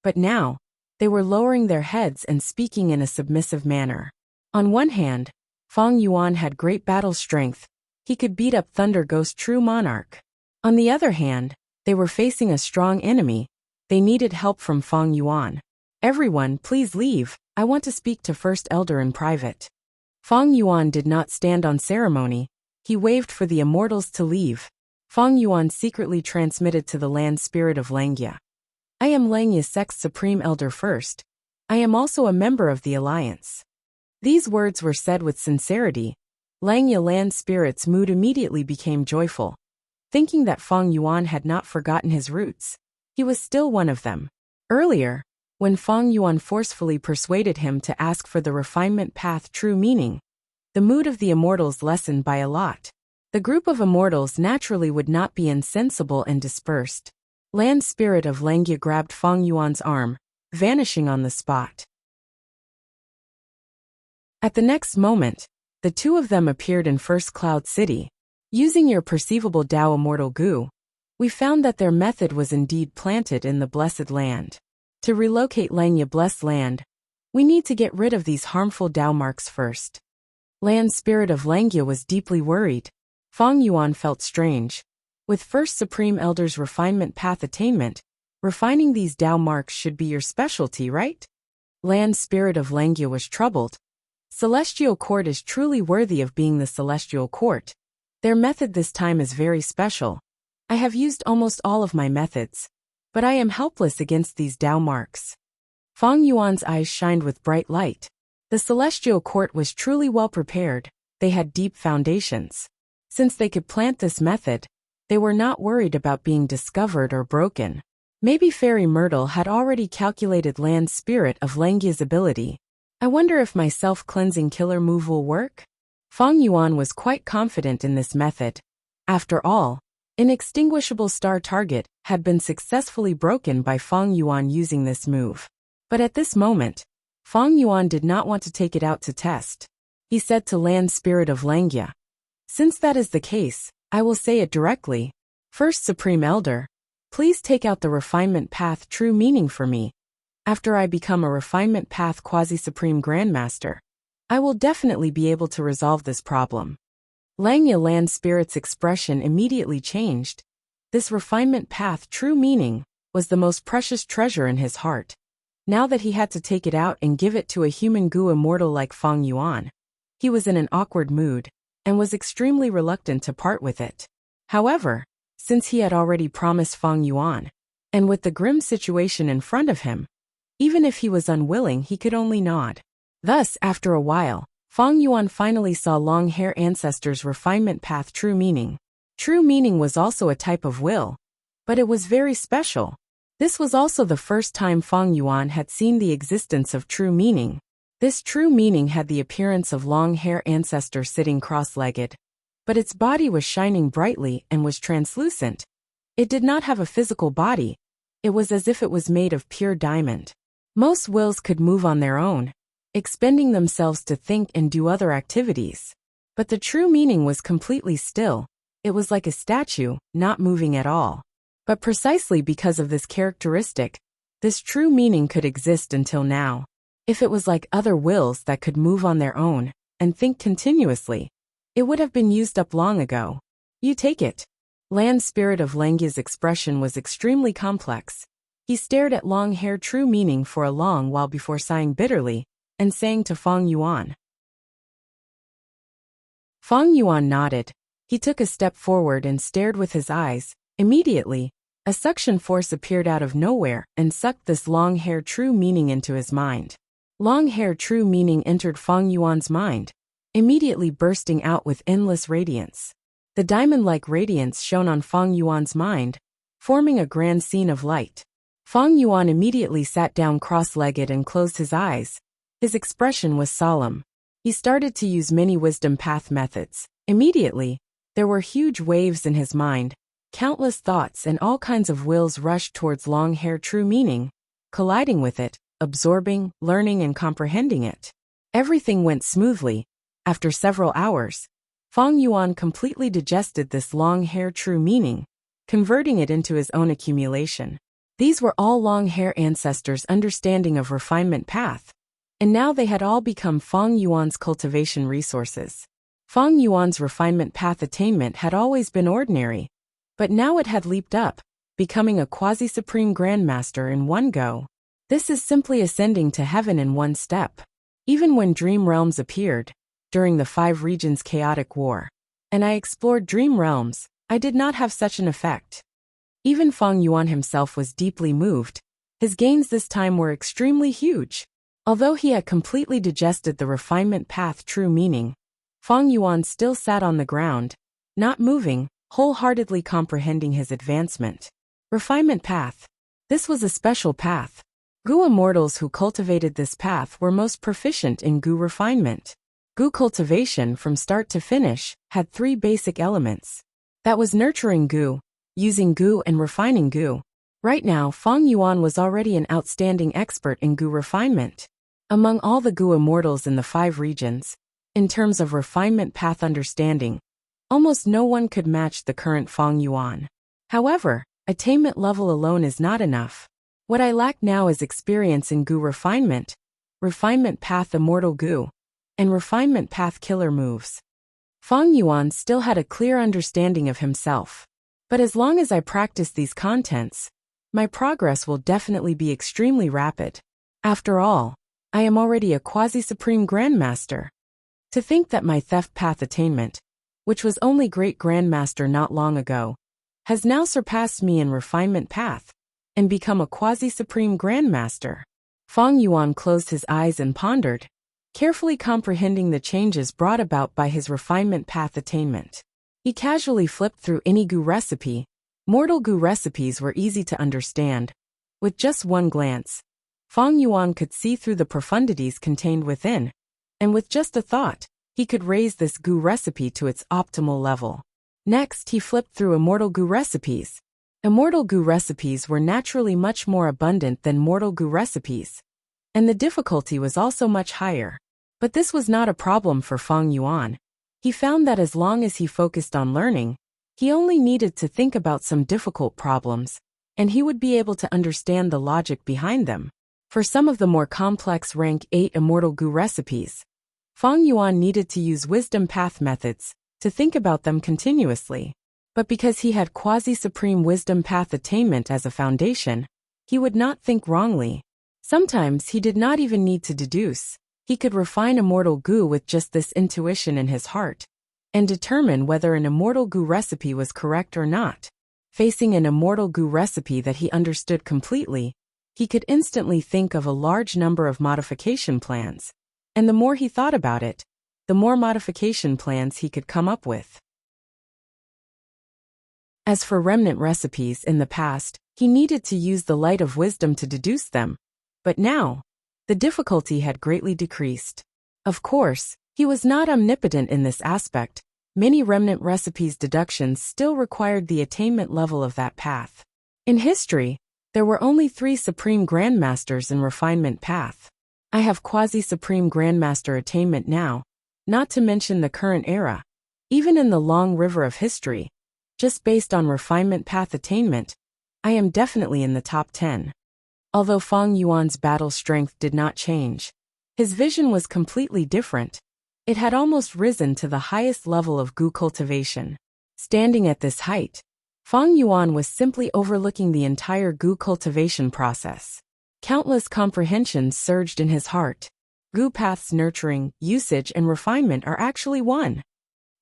But now, they were lowering their heads and speaking in a submissive manner. On one hand, Feng Yuan had great battle strength. He could beat up Thunder Ghost True Monarch. On the other hand, they were facing a strong enemy. They needed help from Feng Yuan. Everyone, please leave. I want to speak to First Elder in private. Feng Yuan did not stand on ceremony. He waved for the immortals to leave. Feng Yuan secretly transmitted to the land spirit of Langya. I am Langya Sect's Supreme Elder First. I am also a member of the Alliance. These words were said with sincerity. Langya land spirit's mood immediately became joyful. Thinking that Feng Yuan had not forgotten his roots, he was still one of them. Earlier, when Feng Yuan forcefully persuaded him to ask for the refinement path true meaning, the mood of the immortals lessened by a lot. The group of immortals naturally would not be insensible and dispersed. Land spirit of Langya grabbed Feng Yuan's arm, vanishing on the spot. At the next moment, the two of them appeared in First Cloud City. Using your perceivable Tao Immortal Gu, we found that their method was indeed planted in the Blessed Land. To relocate Langya Blessed Land, we need to get rid of these harmful Tao marks first. Land spirit of Langya was deeply worried. Feng Yuan felt strange. With First Supreme Elder's refinement path attainment, refining these Tao marks should be your specialty, right? Land spirit of Langya was troubled. Celestial Court is truly worthy of being the Celestial Court. Their method this time is very special. I have used almost all of my methods, but I am helpless against these Tao marks. Feng Yuan's eyes shined with bright light. The Celestial Court was truly well prepared. They had deep foundations. Since they could plant this method, they were not worried about being discovered or broken. Maybe Fairy Myrtle had already calculated land spirit of Langya's ability. I wonder if my self-cleansing killer move will work? Feng Yuan was quite confident in this method. After all, Inextinguishable Star Target had been successfully broken by Feng Yuan using this move. But at this moment, Feng Yuan did not want to take it out to test. He said to Land Spirit of Langya, "Since that is the case, I will say it directly. First Supreme Elder, please take out the refinement path true meaning for me. After I become a refinement path quasi-supreme grandmaster, I will definitely be able to resolve this problem." Langya Land Spirit's expression immediately changed. This refinement path true meaning was the most precious treasure in his heart. Now that he had to take it out and give it to a human Gu immortal like Feng Yuan, he was in an awkward mood and was extremely reluctant to part with it. However, since he had already promised Feng Yuan, and with the grim situation in front of him, even if he was unwilling, he could only nod. Thus, after a while, Feng Yuan finally saw Long Hair Ancestor's refinement path true meaning. True meaning was also a type of will, but it was very special. This was also the first time Feng Yuan had seen the existence of true meaning. This true meaning had the appearance of Long Hair Ancestor sitting cross-legged, but its body was shining brightly and was translucent. It did not have a physical body. It was as if it was made of pure diamond. Most wills could move on their own, expending themselves to think and do other activities. But the true meaning was completely still. It was like a statue, not moving at all. But precisely because of this characteristic, this true meaning could exist until now. If it was like other wills that could move on their own and think continuously, it would have been used up long ago. You take it. Land Spirit of Langya's expression was extremely complex. He stared at Long Hair true meaning for a long while before sighing bitterly and saying to Feng Yuan. Feng Yuan nodded. He took a step forward and stared with his eyes. Immediately, a suction force appeared out of nowhere and sucked this Long Hair true meaning into his mind. Long Hair true meaning entered Feng Yuan's mind, immediately bursting out with endless radiance. The diamond-like radiance shone on Feng Yuan's mind, forming a grand scene of light. Feng Yuan immediately sat down cross-legged and closed his eyes. His expression was solemn. He started to use many wisdom path methods. Immediately, there were huge waves in his mind. Countless thoughts and all kinds of wills rushed towards long-hair true meaning, colliding with it, absorbing, learning and comprehending it. Everything went smoothly. After several hours, Feng Yuan completely digested this long-hair true meaning, converting it into his own accumulation. These were all long-hair ancestors' understanding of refinement path, and now they had all become Feng Yuan's cultivation resources. Feng Yuan's refinement path attainment had always been ordinary, but now it had leaped up, becoming a quasi-supreme grandmaster in one go. This is simply ascending to heaven in one step. Even when dream realms appeared, during the 5 regions chaotic war, and I explored dream realms, I did not have such an effect. Even Feng Yuan himself was deeply moved. His gains this time were extremely huge. Although he had completely digested the refinement path true meaning, Feng Yuan still sat on the ground, not moving, wholeheartedly comprehending his advancement. Refinement path. This was a special path. Gu immortals who cultivated this path were most proficient in Gu refinement. Gu cultivation from start to finish had 3 basic elements. That was nurturing Gu, using Gu and refining Gu. Right now, Feng Yuan was already an outstanding expert in Gu refinement. Among all the Gu immortals in the 5 regions, in terms of refinement path understanding, almost no one could match the current Feng Yuan. However, attainment level alone is not enough. What I lack now is experience in Gu refinement path immortal Gu, and refinement path killer moves. Feng Yuan still had a clear understanding of himself. But as long as I practice these contents, my progress will definitely be extremely rapid. After all, I am already a quasi-supreme grandmaster. To think that my theft path attainment, which was only great grandmaster not long ago, has now surpassed me in refinement path, and become a quasi-supreme grandmaster. Feng Yuan closed his eyes and pondered, carefully comprehending the changes brought about by his refinement path attainment. He casually flipped through any Gu recipe. Mortal Gu recipes were easy to understand. With just one glance, Feng Yuan could see through the profundities contained within, and with just a thought, he could raise this Gu recipe to its optimal level. Next, he flipped through immortal Gu recipes. Immortal Gu recipes were naturally much more abundant than mortal Gu recipes, and the difficulty was also much higher. But this was not a problem for Feng Yuan. He found that as long as he focused on learning, he only needed to think about some difficult problems, and he would be able to understand the logic behind them. For some of the more complex rank 8 immortal Gu recipes, Feng Yuan needed to use wisdom path methods to think about them continuously. But because he had quasi-supreme wisdom path attainment as a foundation, he would not think wrongly. Sometimes he did not even need to deduce. He could refine immortal Gu with just this intuition in his heart, and determine whether an immortal Gu recipe was correct or not. Facing an immortal Gu recipe that he understood completely, he could instantly think of a large number of modification plans, and the more he thought about it, the more modification plans he could come up with. As for remnant recipes in the past, he needed to use the light of wisdom to deduce them, but now, the difficulty had greatly decreased. Of course, he was not omnipotent in this aspect. Many remnant recipes' deductions still required the attainment level of that path. In history, there were only 3 supreme grandmasters in refinement path. I have quasi-supreme grandmaster attainment now, not to mention the current era. Even in the long river of history, just based on refinement path attainment, I am definitely in the top 10. Although Feng Yuan's battle strength did not change, his vision was completely different. It had almost risen to the highest level of Gu cultivation. Standing at this height, Feng Yuan was simply overlooking the entire Gu cultivation process. Countless comprehensions surged in his heart. Gu path's nurturing, usage and refinement are actually one.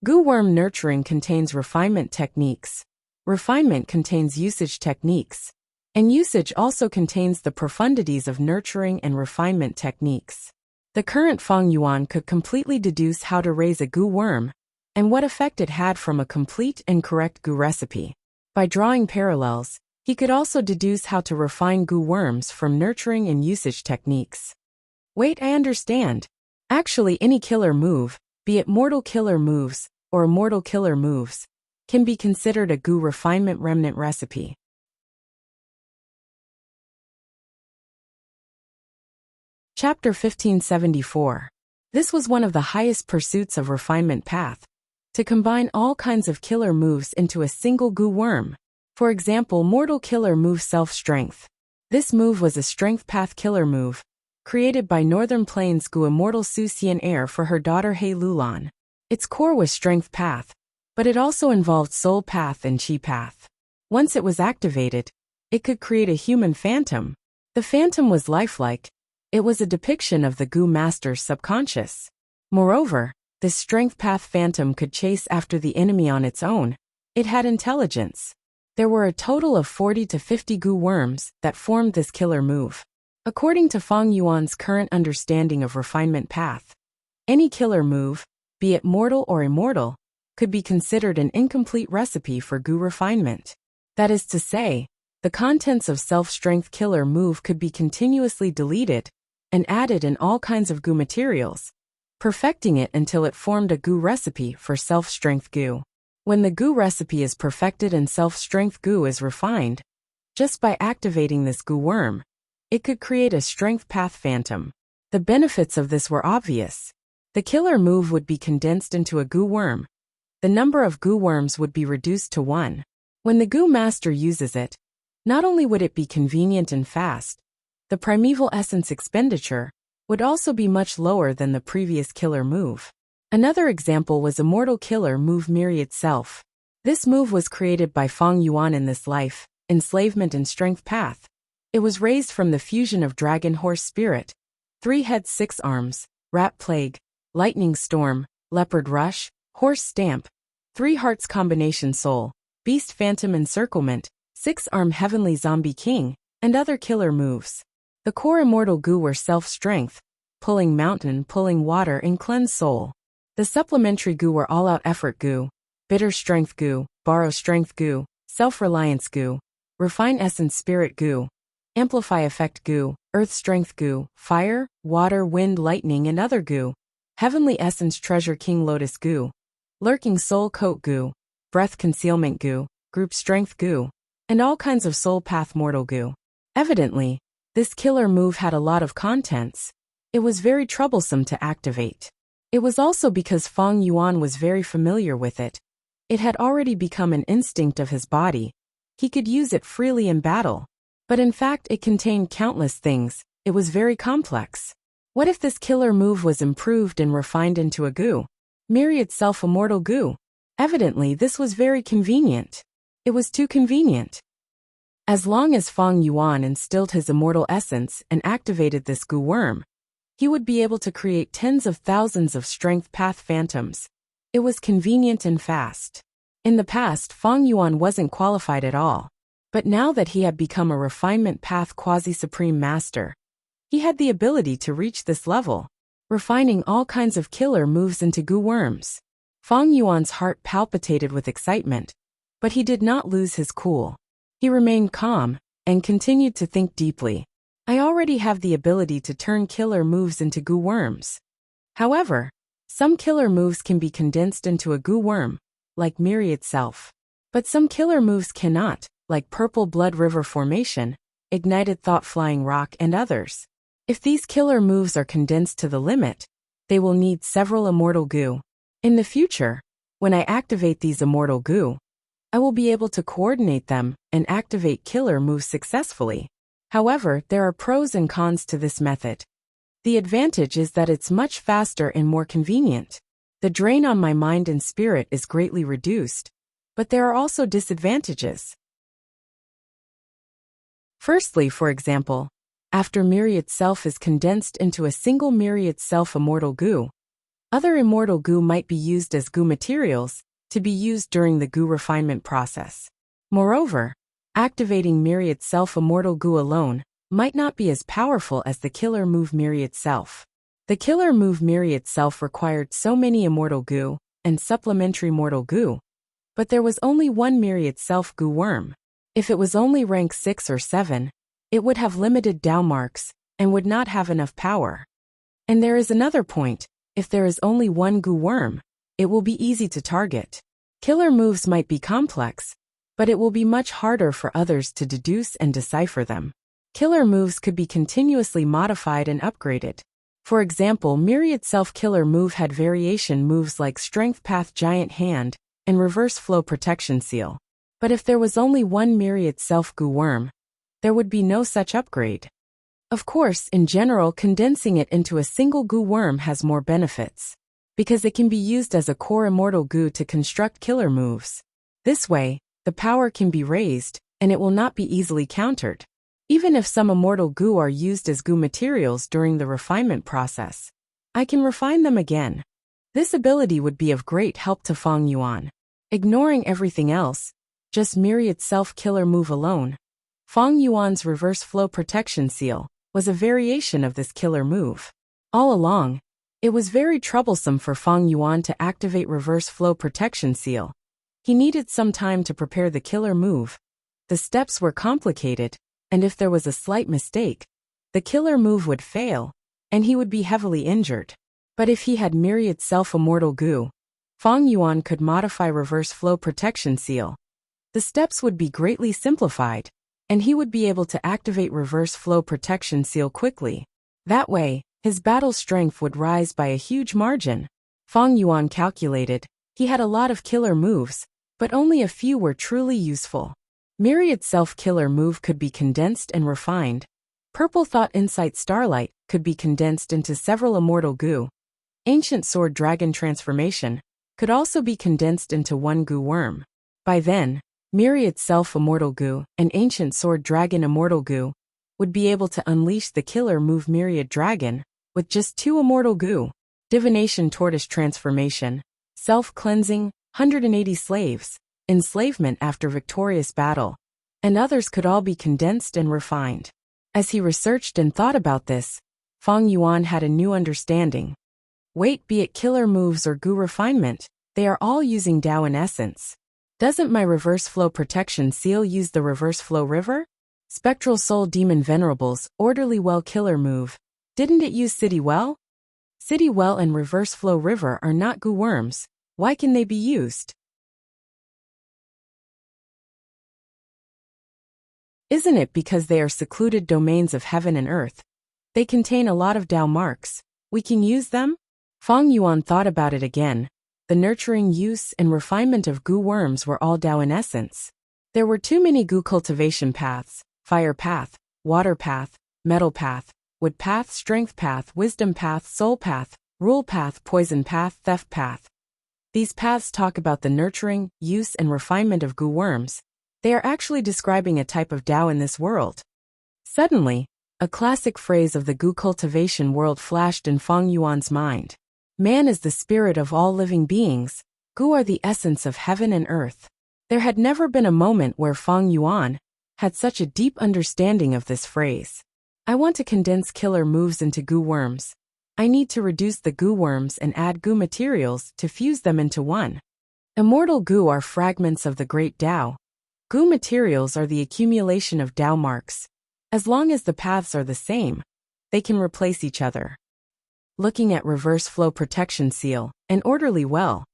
Gu worm nurturing contains refinement techniques. Refinement contains usage techniques. And usage also contains the profundities of nurturing and refinement techniques. The current Feng Yuan could completely deduce how to raise a Gu worm, and what effect it had from a complete and correct goo recipe. By drawing parallels, he could also deduce how to refine goo worms from nurturing and usage techniques. Wait, I understand. Actually, any killer move, be it mortal killer moves or immortal killer moves, can be considered a goo refinement remnant recipe. Chapter 1574. This was one of the highest pursuits of refinement path, to combine all kinds of killer moves into a single goo worm. For example, mortal killer move self-strength. This move was a strength path killer move, created by Northern Plains goo immortal Su Xian heir for her daughter He Lulan. Its core was strength path, but it also involved soul path and chi path. Once it was activated, it could create a human phantom. The phantom was lifelike. It was a depiction of the goo master's subconscious. Moreover, this strength path phantom could chase after the enemy on its own. It had intelligence. There were a total of 40 to 50 goo worms that formed this killer move. According to Fang Yuan's current understanding of refinement path, any killer move, be it mortal or immortal, could be considered an incomplete recipe for goo refinement. That is to say, the contents of self-strength killer move could be continuously deleted and added in all kinds of goo materials, perfecting it until it formed a goo recipe for self-strength goo. When the goo recipe is perfected and self-strength goo is refined, just by activating this goo worm, it could create a strength path phantom. The benefits of this were obvious. The killer move would be condensed into a goo worm. The number of goo worms would be reduced to 1. When the goo master uses it, not only would it be convenient and fast, the primeval essence expenditure would also be much lower than the previous killer move. Another example was immortal killer move Myriad Self. This move was created by Fang Yuan in this life, enslavement and strength path. It was raised from the fusion of dragon horse spirit, 3 heads 6 arms, rat plague, lightning storm, leopard rush, horse stamp, 3 hearts combination soul, beast phantom encirclement, 6-arm heavenly zombie king, and other killer moves. The core immortal goo were self-strength, pulling mountain, pulling water, and cleanse soul. The supplementary goo were all-out effort goo, bitter strength goo, borrow strength goo, self-reliance goo, refine essence spirit goo, amplify effect goo, earth strength goo, fire, water, wind, lightning, and other goo, heavenly essence treasure king lotus goo, lurking soul coat goo, breath concealment goo, group strength goo, and all kinds of soul path mortal goo. Evidently, this killer move had a lot of contents. It was very troublesome to activate. It was also because Fang Yuan was very familiar with it. It had already become an instinct of his body. He could use it freely in battle. But in fact, it contained countless things. It was very complex. What if this killer move was improved and refined into a goo? Myriad self-immortal goo. Evidently, this was very convenient. It was too convenient. As long as Fang Yuan instilled his immortal essence and activated this goo worm, he would be able to create tens of thousands of strength path phantoms. It was convenient and fast. In the past, Fang Yuan wasn't qualified at all. But now that he had become a refinement path quasi-supreme master, he had the ability to reach this level, refining all kinds of killer moves into goo worms. Fang Yuan's heart palpitated with excitement, but he did not lose his cool. He remained calm and continued to think deeply. I already have the ability to turn killer moves into goo worms. However, some killer moves can be condensed into a goo worm, like Myriad Self. But some killer moves cannot, like Purple Blood River Formation, Ignited Thought Flying Rock, and others. If these killer moves are condensed to the limit, they will need several immortal goo. In the future, when I activate these immortal goo, I will be able to coordinate them and activate killer moves successfully. However, there are pros and cons to this method. The advantage is that it's much faster and more convenient. The drain on my mind and spirit is greatly reduced, but there are also disadvantages. Firstly, for example, after Myriad Self is condensed into a single Myriad Self immortal goo, other immortal goo might be used as goo materials to be used during the goo refinement process. Moreover, activating Myriad Self immortal goo alone might not be as powerful as the killer move Myriad Self. The killer move Myriad Self required so many immortal goo and supplementary mortal goo. But there was only one myriad self goo worm. If it was only rank 6 or 7, it would have limited Dao marks and would not have enough power. And there is another point: if there is only one goo worm, it will be easy to target. Killer moves might be complex, but it will be much harder for others to deduce and decipher them. Killer moves could be continuously modified and upgraded. For example, Myriad Self-Killer move had variation moves like Strength Path Giant Hand and Reverse Flow Protection Seal. But if there was only one Myriad Self-Goo Worm, there would be no such upgrade. Of course, in general, condensing it into a single goo worm has more benefits, because it can be used as a core immortal goo to construct killer moves. This way, the power can be raised, and it will not be easily countered. Even if some immortal goo are used as goo materials during the refinement process, I can refine them again. This ability would be of great help to Feng Yuan. Ignoring everything else, just Myriad Self-Killer move alone, Feng Yuan's Reverse Flow Protection Seal was a variation of this killer move. All along, it was very troublesome for Feng Yuan to activate Reverse Flow Protection Seal. He needed some time to prepare the killer move. The steps were complicated, and if there was a slight mistake, the killer move would fail, and he would be heavily injured. But if he had Myriad Self-Immortal Goo, Feng Yuan could modify Reverse Flow Protection Seal. The steps would be greatly simplified, and he would be able to activate Reverse Flow Protection Seal quickly. That way, his battle strength would rise by a huge margin. Feng Yuan calculated, he had a lot of killer moves, but only a few were truly useful. Myriad Self-Killer move could be condensed and refined. Purple Thought Insight Starlight could be condensed into several immortal goo. Ancient Sword Dragon Transformation could also be condensed into one goo worm. By then, Myriad Self-Immortal Goo and Ancient Sword Dragon Immortal Goo would be able to unleash the killer move Myriad Dragon with just 2 immortal goo. Divination Tortoise Transformation, Self-Cleansing, 180 Slaves, Enslavement after Victorious Battle, and others could all be condensed and refined. As he researched and thought about this, Feng Yuan had a new understanding. Wait, be it killer moves or goo refinement, they are all using Dao in essence. Doesn't my Reverse Flow Protection Seal use the Reverse Flow River? Spectral Soul Demon Venerable's Orderly Well killer move, didn't it use City Well? City Well and Reverse Flow River are not goo worms. Why can they be used? Isn't it because they are secluded domains of heaven and earth? They contain a lot of Dao marks. We can use them? Feng Yuan thought about it again. The nurturing use and refinement of goo worms were all Dao in essence. There were too many goo cultivation paths: fire path, water path, metal path, wood path, strength path, wisdom path, soul path, rule path, poison path, theft path. These paths talk about the nurturing, use and refinement of goo worms. They are actually describing a type of Dao in this world. Suddenly, a classic phrase of the goo cultivation world flashed in Feng Yuan's mind. Man is the spirit of all living beings. Goo are the essence of heaven and earth. There had never been a moment where Feng Yuan had such a deep understanding of this phrase. I want to condense killer moves into goo worms. I need to reduce the goo worms and add goo materials to fuse them into one. Immortal goo are fragments of the great Dao. Goo materials are the accumulation of Dao marks. As long as the paths are the same, they can replace each other. Looking at Reverse Flow Protection Seal and Orderly Well,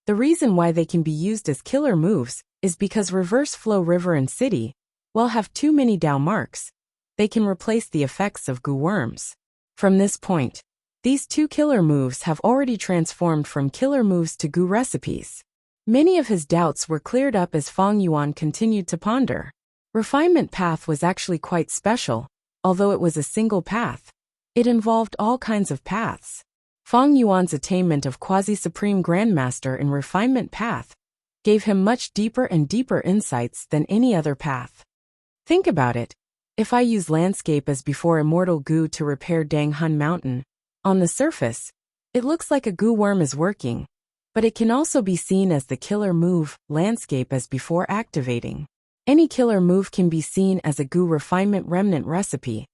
the reason why they can be used as killer moves is because Reverse Flow River and City Well have too many Dao marks. They can replace the effects of goo worms. From this point, these 2 killer moves have already transformed from killer moves to goo recipes. Many of his doubts were cleared up as Feng Yuan continued to ponder. Refinement path was actually quite special, although it was a single path. It involved all kinds of paths. Feng Yuan's attainment of Quasi-Supreme Grandmaster in Refinement Path gave him much deeper and deeper insights than any other path. Think about it. If I use Landscape as before Immortal Goo to repair Dang Hun Mountain, on the surface, it looks like a goo worm is working, but it can also be seen as the killer move, Landscape as before activating. Any killer move can be seen as a goo refinement remnant recipe,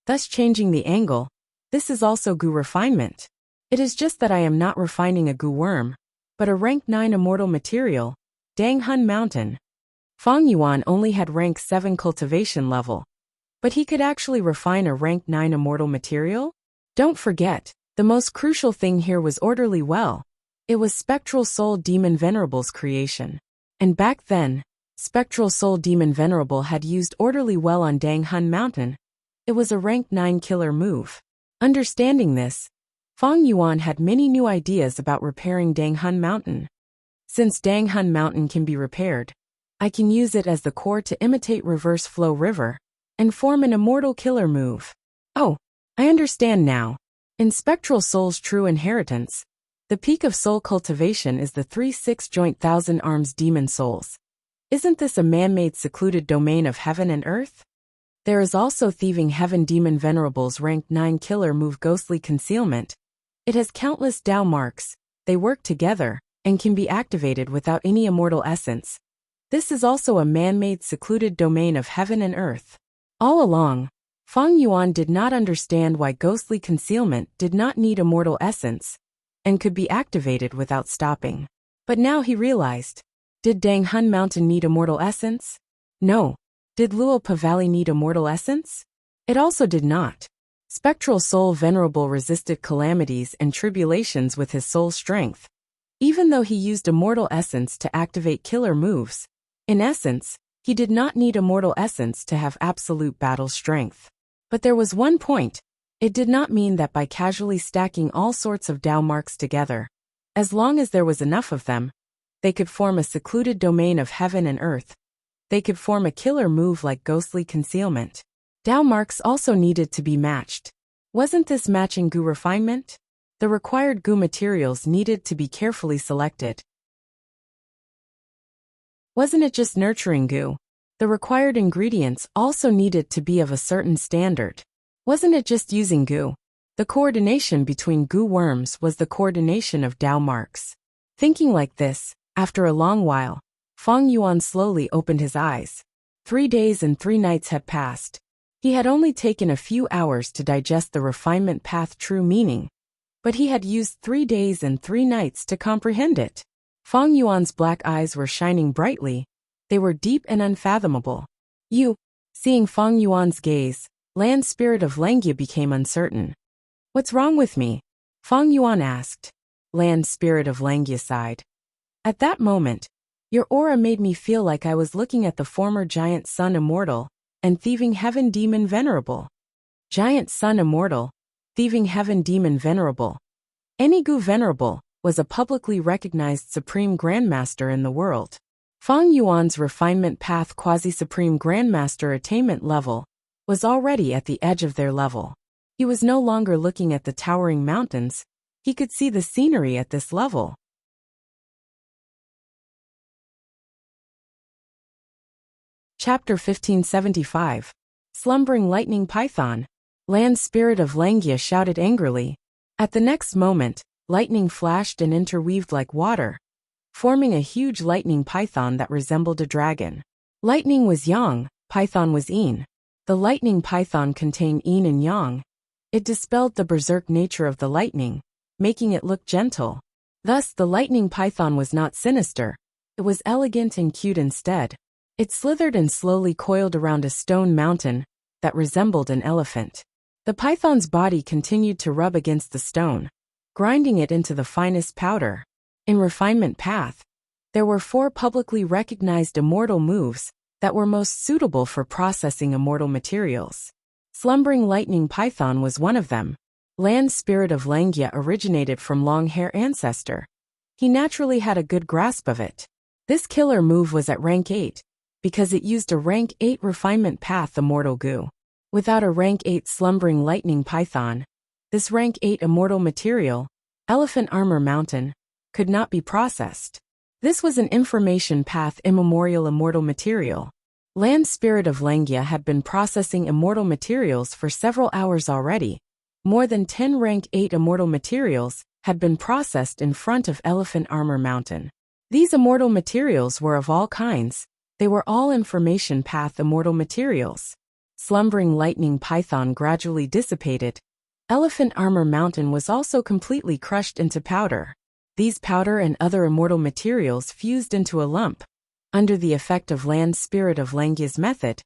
thus changing the angle. This is also goo refinement. It is just that I am not refining a goo worm. but a rank 9 immortal material, Dang Hun Mountain. Fang Yuan only had rank 7 cultivation level, but he could actually refine a rank 9 immortal material? Don't forget, the most crucial thing here was orderly well. It was Spectral Soul Demon Venerable's creation. And back then, Spectral Soul Demon Venerable had used orderly well on Dang Hun Mountain. It was a rank 9 killer move. Understanding this, Fang Yuan had many new ideas about repairing Dang Hun Mountain. Since Dang Hun Mountain can be repaired, I can use it as the core to imitate Reverse Flow River and form an immortal killer move. Oh, I understand now. In Spectral Soul's true inheritance, the peak of soul cultivation is the 3-6 joint thousand arms demon souls. Isn't this a man-made secluded domain of heaven and earth? There is also Thieving Heaven Demon Venerable's rank 9 killer move Ghostly Concealment. It has countless Dao marks, they work together, and can be activated without any immortal essence. This is also a man-made secluded domain of heaven and earth. All along, Fang Yuan did not understand why Ghostly Concealment did not need immortal essence, and could be activated without stopping. But now he realized. Did Dang Hun Mountain need immortal essence? No. Did Luopa Valley need immortal essence? It also did not. Spectral Soul Venerable resisted calamities and tribulations with his soul strength. Even though he used immortal essence to activate killer moves, in essence, he did not need immortal essence to have absolute battle strength. But there was one point. It did not mean that by casually stacking all sorts of Dao marks together, as long as there was enough of them, they could form a secluded domain of heaven and earth. They could form a killer move like Ghostly Concealment. Dao marks also needed to be matched. Wasn't this matching goo refinement? The required goo materials needed to be carefully selected. Wasn't it just nurturing goo? The required ingredients also needed to be of a certain standard. Wasn't it just using goo? The coordination between goo worms was the coordination of Dao marks. Thinking like this, after a long while, Fang Yuan slowly opened his eyes. 3 days and 3 nights had passed. He had only taken a few hours to digest the refinement path true meaning, but he had used 3 days and 3 nights to comprehend it. Fang Yuan's black eyes were shining brightly. They were deep and unfathomable. Seeing Fang Yuan's gaze, Land Spirit of Langia became uncertain. What's wrong with me? Fang Yuan asked. Land Spirit of Langia sighed. At that moment, your aura made me feel like I was looking at the former Giant Sun Immortal and Thieving Heaven Demon Venerable. Giant Sun Immortal, Thieving Heaven Demon Venerable. Enigu Venerable was a publicly recognized Supreme Grandmaster in the world. Fang Yuan's refinement path quasi-supreme Grandmaster attainment level was already at the edge of their level. He was no longer looking at the towering mountains, he could see the scenery at this level. Chapter 1575. Slumbering Lightning Python. Land Spirit of Langia shouted angrily. At the next moment, lightning flashed and interweaved like water, forming a huge lightning python that resembled a dragon. Lightning was yang, python was yin. The lightning python contained yin and yang. It dispelled the berserk nature of the lightning, making it look gentle. Thus, the lightning python was not sinister. It was elegant and cute instead. It slithered and slowly coiled around a stone mountain that resembled an elephant. The python's body continued to rub against the stone, grinding it into the finest powder. In refinement path, there were 4 publicly recognized immortal moves that were most suitable for processing immortal materials. Slumbering Lightning Python was one of them. Land Spirit of Langia originated from Long-Hair Ancestor. He naturally had a good grasp of it. This killer move was at rank 8, because it used a rank 8 refinement path immortal goo. Without a rank 8 Slumbering Lightning Python, this rank 8 immortal material, Elephant Armor Mountain, could not be processed. This was an information path immemorial immortal material. Land Spirit of Langia had been processing immortal materials for several hours already. More than 10 rank 8 immortal materials had been processed in front of Elephant Armor Mountain. These immortal materials were of all kinds. They were all information path immortal materials. Slumbering Lightning Python gradually dissipated. Elephant Armor Mountain was also completely crushed into powder. These powder and other immortal materials fused into a lump. Under the effect of land spirit of Langya's method,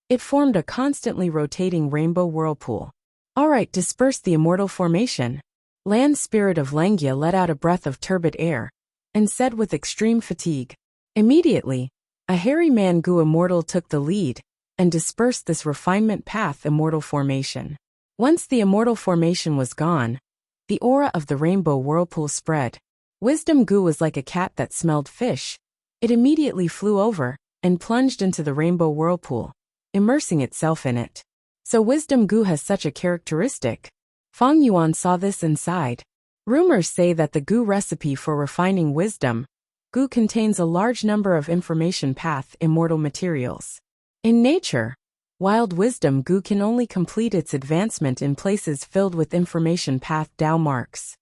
it formed a constantly rotating rainbow whirlpool. Alright, disperse the immortal formation. Land spirit of Langya let out a breath of turbid air, and said with extreme fatigue. Immediately, a hairy man Gu immortal took the lead, and dispersed this refinement path immortal formation. Once the immortal formation was gone, the aura of the rainbow whirlpool spread. Wisdom Gu was like a cat that smelled fish. It immediately flew over, and plunged into the rainbow whirlpool, immersing itself in it. So Wisdom Gu has such a characteristic. Feng Yuan saw this and sighed. Rumors say that the Gu recipe for refining wisdom Gu contains a large number of information path immortal materials. In nature, wild wisdom Gu can only complete its advancement in places filled with information path Dao marks.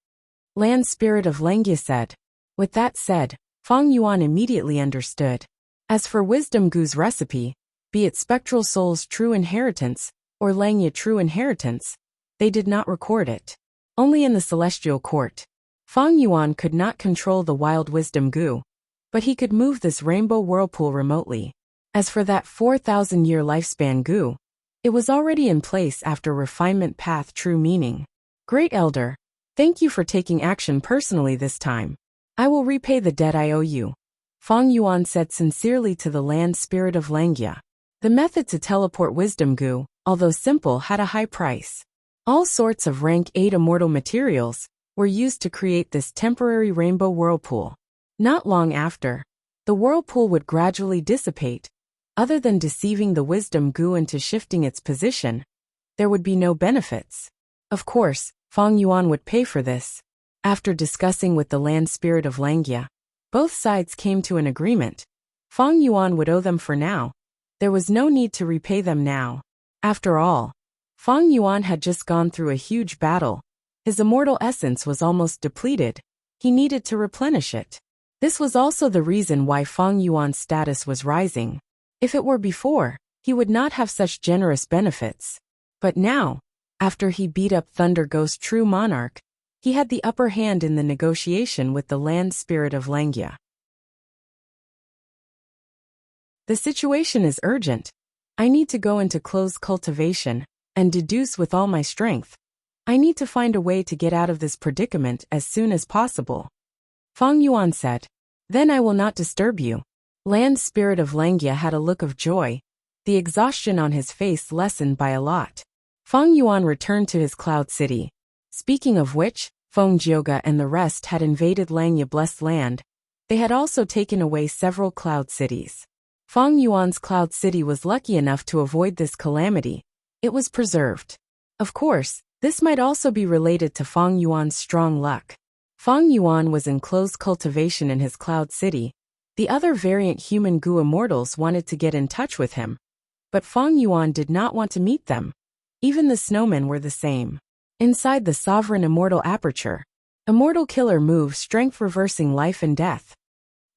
Land spirit of Langya said. With that said, Feng Yuan immediately understood. As for wisdom Gu's recipe, be it spectral soul's true inheritance, or Langya true inheritance, they did not record it. Only in the celestial court. Feng Yuan could not control the wild wisdom Gu, but he could move this rainbow whirlpool remotely. As for that 4,000-year lifespan Gu, it was already in place after refinement path true meaning. Great Elder, thank you for taking action personally this time. I will repay the debt I owe you. Feng Yuan said sincerely to the land spirit of Langya. The method to teleport wisdom Gu, although simple, had a high price. All sorts of rank 8 immortal materials were used to create this temporary rainbow whirlpool. Not long after, the whirlpool would gradually dissipate. Other than deceiving the wisdom Gu into shifting its position, there would be no benefits. Of course, Feng Yuan would pay for this. After discussing with the land spirit of Langya, both sides came to an agreement. Feng Yuan would owe them for now. There was no need to repay them now. After all, Feng Yuan had just gone through a huge battle. His immortal essence was almost depleted. He needed to replenish it. This was also the reason why Feng Yuan's status was rising. If it were before, he would not have such generous benefits. But now, after he beat up Thunder Ghost True Monarch, he had the upper hand in the negotiation with the land spirit of Langya. The situation is urgent. I need to go into close cultivation, and deduce with all my strength. I need to find a way to get out of this predicament as soon as possible. Feng Yuan said. Then I will not disturb you. Land spirit of Langya had a look of joy. The exhaustion on his face lessened by a lot. Feng Yuan returned to his cloud city. Speaking of which, Feng Jioga and the rest had invaded Langya blessed land. They had also taken away several cloud cities. Feng Yuan's cloud city was lucky enough to avoid this calamity. It was preserved. Of course, this might also be related to Feng Yuan's strong luck. Feng Yuan was in close cultivation in his cloud city. The other variant human Gu immortals wanted to get in touch with him, but Feng Yuan did not want to meet them. Even the snowmen were the same. Inside the sovereign immortal aperture, immortal killer move strength reversing life and death.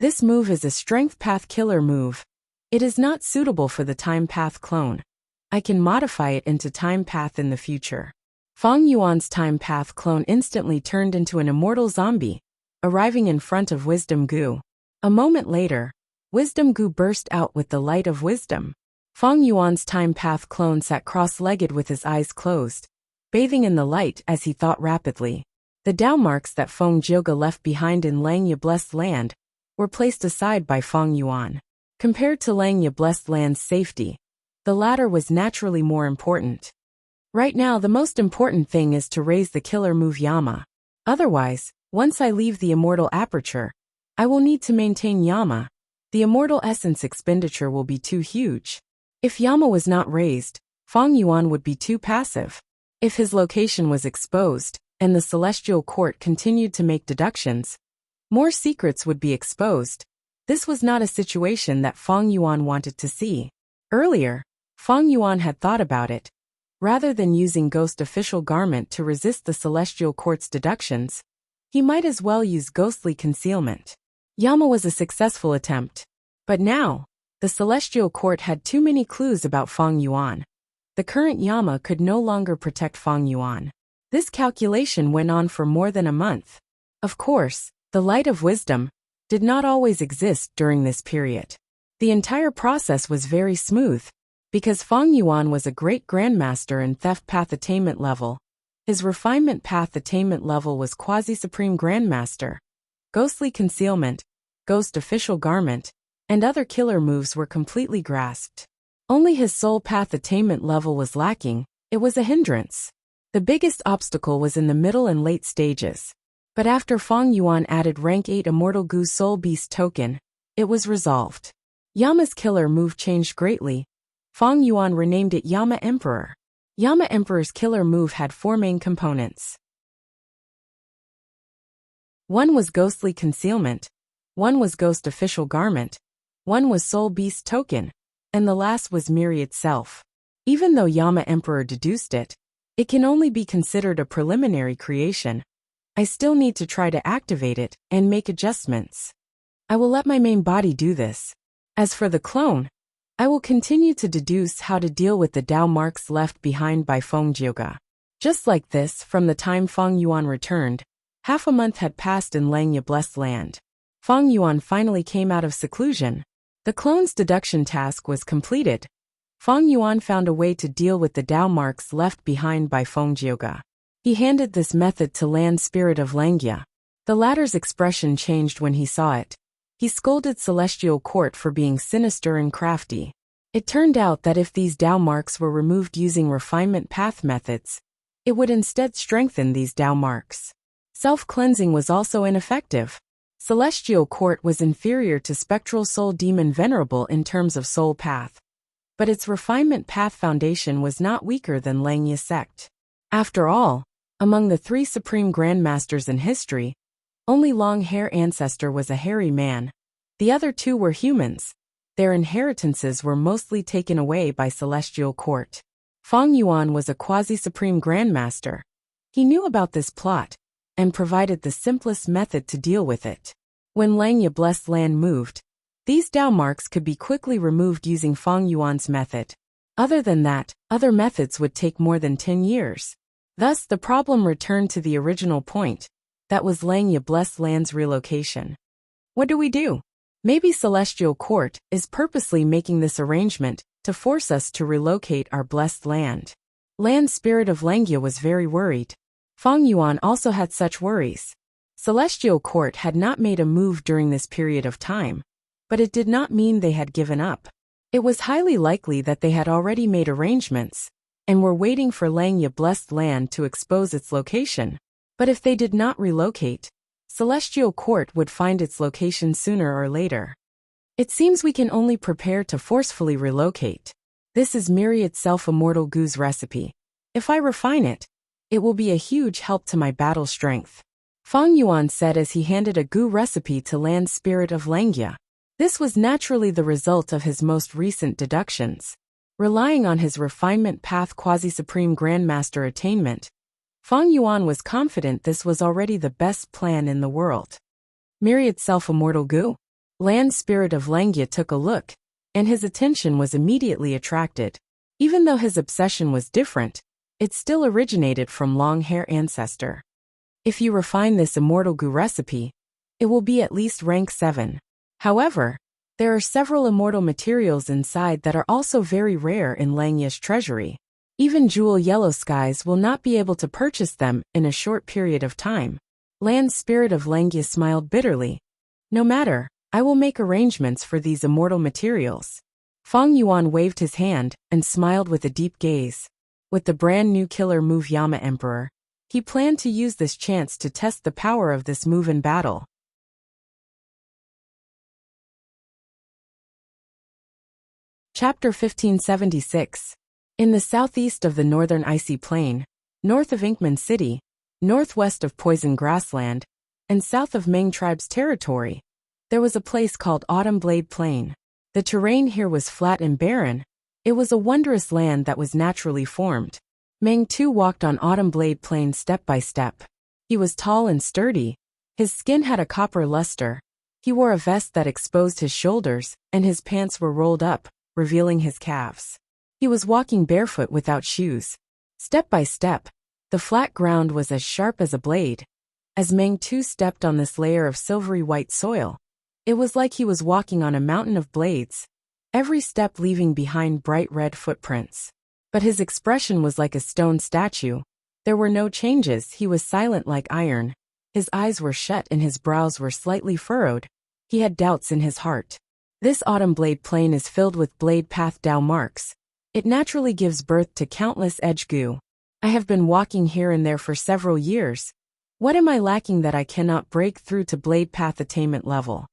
This move is a strength path killer move. It is not suitable for the time path clone. I can modify it into time path in the future. Feng Yuan's time path clone instantly turned into an immortal zombie, arriving in front of Wisdom Gu. A moment later, Wisdom Gu burst out with the light of wisdom. Feng Yuan's time path clone sat cross-legged with his eyes closed, bathing in the light as he thought rapidly. The Dao marks that Feng Jioga left behind in Langya blessed land were placed aside by Feng Yuan. Compared to Langya blessed land's safety, the latter was naturally more important. Right now the most important thing is to raise the killer move Yama. Otherwise, once I leave the immortal aperture, I will need to maintain Yama. The immortal essence expenditure will be too huge. If Yama was not raised, Feng Yuan would be too passive. If his location was exposed, and the celestial court continued to make deductions, more secrets would be exposed. This was not a situation that Feng Yuan wanted to see. Earlier, Feng Yuan had thought about it. Rather than using Ghost Official Garment to resist the celestial court's deductions, he might as well use ghostly concealment. Yama was a successful attempt. But now, the celestial court had too many clues about Feng Yuan. The current Yama could no longer protect Feng Yuan. This calculation went on for more than a month. Of course, The light of wisdom did not always exist during this period. The entire process was very smooth, because Feng Yuan was a great grandmaster in theft path attainment level. His refinement path attainment level was quasi-supreme grandmaster. Ghostly concealment, ghost official garment, and other killer moves were completely grasped. Only his soul path attainment level was lacking. It was a hindrance. The biggest obstacle was in the middle and late stages. But after Feng Yuan added rank 8 Immortal Gu Soul Beast token, it was resolved. Yama's killer move changed greatly. Feng Yuan renamed it Yama Emperor. Yama Emperor's killer move had 4 main components. One was ghostly concealment, one was ghost official garment, one was soul beast token, and the last was myriad self. Even though Yama Emperor deduced it, it can only be considered a preliminary creation. I still need to try to activate it and make adjustments. I will let my main body do this. As for the clone, I will continue to deduce how to deal with the Dao marks left behind by Feng Jioga. Just like this, from the time Feng Yuan returned, half a month had passed in Langya Blessed Land. Feng Yuan finally came out of seclusion. The clone's deduction task was completed. Feng Yuan found a way to deal with the Dao marks left behind by Feng Jioga. He handed this method to Land Spirit of Langya. The latter's expression changed when he saw it. He scolded Celestial Court for being sinister and crafty. It turned out that if these Dao marks were removed using refinement path methods, it would instead strengthen these Dao marks. Self-cleansing was also ineffective. Celestial Court was inferior to Spectral Soul Demon Venerable in terms of soul path, but its refinement path foundation was not weaker than Langya sect. After all, among the 3 supreme grandmasters in history, only Long-Hair Ancestor was a hairy man. The other 2 were humans. Their inheritances were mostly taken away by Celestial Court. Feng Yuan was a quasi-supreme grandmaster. He knew about this plot and provided the simplest method to deal with it. When Langya Blessed Land moved, these Dao marks could be quickly removed using Feng Yuan's method. Other than that, other methods would take more than 10 years. Thus, the problem returned to the original point. That was Langya Blessed Land's relocation. What do we do? Maybe Celestial Court is purposely making this arrangement to force us to relocate our blessed land. Land Spirit of Langya was very worried. Feng Yuan also had such worries. Celestial Court had not made a move during this period of time, but it did not mean they had given up. It was highly likely that they had already made arrangements and were waiting for Langya Blessed Land to expose its location. But if they did not relocate, Celestial Court would find its location sooner or later. It seems we can only prepare to forcefully relocate. This is Myriad Self-Immortal Gu's recipe. If I refine it, it will be a huge help to my battle strength. Feng Yuan said as he handed a Gu recipe to Land Spirit of Langya. This was naturally the result of his most recent deductions. Relying on his refinement path quasi-supreme grandmaster attainment, Feng Yuan was confident this was already the best plan in the world. Myriad Self-Immortal Gu? Land Spirit of Langya took a look, and his attention was immediately attracted. Even though his obsession was different, it still originated from Long-Hair Ancestor. If you refine this Immortal Gu recipe, it will be at least rank 7. However, there are several immortal materials inside that are also very rare in Langya's treasury. Even Jewel Yellow Skies will not be able to purchase them in a short period of time. Land Spirit of Langya smiled bitterly. No matter, I will make arrangements for these immortal materials. Feng Yuan waved his hand and smiled with a deep gaze. With the brand new killer move Yama Emperor, he planned to use this chance to test the power of this move in battle. Chapter 1576. In the southeast of the northern icy plain, north of Inkman City, northwest of Poison Grassland, and south of Meng Tribe's territory, there was a place called Autumn Blade Plain. The terrain here was flat and barren. It was a wondrous land that was naturally formed. Meng too walked on Autumn Blade Plain step by step. He was tall and sturdy. His skin had a copper luster. He wore a vest that exposed his shoulders, and his pants were rolled up, revealing his calves. He was walking barefoot without shoes. Step by step, the flat ground was as sharp as a blade. As Meng Tu stepped on this layer of silvery white soil, it was like he was walking on a mountain of blades, every step leaving behind bright red footprints. But his expression was like a stone statue. There were no changes, he was silent like iron. His eyes were shut and his brows were slightly furrowed. He had doubts in his heart. This autumn blade plain is filled with blade path Dao marks. It naturally gives birth to countless edge gu. I have been walking here and there for several years. What am I lacking that I cannot break through to blade path attainment level?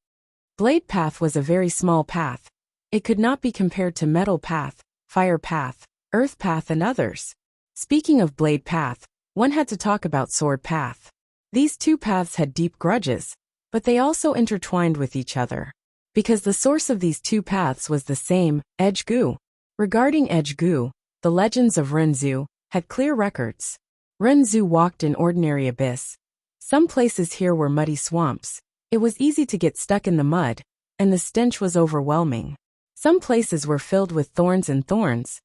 Blade path was a very small path. It could not be compared to metal path, fire path, earth path and others. Speaking of blade path, one had to talk about sword path. These two paths had deep grudges, but they also intertwined with each other. Because the source of these two paths was the same, edge gu. Regarding edge gu, the legends of Renzu had clear records. Renzu walked in ordinary abyss. Some places here were muddy swamps. It was easy to get stuck in the mud, and the stench was overwhelming. Some places were filled with thorns and thorns.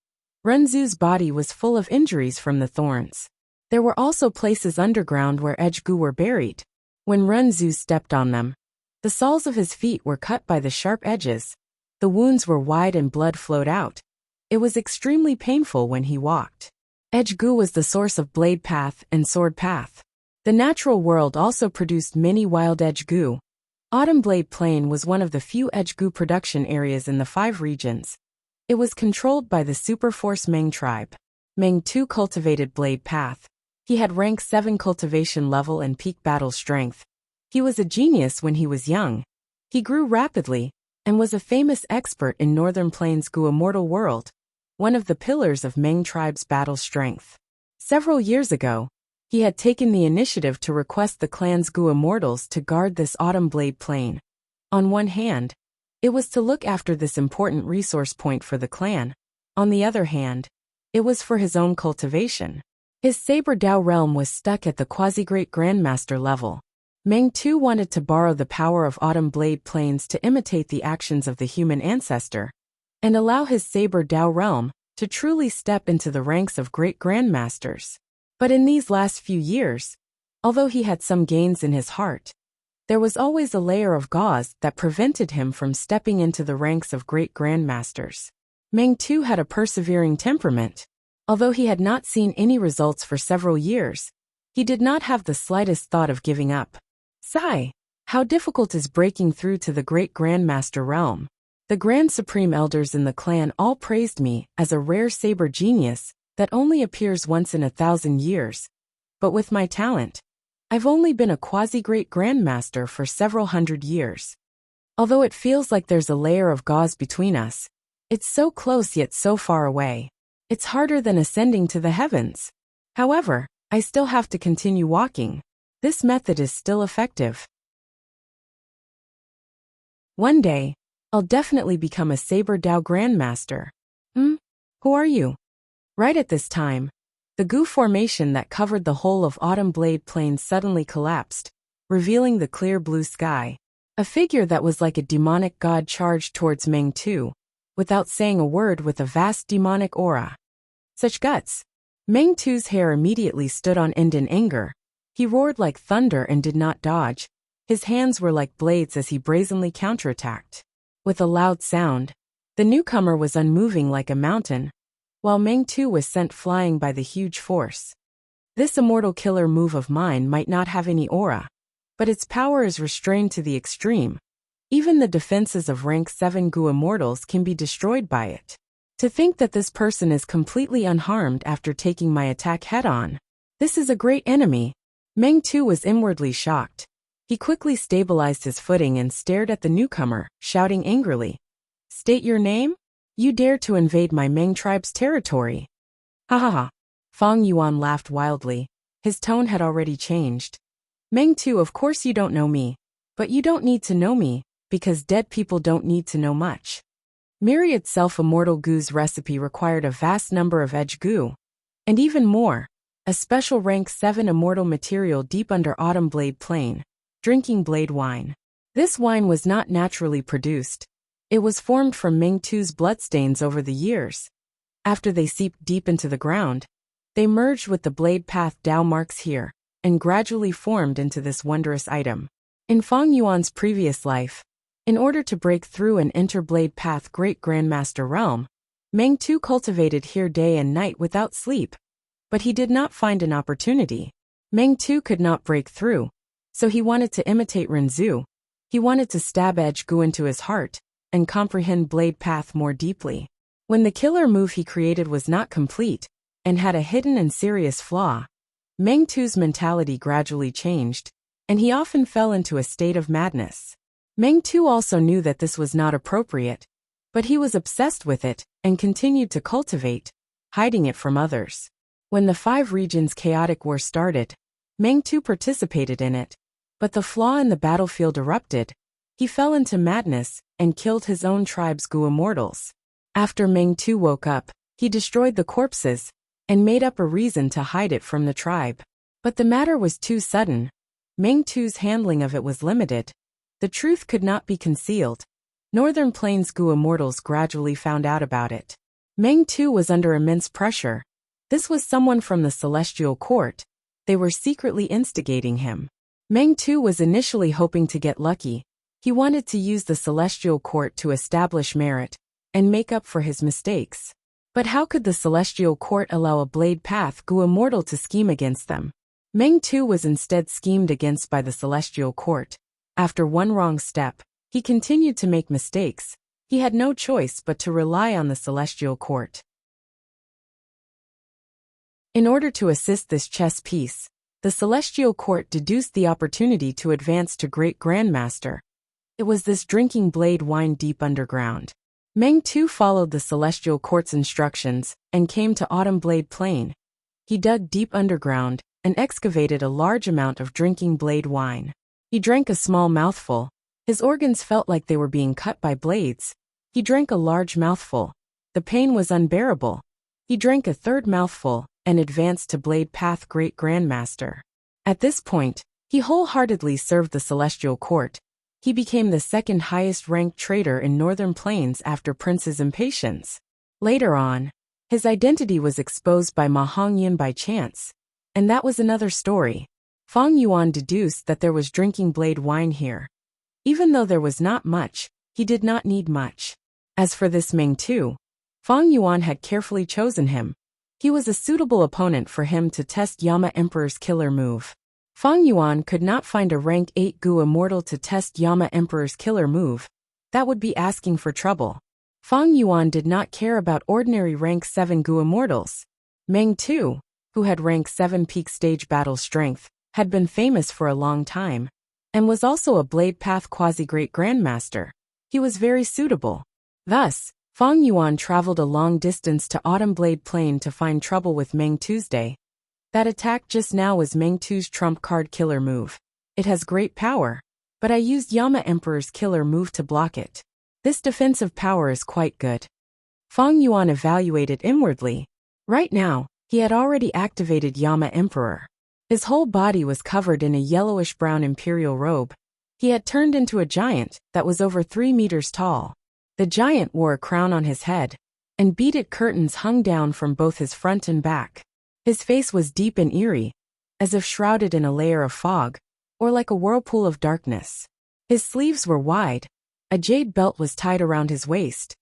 Renzu's body was full of injuries from the thorns. There were also places underground where edge gu were buried. When Renzu stepped on them, the soles of his feet were cut by the sharp edges. The wounds were wide and blood flowed out. It was extremely painful when he walked. Edge gu was the source of blade path and sword path. The natural world also produced many wild edge gu. Autumn Blade Plain was one of the few edge gu production areas in the 5 regions. It was controlled by the Superforce Meng tribe. Meng Tu cultivated blade path. He had rank 7 cultivation level and peak battle strength. He was a genius when he was young. He grew rapidly, and was a famous expert in Northern Plains Gu Immortal World, one of the pillars of Meng tribe's battle strength. Several years ago, he had taken the initiative to request the clan's Gu Immortals to guard this Autumn Blade Plain. On one hand, it was to look after this important resource point for the clan. On the other hand, it was for his own cultivation. His Saber Dao realm was stuck at the quasi-great grandmaster level. Meng Tu wanted to borrow the power of Autumn Blade Plains to imitate the actions of the human ancestor, and allow his Saber Dao realm to truly step into the ranks of great grandmasters. But in these last few years, although he had some gains in his heart, there was always a layer of gauze that prevented him from stepping into the ranks of great grandmasters. Meng Tu had a persevering temperament. Although he had not seen any results for several years, he did not have the slightest thought of giving up. Sigh, how difficult is breaking through to the great grandmaster realm. The Grand Supreme Elders in the clan all praised me as a rare saber genius that only appears once in 1,000 years. But with my talent, I've only been a quasi-great grandmaster for several hundred years. Although it feels like there's a layer of gauze between us, it's so close yet so far away. It's harder than ascending to the heavens. However, I still have to continue walking. This method is still effective. One day, I'll definitely become a Saber Dao Grandmaster. Who are you? Right at this time, the Gu formation that covered the whole of Autumn Blade Plain suddenly collapsed, revealing the clear blue sky. A figure that was like a demonic god charged towards Meng Tu, without saying a word, with a vast demonic aura. Such guts! Meng Tu's hair immediately stood on end in anger. He roared like thunder and did not dodge. His hands were like blades as he brazenly counterattacked. With a loud sound, the newcomer was unmoving like a mountain, while Meng Tu was sent flying by the huge force. This immortal killer move of mine might not have any aura, but its power is restrained to the extreme. Even the defenses of rank 7 Gu Immortals can be destroyed by it. To think that this person is completely unharmed after taking my attack head-on. This is a great enemy. Meng Tu was inwardly shocked. He quickly stabilized his footing and stared at the newcomer, shouting angrily, "State your name? You dare to invade my Meng tribe's territory." Ha ha ha. Fong Yuan laughed wildly. His tone had already changed. "Meng Tu, of course you don't know me. But you don't need to know me, because dead people don't need to know much." Myriad self-immortal Gu's recipe required a vast number of edge Gu, and even more, a special rank 7 immortal material deep under Autumn Blade Plain, drinking blade wine. This wine was not naturally produced. It was formed from Meng Tu's bloodstains over the years. After they seeped deep into the ground, they merged with the blade path Dao marks here, and gradually formed into this wondrous item. In Fang Yuan's previous life, in order to break through and enter Blade Path Great Grandmaster realm, Meng Tu cultivated here day and night without sleep. But he did not find an opportunity. Meng Tu could not break through, so he wanted to imitate Renzu. He wanted to stab Edge Gu into his heart and comprehend Blade Path more deeply. When the killer move he created was not complete and had a hidden and serious flaw, Meng Tu's mentality gradually changed, and he often fell into a state of madness. Meng Tu also knew that this was not appropriate, but he was obsessed with it and continued to cultivate, hiding it from others. When the 5 regions chaotic war started, Meng Tu participated in it, but the flaw in the battlefield erupted. He fell into madness and killed his own tribe's Gu immortals. After Meng Tu woke up, he destroyed the corpses and made up a reason to hide it from the tribe. But the matter was too sudden. Meng Tu's handling of it was limited. The truth could not be concealed. Northern Plains Gu immortals gradually found out about it. Meng Tu was under immense pressure. This was someone from the Celestial Court. They were secretly instigating him. Meng Tu was initially hoping to get lucky. He wanted to use the Celestial Court to establish merit and make up for his mistakes. But how could the Celestial Court allow a Blade Path Gu immortal to scheme against them? Meng Tu was instead schemed against by the Celestial Court. After one wrong step, he continued to make mistakes. He had no choice but to rely on the Celestial Court. In order to assist this chess piece, the Celestial Court deduced the opportunity to advance to Great Grandmaster. It was this drinking blade wine deep underground. Meng Tu followed the Celestial Court's instructions and came to Autumn Blade Plain. He dug deep underground and excavated a large amount of drinking blade wine. He drank a small mouthful. His organs felt like they were being cut by blades. He drank a large mouthful. The pain was unbearable. He drank a third mouthful and advanced to Blade Path Great Grandmaster. At this point, he wholeheartedly served the Celestial Court. He became the second highest ranked trader in Northern Plains after Prince's Impatience. Later on, his identity was exposed by Ma Hongyan by chance, and that was another story. Fang Yuan deduced that there was drinking blade wine here. Even though there was not much, he did not need much. As for this Meng Tu, Fang Yuan had carefully chosen him. He was a suitable opponent for him to test Yama Emperor's killer move. Fang Yuan could not find a rank 8 Gu immortal to test Yama Emperor's killer move. That would be asking for trouble. Fang Yuan did not care about ordinary rank 7 Gu immortals. Meng Tu, who had rank 7 peak stage battle strength, had been famous for a long time, and was also a Blade Path quasi-great grandmaster. He was very suitable. Thus, Fang Yuan traveled a long distance to Autumn Blade Plain to find trouble with Meng Tuesday. That attack just now was Meng Tu's trump card killer move. It has great power, but I used Yama Emperor's killer move to block it. This defensive power is quite good. Fang Yuan evaluated inwardly. Right now, he had already activated Yama Emperor. His whole body was covered in a yellowish-brown imperial robe. He had turned into a giant that was over 3 meters tall. The giant wore a crown on his head, and beaded curtains hung down from both his front and back. His face was deep and eerie, as if shrouded in a layer of fog, or like a whirlpool of darkness. His sleeves were wide, a jade belt was tied around his waist,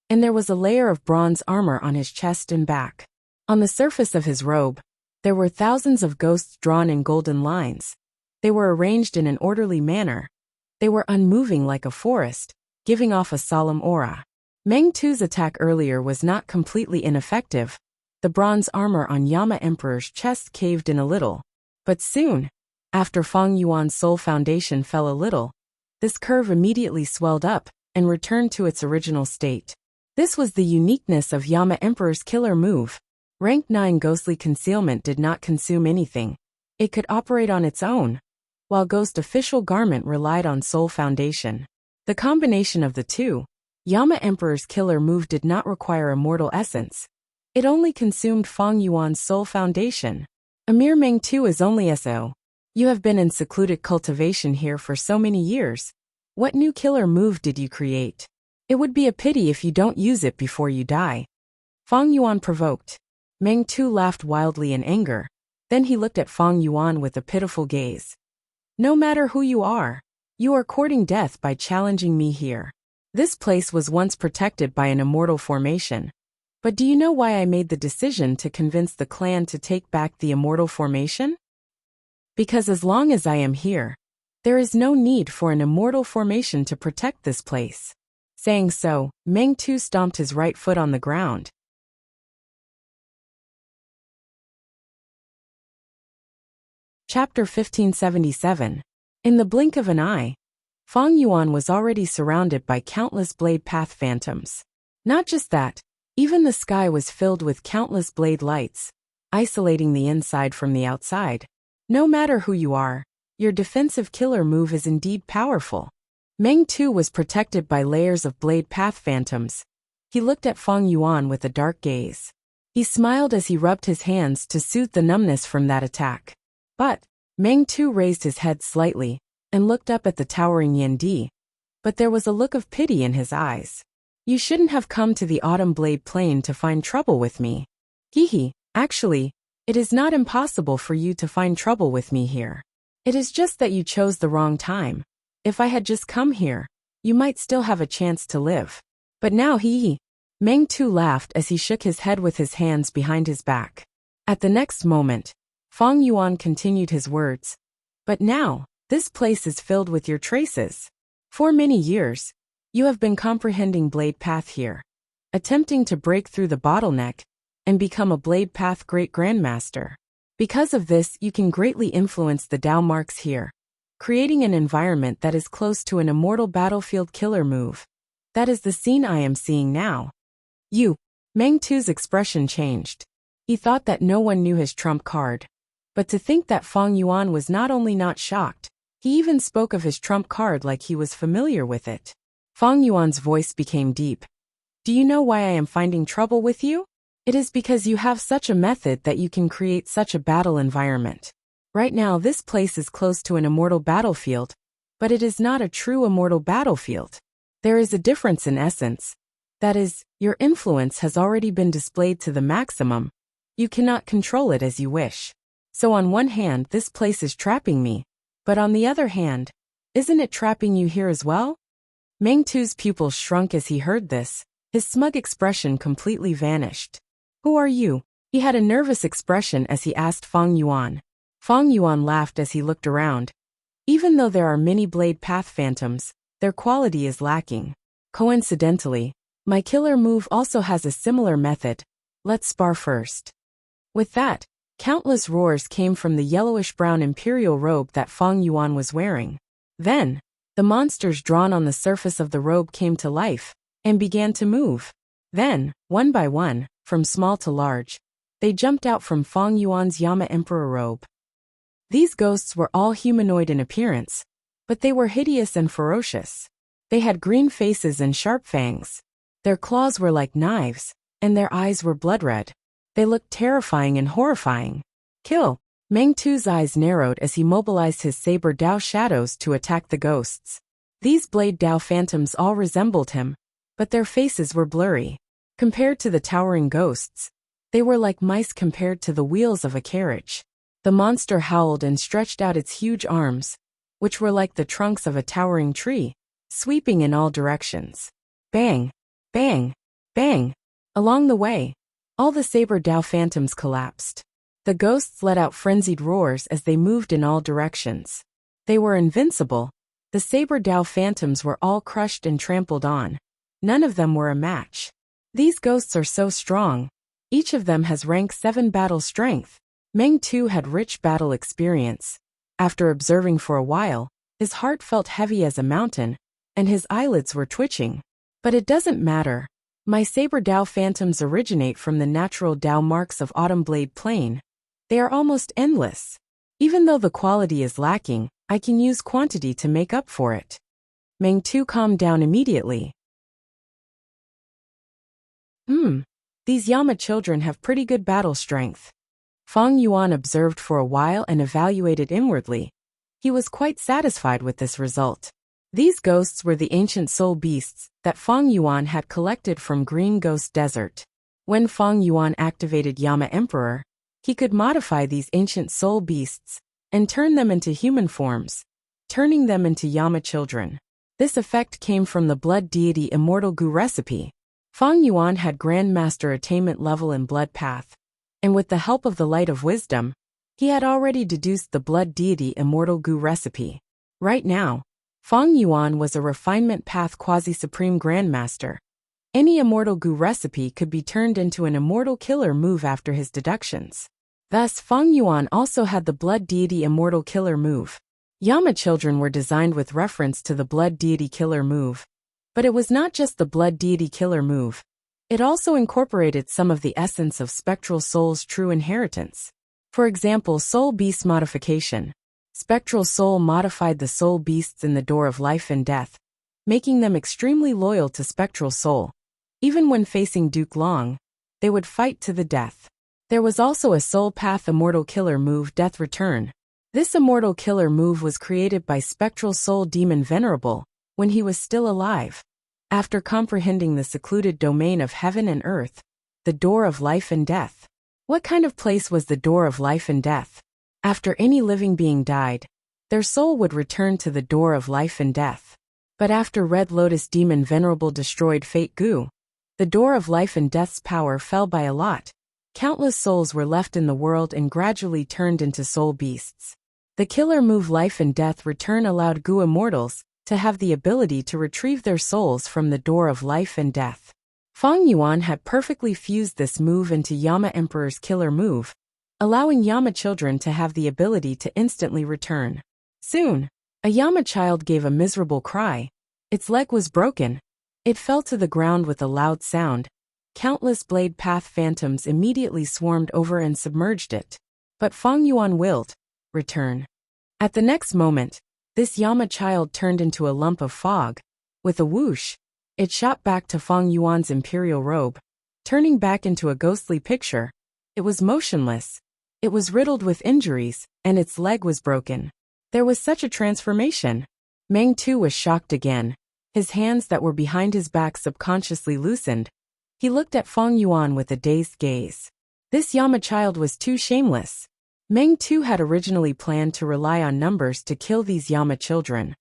and there was a layer of bronze armor on his chest and back. On the surface of his robe, there were thousands of ghosts drawn in golden lines. They were arranged in an orderly manner. They were unmoving like a forest, giving off a solemn aura. Meng Tu's attack earlier was not completely ineffective. The bronze armor on Yama Emperor's chest caved in a little. But soon, after Fang Yuan's soul foundation fell a little, this curve immediately swelled up and returned to its original state. This was the uniqueness of Yama Emperor's killer move. Rank 9 ghostly concealment did not consume anything. It could operate on its own, while Ghost Official Garment relied on Soul Foundation. The combination of the two, Yama Emperor's killer move did not require immortal essence. It only consumed Fang Yuan's Soul Foundation. A mere Meng Tu is only SO. You have been in secluded cultivation here for so many years. What new killer move did you create? It would be a pity if you don't use it before you die. Fang Yuan provoked. Meng Tu laughed wildly in anger. Then he looked at Fang Yuan with a pitiful gaze. No matter who you are courting death by challenging me here. This place was once protected by an immortal formation. But do you know why I made the decision to convince the clan to take back the immortal formation? Because as long as I am here, there is no need for an immortal formation to protect this place. Saying so, Meng Tu stomped his right foot on the ground. Chapter 1577. In the blink of an eye, Fang Yuan was already surrounded by countless blade path phantoms. Not just that, even the sky was filled with countless blade lights, isolating the inside from the outside. No matter who you are, your defensive killer move is indeed powerful. Meng Tu was protected by layers of blade path phantoms. He looked at Fang Yuan with a dark gaze. He smiled as he rubbed his hands to soothe the numbness from that attack. But Meng Tu raised his head slightly and looked up at the towering Yendi. But there was a look of pity in his eyes. You shouldn't have come to the Autumn Blade Plain to find trouble with me. Hehe, actually, it is not impossible for you to find trouble with me here. It is just that you chose the wrong time. If I had just come here, you might still have a chance to live. But now Meng Tu laughed as he shook his head with his hands behind his back. At the next moment, Fang Yuan continued his words. But now, this place is filled with your traces. For many years, you have been comprehending Blade Path here, attempting to break through the bottleneck and become a Blade Path Great Grandmaster. Because of this, you can greatly influence the Dao marks here, creating an environment that is close to an immortal battlefield killer move. That is the scene I am seeing now. Meng Tu's expression changed. He thought that no one knew his trump card. But to think that Fang Yuan was not only not shocked, he even spoke of his trump card like he was familiar with it. Fang Yuan's voice became deep. Do you know why I am finding trouble with you? It is because you have such a method that you can create such a battle environment. Right now this place is close to an immortal battlefield, but it is not a true immortal battlefield. There is a difference in essence. That is, your influence has already been displayed to the maximum. You cannot control it as you wish. So on one hand, this place is trapping me, but on the other hand, isn't it trapping you here as well? Meng Tu's pupils shrunk as he heard this. His smug expression completely vanished. Who are you? He had a nervous expression as he asked Fang Yuan. Fang Yuan laughed as he looked around. Even though there are many blade path phantoms, their quality is lacking. Coincidentally, my killer move also has a similar method. Let's spar first. With that, countless roars came from the yellowish-brown imperial robe that Fang Yuan was wearing. Then, the monsters drawn on the surface of the robe came to life and began to move. Then, one by one, from small to large, they jumped out from Fang Yuan's Yama Emperor robe. These ghosts were all humanoid in appearance, but they were hideous and ferocious. They had green faces and sharp fangs. Their claws were like knives, and their eyes were blood red. They looked terrifying and horrifying. Kill! Meng Tu's eyes narrowed as he mobilized his saber Dao shadows to attack the ghosts. These blade Dao phantoms all resembled him, but their faces were blurry. Compared to the towering ghosts, they were like mice compared to the wheels of a carriage. The monster howled and stretched out its huge arms, which were like the trunks of a towering tree, sweeping in all directions. Bang! Bang! Bang! Along the way, all the saber Dao phantoms collapsed. The ghosts let out frenzied roars as they moved in all directions. They were invincible. The saber Dao phantoms were all crushed and trampled on. None of them were a match. These ghosts are so strong. Each of them has rank 7 battle strength. Meng Tu had rich battle experience. After observing for a while, his heart felt heavy as a mountain, and his eyelids were twitching. But it doesn't matter. My saber Dao phantoms originate from the natural Dao marks of Autumn Blade Plain. They are almost endless. Even though the quality is lacking, I can use quantity to make up for it. Meng Tu calmed down immediately. These Yama children have pretty good battle strength. Fang Yuan observed for a while and evaluated inwardly. He was quite satisfied with this result. These ghosts were the ancient soul beasts that Fang Yuan had collected from Green Ghost Desert. When Fang Yuan activated Yama Emperor, He could modify these ancient soul beasts and turn them into human forms, turning them into Yama children. This effect came from the blood deity Immortal Gu recipe. Feng Yuan had Grandmaster attainment level in blood path, and with the help of the light of wisdom, he had already deduced the blood deity Immortal Gu recipe. Right now, Feng Yuan was a refinement path quasi-supreme Grandmaster. Any Immortal Gu recipe could be turned into an immortal killer move after his deductions. Thus, Feng Yuan also had the blood deity Immortal Killer move. Yama children were designed with reference to the blood deity killer move. But it was not just the blood deity killer move. It also incorporated some of the essence of spectral soul's true inheritance. For example, soul beast modification. Spectral soul modified the soul beasts in the door of life and death, making them extremely loyal to spectral soul. Even when facing Duke Long, they would fight to the death. There was also a soul path immortal killer move, Death Return. This immortal killer move was created by spectral soul demon Venerable when he was still alive. After comprehending the secluded domain of heaven and earth, the door of life and death. What kind of place was the door of life and death? After any living being died, their soul would return to the door of life and death. But after Red Lotus demon Venerable destroyed Fate Gu, the door of life and death's power fell by a lot. Countless souls were left in the world and gradually turned into soul beasts. The killer move Life and Death Return allowed Gu immortals to have the ability to retrieve their souls from the door of life and death. Feng Yuan had perfectly fused this move into Yama Emperor's killer move, allowing Yama children to have the ability to instantly return. Soon, a Yama child gave a miserable cry. Its leg was broken. It fell to the ground with a loud sound. Countless blade path phantoms immediately swarmed over and submerged it. But Feng Yuan willed, return. At the next moment, this Yama child turned into a lump of fog. With a whoosh, it shot back to Feng Yuan's imperial robe, turning back into a ghostly picture. It was motionless. It was riddled with injuries, and its leg was broken. There was such a transformation. Meng Tu was shocked again. His hands that were behind his back subconsciously loosened. He looked at Feng Yuan with a dazed gaze. This Yama child was too shameless. Meng Tu had originally planned to rely on numbers to kill these Yama children.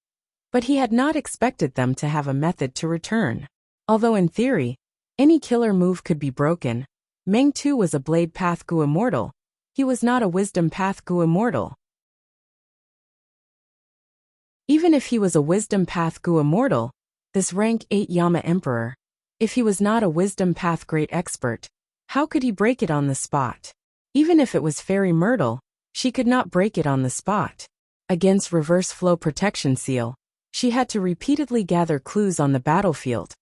But he had not expected them to have a method to return. Although in theory, any killer move could be broken, Meng Tu was a Blade Path Gu immortal. He was not a Wisdom Path Gu immortal. Even if he was a Wisdom Path Gu immortal, this rank 8 Yama Emperor, if he was not a Wisdom Path Great Expert, how could he break it on the spot? Even if it was Fairy Myrtle, she could not break it on the spot. Against Reverse Flow Protection Seal, she had to repeatedly gather clues on the battlefield,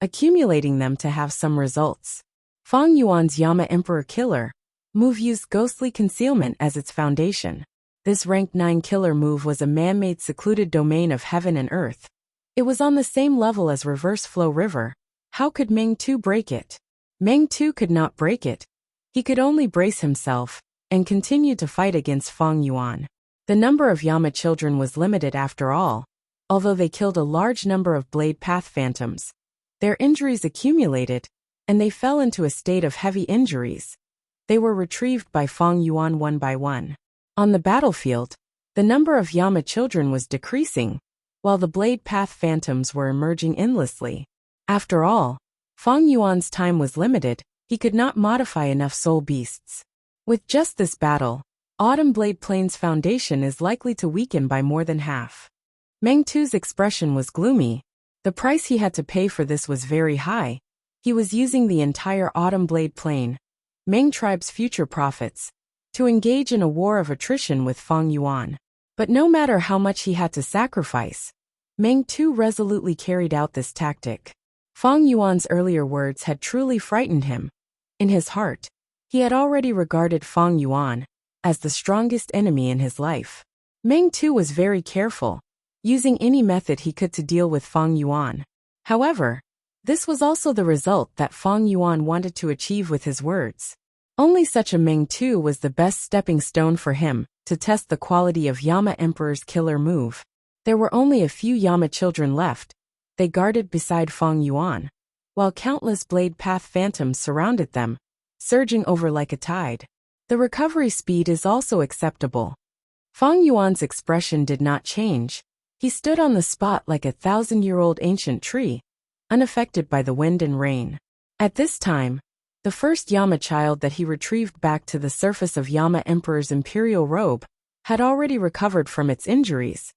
accumulating them to have some results. Feng Yuan's Yama Emperor Killer move used Ghostly Concealment as its foundation. This rank 9 killer move was a man-made secluded domain of heaven and earth. It was on the same level as Reverse Flow River. How could Meng Tu break it? Meng Tu could not break it. He could only brace himself and continue to fight against Feng Yuan. The number of Yama children was limited after all. Although they killed a large number of Blade Path Phantoms, their injuries accumulated, and they fell into a state of heavy injuries. They were retrieved by Feng Yuan one by one. On the battlefield, the number of Yama children was decreasing, while the Blade Path Phantoms were emerging endlessly. After all, Feng Yuan's time was limited. He could not modify enough soul beasts. With just this battle, Autumn Blade Plains Foundation is likely to weaken by more than half. Meng Tu's expression was gloomy. The price he had to pay for this was very high. He was using the entire Autumn Blade Plain, Meng tribe's future profits, to engage in a war of attrition with Feng Yuan. But no matter how much he had to sacrifice, Meng Tu resolutely carried out this tactic. Feng Yuan's earlier words had truly frightened him. In his heart, he had already regarded Feng Yuan as the strongest enemy in his life. Meng Tu was very careful, using any method he could to deal with Feng Yuan. However, this was also the result that Feng Yuan wanted to achieve with his words. Only such a Meng Tu was the best stepping stone for him to test the quality of Yama Emperor's killer move. There were only a few Yama children left. They guarded beside Feng Yuan, while countless Blade Path Phantoms surrounded them, surging over like a tide. The recovery speed is also acceptable. Fang Yuan's expression did not change. He stood on the spot like a 1,000-year-old ancient tree, unaffected by the wind and rain. At this time, the first Yama child that he retrieved back to the surface of Yama Emperor's imperial robe had already recovered from its injuries.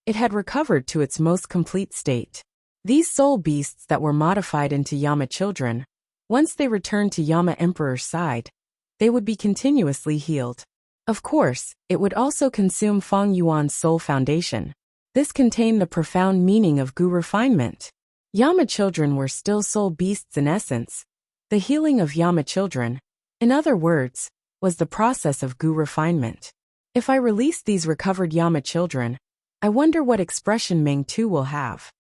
It had recovered to its most complete state. These soul beasts that were modified into Yama children, once they returned to Yama Emperor's side, they would be continuously healed. Of course, it would also consume Fang Yuan's soul foundation. This contained the profound meaning of Gu refinement. Yama children were still soul beasts in essence. The healing of Yama children, in other words, was the process of Gu refinement. If I release these recovered Yama children, I wonder what expression Meng Tu will have.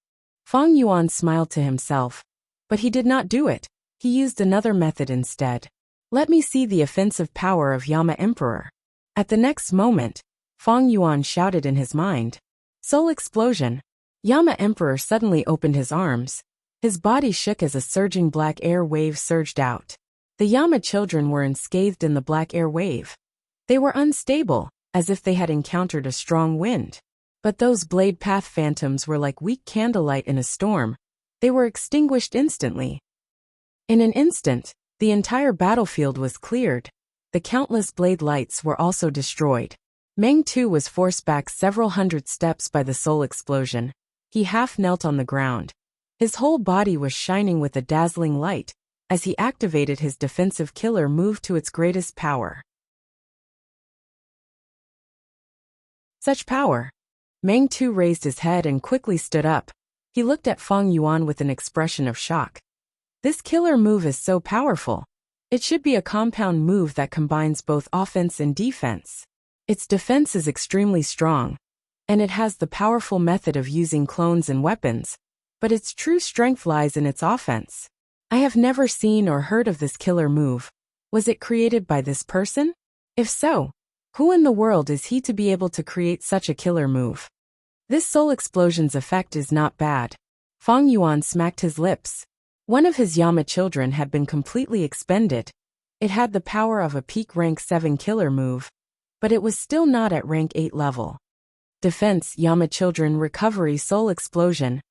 Fang Yuan smiled to himself, but he did not do it. He used another method instead. Let me see the offensive power of Yama Emperor. At the next moment, Fang Yuan shouted in his mind. Soul explosion. Yama Emperor suddenly opened his arms. His body shook as a surging black air wave surged out. The Yama children were enscathed in the black air wave. They were unstable, as if they had encountered a strong wind. But those blade path phantoms were like weak candlelight in a storm. They were extinguished instantly. In an instant, the entire battlefield was cleared. The countless blade lights were also destroyed. Meng Tu was forced back several hundred steps by the soul explosion. He half knelt on the ground. His whole body was shining with a dazzling light as he activated his defensive killer move to its greatest power. Such power! Meng Tu raised his head and quickly stood up. He looked at Fang Yuan with an expression of shock. This killer move is so powerful. It should be a compound move that combines both offense and defense. Its defense is extremely strong, and it has the powerful method of using clones and weapons, but its true strength lies in its offense. I have never seen or heard of this killer move. Was it created by this person? If so, who in the world is he to be able to create such a killer move? This soul explosion's effect is not bad. Fang Yuan smacked his lips. One of his Yama children had been completely expended. It had the power of a peak rank 7 killer move, but it was still not at rank 8 level. Defense, Yama children, recovery, soul explosion.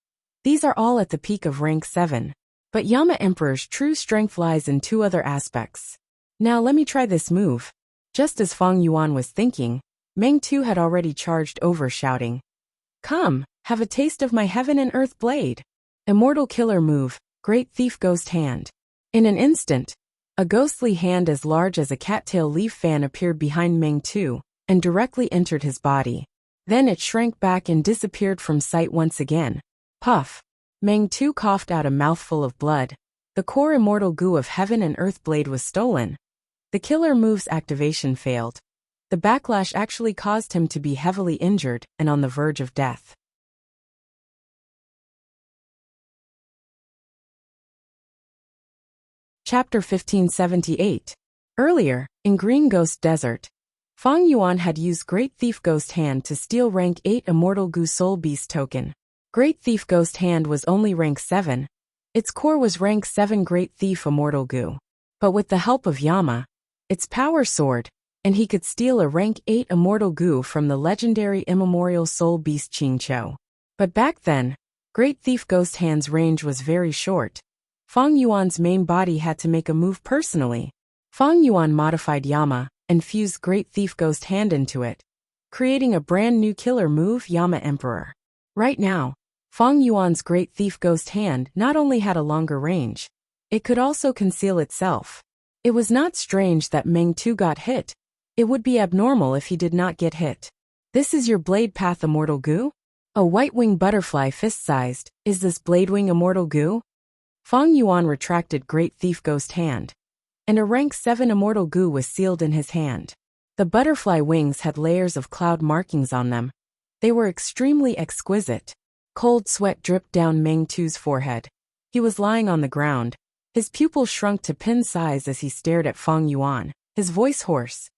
These are all at the peak of rank 7. But Yama Emperor's true strength lies in 2 other aspects. Now let me try this move. Just as Fang Yuan was thinking, Meng Tu had already charged over, shouting, Come, have a taste of my heaven and earth blade. Immortal killer move, Great Thief Ghost Hand. In an instant, a ghostly hand as large as a cattail leaf fan appeared behind Meng Tu and directly entered his body. Then it shrank back and disappeared from sight once again. Puff! Meng Tu coughed out a mouthful of blood. The core immortal goo of heaven and earth blade was stolen. The killer move's activation failed. The backlash actually caused him to be heavily injured and on the verge of death. Chapter 1578. Earlier, in Green Ghost Desert, Fang Yuan had used Great Thief Ghost Hand to steal rank 8 Immortal Gu Soul Beast token. Great Thief Ghost Hand was only rank 7. Its core was rank 7 Great Thief Immortal Gu. But with the help of Yama, its power soared, and he could steal a rank 8 Immortal Gu from the legendary immemorial Soul Beast Qingqiu. But back then, Great Thief Ghost Hand's range was very short. Fang Yuan's main body had to make a move personally. Fang Yuan modified Yama and fused Great Thief Ghost Hand into it, creating a brand new killer move, Yama Emperor. Right now, Fang Yuan's Great Thief Ghost Hand not only had a longer range, it could also conceal itself. It was not strange that Meng Tu got hit. It would be abnormal if he did not get hit. This is your Blade Path Immortal Gu? A white-winged butterfly fist-sized, is this Blade-wing Immortal Gu? Fang Yuan retracted Great Thief Ghost Hand, and a rank 7 Immortal Gu was sealed in his hand. The butterfly wings had layers of cloud markings on them. They were extremely exquisite. Cold sweat dripped down Meng Tu's forehead. He was lying on the ground. His pupils shrunk to pin size as he stared at Fang Yuan, his voice hoarse.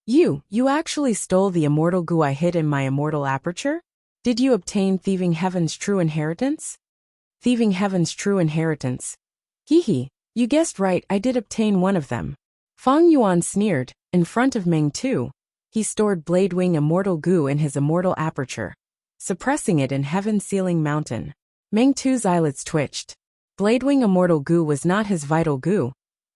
You actually stole the Immortal Gu I hid in my immortal aperture? Did you obtain Thieving Heaven's true inheritance? Thieving Heaven's true inheritance. Hee, you guessed right, I did obtain one of them. Fang Yuan sneered. In front of Meng Tu, he stored Bladewing Immortal Goo in his immortal aperture, suppressing it in Heaven Sealing Mountain. Meng Tu's eyelids twitched. Bladewing Immortal Goo was not his vital goo.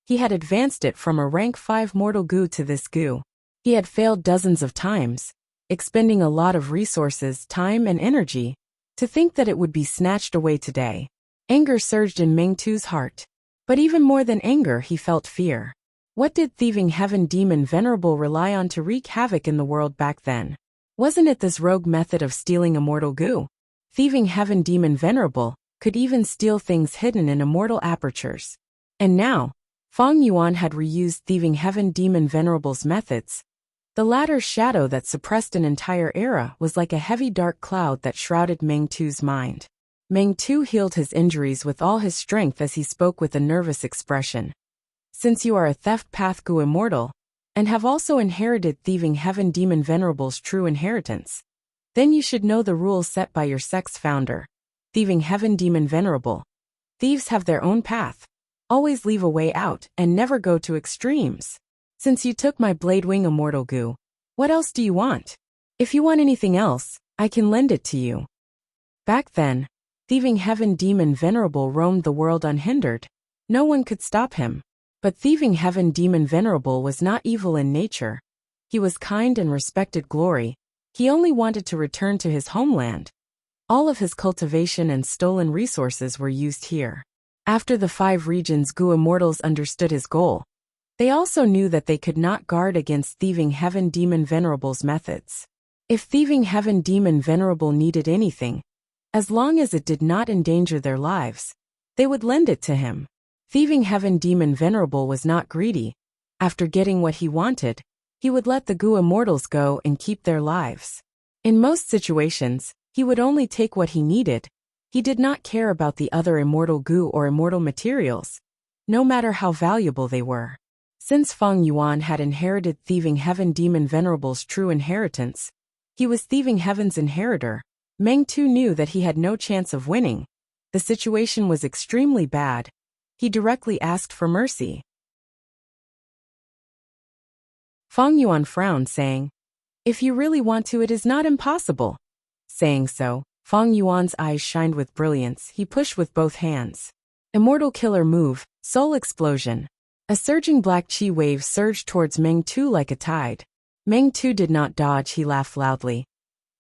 He had advanced it from a rank 5 mortal goo to this goo. He had failed dozens of times, expending a lot of resources, time and energy, to think that it would be snatched away today. Anger surged in Meng Tu's heart. But even more than anger, he felt fear. What did Thieving Heaven Demon Venerable rely on to wreak havoc in the world back then? Wasn't it this rogue method of stealing immortal goo? Thieving Heaven Demon Venerable could even steal things hidden in immortal apertures. And now, Fang Yuan had reused Thieving Heaven Demon Venerable's methods. The latter's shadow that suppressed an entire era was like a heavy dark cloud that shrouded Meng Tu's mind. Meng Tu healed his injuries with all his strength as he spoke with a nervous expression. Since you are a Theft Path Goo Immortal, and have also inherited Thieving Heaven Demon Venerable's true inheritance, then you should know the rules set by your sect's founder, Thieving Heaven Demon Venerable. Thieves have their own path. Always leave a way out and never go to extremes. Since you took my Bladewing Immortal Goo, what else do you want? If you want anything else, I can lend it to you. Back then, Thieving Heaven Demon Venerable roamed the world unhindered. No one could stop him. But Thieving Heaven Demon Venerable was not evil in nature. He was kind and respected glory. He only wanted to return to his homeland. All of his cultivation and stolen resources were used here. After the 5 regions Goo Immortals understood his goal, they also knew that they could not guard against Thieving Heaven Demon Venerable's methods. If Thieving Heaven Demon Venerable needed anything, as long as it did not endanger their lives, they would lend it to him. Thieving Heaven Demon Venerable was not greedy. After getting what he wanted, he would let the Goo Immortals go and keep their lives. In most situations, he would only take what he needed. He did not care about the other immortal goo or immortal materials, no matter how valuable they were. Since Fang Yuan had inherited Thieving Heaven Demon Venerable's true inheritance, he was Thieving Heaven's inheritor. Meng Tu knew that he had no chance of winning. The situation was extremely bad. He directly asked for mercy. Fang Yuan frowned, saying, "If you really want to, it is not impossible." Saying so, Fang Yuan's eyes shined with brilliance. He pushed with both hands. Immortal Killer Move, Soul Explosion. A surging black chi wave surged towards Meng Tu like a tide. Meng Tu did not dodge. He laughed loudly.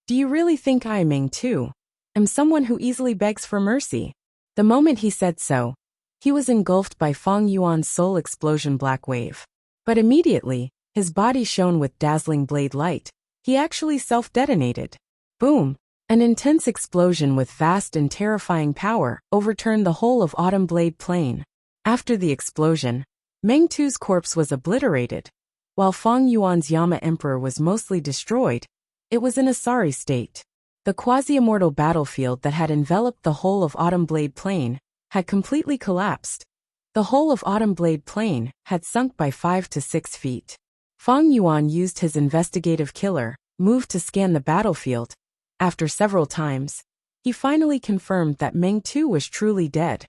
"Do you really think I, Meng Tu, am someone who easily begs for mercy?" The moment he said so, he was engulfed by Fang Yuan's soul explosion black wave. But immediately, his body shone with dazzling blade light. He actually self-detonated. Boom! An intense explosion with vast and terrifying power overturned the whole of Autumn Blade Plain. After the explosion, Meng Tu's corpse was obliterated. While Fang Yuan's Yama Emperor was mostly destroyed, it was in a sorry state. The quasi-immortal battlefield that had enveloped the whole of Autumn Blade Plain had completely collapsed. The whole of Autumn Blade Plain had sunk by 5 to 6 feet. Fang Yuan used his investigative killer move to scan the battlefield. After several times, he finally confirmed that Meng Tu was truly dead.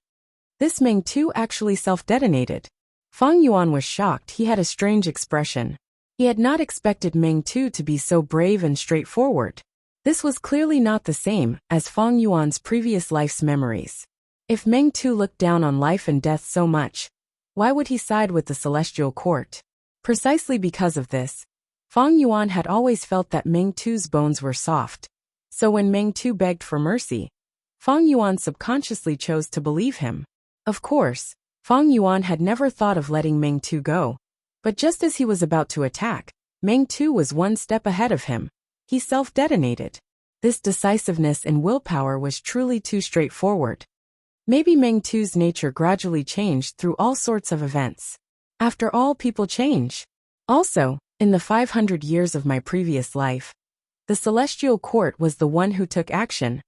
This Meng Tu actually self-detonated. Fang Yuan was shocked. He had a strange expression. He had not expected Meng Tu to be so brave and straightforward. This was clearly not the same as Fang Yuan's previous life's memories. If Meng Tu looked down on life and death so much, why would he side with the Celestial Court? Precisely because of this, Fang Yuan had always felt that Meng Tu's bones were soft. So when Meng Tu begged for mercy, Fang Yuan subconsciously chose to believe him. Of course, Fang Yuan had never thought of letting Meng Tu go. But just as he was about to attack, Meng Tu was one step ahead of him. He self-detonated. This decisiveness and willpower was truly too straightforward. Maybe Meng Tu's nature gradually changed through all sorts of events. After all, people change. Also, in the 500 years of my previous life, the Celestial Court was the one who took action.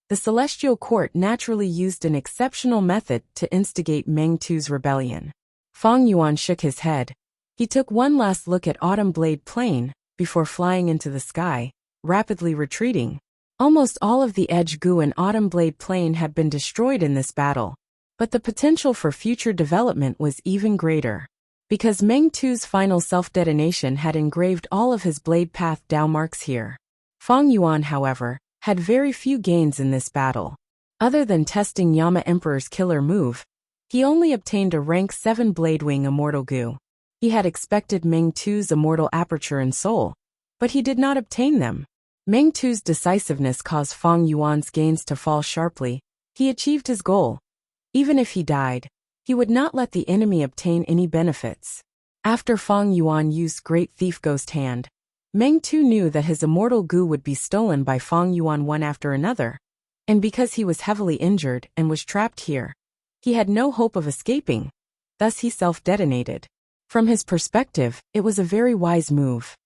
The Celestial Court naturally used an exceptional method to instigate Meng Tu's rebellion. Fang Yuan shook his head. He took one last look at Autumn Blade Plain before flying into the sky, rapidly retreating. Almost all of the Edge Goo in Autumn Blade Plain had been destroyed in this battle, but the potential for future development was even greater. because Meng Tu's final self-detonation had engraved all of his blade path Dao marks here. Fang Yuan, however, had very few gains in this battle. Other than testing Yama Emperor's killer move, he only obtained a rank 7 Bladewing Immortal Gu. He had expected Meng Tu's Immortal Aperture and Soul, but he did not obtain them. Meng Tu's decisiveness caused Fang Yuan's gains to fall sharply. He achieved his goal. Even if he died, he would not let the enemy obtain any benefits. After Fang Yuan used Great Thief Ghost Hand, Meng Tu knew that his Immortal Gu would be stolen by Fang Yuan one after another, and because he was heavily injured and was trapped here, he had no hope of escaping. Thus he self-detonated. From his perspective, it was a very wise move.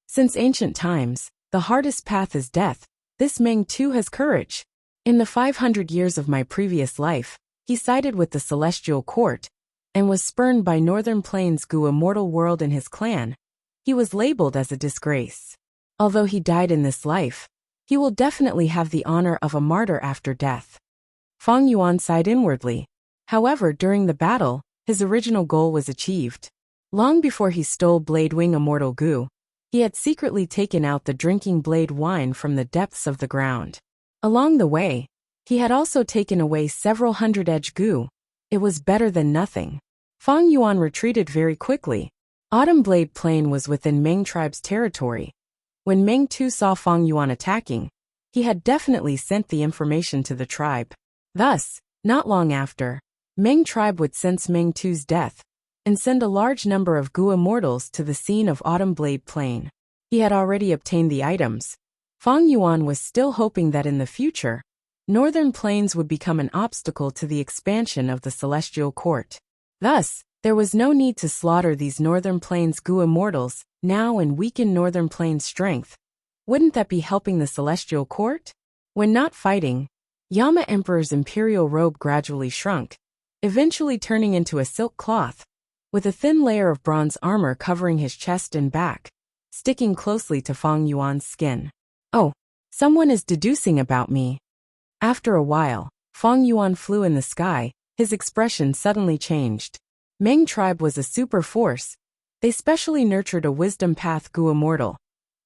Since ancient times, the hardest path is death. This Meng Tu has courage. In the 500 years of my previous life, he sided with the Celestial Court, and was spurned by Northern Plains Gu Immortal World and his clan. He was labeled as a disgrace. Although he died in this life, he will definitely have the honor of a martyr after death. Fang Yuan sighed inwardly. However, during the battle, his original goal was achieved. Long before he stole Bladewing Immortal Gu, he had secretly taken out the drinking blade wine from the depths of the ground. Along the way, he had also taken away several hundred edge Gu. It was better than nothing. Fang Yuan retreated very quickly. Autumn Blade Plain was within Meng tribe's territory. When Meng Tu saw Fang Yuan attacking, he had definitely sent the information to the tribe. Thus, not long after, Meng tribe would sense Meng Tu's death, and send a large number of Gu immortals to the scene of Autumn Blade Plain. He had already obtained the items. Fang Yuan was still hoping that in the future, Northern Plains would become an obstacle to the expansion of the Celestial Court. Thus, there was no need to slaughter these Northern Plains Gu immortals now and weaken Northern Plains' strength. Wouldn't that be helping the Celestial Court? When not fighting, Yama Emperor's imperial robe gradually shrunk, eventually turning into a silk cloth, with a thin layer of bronze armor covering his chest and back, sticking closely to Fang Yuan's skin. Oh, someone is deducing about me. After a while, Fang Yuan flew in the sky. His expression suddenly changed. Meng tribe was a super force. They specially nurtured a wisdom path Gu immortal.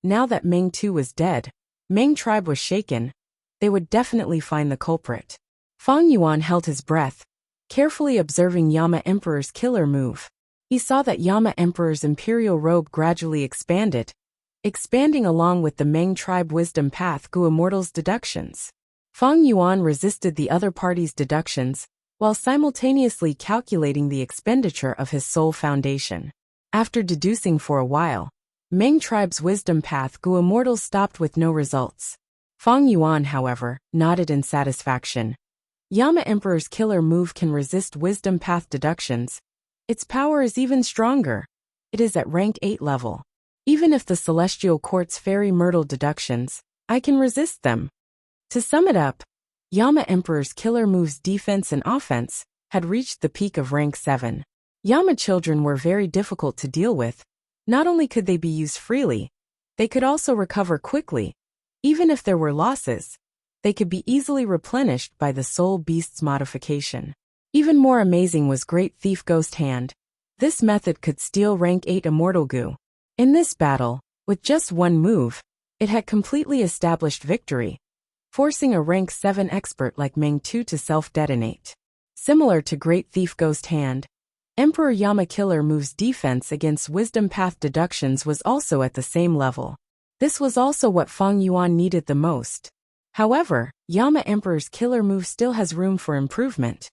Now that Meng Tu was dead, Meng tribe was shaken. They would definitely find the culprit. Fang Yuan held his breath, carefully observing Yama Emperor's killer move. He saw that Yama Emperor's imperial robe gradually expanded, expanding along with the Meng tribe wisdom path Gu immortal's deductions. Fang Yuan resisted the other party's deductions, while simultaneously calculating the expenditure of his soul foundation. After deducing for a while, Meng tribe's wisdom path Gu immortals stopped with no results. Fang Yuan, however, nodded in satisfaction. Yama Emperor's killer move can resist wisdom path deductions. Its power is even stronger. It is at rank 8 level. Even if the Celestial Court's Fairy Myrtle deductions, I can resist them. To sum it up, Yama Emperor's killer moves defense and offense had reached the peak of rank 7. Yama children were very difficult to deal with. Not only could they be used freely, they could also recover quickly. Even if there were losses, they could be easily replenished by the Soul Beast's modification. Even more amazing was Great Thief Ghost Hand. This method could steal rank 8 Immortal Gu. In this battle, with just one move, it had completely established victory, forcing a rank 7 expert like Meng Tu to self-detonate. Similar to Great Thief Ghost Hand, Emperor Yama Killer Move's defense against Wisdom Path deductions was also at the same level. This was also what Fang Yuan needed the most. However, Yama Emperor's killer move still has room for improvement.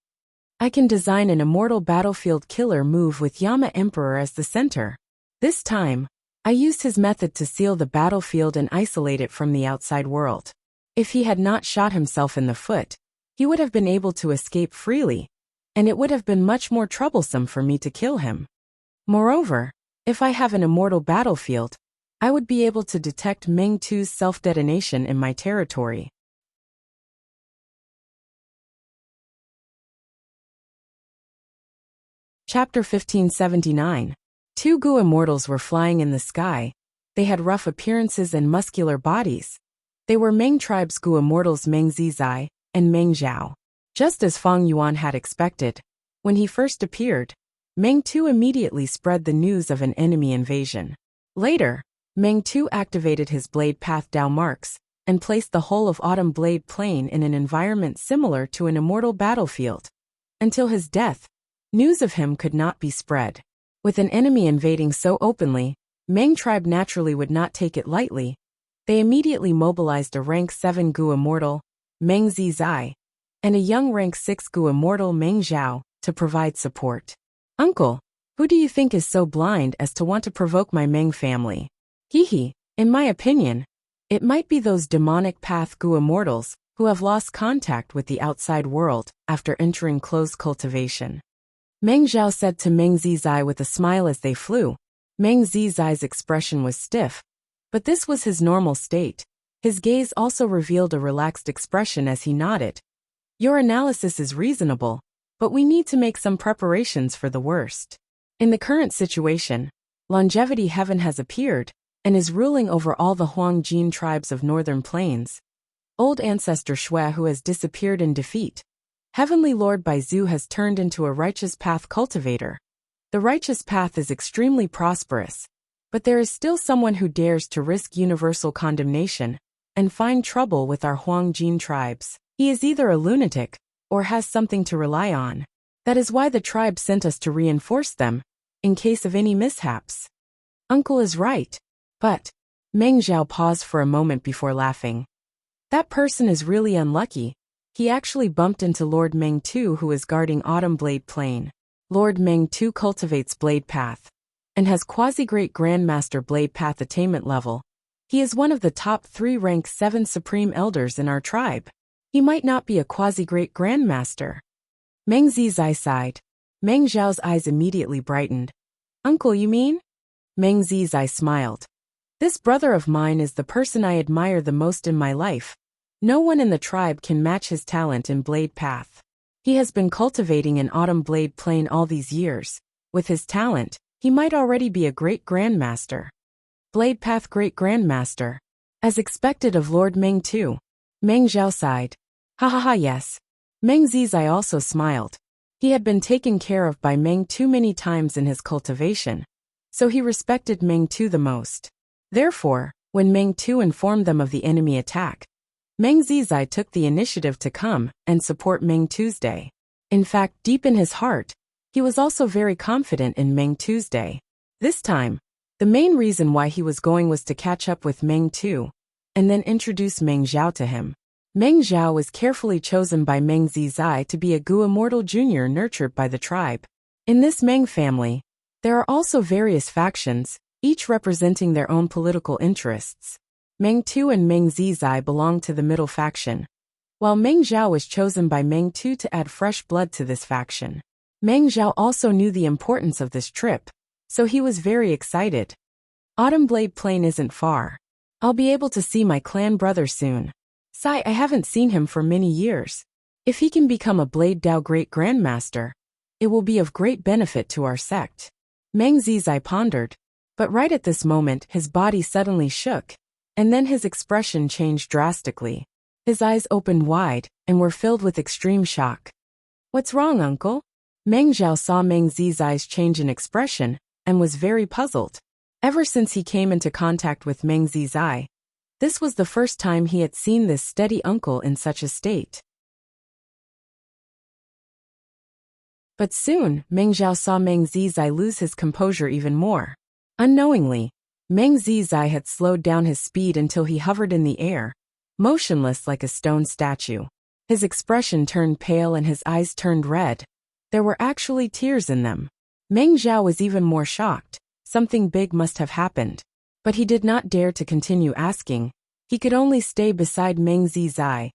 I can design an immortal battlefield killer move with Yama Emperor as the center. This time, I used his method to seal the battlefield and isolate it from the outside world. If he had not shot himself in the foot, he would have been able to escape freely, and it would have been much more troublesome for me to kill him. Moreover, if I have an immortal battlefield, I would be able to detect Meng Tu's self-detonation in my territory. Chapter 1579. 2 Gu immortals were flying in the sky. They had rough appearances and muscular bodies. They were Meng tribe's Gu immortals Meng Zizai and Meng Zhao. Just as Fang Yuan had expected, When he first appeared, Meng Tu immediately spread the news of an enemy invasion. Later, Meng Tu activated his blade path Dao marks and placed the whole of Autumn Blade Plain in an environment similar to an immortal battlefield. Until his death, news of him could not be spread. With an enemy invading so openly, Meng tribe naturally would not take it lightly. They immediately mobilized a rank 7 Gu immortal, Meng Zizai, and a young rank 6 Gu immortal Meng Zhao to provide support. Uncle, who do you think is so blind as to want to provoke my Meng family? Hehe, in my opinion, it might be those demonic path Gu immortals who have lost contact with the outside world after entering closed cultivation. Meng Zhao said to Meng Zizai with a smile as they flew. Meng Zizai's expression was stiff, but this was his normal state. His gaze also revealed a relaxed expression as he nodded. Your analysis is reasonable, but we need to make some preparations for the worst. In the current situation, Longevity Heaven has appeared and is ruling over all the Huangjin tribes of Northern Plains. Old Ancestor Shui, who has disappeared in defeat. Heavenly Lord Baizu has turned into a righteous path cultivator. The righteous path is extremely prosperous, but there is still someone who dares to risk universal condemnation and find trouble with our Huangjin tribes. He is either a lunatic or has something to rely on. That is why the tribe sent us to reinforce them, in case of any mishaps. Uncle is right, but Meng Zhao paused for a moment before laughing. That person is really unlucky. He actually bumped into Lord Meng Tu, who is guarding Autumn Blade Plain. Lord Meng Tu cultivates Blade Path and has quasi-great Grandmaster Blade Path attainment level. He is one of the top 3 rank 7 Supreme Elders in our tribe. He might not be a quasi-great Grandmaster. Meng Zizai sighed. Meng Zhao's eyes immediately brightened. Uncle, you mean? Meng Zizai smiled. This brother of mine is the person I admire the most in my life. No one in the tribe can match his talent in Blade Path. He has been cultivating in Autumn Blade Plain all these years. With his talent, he might already be a great Grandmaster. Blade Path Great Grandmaster. As expected of Lord Meng Tu. Meng Zhao sighed. Ha ha ha, yes. Meng Zizai also smiled. He had been taken care of by Meng Tu many times in his cultivation, so he respected Meng Tu the most. Therefore, when Meng Tu informed them of the enemy attack, Meng Zizai took the initiative to come and support Meng Tuesday. In fact, deep in his heart, he was also very confident in Meng Tuesday. This time, the main reason why he was going was to catch up with Meng Tu, and then introduce Meng Zhao to him. Meng Zhao was carefully chosen by Meng Zizai to be a Gu Immortal Junior nurtured by the tribe. In this Meng family, there are also various factions, each representing their own political interests. Meng Tu and Meng Zizai belong to the middle faction, while Meng Zhao was chosen by Meng Tu to add fresh blood to this faction. Meng Zhao also knew the importance of this trip, so he was very excited. Autumn Blade Plain isn't far. I'll be able to see my clan brother soon. I haven't seen him for many years. If he can become a Blade Dao Great Grandmaster, it will be of great benefit to our sect. Meng Zizai pondered, but right at this moment his body suddenly shook, and then his expression changed drastically. His eyes opened wide and were filled with extreme shock. What's wrong, uncle? Meng Zhao saw Meng Zizai's change in expression and was very puzzled. Ever since he came into contact with Meng Zizai, this was the first time he had seen this steady uncle in such a state. But soon, Meng Zhao saw Meng Zizai lose his composure even more. Unknowingly, Meng Zizai had slowed down his speed until he hovered in the air, motionless like a stone statue. His expression turned pale and his eyes turned red. There were actually tears in them. Meng Zhao was even more shocked. Something big must have happened. But he did not dare to continue asking. He could only stay beside Meng Zizai,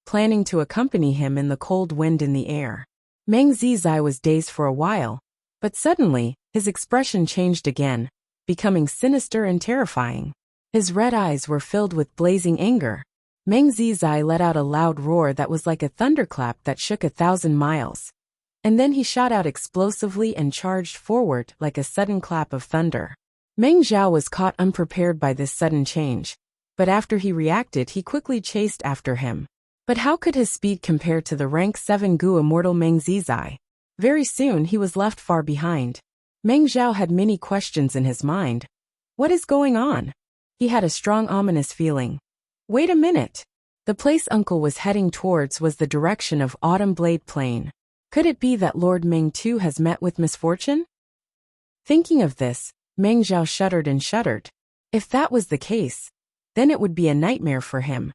planning to accompany him in the cold wind in the air. Meng Zizai was dazed for a while, but suddenly, his expression changed again, becoming sinister and terrifying. His red eyes were filled with blazing anger. Meng Zizai let out a loud roar that was like a thunderclap that shook 1,000 miles. And then he shot out explosively and charged forward like a sudden clap of thunder. Meng Zhao was caught unprepared by this sudden change, but after he reacted he quickly chased after him. But how could his speed compare to the rank 7 Gu Immortal Meng Zizai? Very soon he was left far behind. Meng Zhao had many questions in his mind. What is going on? He had a strong ominous feeling. Wait a minute. The place Uncle was heading towards was the direction of Autumn Blade Plain. Could it be that Lord Meng too has met with misfortune? Thinking of this, Meng Zhao shuddered and shuddered. If that was the case, then it would be a nightmare for him.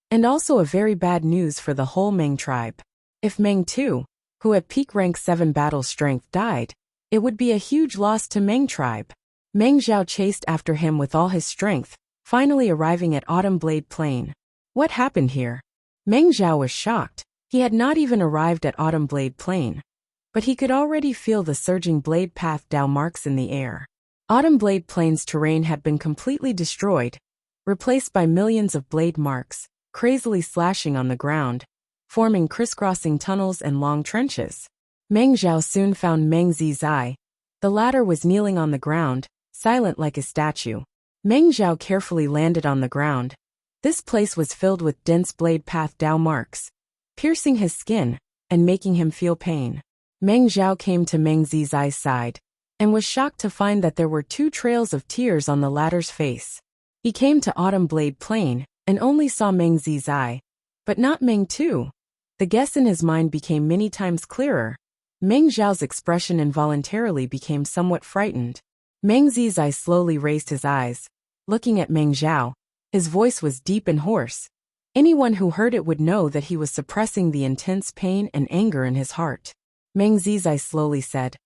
And also a very bad news for the whole Meng tribe. If Meng too, who at peak rank 7 battle strength died, it would be a huge loss to Meng tribe. Meng Zhao chased after him with all his strength, finally arriving at Autumn Blade Plain. What happened here? Meng Zhao was shocked. He had not even arrived at Autumn Blade Plain. But he could already feel the surging blade path down marks in the air. Autumn Blade Plain's terrain had been completely destroyed, replaced by millions of blade marks, crazily slashing on the ground, forming crisscrossing tunnels and long trenches. Meng Zhao soon found Meng Zizai. The latter was kneeling on the ground, silent like a statue. Meng Zhao carefully landed on the ground. This place was filled with dense blade path down marks, piercing his skin and making him feel pain. Meng Zhao came to Meng Zizai's side and was shocked to find that there were 2 trails of tears on the latter's face. He came to Autumn Blade Plain and only saw Meng Zizai, but not Meng too. The guess in his mind became many times clearer. Meng Zhao's expression involuntarily became somewhat frightened. Meng Zizai slowly raised his eyes, looking at Meng Zhao. His voice was deep and hoarse. Anyone who heard it would know that he was suppressing the intense pain and anger in his heart. Meng Zizai slowly said,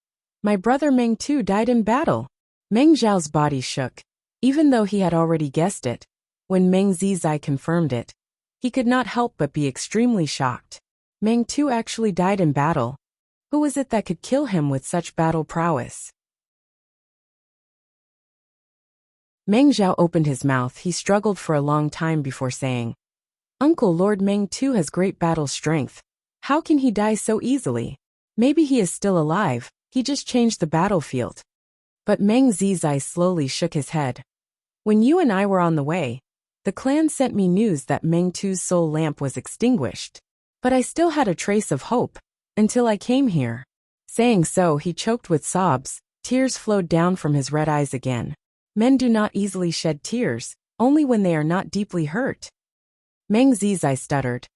"My brother Meng too died in battle." Meng Zhao's body shook. Even though he had already guessed it, when Meng Zizai confirmed it, he could not help but be extremely shocked. Meng too actually died in battle. Who was it that could kill him with such battle prowess? Meng Zhao opened his mouth. He struggled for a long time before saying, "Uncle, Lord Meng too has great battle strength. How can he die so easily? Maybe he is still alive, he just changed the battlefield." But Meng Zizai slowly shook his head. "When you and I were on the way, the clan sent me news that Meng too's soul lamp was extinguished. But I still had a trace of hope, until I came here." Saying so, he choked with sobs. Tears flowed down from his red eyes again. Men do not easily shed tears, only when they are not deeply hurt. Meng Zizai stuttered.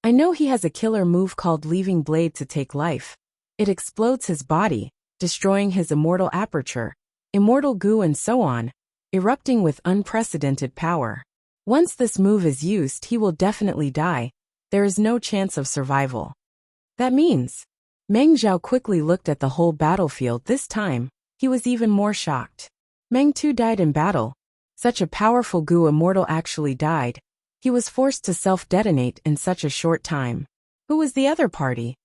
"I know he has a killer move called Leaving Blade to take life. It explodes his body, destroying his immortal aperture, immortal goo and so on, erupting with unprecedented power. Once this move is used, he will definitely die. There is no chance of survival." That means? Meng Zhao quickly looked at the whole battlefield. This time, he was even more shocked. Meng too died in battle. Such a powerful goo immortal actually died. He was forced to self-detonate in such a short time. Who was the other party?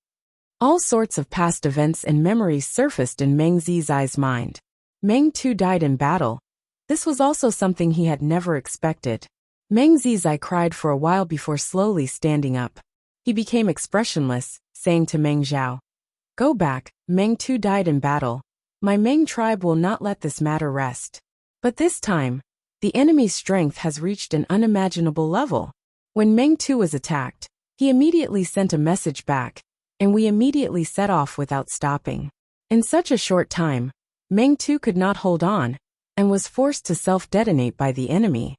All sorts of past events and memories surfaced in Meng Zizai's mind. Meng too died in battle. This was also something he had never expected. Meng Zizai cried for a while before slowly standing up. He became expressionless, saying to Meng Zhao, "Go back, Meng too died in battle. My Meng tribe will not let this matter rest." But this time, the enemy's strength has reached an unimaginable level. When Meng too was attacked, he immediately sent a message back, and we immediately set off without stopping. In such a short time, Meng too could not hold on, and was forced to self-detonate by the enemy.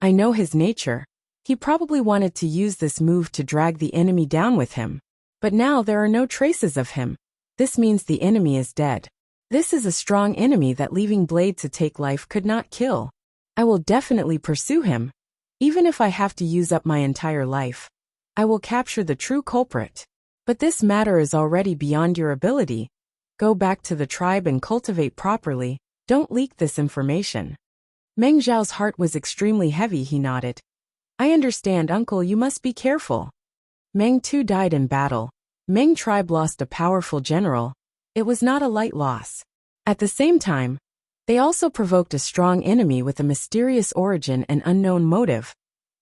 I know his nature. He probably wanted to use this move to drag the enemy down with him. But now there are no traces of him. This means the enemy is dead. This is a strong enemy that Leaving Blade to take life could not kill. I will definitely pursue him. Even if I have to use up my entire life, I will capture the true culprit. But this matter is already beyond your ability. Go back to the tribe and cultivate properly. Don't leak this information." Meng Zhao's heart was extremely heavy. He nodded. "I understand, uncle, you must be careful." Meng too died in battle. Meng tribe lost a powerful general. It was not a light loss. At the same time, they also provoked a strong enemy with a mysterious origin and unknown motive.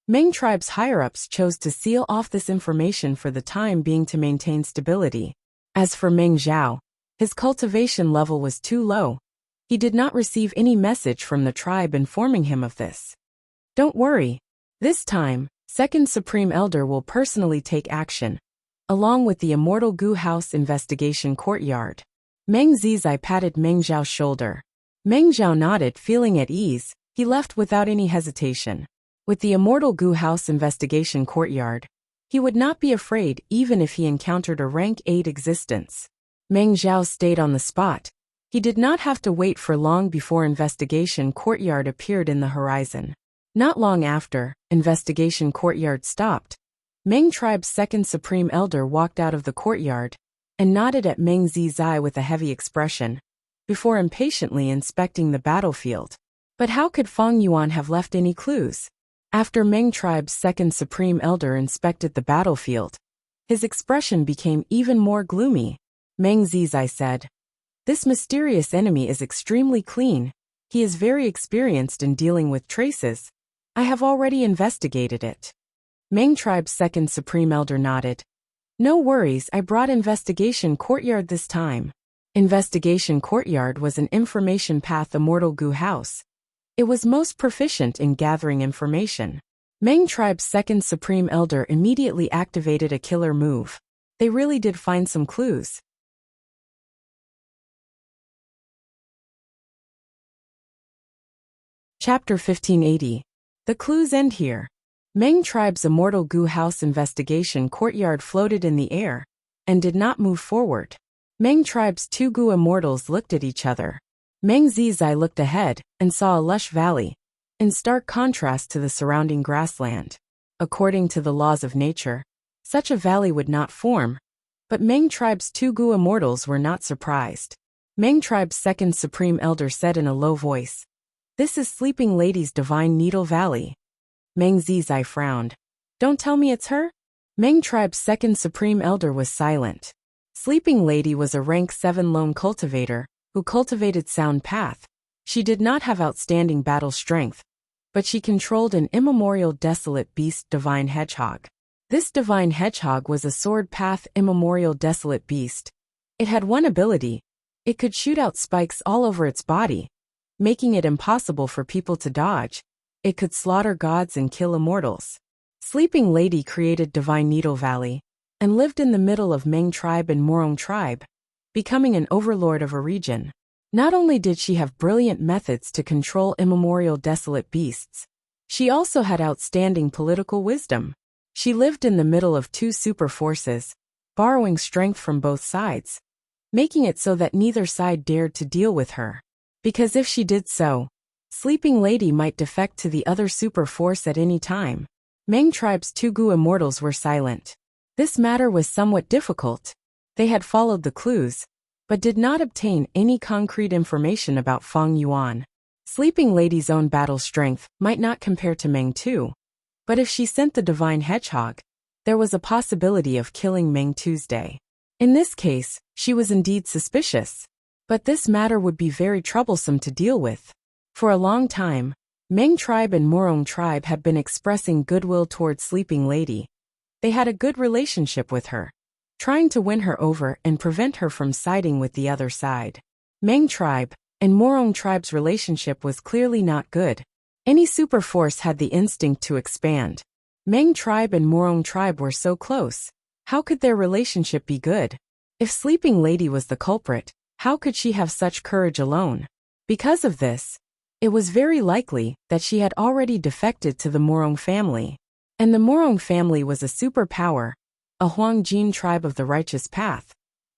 Meng tribe's higher-ups chose to seal off this information for the time being to maintain stability. As for Meng Zhao, his cultivation level was too low. He did not receive any message from the tribe informing him of this. "Don't worry. This time, Second Supreme Elder will personally take action. along with the Immortal Gu House investigation courtyard. Meng Zizai patted Meng Zhao's shoulder. Meng Zhao nodded, feeling at ease. He left without any hesitation. With the Immortal Gu House investigation courtyard, he would not be afraid even if he encountered a rank 8 existence. Meng Zhao stayed on the spot. He did not have to wait for long before investigation courtyard appeared in the horizon. Not long after, investigation courtyard stopped. Meng tribe's second supreme elder walked out of the courtyard and nodded at Meng Zizai with a heavy expression, before impatiently inspecting the battlefield. But how could Feng Yuan have left any clues? After Meng tribe's second supreme elder inspected the battlefield, his expression became even more gloomy. Meng Zizai said, "This mysterious enemy is extremely clean. He is very experienced in dealing with traces. I have already investigated it." Meng tribe's second supreme elder nodded. "No worries, I brought investigation courtyard this time." Investigation courtyard was an information path Immortal Gu House. It was most proficient in gathering information. Meng tribe's second supreme elder immediately activated a killer move. They really did find some clues. Chapter 1580. The clues end here. Meng tribe's Immortal Gu House investigation courtyard floated in the air and did not move forward. Meng tribe's two Gu immortals looked at each other. Meng Zizai looked ahead and saw a lush valley, in stark contrast to the surrounding grassland. According to the laws of nature, such a valley would not form, but Meng tribe's two Gu immortals were not surprised. Meng tribe's second supreme elder said in a low voice, "This is Sleeping Lady's Divine Needle Valley." Meng Zizai frowned. "Don't tell me it's her?" Meng tribe's second supreme elder was silent. Sleeping Lady was a rank 7 lone cultivator, who cultivated Sound Path. She did not have outstanding battle strength, but she controlled an immemorial desolate beast, Divine Hedgehog. This Divine Hedgehog was a Sword Path immemorial desolate beast. It had one ability. It could shoot out spikes all over its body, making it impossible for people to dodge. It could slaughter gods and kill immortals. Sleeping Lady created Divine Needle Valley and lived in the middle of Meng tribe and Morong tribe, becoming an overlord of a region. Not only did she have brilliant methods to control immemorial desolate beasts, she also had outstanding political wisdom. She lived in the middle of two super forces, borrowing strength from both sides, making it so that neither side dared to deal with her. Because if she did so, Sleeping Lady might defect to the other super force at any time. Meng tribe's two Gu immortals were silent. This matter was somewhat difficult. They had followed the clues, but did not obtain any concrete information about Feng Yuan. Sleeping Lady's own battle strength might not compare to Meng Tu, but if she sent the Divine Hedgehog, there was a possibility of killing Meng Tuesday. In this case, she was indeed suspicious. But this matter would be very troublesome to deal with. For a long time, Meng tribe and Morong tribe had been expressing goodwill towards Sleeping Lady. They had a good relationship with her, trying to win her over and prevent her from siding with the other side. Meng tribe and Morong tribe's relationship was clearly not good. Any super force had the instinct to expand. Meng tribe and Morong tribe were so close. How could their relationship be good? If Sleeping Lady was the culprit, how could she have such courage alone? Because of this, it was very likely that she had already defected to the Morong family. And the Morong family was a superpower, a Huangjin tribe of the Righteous Path.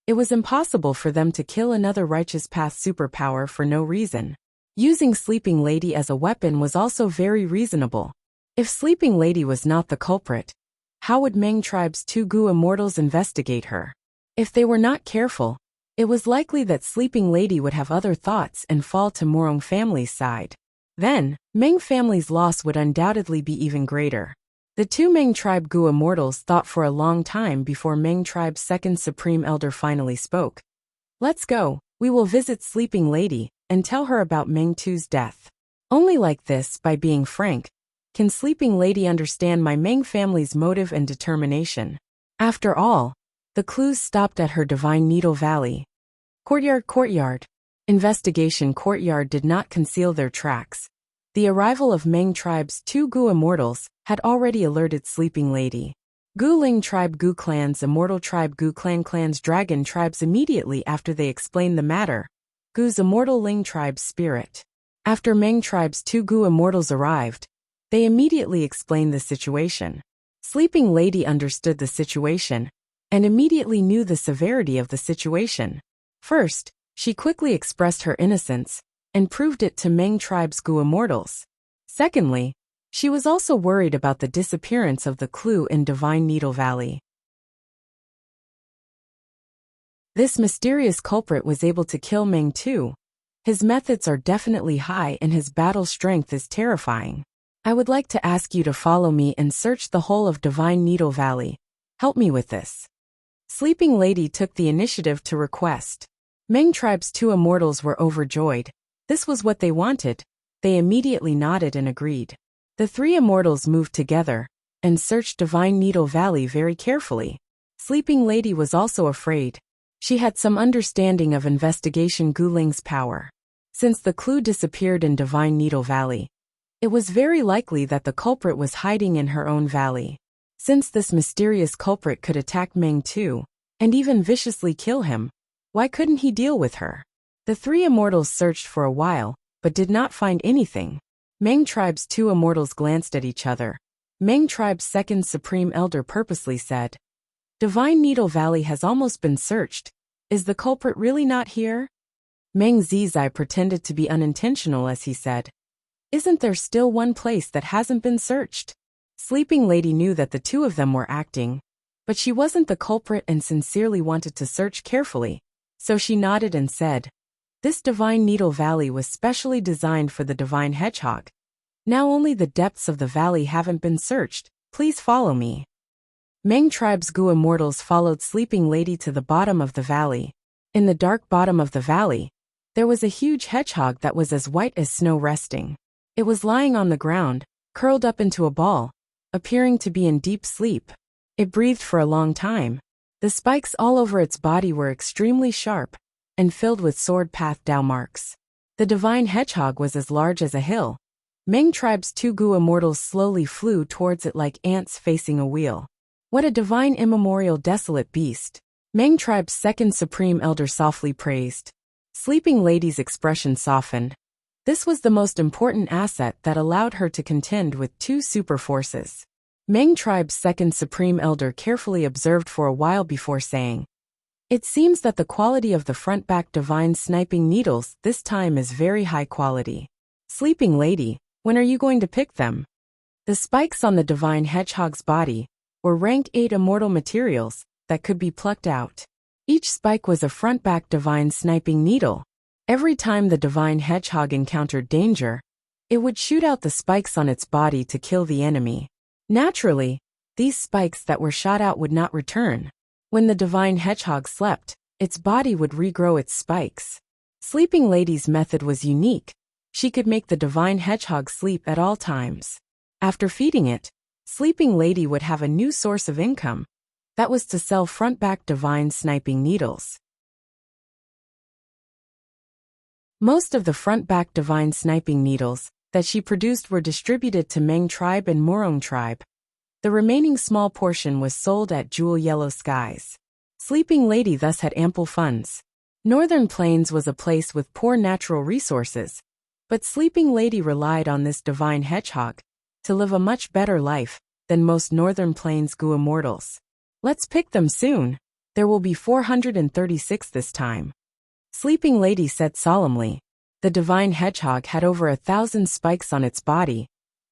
It was impossible for them to kill another Righteous Path superpower for no reason. Using Sleeping Lady as a weapon was also very reasonable. If Sleeping Lady was not the culprit, how would Meng tribe's two Gu immortals investigate her? If they were not careful, it was likely that Sleeping Lady would have other thoughts and fall to Morong family's side. Then, Meng family's loss would undoubtedly be even greater. The two Meng tribe Gu immortals thought for a long time before Meng tribe's second supreme elder finally spoke. "Let's go, we will visit Sleeping Lady and tell her about Meng Tu's death. Only like this, by being frank, can Sleeping Lady understand my Meng family's motive and determination." After all, the clues stopped at her Divine Needle Valley. Courtyard. Investigation courtyard did not conceal their tracks. The arrival of Meng tribe's two Gu immortals had already alerted Sleeping Lady. Gu Ling tribe Gu clans immortal tribe Gu clan clans dragon tribes immediately after they explained the matter. Gu's immortal Ling tribe's spirit. After Meng tribe's 2 Gu immortals arrived, they immediately explained the situation. Sleeping Lady understood the situation and immediately knew the severity of the situation. First, she quickly expressed her innocence and proved it to Meng tribe's Gu immortals. Secondly, she was also worried about the disappearance of the clue in Divine Needle Valley. This mysterious culprit was able to kill Meng too. His methods are definitely high and his battle strength is terrifying. I would like to ask you to follow me and search the whole of Divine Needle Valley. Help me with this. Sleeping Lady took the initiative to request. Meng tribe's 2 immortals were overjoyed. This was what they wanted. They immediately nodded and agreed. The 3 immortals moved together and searched Divine Needle Valley very carefully. Sleeping Lady was also afraid. She had some understanding of investigation Gu Ling's power. Since the clue disappeared in Divine Needle Valley, it was very likely that the culprit was hiding in her own valley. Since this mysterious culprit could attack Meng too, and even viciously kill him, why couldn't he deal with her? The 3 immortals searched for a while, but did not find anything. Meng tribe's 2 immortals glanced at each other. Meng tribe's 2nd supreme elder purposely said, Divine Needle Valley has almost been searched. Is the culprit really not here? Meng Zizai pretended to be unintentional as he said, Isn't there still one place that hasn't been searched? Sleeping Lady knew that the 2 of them were acting, but she wasn't the culprit and sincerely wanted to search carefully, so she nodded and said, This Divine Needle Valley was specially designed for the Divine Hedgehog. Now only the depths of the valley haven't been searched. Please follow me. Meng tribe's Gu immortals followed Sleeping Lady to the bottom of the valley. In the dark bottom of the valley, there was a huge hedgehog that was as white as snow resting. It was lying on the ground, curled up into a ball, appearing to be in deep sleep. It breathed for a long time. The spikes all over its body were extremely sharp and filled with sword path Dao marks. The Divine Hedgehog was as large as a hill. Meng tribe's 2 Gu immortals slowly flew towards it like ants facing a wheel. What a divine immemorial desolate beast! Meng tribe's 2nd supreme elder softly praised. Sleeping Lady's expression softened. This was the most important asset that allowed her to contend with 2 super forces. Meng tribe's 2nd supreme elder carefully observed for a while before saying, It seems that the quality of the front-back divine sniping needles this time is very high quality. Sleeping Lady, when are you going to pick them? The spikes on the Divine Hedgehog's body were rank 8 immortal materials that could be plucked out. Each spike was a front-back divine sniping needle. Every time the Divine Hedgehog encountered danger, it would shoot out the spikes on its body to kill the enemy. Naturally, these spikes that were shot out would not return. When the Divine Hedgehog slept, its body would regrow its spikes. Sleeping Lady's method was unique. She could make the Divine Hedgehog sleep at all times. After feeding it, Sleeping Lady would have a new source of income. That was to sell front-back divine sniping needles. Most of the front-back divine sniping needles that she produced were distributed to Meng tribe and Morong tribe. The remaining small portion was sold at Jewel Yellow Skies. Sleeping Lady thus had ample funds. Northern Plains was a place with poor natural resources, but Sleeping Lady relied on this Divine Hedgehog to live a much better life than most Northern Plains Gu immortals. Let's pick them soon. There will be 436 this time. Sleeping Lady said solemnly. The Divine Hedgehog had over 1,000 spikes on its body,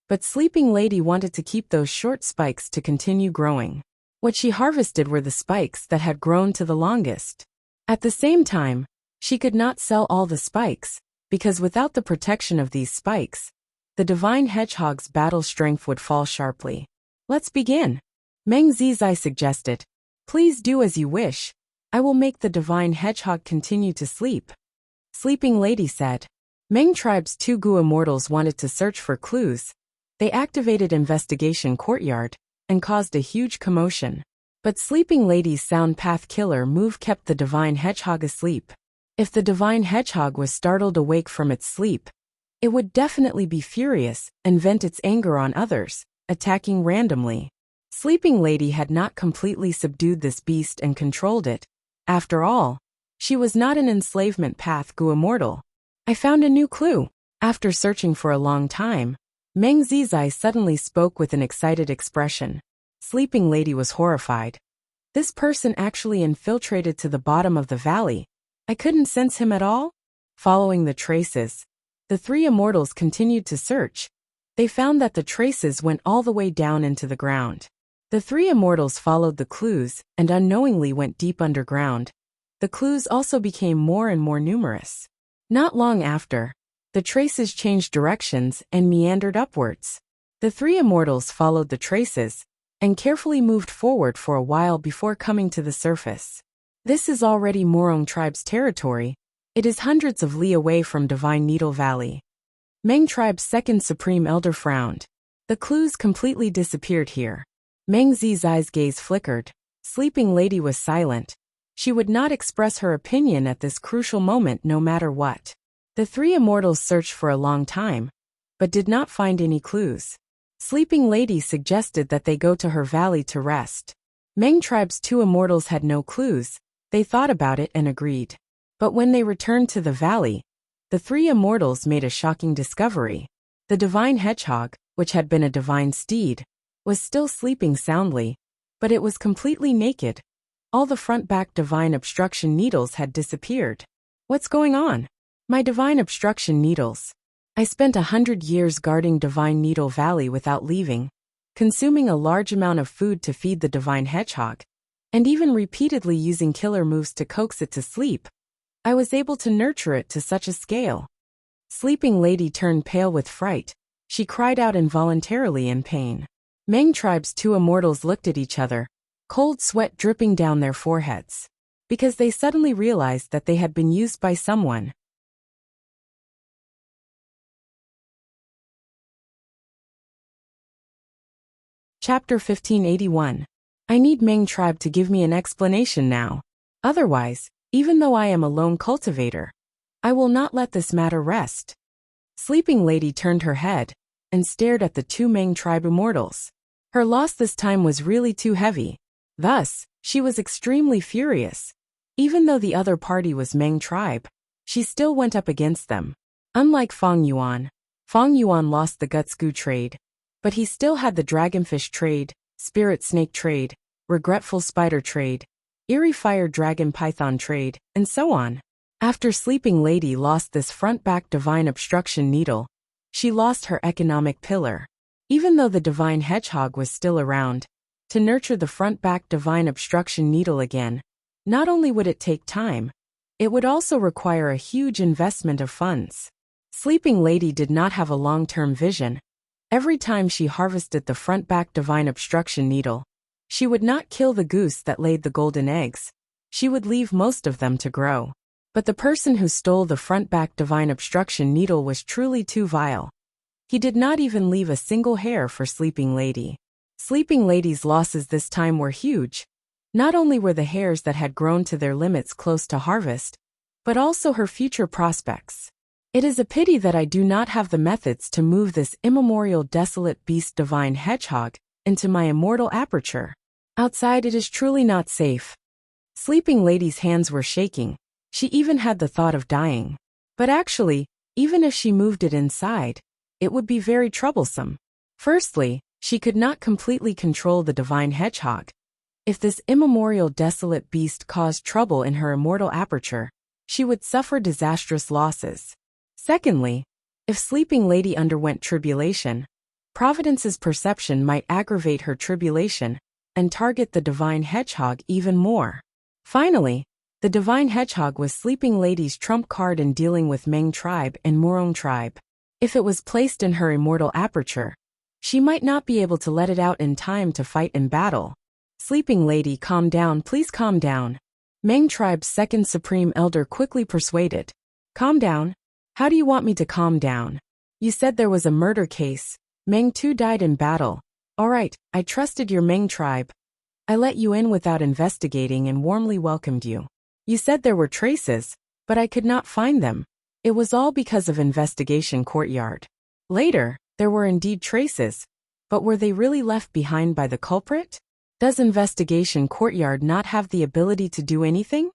but Sleeping Lady wanted to keep those short spikes to continue growing. What she harvested were the spikes that had grown to the longest. At the same time, she could not sell all the spikes, because without the protection of these spikes, the Divine Hedgehog's battle strength would fall sharply. Let's begin. Meng Zizai suggested. Please do as you wish. I will make the Divine Hedgehog continue to sleep. Sleeping Lady said. Meng tribe's 2 Gu immortals wanted to search for clues. They activated Investigation Courtyard and caused a huge commotion. But Sleeping Lady's Sound Path Killer move kept the Divine Hedgehog asleep. If the Divine Hedgehog was startled awake from its sleep, it would definitely be furious and vent its anger on others, attacking randomly. Sleeping Lady had not completely subdued this beast and controlled it. After all, she was not an enslavement path Gu immortal. I found a new clue. After searching for a long time, Meng Zizai suddenly spoke with an excited expression. Sleeping Lady was horrified. This person actually infiltrated to the bottom of the valley. I couldn't sense him at all? Following the traces, the three immortals continued to search. They found that the traces went all the way down into the ground. The three immortals followed the clues and unknowingly went deep underground. The clues also became more and more numerous. Not long after, the traces changed directions and meandered upwards. The three immortals followed the traces and carefully moved forward for a while before coming to the surface. This is already Morong tribe's territory. It is hundreds of li away from Divine Needle Valley. Meng tribe's second supreme elder frowned. The clues completely disappeared here. Meng Zizai's gaze flickered. Sleeping Lady was silent. She would not express her opinion at this crucial moment no matter what. The three immortals searched for a long time, but did not find any clues. Sleeping Lady suggested that they go to her valley to rest. Meng tribe's two immortals had no clues. They thought about it and agreed. But when they returned to the valley, the three immortals made a shocking discovery. The divine hedgehog, which had been a divine steed, was still sleeping soundly, but it was completely naked. All the front-back divine obstruction needles had disappeared. What's going on? My divine obstruction needles. I spent 100 years guarding Divine Needle Valley without leaving, consuming a large amount of food to feed the divine hedgehog, and even repeatedly using killer moves to coax it to sleep. I was able to nurture it to such a scale. Sleeping Lady turned pale with fright. She cried out involuntarily in pain. Meng tribe's two immortals looked at each other, cold sweat dripping down their foreheads, because they suddenly realized that they had been used by someone. Chapter 1581. I need Meng tribe to give me an explanation now. Otherwise, even though I am a lone cultivator, I will not let this matter rest. Sleeping Lady turned her head and stared at the two Meng tribe immortals. Her loss this time was really too heavy. Thus, she was extremely furious. Even though the other party was Meng tribe, she still went up against them. Unlike Fang Yuan lost the Guts Gu trade, but he still had the Dragonfish trade, Spirit Snake trade, Regretful Spider trade, Eerie Fire Dragon Python trade, and so on. After Sleeping Lady lost this front-back divine obstruction needle, she lost her economic pillar. Even though the divine hedgehog was still around, to nurture the front-back divine obstruction needle again, not only would it take time, it would also require a huge investment of funds. Sleeping Lady did not have a long-term vision. Every time she harvested the front-back divine obstruction needle, she would not kill the goose that laid the golden eggs. She would leave most of them to grow. But the person who stole the front-back divine obstruction needle was truly too vile. He did not even leave a single hair for Sleeping Lady. Sleeping Lady's losses this time were huge. Not only were the hairs that had grown to their limits close to harvest, but also her future prospects. It is a pity that I do not have the methods to move this immemorial desolate beast divine hedgehog into my immortal aperture. Outside it is truly not safe. Sleeping Lady's hands were shaking. She even had the thought of dying. But actually, even if she moved it inside, it would be very troublesome. Firstly, she could not completely control the divine hedgehog. If this immemorial desolate beast caused trouble in her immortal aperture, she would suffer disastrous losses. Secondly, if Sleeping Lady underwent tribulation, Providence's perception might aggravate her tribulation and target the divine hedgehog even more. Finally, the divine hedgehog was Sleeping Lady's trump card in dealing with Meng tribe and Morong tribe. If it was placed in her immortal aperture, she might not be able to let it out in time to fight in battle. Sleeping Lady, calm down, please calm down. Meng tribe's second supreme elder quickly persuaded. Calm down? How do you want me to calm down? You said there was a murder case. Meng too died in battle. Alright, I trusted your Meng tribe. I let you in without investigating and warmly welcomed you. You said there were traces, but I could not find them. It was all because of investigation courtyard. Later, there were indeed traces, But were they really left behind by the culprit? Does Investigation Courtyard not have the ability to do anything?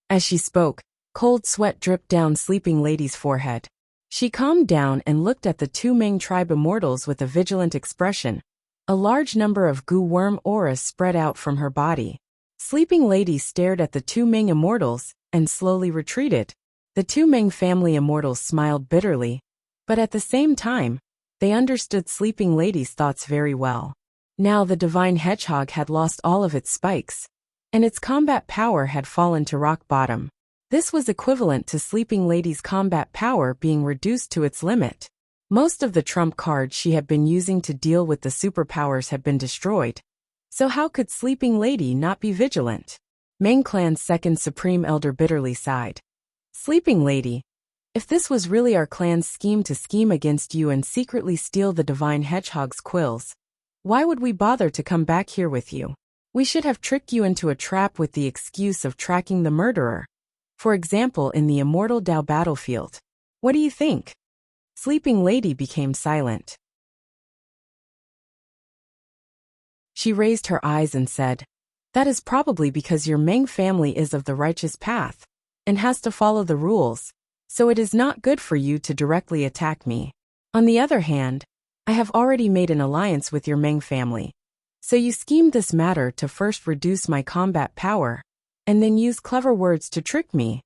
As she spoke, cold sweat dripped down Sleeping Lady's forehead. She calmed down and looked at the two Ming tribe immortals with a vigilant expression. A large number of goo worm auras spread out from her body. Sleeping Lady stared at the two Ming immortals and slowly retreated. The two Ming family immortals smiled bitterly, but at the same time, they understood Sleeping Lady's thoughts very well. Now the divine hedgehog had lost all of its spikes, and its combat power had fallen to rock bottom. This was equivalent to Sleeping Lady's combat power being reduced to its limit. Most of the trump cards she had been using to deal with the superpowers had been destroyed. So how could Sleeping Lady not be vigilant? Ming Clan's second supreme elder bitterly sighed. Sleeping Lady, if this was really our clan's scheme to scheme against you and secretly steal the divine hedgehog's quills, why would we bother to come back here with you? We should have tricked you into a trap with the excuse of tracking the murderer. For example, in the Immortal Dao battlefield. What do you think? Sleeping Lady became silent. She raised her eyes and said, that is probably because your Ming family is of the righteous path, and has to follow the rules, so it is not good for you to directly attack me. On the other hand, I have already made an alliance with your Ming family, so you schemed this matter to first reduce my combat power, and then use clever words to trick me.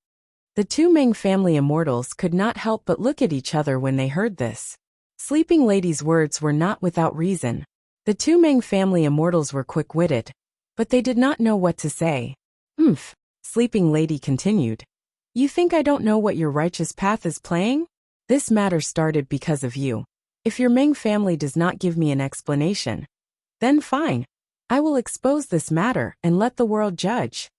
The two Ming family immortals could not help but look at each other when they heard this. Sleeping Lady's words were not without reason. The two Ming family immortals were quick-witted, but they did not know what to say. Sleeping Lady continued. You think I don't know what your righteous path is playing? This matter started because of you. If your Ming family does not give me an explanation, then fine. I will expose this matter and let the world judge.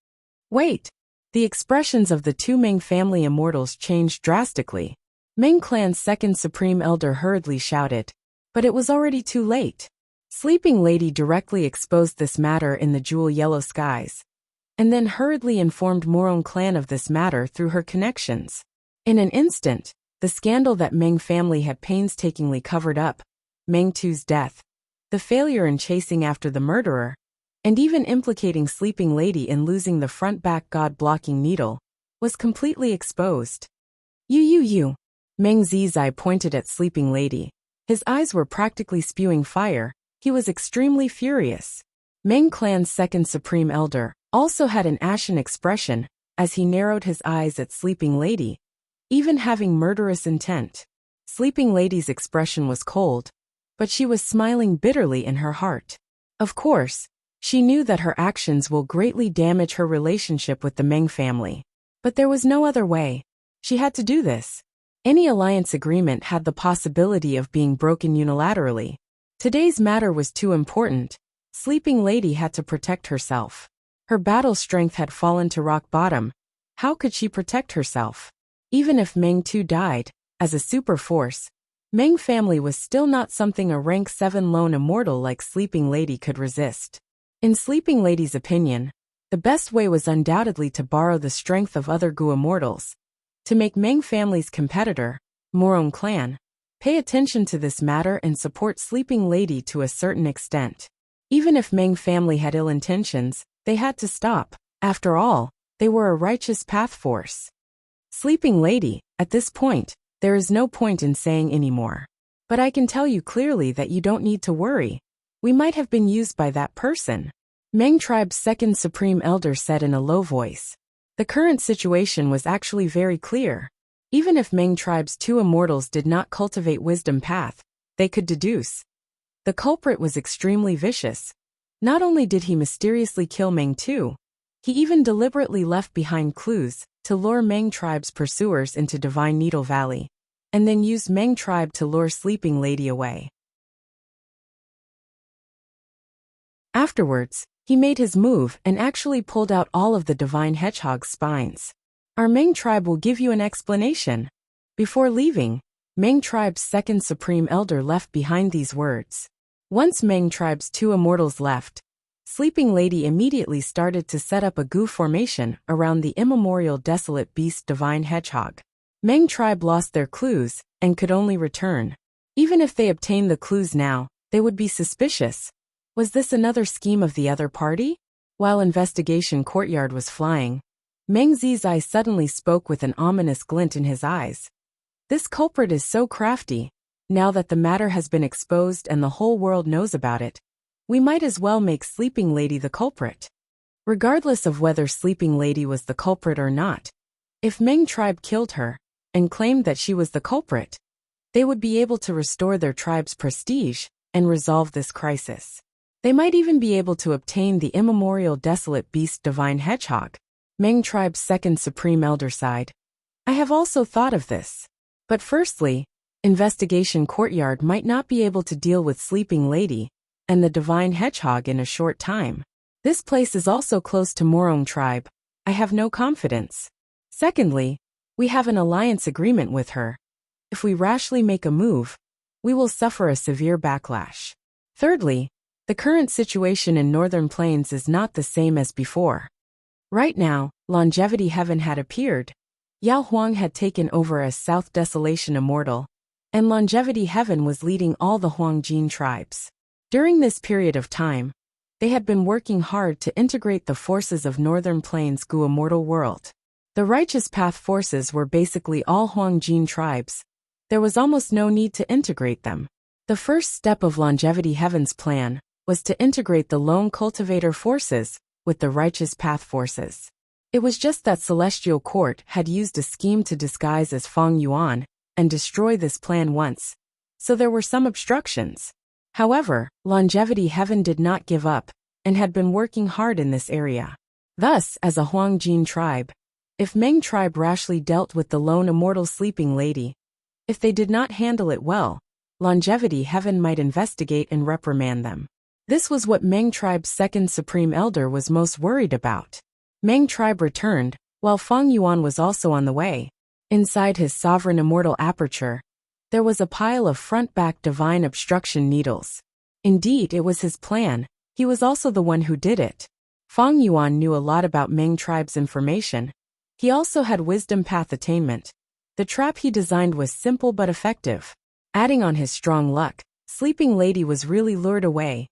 Wait. The expressions of the two Ming family immortals changed drastically. Ming Clan's second supreme elder hurriedly shouted. But it was already too late. Sleeping Lady directly exposed this matter in the jewel yellow skies, and then hurriedly informed Morong clan of this matter through her connections. In an instant, the scandal that Ming family had painstakingly covered up, Meng Tu's death, the failure in chasing after the murderer, and even implicating Sleeping Lady in losing the front-back god-blocking needle, was completely exposed. You. Meng Zizai pointed at Sleeping Lady. His eyes were practically spewing fire. He was extremely furious. Ming Clan's second supreme elder also had an ashen expression as he narrowed his eyes at Sleeping Lady, even having murderous intent. Sleeping Lady's expression was cold, but she was smiling bitterly in her heart. Of course, she knew that her actions will greatly damage her relationship with the Meng family. But there was no other way. She had to do this. Any alliance agreement had the possibility of being broken unilaterally. Today's matter was too important. Sleeping Lady had to protect herself. Her battle strength had fallen to rock bottom. How could she protect herself? Even if Meng Tu died, as a super force, Meng family was still not something a rank 7 lone immortal like Sleeping Lady could resist. In Sleeping Lady's opinion, the best way was undoubtedly to borrow the strength of other Gu immortals. To make Meng family's competitor, Morong clan, pay attention to this matter and support Sleeping Lady to a certain extent. Even if Meng family had ill intentions, they had to stop. After all, they were a righteous path force. Sleeping Lady, at this point, there is no point in saying anymore. But I can tell you clearly that you don't need to worry. We might have been used by that person. Meng tribe's second supreme elder said in a low voice. The current situation was actually very clear. Even if Meng tribe's two immortals did not cultivate wisdom path, they could deduce. The culprit was extremely vicious. Not only did he mysteriously kill Meng Tu, he even deliberately left behind clues to lure Meng tribe's pursuers into Divine Needle Valley, and then used Meng tribe to lure Sleeping Lady away. Afterwards, he made his move and actually pulled out all of the Divine Hedgehog's spines. Our Meng tribe will give you an explanation. Before leaving, Meng tribe's second supreme elder left behind these words. Once Meng tribe's two immortals left, Sleeping Lady immediately started to set up a Gu formation around the immemorial desolate beast Divine Hedgehog. Meng tribe lost their clues and could only return. Even if they obtained the clues now, They would be suspicious. Was this another scheme of the other party? While investigation courtyard was flying, Meng Zi's eyes suddenly spoke with an ominous glint in his eyes. This culprit is so crafty. Now that the matter has been exposed and the whole world knows about it, we might as well make Sleeping Lady the culprit. Regardless of whether Sleeping Lady was the culprit or not, if Meng tribe killed her and claimed that she was the culprit, they would be able to restore their tribe's prestige and resolve this crisis. They might even be able to obtain the immemorial desolate beast Divine Hedgehog. Meng tribe's second supreme elder sighed. I have also thought of this. But firstly, investigation courtyard might not be able to deal with Sleeping Lady and the Divine Hedgehog in a short time. This place is also close to Morong tribe. I have no confidence. Secondly, we have an alliance agreement with her. If we rashly make a move, we will suffer a severe backlash. Thirdly, the current situation in Northern Plains is not the same as before. Right now, Longevity Heaven had appeared. Yao Huang had taken over as South Desolation Immortal, and Longevity Heaven was leading all the Huangjin tribes. During this period of time, they had been working hard to integrate the forces of Northern Plains Gu Immortal World. The Righteous Path forces were basically all Huangjin tribes. There was almost no need to integrate them. The first step of Longevity Heaven's plan was to integrate the Lone Cultivator forces with the Righteous Path forces. It was just that Celestial Court had used a scheme to disguise as Feng Yuan and destroy this plan once, so there were some obstructions. However, Longevity Heaven did not give up and had been working hard in this area. Thus, as a Huangjin tribe, if Meng tribe rashly dealt with the lone immortal Sleeping Lady, if they did not handle it well, Longevity Heaven might investigate and reprimand them. This was what Meng tribe's second supreme elder was most worried about. Meng tribe returned, while Feng Yuan was also on the way. Inside his sovereign immortal aperture, there was a pile of front-back divine obstruction needles. Indeed, it was his plan. He was also the one who did it. Feng Yuan knew a lot about Meng tribe's information. He also had wisdom path attainment. The trap he designed was simple but effective. Adding on his strong luck, Sleeping Lady was really lured away.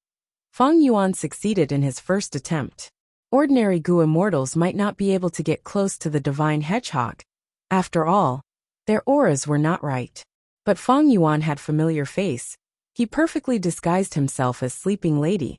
Feng Yuan succeeded in his first attempt. Ordinary Gu immortals might not be able to get close to the Divine Hedgehog. After all, their auras were not right. But Feng Yuan had familiar face. He perfectly disguised himself as Sleeping Lady.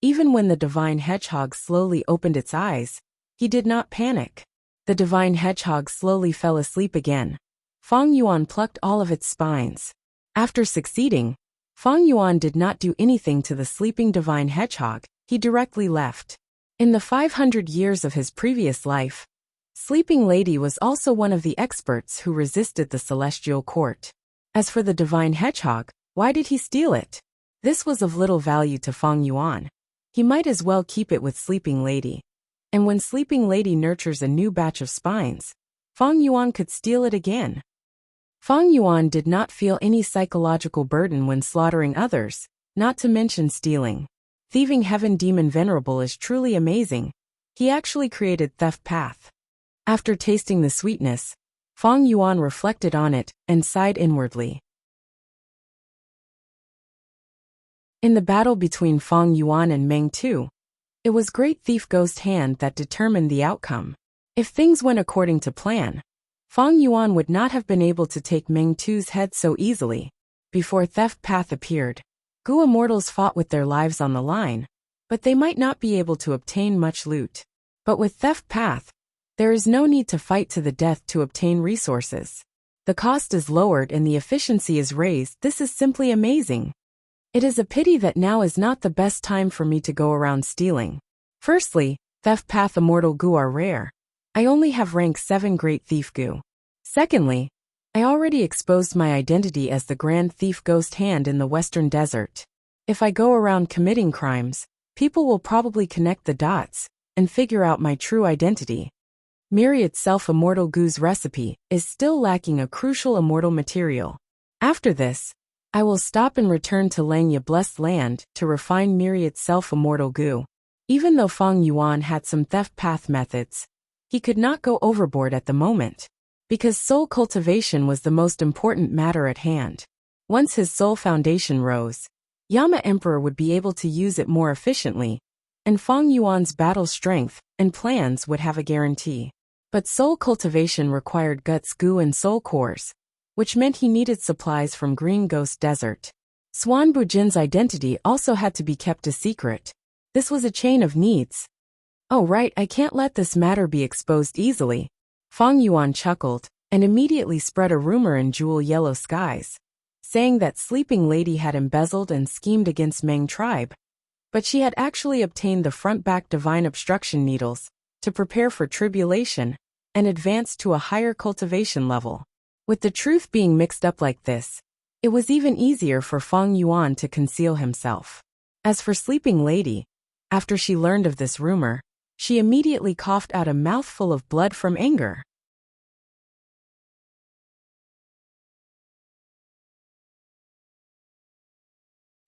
Even when the Divine Hedgehog slowly opened its eyes, he did not panic. The Divine Hedgehog slowly fell asleep again. Feng Yuan plucked all of its spines. After succeeding, Feng Yuan did not do anything to the sleeping Divine Hedgehog. He directly left. In the 500 years of his previous life, Sleeping Lady was also one of the experts who resisted the Celestial Court. As for the Divine Hedgehog, why did he steal it? This was of little value to Feng Yuan. He might as well keep it with Sleeping Lady. And when Sleeping Lady nurtures a new batch of spines, Feng Yuan could steal it again. Feng Yuan did not feel any psychological burden when slaughtering others, not to mention stealing. Thieving Heaven Demon Venerable is truly amazing. He actually created Theft Path. After tasting the sweetness, Feng Yuan reflected on it and sighed inwardly. In the battle between Feng Yuan and Meng Tu, it was Great Thief Ghost Hand that determined the outcome. If things went according to plan, Feng Yuan would not have been able to take Meng Tu's head so easily. Before Theft Path appeared, Gu immortals fought with their lives on the line, but they might not be able to obtain much loot. But with Theft Path, there is no need to fight to the death to obtain resources. The cost is lowered and the efficiency is raised. This is simply amazing. It is a pity that now is not the best time for me to go around stealing. Firstly, Theft Path Immortal Gu are rare. I only have rank 7 Great Thief Gu. Secondly, I already exposed my identity as the Grand Thief Ghost Hand in the Western Desert. If I go around committing crimes, people will probably connect the dots and figure out my true identity. Myriad Self-Immortal Gu's recipe is still lacking a crucial immortal material. After this, I will stop and return to Langya Blessed Land to refine Myriad Self-Immortal Gu. Even though Feng Yuan had some theft path methods, he could not go overboard at the moment, because soul cultivation was the most important matter at hand. Once his soul foundation rose, Yama Emperor would be able to use it more efficiently, and Feng Yuan's battle strength and plans would have a guarantee. But soul cultivation required guts, goo, and soul cores, which meant he needed supplies from Green Ghost Desert. Swan Bujin's identity also had to be kept a secret. This was a chain of needs. Oh right, I can't let this matter be exposed easily. Feng Yuan chuckled, and immediately spread a rumor in Jewel Yellow Skies, saying that Sleeping Lady had embezzled and schemed against Meng tribe, but she had actually obtained the front-back divine obstruction needles to prepare for tribulation and advance to a higher cultivation level. With the truth being mixed up like this, it was even easier for Feng Yuan to conceal himself. As for Sleeping Lady, after she learned of this rumor, she immediately coughed out a mouthful of blood from anger.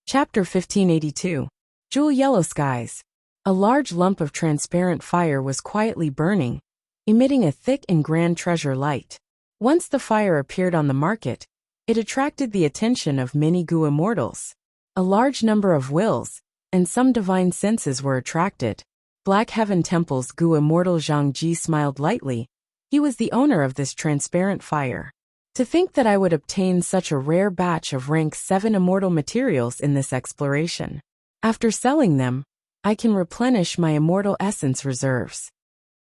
Chapter 1582. Jewel Yellow Skies. A large lump of transparent fire was quietly burning, emitting a thick and grand treasure light. Once the fire appeared on the market, it attracted the attention of many Gu immortals. A large number of wills and some divine senses were attracted. Black Heaven Temple's Gu immortal Zhang Ji smiled lightly. He was the owner of this transparent fire. To think that I would obtain such a rare batch of rank 7 immortal materials in this exploration. After selling them, I can replenish my immortal essence reserves.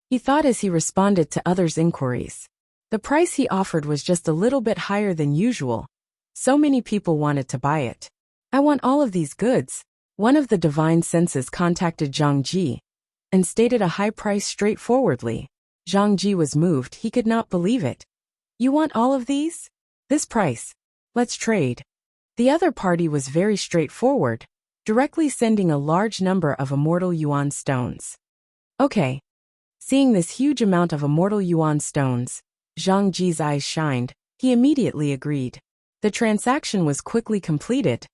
He thought as he responded to others' inquiries. The price he offered was just a little bit higher than usual. So many people wanted to buy it. I want all of these goods. One of the divine senses contacted Zhang Ji and stated a high price straightforwardly. Zhang Ji was moved, he could not believe it. You want all of these? This price. Let's trade. The other party was very straightforward, directly sending a large number of immortal yuan stones. Okay. Seeing this huge amount of immortal yuan stones, Zhang Ji's eyes shined. He immediately agreed. The transaction was quickly completed.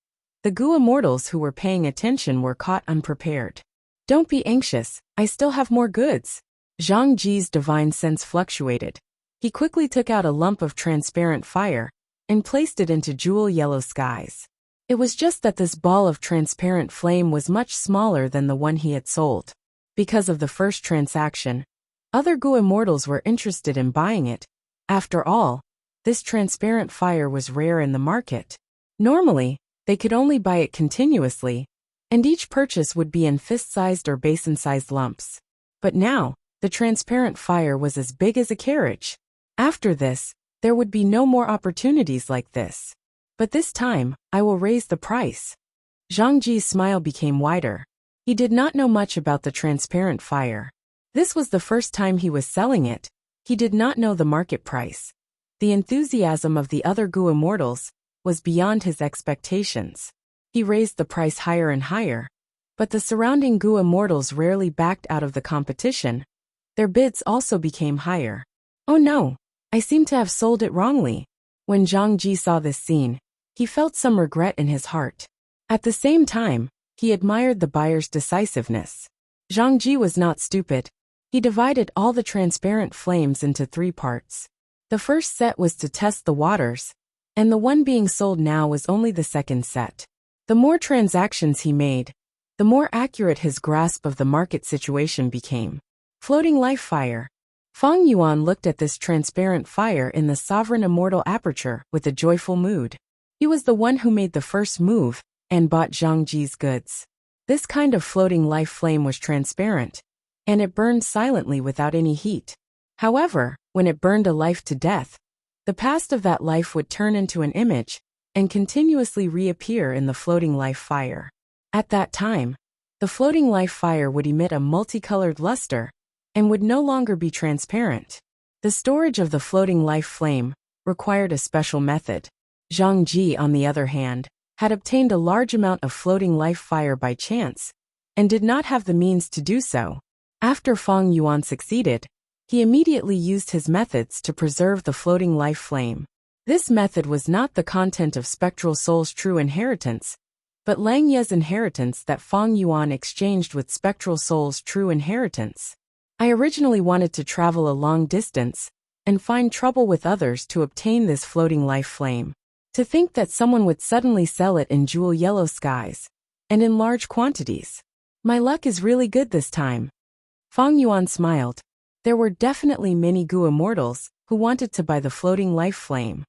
The Gu immortals who were paying attention were caught unprepared. Don't be anxious, I still have more goods. Zhang Ji's divine sense fluctuated. He quickly took out a lump of transparent fire and placed it into Jewel Yellow Skies. It was just that this ball of transparent flame was much smaller than the one he had sold. Because of the first transaction, other Gu immortals were interested in buying it. After all, this transparent fire was rare in the market. Normally, they could only buy it continuously, and each purchase would be in fist-sized or basin-sized lumps. But now, the transparent fire was as big as a carriage. After this, there would be no more opportunities like this. But this time, I will raise the price. Zhang Ji's smile became wider. He did not know much about the transparent fire. This was the first time he was selling it. He did not know the market price. The enthusiasm of the other Gu immortals was beyond his expectations. He raised the price higher and higher. But the surrounding Gu immortals rarely backed out of the competition. Their bids also became higher. Oh no, I seem to have sold it wrongly. When Zhang Ji saw this scene, he felt some regret in his heart. At the same time, he admired the buyer's decisiveness. Zhang Ji was not stupid. He divided all the transparent flames into 3 parts. The first set was to test the waters, and the one being sold now was only the second set. The more transactions he made, the more accurate his grasp of the market situation became. Floating life fire. Feng Yuan looked at this transparent fire in the sovereign immortal aperture with a joyful mood. He was the one who made the first move and bought Zhang Ji's goods. This kind of floating life flame was transparent, and it burned silently without any heat. However, when it burned a life to death, the past of that life would turn into an image and continuously reappear in the floating life fire. At that time, the floating life fire would emit a multicolored luster and would no longer be transparent. The storage of the floating life flame required a special method. Zhang Ji, on the other hand, had obtained a large amount of floating life fire by chance, and did not have the means to do so. After Feng Yuan succeeded, he immediately used his methods to preserve the floating life flame. This method was not the content of Spectral Soul's true inheritance, but Lang Ye's inheritance that Feng Yuan exchanged with Spectral Soul's true inheritance. I originally wanted to travel a long distance and find trouble with others to obtain this floating life flame. To think that someone would suddenly sell it in jewel yellow skies. And in large quantities. My luck is really good this time. Fang Yuan smiled. There were definitely many Gu immortals who wanted to buy the floating life flame.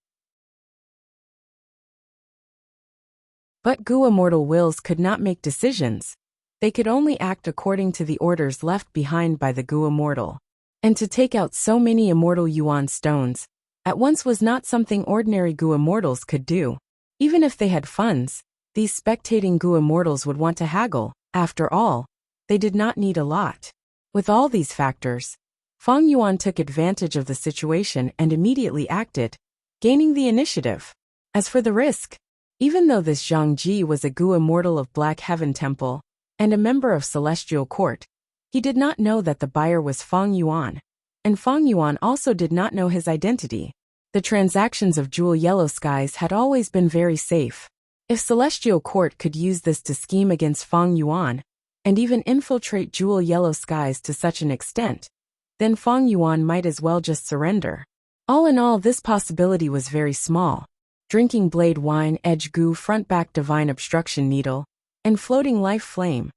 But Gu immortal wills could not make decisions. They could only act according to the orders left behind by the Gu immortal. And to take out so many immortal yuan stones at once was not something ordinary Gu immortals could do. Even if they had funds, these spectating Gu immortals would want to haggle. After all, they did not need a lot. With all these factors, Fang Yuan took advantage of the situation and immediately acted, gaining the initiative. As for the risk, even though this Zhang Ji was a Gu immortal of Black Heaven Temple and a member of Celestial Court, he did not know that the buyer was Fang Yuan, and Fang Yuan also did not know his identity. The transactions of Jewel Yellow Skies had always been very safe. If Celestial Court could use this to scheme against Fang Yuan, and even infiltrate Jewel Yellow Skies to such an extent, then Fang Yuan might as well just surrender. All in all, this possibility was very small. Drinking Blade Wine, Edge Gu, Front Back Divine Obstruction Needle, and Floating Life Flame.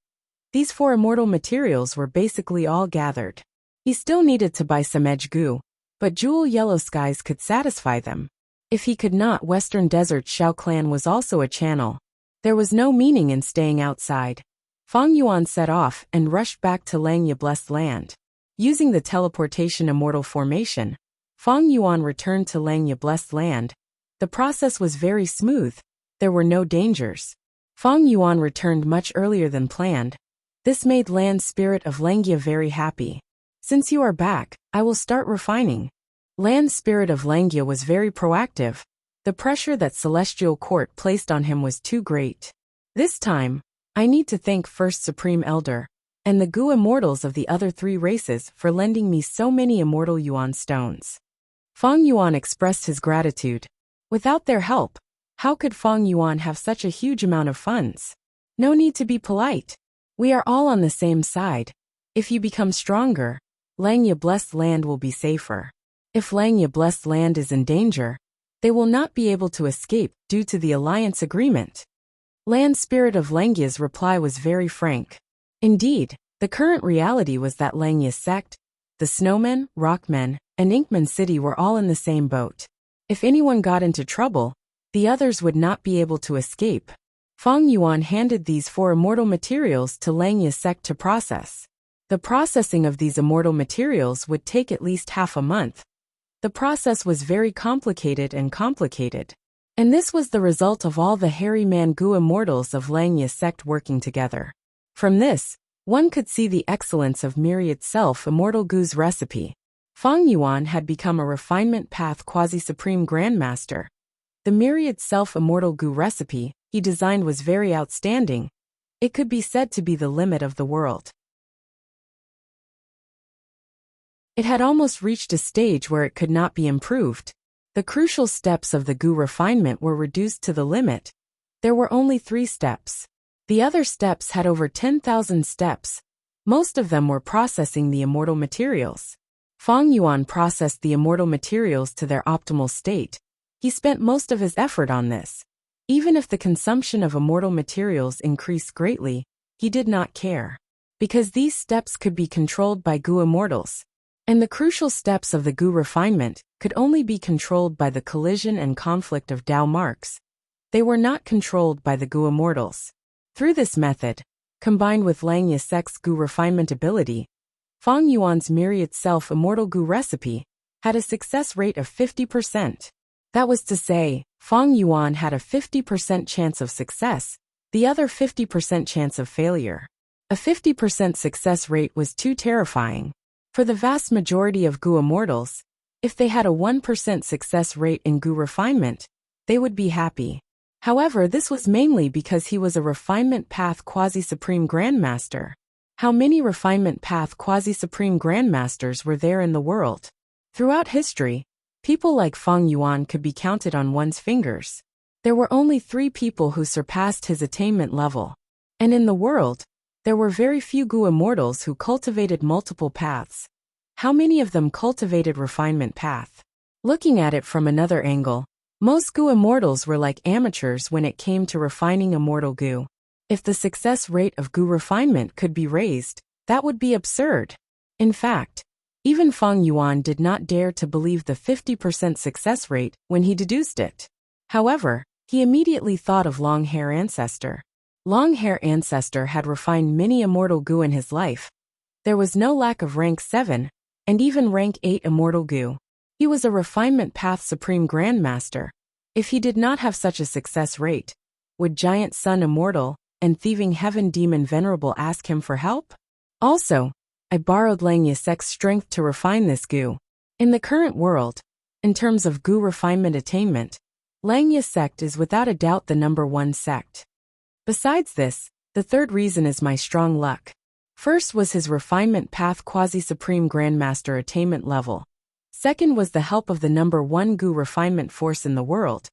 These 4 immortal materials were basically all gathered. He still needed to buy some Edge Gu, but Jewel Yellow Skies could satisfy them. If he could not, Western Desert Shao Clan was also a channel. There was no meaning in staying outside. Fang Yuan set off and rushed back to Langya Blessed Land. Using the teleportation immortal formation, Fang Yuan returned to Langya Blessed Land. The process was very smooth. There were no dangers. Fang Yuan returned much earlier than planned. This made Land Spirit of Langya very happy. Since you are back, I will start refining. Land Spirit of Langya was very proactive. The pressure that Celestial Court placed on him was too great. This time, I need to thank First Supreme Elder and the Gu Immortals of the other 3 races for lending me so many immortal yuan stones. Fang Yuan expressed his gratitude. Without their help, how could Fang Yuan have such a huge amount of funds? No need to be polite. We are all on the same side. If you become stronger, Langya Blessed Land will be safer. If Langya Blessed Land is in danger, they will not be able to escape due to the alliance agreement. Land Spirit of Langya's reply was very frank. Indeed, the current reality was that Langya's sect, the Snowmen, Rockmen, and Inkman City were all in the same boat. If anyone got into trouble, the others would not be able to escape. Fang Yuan handed these 4 immortal materials to Langya's sect to process. The processing of these immortal materials would take at least half a month. The process was very complicated. And this was the result of all the hairy man Gu immortals of Langya's sect working together. From this, one could see the excellence of Myriad Self-Immortal Gu's recipe. Fang Yuan had become a refinement path quasi-supreme grandmaster. The Myriad Self-Immortal Gu recipe he designed was very outstanding. It could be said to be the limit of the world. It had almost reached a stage where it could not be improved. The crucial steps of the Gu refinement were reduced to the limit. There were only 3 steps. The other steps had over 10,000 steps. Most of them were processing the immortal materials. Fang Yuan processed the immortal materials to their optimal state. He spent most of his effort on this. Even if the consumption of immortal materials increased greatly, he did not care. Because these steps could be controlled by Gu immortals. And the crucial steps of the Gu refinement could only be controlled by the collision and conflict of Dao marks. They were not controlled by the Gu immortals. Through this method, combined with Langya Sect's Gu refinement ability, Fang Yuan's Myriad Self-Immortal Gu recipe had a success rate of 50%. That was to say, Fang Yuan had a 50% chance of success, the other 50% chance of failure. A 50% success rate was too terrifying. For the vast majority of Gu immortals, if they had a 1% success rate in Gu refinement, they would be happy. However, this was mainly because he was a refinement path quasi-supreme grandmaster. How many refinement path quasi-supreme grandmasters were there in the world? Throughout history, people like Fang Yuan could be counted on one's fingers. There were only 3 people who surpassed his attainment level. And in the world, there were very few Gu immortals who cultivated multiple paths. How many of them cultivated refinement path? Looking at it from another angle, Most goo immortals were like amateurs when it came to refining immortal goo. If the success rate of goo refinement could be raised, that would be absurd. In fact, even Feng Yuan did not dare to believe the 50% success rate when he deduced it. However, he immediately thought of Long-Hair Ancestor. Long-Hair Ancestor had refined many immortal goo in his life. There was no lack of rank 7, and even rank 8 immortal goo. He was a refinement path supreme grandmaster. If he did not have such a success rate, would Giant Sun Immortal and Thieving Heaven Demon Venerable ask him for help? Also, I borrowed Lang Yasek's strength to refine this goo. In the current world, in terms of goo refinement attainment, Lang Yasek is without a doubt the #1 sect. Besides this, the third reason is my strong luck. First was his refinement path quasi-supreme grandmaster attainment level. Second was the help of the #1 goo refinement force in the world.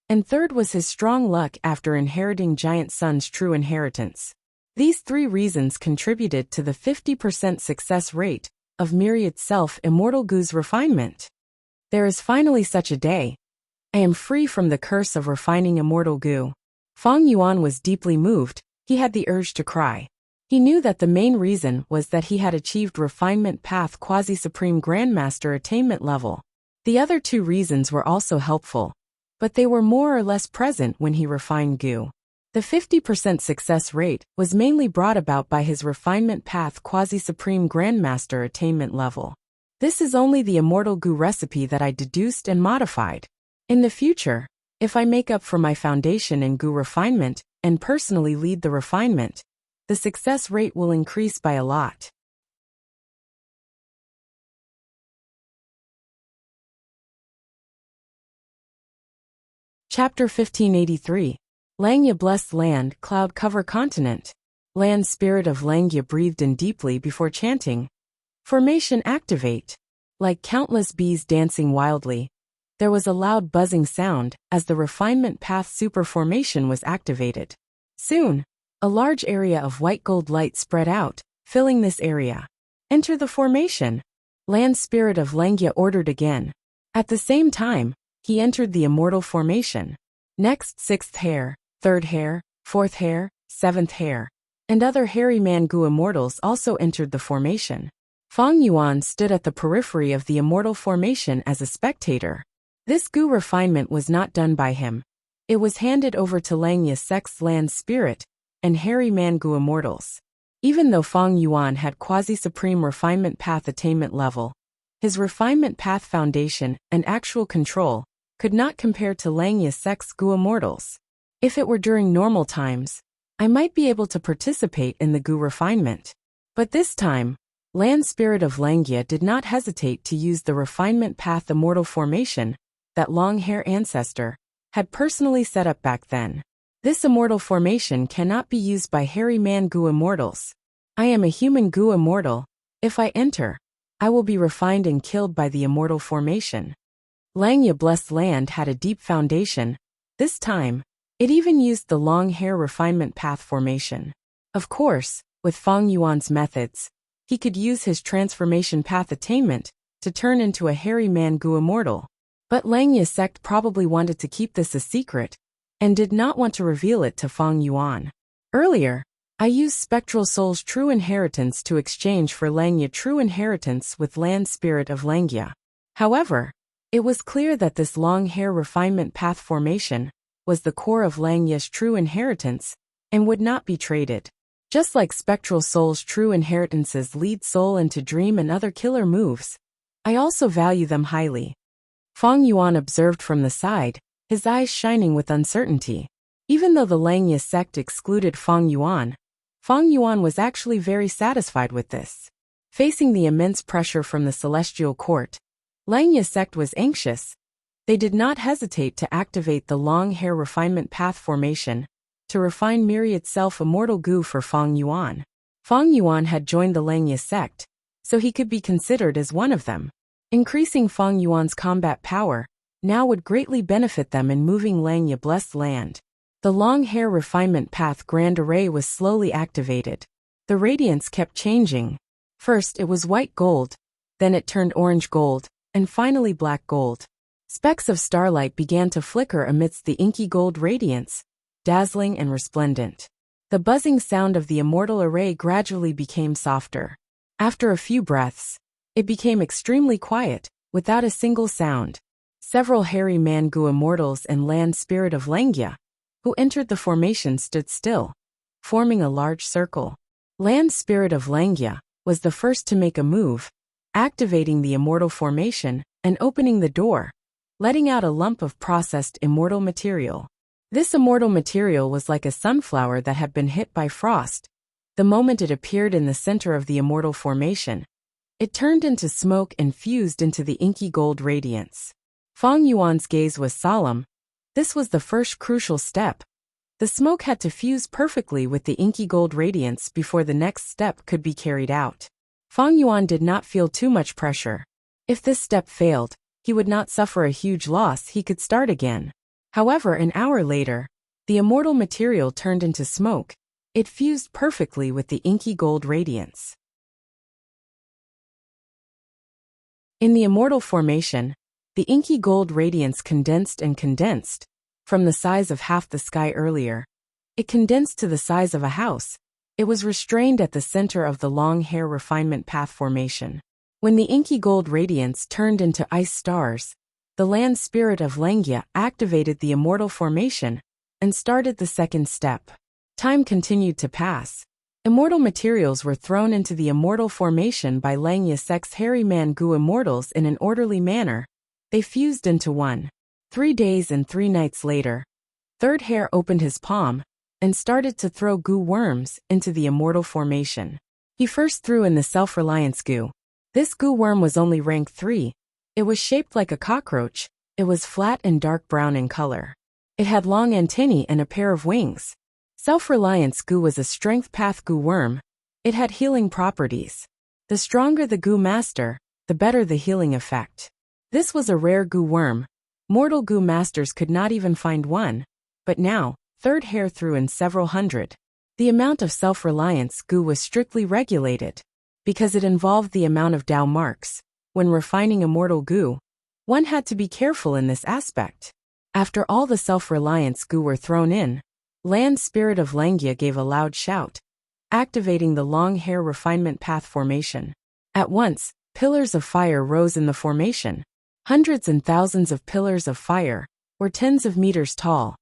And third was his strong luck after inheriting Giant Sun's true inheritance. These three reasons contributed to the 50% success rate of Myriad Self-Immortal Goo's refinement. There is finally such a day. I am free from the curse of refining immortal goo. Feng Yuan was deeply moved. He had the urge to cry. He knew that the main reason was that he had achieved refinement path quasi-supreme grandmaster attainment level. The other two reasons were also helpful, but they were more or less present when he refined goo. The 50% success rate was mainly brought about by his refinement path quasi-supreme grandmaster attainment level. This is only the immortal goo recipe that I deduced and modified. In the future, if I make up for my foundation in goo refinement and personally lead the refinement, the success rate will increase by a lot. Chapter 1583. Langya Blessed Land, Cloud Cover Continent. Land Spirit of Langya breathed in deeply before chanting. Formation activate. Like countless bees dancing wildly, there was a loud buzzing sound as the refinement path super formation was activated. Soon, a large area of white gold light spread out, filling this area. Enter the formation. Land Spirit of Langya ordered again. At the same time, he entered the immortal formation. Next, 6th hair, 3rd hair, 4th hair, 7th hair, and other hairy man goo immortals also entered the formation. Feng Yuan stood at the periphery of the immortal formation as a spectator. This goo refinement was not done by him. It was handed over to Lang Yasek's land spirit and hairy man goo immortals. Even though Feng Yuan had quasi-supreme refinement path attainment level, his refinement path foundation and actual control could not compare to Lang Yasek's goo immortals. If it were during normal times, I might be able to participate in the goo refinement. But this time, Land Spirit of Langya did not hesitate to use the refinement path immortal formation that Long-Hair Ancestor had personally set up back then. This immortal formation cannot be used by hairy man goo immortals. I am a human goo immortal. If I enter, I will be refined and killed by the immortal formation. Langya Blessed Land had a deep foundation. This time, it even used the long-hair refinement path formation. Of course, with Feng Yuan's methods, he could use his transformation path attainment to turn into a hairy man goo immortal. But Lang Yasek probably wanted to keep this a secret and did not want to reveal it to Feng Yuan. Earlier, I used Spectral Soul's true inheritance to exchange for Langya true inheritance with Land Spirit of Langya. However, it was clear that this long-hair refinement path formation was the core of Langya's true inheritance and would not be traded. Just like Spectral Soul's true inheritances lead Soul into dream and other killer moves, I also value them highly. Feng Yuan observed from the side, his eyes shining with uncertainty. Even though the Langya sect excluded Feng Yuan was actually very satisfied with this. Facing the immense pressure from the celestial court, Langya sect was anxious. They did not hesitate to activate the long-hair refinement path formation to refine Myriad Self-Immortal Goo for Feng Yuan. Feng Yuan had joined the Langya sect, so he could be considered as one of them. Increasing Feng Yuan's combat power now would greatly benefit them in moving Langya Blessed Land. The long-hair refinement path grand array was slowly activated. The radiance kept changing. First it was white gold, then it turned orange gold, and finally black gold. Specks of starlight began to flicker amidst the inky gold radiance, dazzling and resplendent. The buzzing sound of the immortal array gradually became softer. After a few breaths, it became extremely quiet, without a single sound. Several hairy man-gu immortals and land spirit of Langia, who entered the formation, stood still, forming a large circle. Land spirit of Langia was the first to make a move, activating the immortal formation and opening the door, letting out a lump of processed immortal material. This immortal material was like a sunflower that had been hit by frost. The moment it appeared in the center of the immortal formation, it turned into smoke and fused into the inky gold radiance. Fang Yuan's gaze was solemn. This was the first crucial step. The smoke had to fuse perfectly with the inky gold radiance before the next step could be carried out. Fang Yuan did not feel too much pressure. If this step failed, he would not suffer a huge loss. He could start again. However, an hour later, the immortal material turned into smoke. It fused perfectly with the inky gold radiance. In the immortal formation, the inky gold radiance condensed and condensed. From the size of half the sky earlier, it condensed to the size of a house. It was restrained at the center of the long hair refinement path formation. When the inky gold radiance turned into ice stars, the land spirit of Langia activated the immortal formation and started the second step. Time continued to pass. Immortal materials were thrown into the immortal formation by Langya Sek's hairy man-gu immortals in an orderly manner. They fused into one. 3 days and 3 nights later, Third Hair opened his palm and started to throw gu worms into the immortal formation. He first threw in the self-reliance gu. This gu worm was only rank 3. It was shaped like a cockroach. It was flat and dark brown in color. It had long antennae and a pair of wings. Self-reliance gu was a strength path gu worm. It had healing properties. The stronger the gu master, the better the healing effect. This was a rare gu worm. Mortal gu masters could not even find one. But now, Third Hair threw in several hundred. The amount of self-reliance gu was strictly regulated, because it involved the amount of Dao marks. When refining immortal gu, one had to be careful in this aspect. After all the self-reliance gu were thrown in, Land Spirit of Langia gave a loud shout, activating the long hair refinement path formation. At once, pillars of fire rose in the formation. Hundreds and thousands of pillars of fire were tens of meters tall.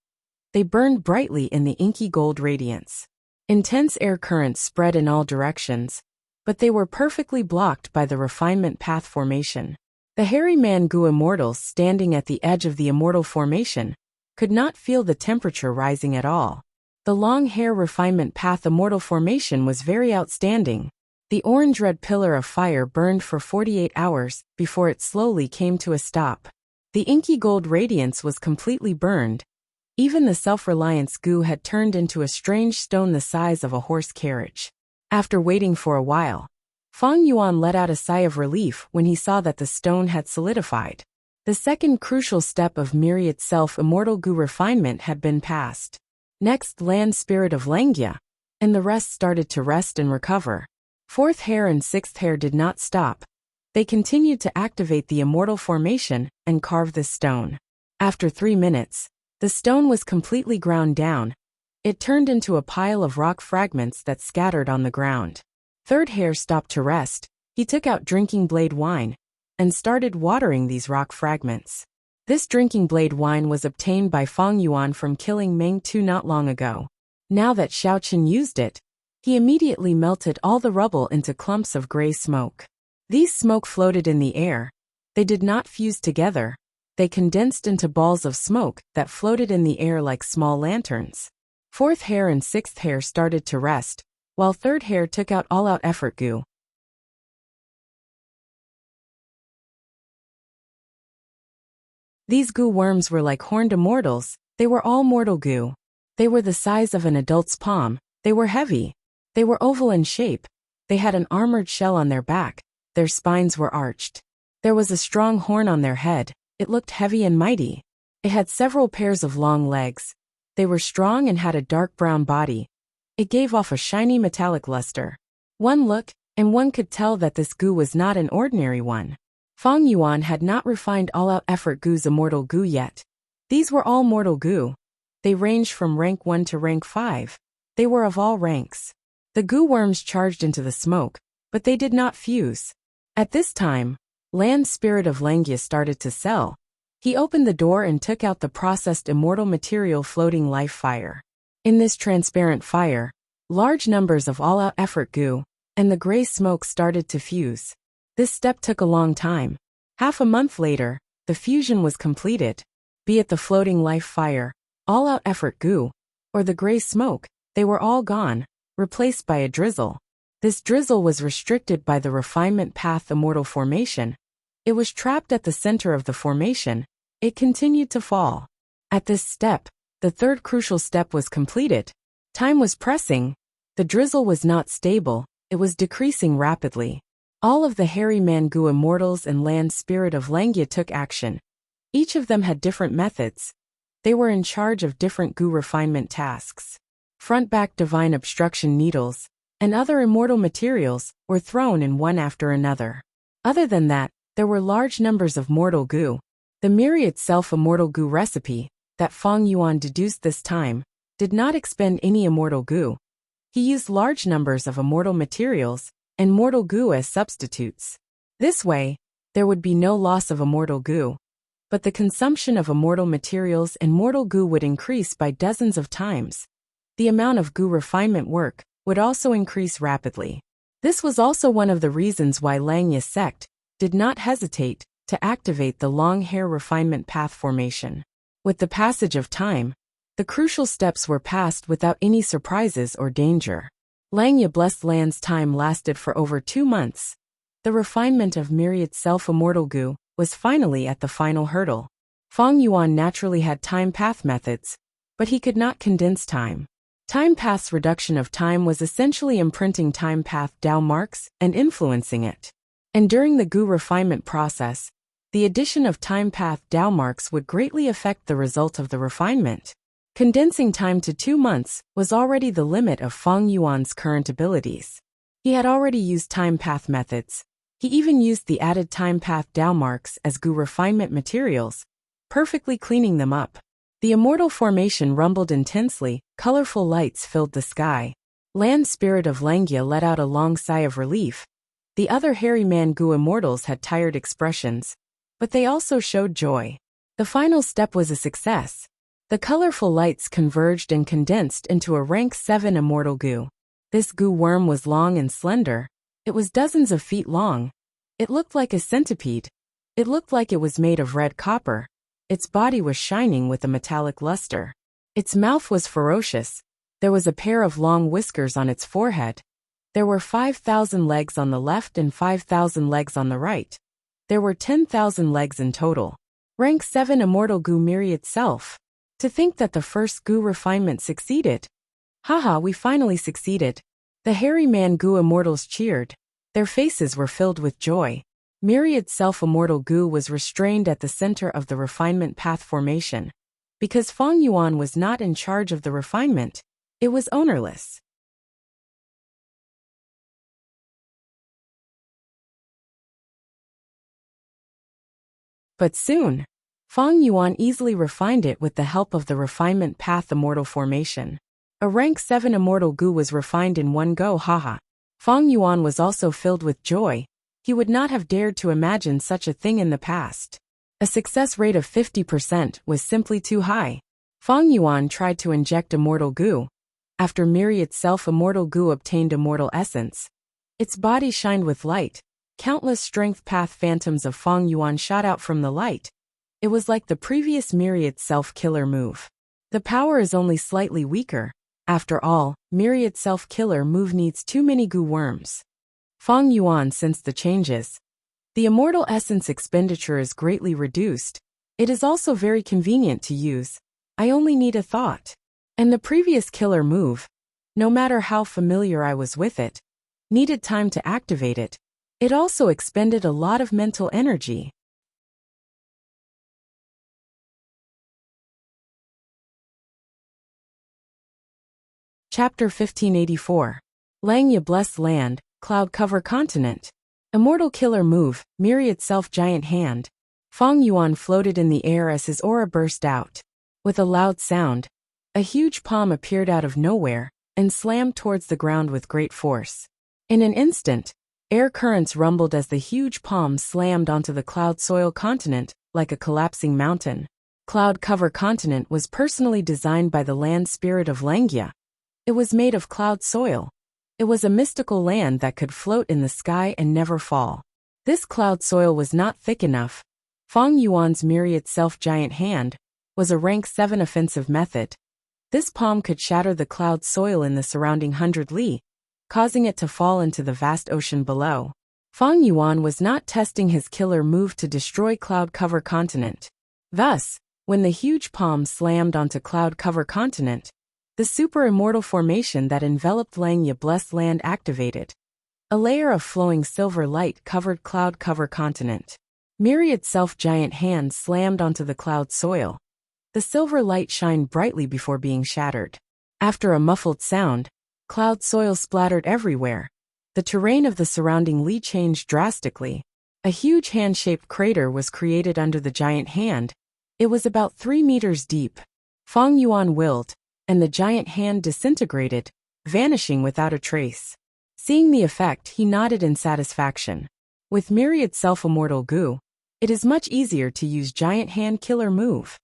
They burned brightly in the inky gold radiance. Intense air currents spread in all directions, but they were perfectly blocked by the refinement path formation. The hairy man-gu immortals standing at the edge of the immortal formation could not feel the temperature rising at all. The long hair refinement path immortal formation was very outstanding. The orange-red pillar of fire burned for 48 hours before it slowly came to a stop. The inky gold radiance was completely burned. Even the self-reliance gu had turned into a strange stone the size of a horse carriage. After waiting for a while, Fang Yuan let out a sigh of relief when he saw that the stone had solidified. The second crucial step of myriad self-immortal gu refinement had been passed. Next, Land Spirit of Langia, and the rest started to rest and recover. Fourth Hair and Sixth Hair did not stop. They continued to activate the immortal formation and carve the stone. After 3 minutes, the stone was completely ground down. It turned into a pile of rock fragments that scattered on the ground. Third Hair stopped to rest. He took out drinking blade wine and started watering these rock fragments. This drinking blade wine was obtained by Fang Yuan from killing Meng Tu not long ago. Now that Xiaoqin used it, he immediately melted all the rubble into clumps of gray smoke. These smoke floated in the air. They did not fuse together. They condensed into balls of smoke that floated in the air like small lanterns. Fourth Hair and Sixth Hair started to rest, while Third Hair took out all-out effort gu. These gu worms were like horned immortals. They were all mortal gu. They were the size of an adult's palm. They were heavy. They were oval in shape. They had an armored shell on their back. Their spines were arched. There was a strong horn on their head. It looked heavy and mighty. It had several pairs of long legs. They were strong and had a dark brown body. It gave off a shiny metallic luster. One look, and one could tell that this gu was not an ordinary one. Fang Yuan had not refined all-out effort Gu's immortal Gu yet. These were all mortal Gu. They ranged from rank 1 to rank 5. They were of all ranks. The Gu worms charged into the smoke, but they did not fuse. At this time, Land Spirit of Langia started to sell. He opened the door and took out the processed immortal material floating life fire. In this transparent fire, large numbers of all-out effort Gu and the gray smoke started to fuse. This step took a long time. Half a month later, the fusion was completed. Be it the floating life fire, all-out effort Gu, or the gray smoke, they were all gone, replaced by a drizzle. This drizzle was restricted by the refinement path immortal formation. It was trapped at the center of the formation. It continued to fall. At this step, the third crucial step was completed. Time was pressing. The drizzle was not stable. It was decreasing rapidly. All of the hairy man Gu immortals and Land Spirit of Langia took action. Each of them had different methods. They were in charge of different Gu refinement tasks. Front-back divine obstruction needles and other immortal materials were thrown in one after another. Other than that, there were large numbers of mortal Gu. The myriad self-immortal Gu recipe that Fang Yuan deduced this time did not expend any immortal Gu. He used large numbers of immortal materials and mortal Gu as substitutes. This way, there would be no loss of immortal Gu. But the consumption of immortal materials and mortal Gu would increase by dozens of times. The amount of Gu refinement work would also increase rapidly. This was also one of the reasons why Langya sect did not hesitate to activate the long hair refinement path formation. With the passage of time, the crucial steps were passed without any surprises or danger. Langya Blessed Land's time lasted for over 2 months. The refinement of myriad self-immortal Gu was finally at the final hurdle. Fang Yuan naturally had time path methods, but he could not condense time. Time path's reduction of time was essentially imprinting time path Dao marks and influencing it. And during the Gu refinement process, the addition of time path Dao marks would greatly affect the result of the refinement. Condensing time to 2 months was already the limit of Fang Yuan's current abilities. He had already used time path methods. He even used the added time path Dao marks as Gu refinement materials, perfectly cleaning them up. The immortal formation rumbled intensely, colorful lights filled the sky. Land Spirit of Langia let out a long sigh of relief. The other hairy man Gu immortals had tired expressions, but they also showed joy. The final step was a success. The colorful lights converged and condensed into a rank 7 immortal Gu. This Gu worm was long and slender. It was dozens of feet long. It looked like a centipede. It looked like it was made of red copper. Its body was shining with a metallic luster. Its mouth was ferocious. There was a pair of long whiskers on its forehead. There were 5,000 legs on the left and 5,000 legs on the right. There were 10,000 legs in total. Rank 7 immortal Gu myriad self. To think that the first Gu refinement succeeded. Haha, we finally succeeded. The hairy man Gu immortals cheered. Their faces were filled with joy. Myriad self-immortal Gu was restrained at the center of the refinement path formation. Because Fang Yuan was not in charge of the refinement, it was ownerless. But soon, Fang Yuan easily refined it with the help of the refinement path immortal formation. A rank 7 immortal Gu was refined in one go, haha. Fang Yuan was also filled with joy. He would not have dared to imagine such a thing in the past. A success rate of 50% was simply too high. Fang Yuan tried to inject immortal Gu. After myriad self-immortal Gu obtained immortal essence, its body shined with light. Countless strength path phantoms of Fang Yuan shot out from the light. It was like the previous myriad self-killer move. The power is only slightly weaker. After all, myriad self-killer move needs too many Gu worms. Fang Yuan sensed the changes. The immortal essence expenditure is greatly reduced. It is also very convenient to use. I only need a thought. And the previous killer move, no matter how familiar I was with it, needed time to activate it. It also expended a lot of mental energy. Chapter 1584. Langya Blessed Land, Cloud Cover Continent. Immortal Killer Move, Myriad Self-Giant Hand. Fang Yuan floated in the air as his aura burst out. With a loud sound, a huge palm appeared out of nowhere and slammed towards the ground with great force. In an instant, air currents rumbled as the huge palm slammed onto the Cloud Soil continent like a collapsing mountain. Cloud Cover Continent was personally designed by the land spirit of Langia. It was made of cloud soil. It was a mystical land that could float in the sky and never fall. This cloud soil was not thick enough. Fang Yuan's Myriad Self-Giant Hand was a rank 7 offensive method. This palm could shatter the cloud soil in the surrounding 100 li, causing it to fall into the vast ocean below. Fang Yuan was not testing his killer move to destroy Cloud Cover Continent. Thus, when the huge palm slammed onto Cloud Cover Continent, the super immortal formation that enveloped Langia Blessed Land activated. A layer of flowing silver light covered Cloud Cover Continent. Myriad Self-Giant Hand slammed onto the cloud soil. The silver light shined brightly before being shattered. After a muffled sound, cloud soil splattered everywhere. The terrain of the surrounding li changed drastically. A huge hand-shaped crater was created under the giant hand. It was about 3 meters deep. Fang Yuan willed, and the giant hand disintegrated, vanishing without a trace. Seeing the effect, he nodded in satisfaction. With Myriad Self-Immortal Goo, it is much easier to use Giant Hand Killer Move.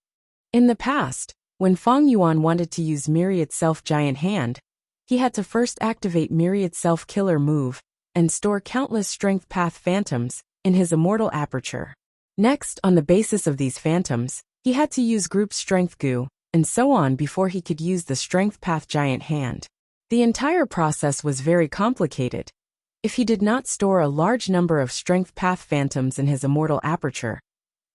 In the past, when Fang Yuan wanted to use Myriad Self-Giant Hand, he had to first activate Myriad Self-Killer Move and store countless Strength Path Phantoms in his Immortal Aperture. Next, on the basis of these phantoms, he had to use Group Strength Goo, and so on before he could use the Strength Path Giant Hand. The entire process was very complicated. If he did not store a large number of Strength Path Phantoms in his Immortal Aperture,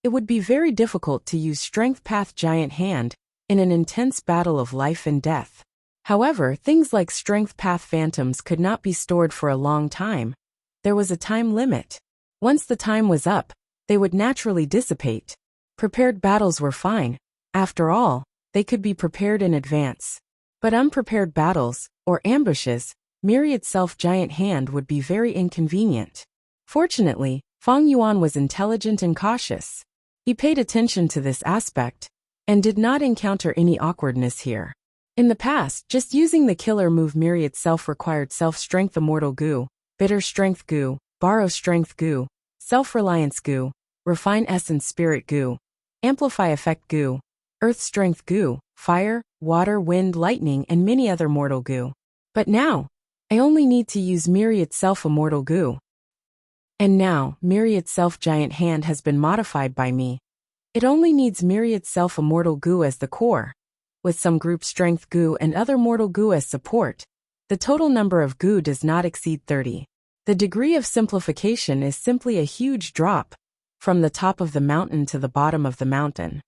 it would be very difficult to use Strength Path Giant Hand in an intense battle of life and death. However, things like Strength Path Phantoms could not be stored for a long time. There was a time limit. Once the time was up, they would naturally dissipate. Prepared battles were fine. After all, they could be prepared in advance. But unprepared battles, or ambushes, Myriad Self-Giant Hand would be very inconvenient. Fortunately, Fang Yuan was intelligent and cautious. He paid attention to this aspect, and did not encounter any awkwardness here. In the past, just using the killer move Myriad Self required Self-Strength Immortal Goo, Bitter Strength Goo, Borrow Strength Goo, Self-Reliance Goo, Refine Essence Spirit Goo, Amplify Effect Goo, Earth Strength Goo, Fire, Water, Wind, Lightning, and many other mortal goo. But now, I only need to use Myriad Self-Immortal Goo. And now, Myriad Self-Giant Hand has been modified by me. It only needs Myriad Self-Immortal Goo as the core. With some Group Strength Goo and other Mortal Goo as support, the total number of Goo does not exceed 30. The degree of simplification is simply a huge drop, from the top of the mountain to the bottom of the mountain.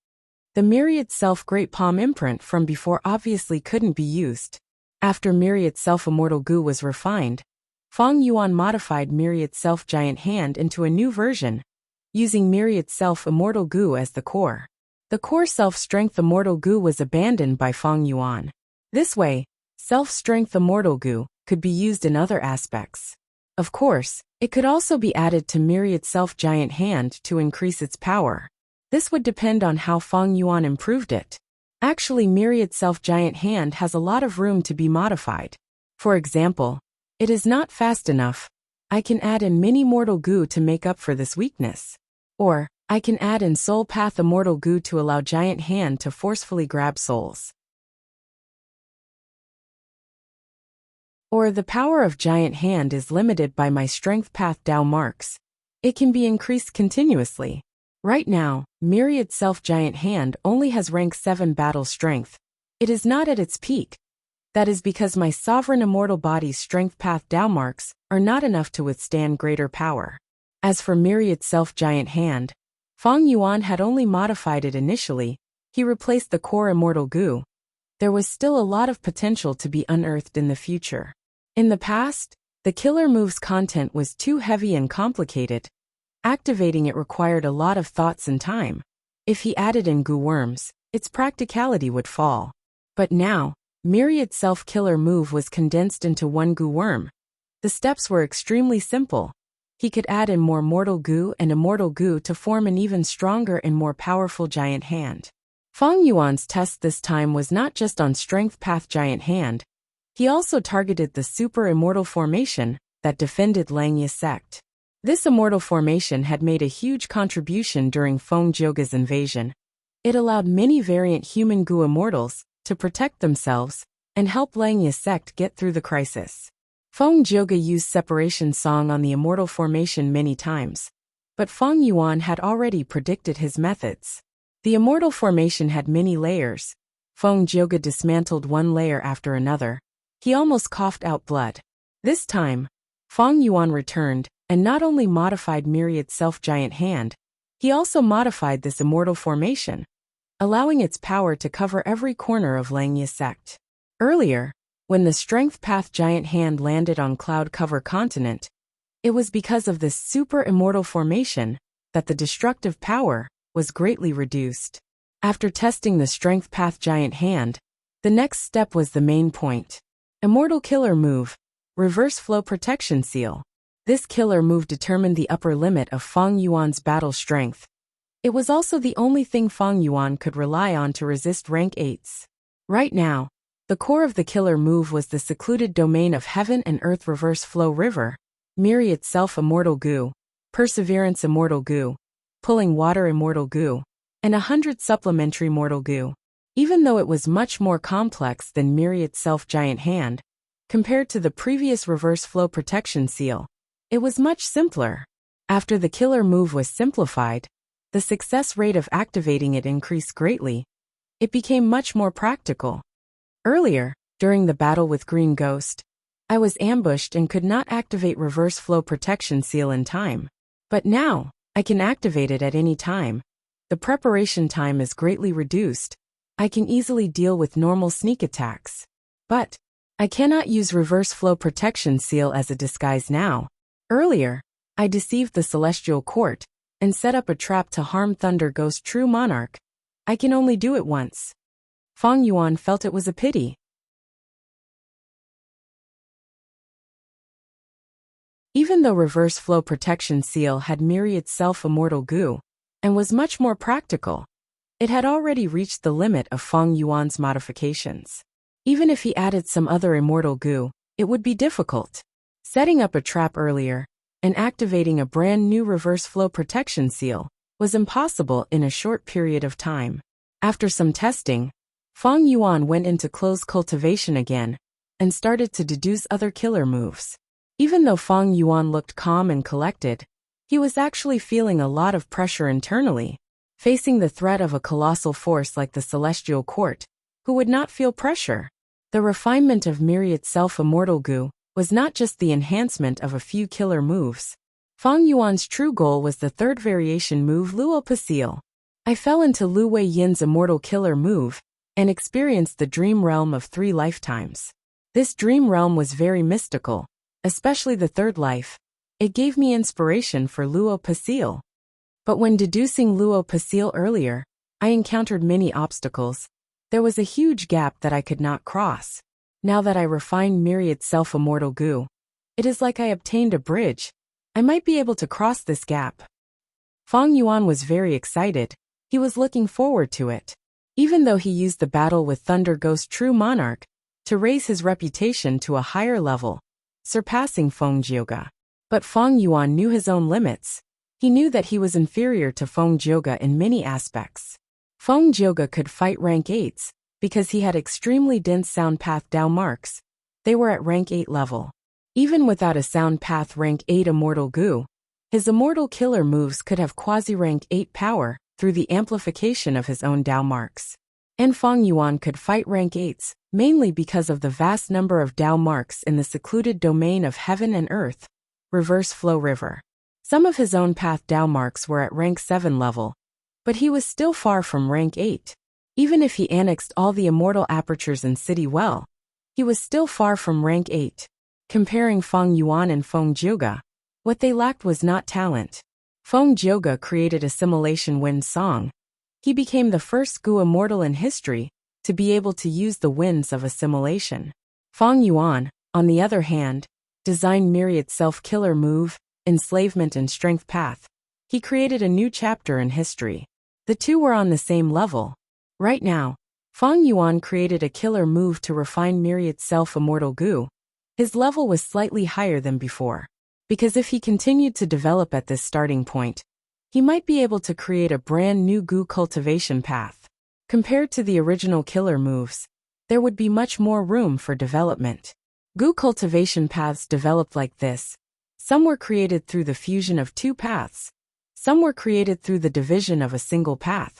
The Myriad Self Great Palm imprint from before obviously couldn't be used. After Myriad Self-Immortal Goo was refined, Fang Yuan modified Myriad Self-Giant Hand into a new version, using Myriad Self-Immortal Goo as the core. The core Self-Strength Immortal Goo was abandoned by Fang Yuan. This way, Self-Strength Immortal Goo could be used in other aspects. Of course, it could also be added to Myriad Self-Giant Hand to increase its power. This would depend on how Fang Yuan improved it. Actually, Myriad Self-Giant Hand has a lot of room to be modified. For example, it is not fast enough. I can add in Mini Mortal Goo to make up for this weakness. Or, I can add in Soul Path Immortal Goo to allow Giant Hand to forcefully grab souls. Or the power of Giant Hand is limited by my Strength Path Dao marks. It can be increased continuously. Right now, Myriad Self-Giant Hand only has rank 7 battle strength. It is not at its peak. That is because my Sovereign Immortal Body's Strength Path Dao marks are not enough to withstand greater power. As for Myriad Self-Giant Hand, Fang Yuan had only modified it initially. He replaced the core Immortal Goo. There was still a lot of potential to be unearthed in the future. In the past, the killer move's content was too heavy and complicated. Activating it required a lot of thoughts and time. If he added in goo worms, its practicality would fall. But now, Myriad Self-Killer Move was condensed into one goo worm. The steps were extremely simple. he could add in more mortal goo and immortal goo to form an even stronger and more powerful giant hand. Feng Yuan's test this time was not just on Strength Path Giant Hand. He also targeted the Super Immortal Formation that defended Langya sect. This immortal formation had made a huge contribution during Feng Jioge's invasion. It allowed many variant human goo immortals to protect themselves and help Langya sect get through the crisis. Feng Jioge used Separation Song on the immortal formation many times, but Feng Yuan had already predicted his methods. The immortal formation had many layers. Feng Jioge dismantled one layer after another. He almost coughed out blood. This time, Feng Yuan returned and not only modified Myriad Self-Giant Hand, he also modified this immortal formation, allowing its power to cover every corner of Langya sect. Earlier, when the Strength Path Giant Hand landed on Cloud Cover Continent, it was because of this super immortal formation that the destructive power was greatly reduced. After testing the Strength Path Giant Hand, the next step was the main point. Immortal Killer Move, Reverse Flow Protection Seal. This killer move determined the upper limit of Feng Yuan's battle strength. It was also the only thing Feng Yuan could rely on to resist rank 8s. Right now, the core of the killer move was the secluded domain of Heaven and Earth Reverse Flow River, Myriad Self Immortal Goo, Perseverance Immortal Goo, Pulling Water Immortal Goo, and 100 Supplementary Mortal Goo. Even though it was much more complex than Myriad Self Giant Hand, compared to the previous Reverse Flow Protection Seal, it was much simpler. After the killer move was simplified, the success rate of activating it increased greatly. It became much more practical. Earlier, during the battle with Green Ghost, I was ambushed and could not activate Reverse Flow Protection Seal in time. But now, I can activate it at any time. The preparation time is greatly reduced. I can easily deal with normal sneak attacks. But I cannot use Reverse Flow Protection Seal as a disguise now. Earlier, I deceived the Celestial Court and set up a trap to harm Thunder Ghost True Monarch. I can only do it once. Feng Yuan felt it was a pity. Even though Reverse Flow Protection Seal had Myriad Self-Immortal Goo and was much more practical, it had already reached the limit of Feng Yuan's modifications. Even if he added some other Immortal Goo, it would be difficult. Setting up a trap earlier and activating a brand new Reverse Flow Protection Seal was impossible in a short period of time. After some testing, Feng Yuan went into close cultivation again and started to deduce other killer moves. Even though Feng Yuan looked calm and collected, he was actually feeling a lot of pressure internally, facing the threat of a colossal force like the Celestial Court, who would not feel pressure. The refinement of Myriad Self-Immortal Goo was not just the enhancement of a few killer moves. Feng Yuan's true goal was the third variation move Luo Pasil. I fell into Lu Wei Yin's immortal killer move and experienced the dream realm of 3 lifetimes. This dream realm was very mystical, especially the third life. It gave me inspiration for Luo Pasil. But when deducing Luo Pasil earlier, I encountered many obstacles. There was a huge gap that I could not cross. Now that I refined Myriad Self-Immortal Goo, it is like I obtained a bridge. I might be able to cross this gap. Feng Yuan was very excited. He was looking forward to it. Even though he used the battle with Thunder Ghost True Monarch to raise his reputation to a higher level, surpassing Feng Jioge. But Feng Yuan knew his own limits. He knew that he was inferior to Feng Jioge in many aspects. Feng Jioge could fight rank 8s, because he had extremely dense Sound Path Dao marks. They were at rank 8 level. Even without a Sound Path rank 8 Immortal Goo, his immortal killer moves could have quasi-rank 8 power through the amplification of his own Dao marks. And Feng Yuan could fight rank 8s, mainly because of the vast number of Dao marks in the secluded domain of Heaven and Earth, Reverse Flow River. Some of his own Path Dao marks were at rank 7 level, but he was still far from rank 8. Even if he annexed all the immortal apertures in City Well, he was still far from rank 8. Comparing Feng Yuan and Feng Jioge, what they lacked was not talent. Feng Jioge created Assimilation Wind Song. He became the first Goo immortal in history to be able to use the winds of assimilation. Feng Yuan, on the other hand, designed Myriad Self-Killer Move enslavement and strength path, he created a new chapter in history. The two were on the same level. Right now, Feng Yuan created a killer move to refine Myriad's self-immortal goo. His level was slightly higher than before, because if he continued to develop at this starting point, he might be able to create a brand new goo cultivation path. Compared to the original killer moves, there would be much more room for development. Goo cultivation paths developed like this. Some were created through the fusion of two paths. Some were created through the division of a single path.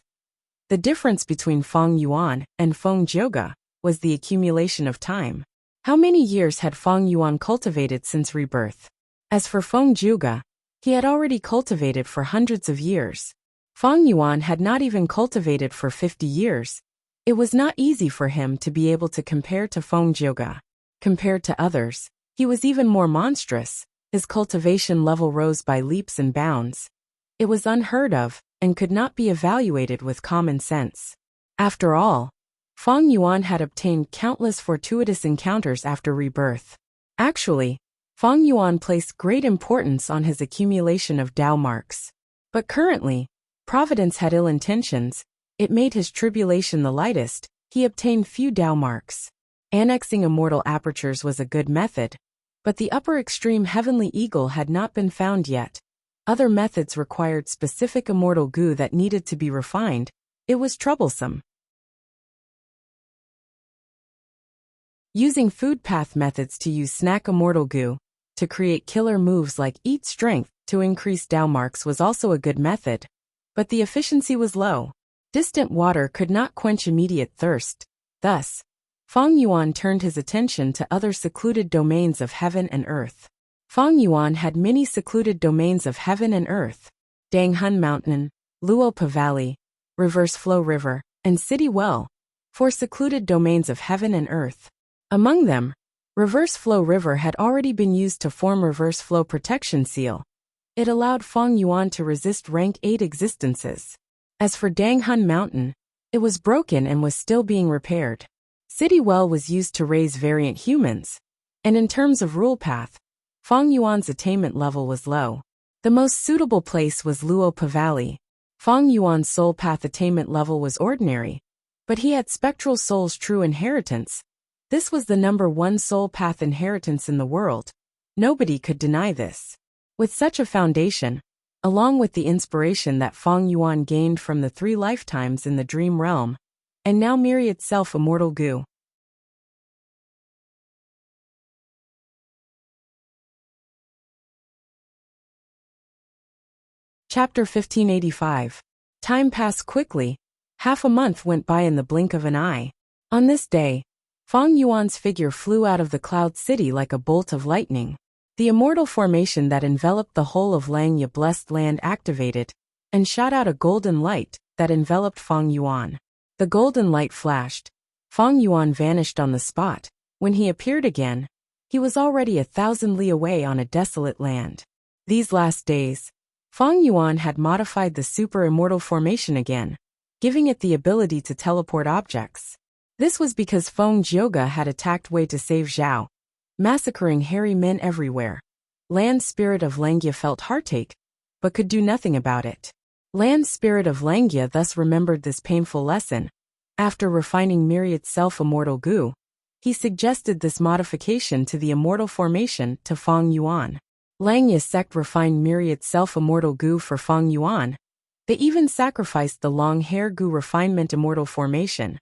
The difference between Feng Yuan and Feng Jioge was the accumulation of time. How many years had Feng Yuan cultivated since rebirth? As for Feng Jioge, he had already cultivated for hundreds of years. Feng Yuan had not even cultivated for 50 years. It was not easy for him to be able to compare to Feng Jioge. Compared to others, he was even more monstrous. His cultivation level rose by leaps and bounds. It was unheard of, and could not be evaluated with common sense. After all, Feng Yuan had obtained countless fortuitous encounters after rebirth. Actually, Feng Yuan placed great importance on his accumulation of Dao marks. But currently, Providence had ill intentions. It made his tribulation the lightest. He obtained few Dao marks. Annexing immortal apertures was a good method, but the upper extreme heavenly eagle had not been found yet. Other methods required specific immortal goo that needed to be refined. It was troublesome. Using food path methods to use snack immortal goo to create killer moves like eat strength to increase Dao marks was also a good method, but the efficiency was low. Distant water could not quench immediate thirst. Thus, Feng Yuan turned his attention to other secluded domains of heaven and earth. Feng Yuan had many secluded domains of heaven and earth: Danghun Mountain, Luopa Valley, Reverse Flow River, and City Well, 4 secluded domains of heaven and earth. Among them, Reverse Flow River had already been used to form Reverse Flow Protection Seal. It allowed Feng Yuan to resist rank 8 existences. As for Danghun Mountain, it was broken and was still being repaired. City Well was used to raise variant humans, and in terms of rule path, Feng Yuan's attainment level was low. The most suitable place was Luopa Valley. Feng Yuan's soul path attainment level was ordinary, but he had Spectral Soul's true inheritance. This was the #1 soul path inheritance in the world. Nobody could deny this. With such a foundation, along with the inspiration that Feng Yuan gained from the 3 lifetimes in the dream realm, and now Myriad self-immortal goo. Chapter 1585. Time passed quickly. Half a month went by in the blink of an eye. On this day, Feng Yuan's figure flew out of the cloud city like a bolt of lightning. The immortal formation that enveloped the whole of Langya blessed land activated, and shot out a golden light that enveloped Feng Yuan. The golden light flashed. Feng Yuan vanished on the spot. When he appeared again, he was already 1,000 li away on a desolate land. These last days, Feng Yuan had modified the super-immortal formation again, giving it the ability to teleport objects. This was because Feng Jioge had attacked Wei to save Zhao, massacring hairy men everywhere. Land Spirit of Langya felt heartache, but could do nothing about it. Land Spirit of Langya thus remembered this painful lesson. After refining Myriad's self-immortal goo, he suggested this modification to the immortal formation to Feng Yuan. Langya sect refined Myriad's self-immortal goo for Feng Yuan. They even sacrificed the long hair goo refinement immortal formation.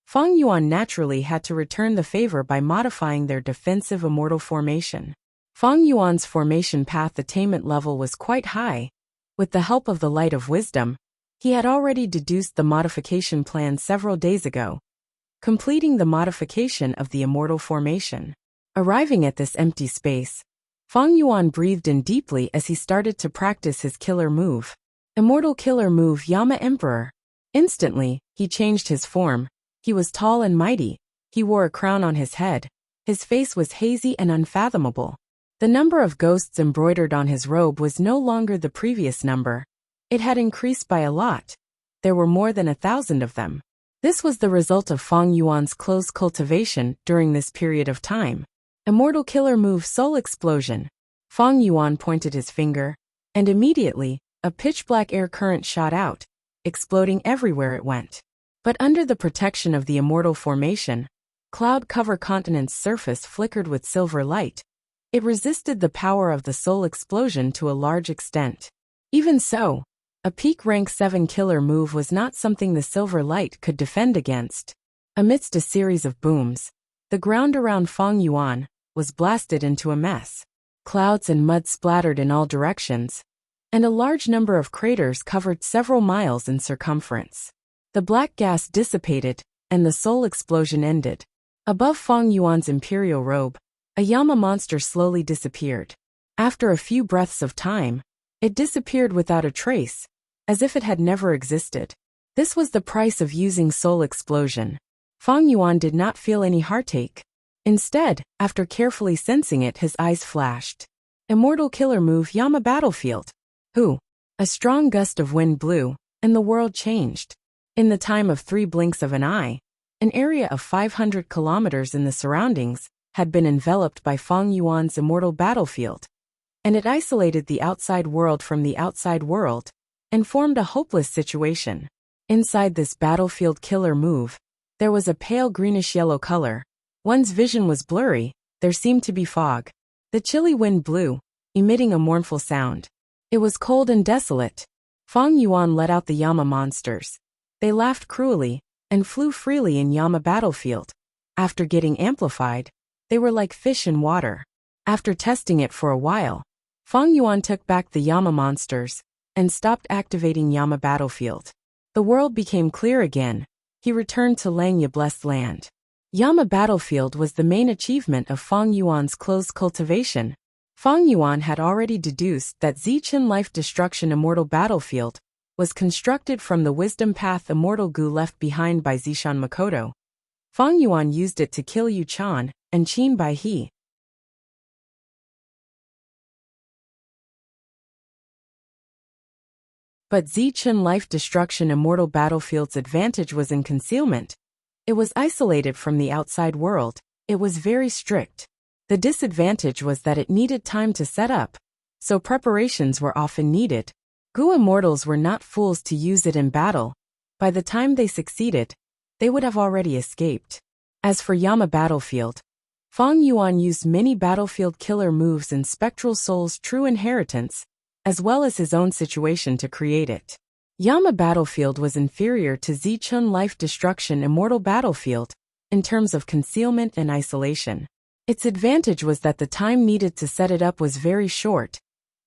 Feng Yuan naturally had to return the favor by modifying their defensive immortal formation. Feng Yuan's formation path attainment level was quite high. With the help of the light of wisdom, he had already deduced the modification plan several days ago, completing the modification of the immortal formation. Arriving at this empty space, Feng Yuan breathed in deeply as he started to practice his killer move. Immortal killer move Yama Emperor. Instantly, he changed his form. He was tall and mighty. He wore a crown on his head. His face was hazy and unfathomable. The number of ghosts embroidered on his robe was no longer the previous number. It had increased by a lot. There were more than 1,000 of them. This was the result of Feng Yuan's close cultivation during this period of time. Immortal killer move Soul Explosion. Fang Yuan pointed his finger, and immediately, a pitch-black air current shot out, exploding everywhere it went. But under the protection of the immortal formation, Cloud Cover Continent's surface flickered with silver light. It resisted the power of the soul explosion to a large extent. Even so, a peak rank 7 killer move was not something the silver light could defend against. Amidst a series of booms, the ground around Fang Yuan was blasted into a mess. Clouds and mud splattered in all directions, and a large number of craters covered several miles in circumference. The black gas dissipated, and the soul explosion ended. Above Fang Yuan's imperial robe, a Yama monster slowly disappeared. After a few breaths of time, it disappeared without a trace, as if it had never existed. This was the price of using soul explosion. Fang Yuan did not feel any heartache. Instead, after carefully sensing it, his eyes flashed. Immortal killer move Yama Battlefield. Who? A strong gust of wind blew, and the world changed. In the time of 3 blinks of an eye, an area of 500 kilometers in the surroundings had been enveloped by Fang Yuan's immortal battlefield, and it isolated the outside world from the outside world and formed a hopeless situation. Inside this battlefield killer move, there was a pale greenish-yellow color. One's vision was blurry, there seemed to be fog. The chilly wind blew, emitting a mournful sound. It was cold and desolate. Fang Yuan let out the Yama monsters. They laughed cruelly and flew freely in Yama Battlefield. After getting amplified, they were like fish in water. After testing it for a while, Fang Yuan took back the Yama monsters and stopped activating Yama Battlefield. The world became clear again. He returned to Langya Blessed Land. Yama Battlefield was the main achievement of Fang Yuan's closed cultivation. Fang Yuan had already deduced that Zichen Life Destruction Immortal Battlefield was constructed from the Wisdom Path Immortal Goo left behind by Zishan Makoto. Fang Yuan used it to kill Yu Chan and Qin Bai He. But Zichen Life Destruction Immortal Battlefield's advantage was in concealment. It was isolated from the outside world. It was very strict. The disadvantage was that it needed time to set up, so preparations were often needed. Gu Immortals were not fools to use it in battle. By the time they succeeded, they would have already escaped. As for Yama Battlefield, Fang Yuan used many battlefield killer moves in Spectral Soul's true inheritance, as well as his own situation to create it. Yama Battlefield was inferior to Zichun Life Destruction Immortal Battlefield in terms of concealment and isolation. Its advantage was that the time needed to set it up was very short.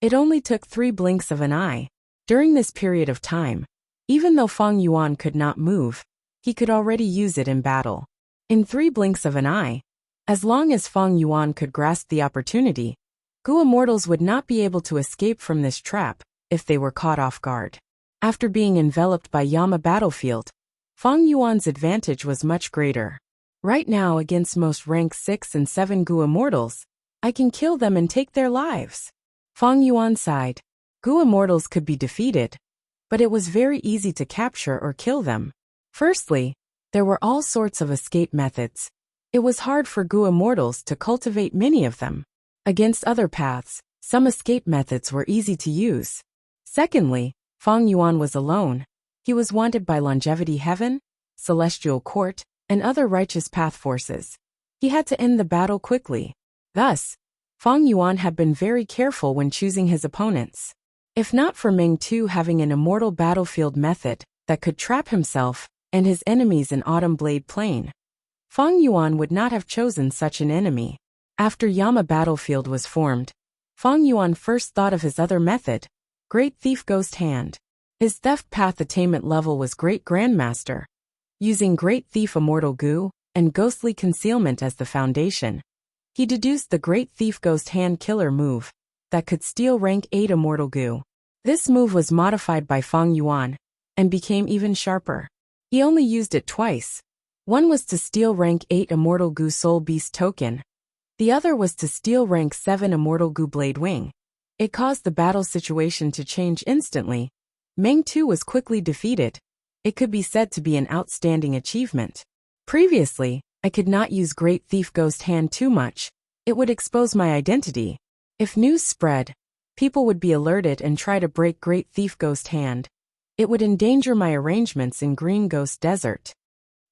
It only took 3 blinks of an eye. During this period of time, even though Fang Yuan could not move, he could already use it in battle. In 3 blinks of an eye, as long as Fang Yuan could grasp the opportunity, Gu Immortals would not be able to escape from this trap if they were caught off guard. After being enveloped by Yama Battlefield, Fang Yuan's advantage was much greater. Right now, against most rank 6 and 7 Gu Immortals, I can kill them and take their lives. Fang Yuan sighed. Gu Immortals could be defeated, but it was very easy to capture or kill them. Firstly, there were all sorts of escape methods. It was hard for Gu Immortals to cultivate many of them. Against other paths, some escape methods were easy to use. Secondly, Fang Yuan was alone. He was wanted by Longevity Heaven, Celestial Court, and other righteous path forces. He had to end the battle quickly. Thus, Fang Yuan had been very careful when choosing his opponents. If not for Meng Tu having an immortal battlefield method that could trap himself and his enemies in Autumn Blade Plain, Fang Yuan would not have chosen such an enemy. After Yama Battlefield was formed, Fang Yuan first thought of his other method, Great Thief Ghost Hand. His theft path attainment level was Great Grandmaster. Using Great Thief Immortal Goo and Ghostly Concealment as the foundation, he deduced the Great Thief Ghost Hand killer move that could steal rank 8 Immortal Goo. This move was modified by Fang Yuan and became even sharper. He only used it twice. One was to steal rank 8 Immortal Goo Soul Beast token. The other was to steal rank 7 Immortal Goo Blade Wing. It caused the battle situation to change instantly. Meng Tu was quickly defeated. It could be said to be an outstanding achievement. Previously, I could not use Great Thief Ghost Hand too much. It would expose my identity. If news spread, people would be alerted and try to break Great Thief Ghost hand. It would endanger my arrangements in Green Ghost Desert.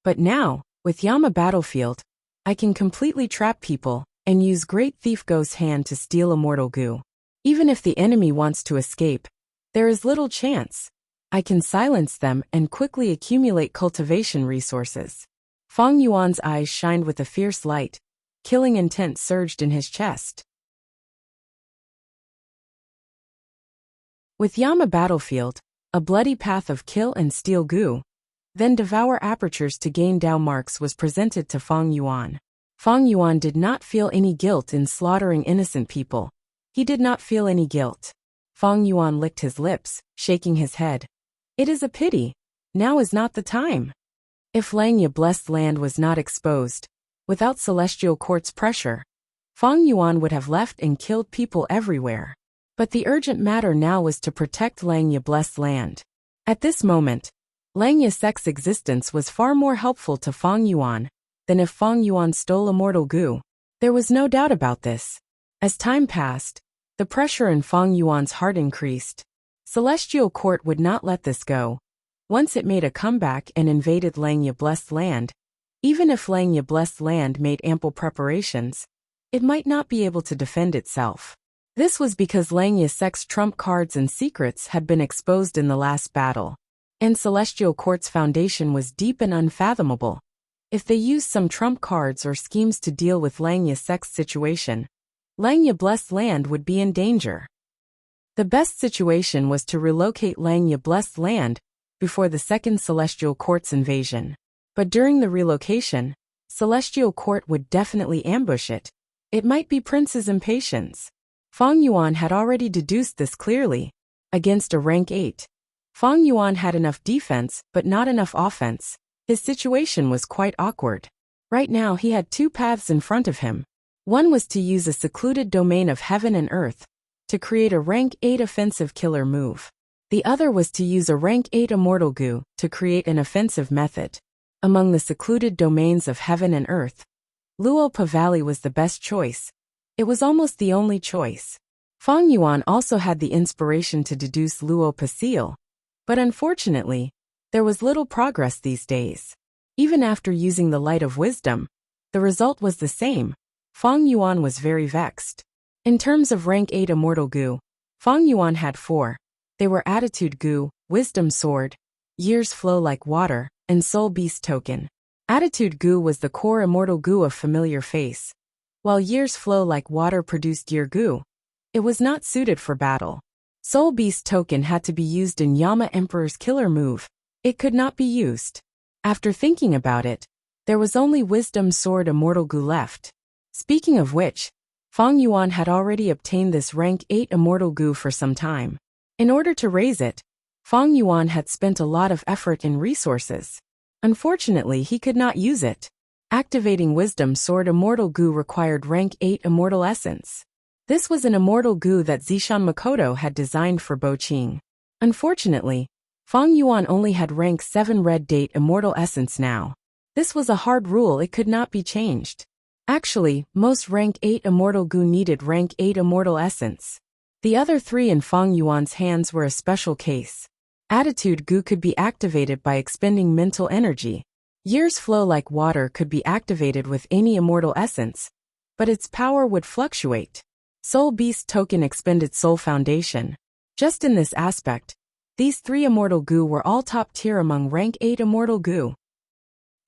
But now, with Yama Battlefield, I can completely trap people and use Great Thief Ghost hand to steal immortal goo. Even if the enemy wants to escape, there is little chance. I can silence them and quickly accumulate cultivation resources. Fang Yuan's eyes shined with a fierce light. Killing intent surged in his chest. With Yama Battlefield, a bloody path of kill and steal goo, then devour apertures to gain Dao marks was presented to Fang Yuan. Fang Yuan did not feel any guilt in slaughtering innocent people. He did not feel any guilt. Fang Yuan licked his lips, shaking his head. It is a pity. Now is not the time. If Langya Blessed Land was not exposed, without Celestial Court's pressure, Fang Yuan would have left and killed people everywhere. But the urgent matter now was to protect Langya Blessed Land. At this moment, Langya Sec's existence was far more helpful to Fang Yuan than if Fang Yuan stole immortal goo. There was no doubt about this. As time passed, the pressure in Fang Yuan's heart increased. Celestial Court would not let this go. Once it made a comeback and invaded Langya Blessed Land, even if Langya Blessed Land made ample preparations, it might not be able to defend itself. This was because Langya Sec's trump cards and secrets had been exposed in the last battle, and Celestial Court's foundation was deep and unfathomable. If they used some trump cards or schemes to deal with Langya Sec's situation, Langya Blessed Land would be in danger. The best situation was to relocate Langya Blessed Land before the second Celestial Court's invasion. But during the relocation, Celestial Court would definitely ambush it. It might be Prince's impatience. Fang Yuan had already deduced this clearly. Against a rank 8, Fang Yuan had enough defense but not enough offense. His situation was quite awkward. Right now he had two paths in front of him. One was to use a secluded domain of heaven and earth to create a rank 8 offensive killer move. The other was to use a rank 8 immortal goo to create an offensive method. Among the secluded domains of heaven and earth, Luopa Valley was the best choice. It was almost the only choice. Fang Yuan also had the inspiration to deduce Luopa Seal, but unfortunately, there was little progress these days. Even after using the light of wisdom, the result was the same. Fang Yuan was very vexed. In terms of rank 8 immortal goo, Fang Yuan had 4. They were Attitude Goo, Wisdom Sword, Years Flow Like Water, and Soul Beast Token. Attitude Goo was the core immortal goo of Familiar Face, while Years Flow Like Water produced Year Goo. It was not suited for battle. Soul Beast Token had to be used in Yama Emperor's killer move. It could not be used. After thinking about it, there was only Wisdom Sword immortal goo left. Speaking of which, Fang Yuan had already obtained this rank 8 immortal goo for some time. In order to raise it, Fang Yuan had spent a lot of effort and resources. Unfortunately, he could not use it. Activating Wisdom Sword immortal goo required rank 8 immortal essence. This was an immortal goo that Zishan Makoto had designed for Bo Qing. Unfortunately, Fang Yuan only had rank 7 red date immortal essence now. This was a hard rule, it could not be changed. Actually, most rank 8 immortal goo needed rank 8 immortal essence. The other 3 in Fang Yuan's hands were a special case. Attitude Goo could be activated by expending mental energy. Years Flow Like Water could be activated with any immortal essence, but its power would fluctuate. Soul Beast Token expended Soul Foundation. Just in this aspect, these 3 immortal goo were all top tier among rank 8 immortal goo.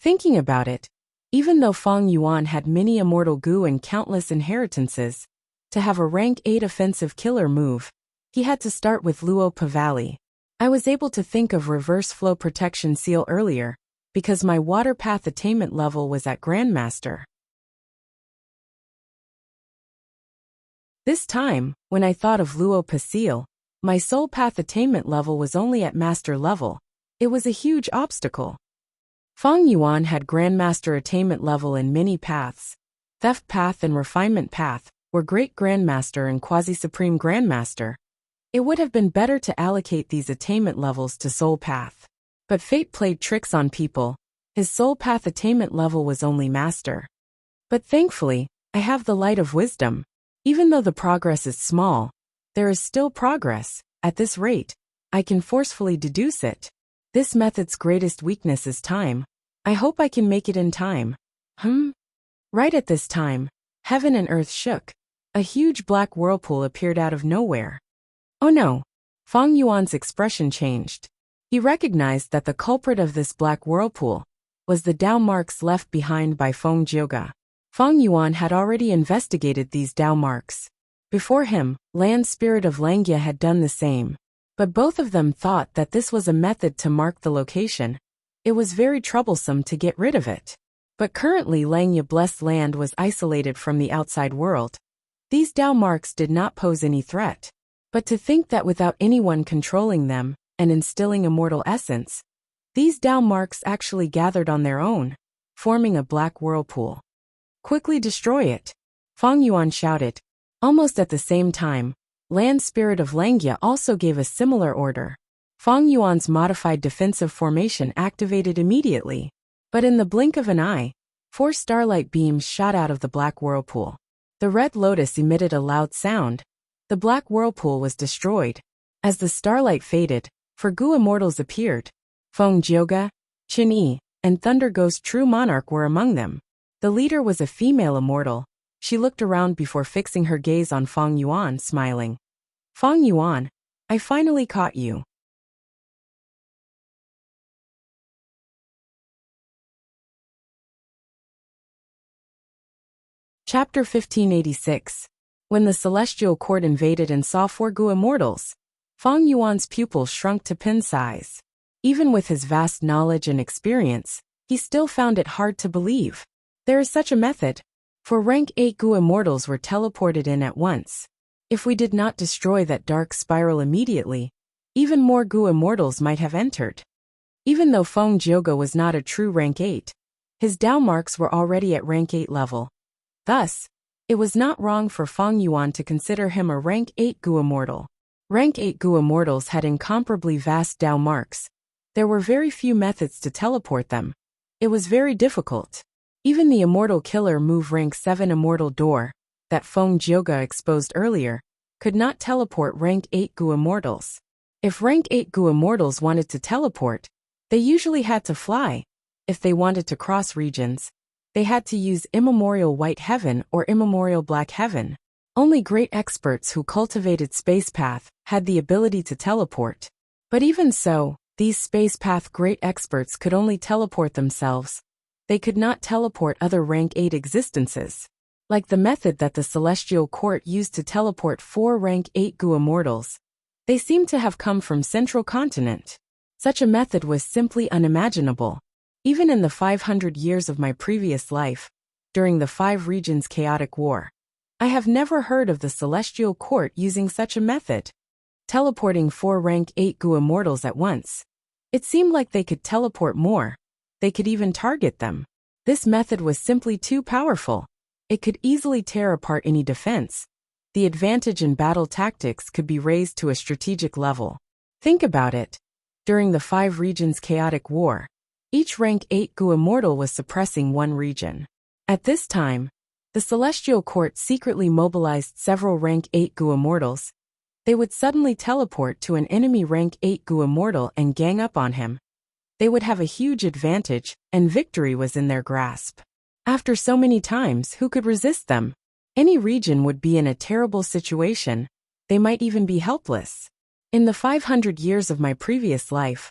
Thinking about it, even though Fang Yuan had many immortal goo and countless inheritances, to have a rank 8 offensive killer move, he had to start with Luopa Valley. I was able to think of Reverse Flow Protection Seal earlier, because my Water Path attainment level was at Grandmaster. This time, when I thought of Luopa Seal, my Soul Path attainment level was only at Master level. It was a huge obstacle. Fang Yuan had Grandmaster attainment level in many paths. Theft Path and Refinement Path were Great Grandmaster and Quasi-Supreme Grandmaster. It would have been better to allocate these attainment levels to Soul Path. But fate played tricks on people. His Soul Path attainment level was only Master. But thankfully, I have the Light of Wisdom. Even though the progress is small, there is still progress. At this rate, I can forcefully deduce it. This method's greatest weakness is time. I hope I can make it in time. Right at this time, heaven and earth shook. A huge black whirlpool appeared out of nowhere. Oh no! Feng Yuan's expression changed. He recognized that the culprit of this black whirlpool was the Dao marks left behind by Feng Jioge. Feng Yuan had already investigated these Dao marks. Before him, Land Spirit of Langya had done the same. But both of them thought that this was a method to mark the location. It was very troublesome to get rid of it. But currently Langya Blessed Land was isolated from the outside world. These Dao marks did not pose any threat. But to think that without anyone controlling them and instilling immortal essence, these Dao marks actually gathered on their own, forming a black whirlpool. Quickly destroy it! Feng Yuan shouted. Almost at the same time, Land Spirit of Langya also gave a similar order. Feng Yuan's modified defensive formation activated immediately. But in the blink of an eye, 4 starlight beams shot out of the black whirlpool. The red lotus emitted a loud sound. The black whirlpool was destroyed. As the starlight faded, 4 Gu immortals appeared. Feng Jioge, Qin Yi, and Thunder Ghost True Monarch were among them. The leader was a female immortal. She looked around before fixing her gaze on Feng Yuan, smiling. Feng Yuan, I finally caught you. Chapter 1586. When the celestial court invaded and saw 4 Gu immortals, Feng Yuan's pupil shrunk to pin size. Even with his vast knowledge and experience, he still found it hard to believe. There is such a method. 4 rank 8 Gu immortals were teleported in at once. If we did not destroy that dark spiral immediately, even more Gu immortals might have entered. Even though Feng Jioge was not a true rank 8, his Dao marks were already at rank 8 level. Thus, it was not wrong for Feng Yuan to consider him a rank 8 Gu immortal. Rank 8 Gu immortals had incomparably vast Dao marks. There were very few methods to teleport them. It was very difficult. Even the immortal killer move rank 7 immortal door, that Feng Jioge exposed earlier, could not teleport rank 8 Gu immortals. If rank 8 Gu immortals wanted to teleport, they usually had to fly. If they wanted to cross regions, they had to use immemorial white heaven or immemorial black heaven. Only great experts who cultivated space path had the ability to teleport. But even so, these space path great experts could only teleport themselves. They could not teleport other rank 8 existences. Like the method that the Celestial Court used to teleport 4 rank 8 Gu immortals. They seemed to have come from Central Continent. Such a method was simply unimaginable. Even in the 500 years of my previous life, during the 5 regions chaotic war, I have never heard of the Celestial Court using such a method. Teleporting 4 rank 8 Gu immortals at once. It seemed like they could teleport more. They could even target them. This method was simply too powerful. It could easily tear apart any defense. The advantage in battle tactics could be raised to a strategic level. Think about it. During the 5 regions chaotic war, each rank 8 Gu immortal was suppressing one region. At this time, the Celestial Court secretly mobilized several rank 8 Gu immortals. They would suddenly teleport to an enemy rank 8 Gu immortal and gang up on him. They would have a huge advantage, and victory was in their grasp. After so many times, who could resist them? Any region would be in a terrible situation. They might even be helpless. In the 500 years of my previous life,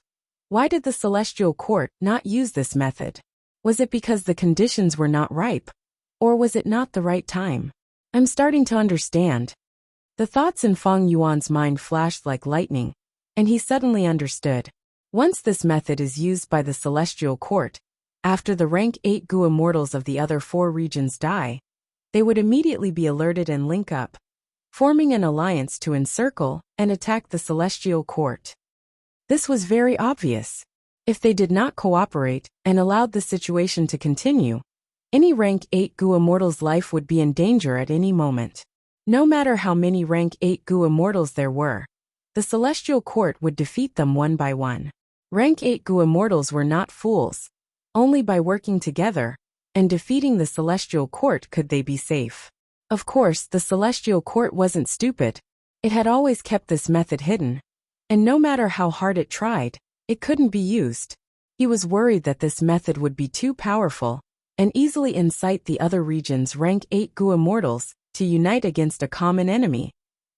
why did the Celestial Court not use this method? Was it because the conditions were not ripe? Or was it not the right time? I'm starting to understand. The thoughts in Feng Yuan's mind flashed like lightning, and he suddenly understood. Once this method is used by the Celestial Court, after the rank 8 Gu immortals of the other 4 regions die, they would immediately be alerted and link up, forming an alliance to encircle and attack the Celestial Court. This was very obvious. If they did not cooperate and allowed the situation to continue, any rank 8 Gu immortal's life would be in danger at any moment. No matter how many rank 8 Gu immortals there were, the Celestial Court would defeat them one by one. Rank 8 Gu immortals were not fools. Only by working together and defeating the Celestial Court could they be safe. Of course, the celestial court wasn't stupid. It had always kept this method hidden. And no matter how hard it tried, it couldn't be used. He was worried that this method would be too powerful and easily incite the other region's rank 8 Gu immortals to unite against a common enemy,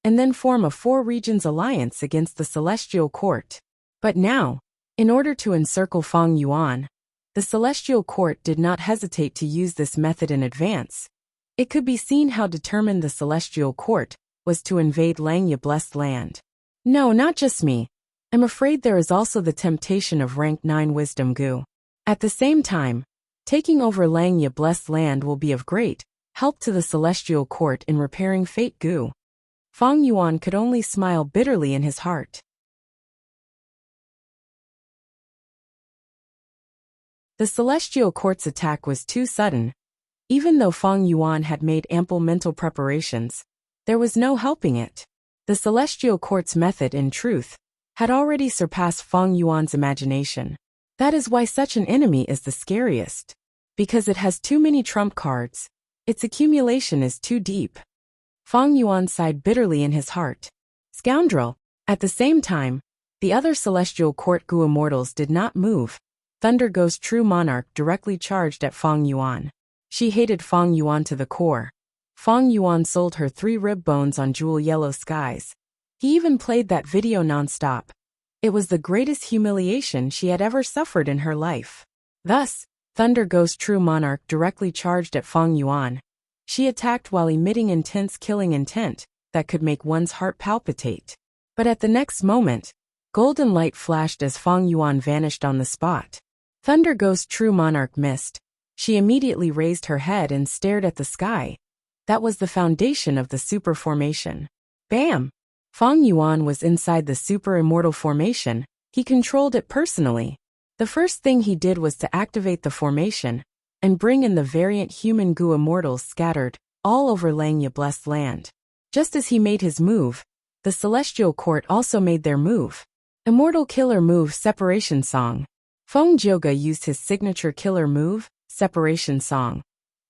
and then form a 4 regions alliance against the celestial court. But now, in order to encircle Feng Yuan, the celestial court did not hesitate to use this method in advance. It could be seen how determined the celestial court was to invade Langya blessed land. No, not just me. I'm afraid there is also the temptation of rank 9 wisdom Gu. At the same time, taking over Langya blessed land will be of great help to the celestial court in repairing fate Gu. Feng Yuan could only smile bitterly in his heart. The celestial court's attack was too sudden. Even though Feng Yuan had made ample mental preparations, there was no helping it. The celestial court's method, in truth, had already surpassed Feng Yuan's imagination. That is why such an enemy is the scariest. Because it has too many trump cards, its accumulation is too deep. Feng Yuan sighed bitterly in his heart. Scoundrel! At the same time, the other celestial court Gu immortals did not move. Thunder Ghost True Monarch directly charged at Feng Yuan. She hated Feng Yuan to the core. Feng Yuan sold her 3 rib bones on jewel yellow skies. He even played that video non-stop. It was the greatest humiliation she had ever suffered in her life. Thus, Thunder Ghost True Monarch directly charged at Feng Yuan. She attacked while emitting intense killing intent that could make one's heart palpitate. But at the next moment, golden light flashed as Feng Yuan vanished on the spot. Thunder Ghost True Monarch missed. She immediately raised her head and stared at the sky. That was the foundation of the super formation. Bam! Feng Yuan was inside the super immortal formation. He controlled it personally. The first thing he did was to activate the formation and bring in the variant human Gu immortals scattered all over Langya blessed land. Just as he made his move, the celestial court also made their move. Immortal killer move Separation Song. Feng Jioge used his signature killer move, Separation Song.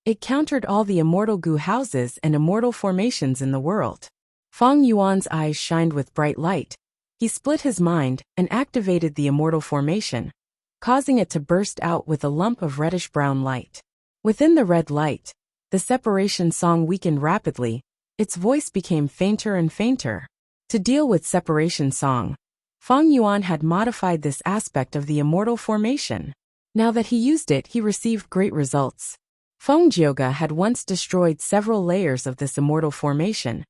It countered all the immortal Gu houses and immortal formations in the world. Feng Yuan's eyes shined with bright light. He split his mind and activated the immortal formation, causing it to burst out with a lump of reddish-brown light. Within the red light, the Separation Song weakened rapidly. Its voice became fainter and fainter. To deal with Separation Song, Feng Yuan had modified this aspect of the immortal formation. Now that he used it, he received great results. Feng Jioge had once destroyed several layers of this immortal formation.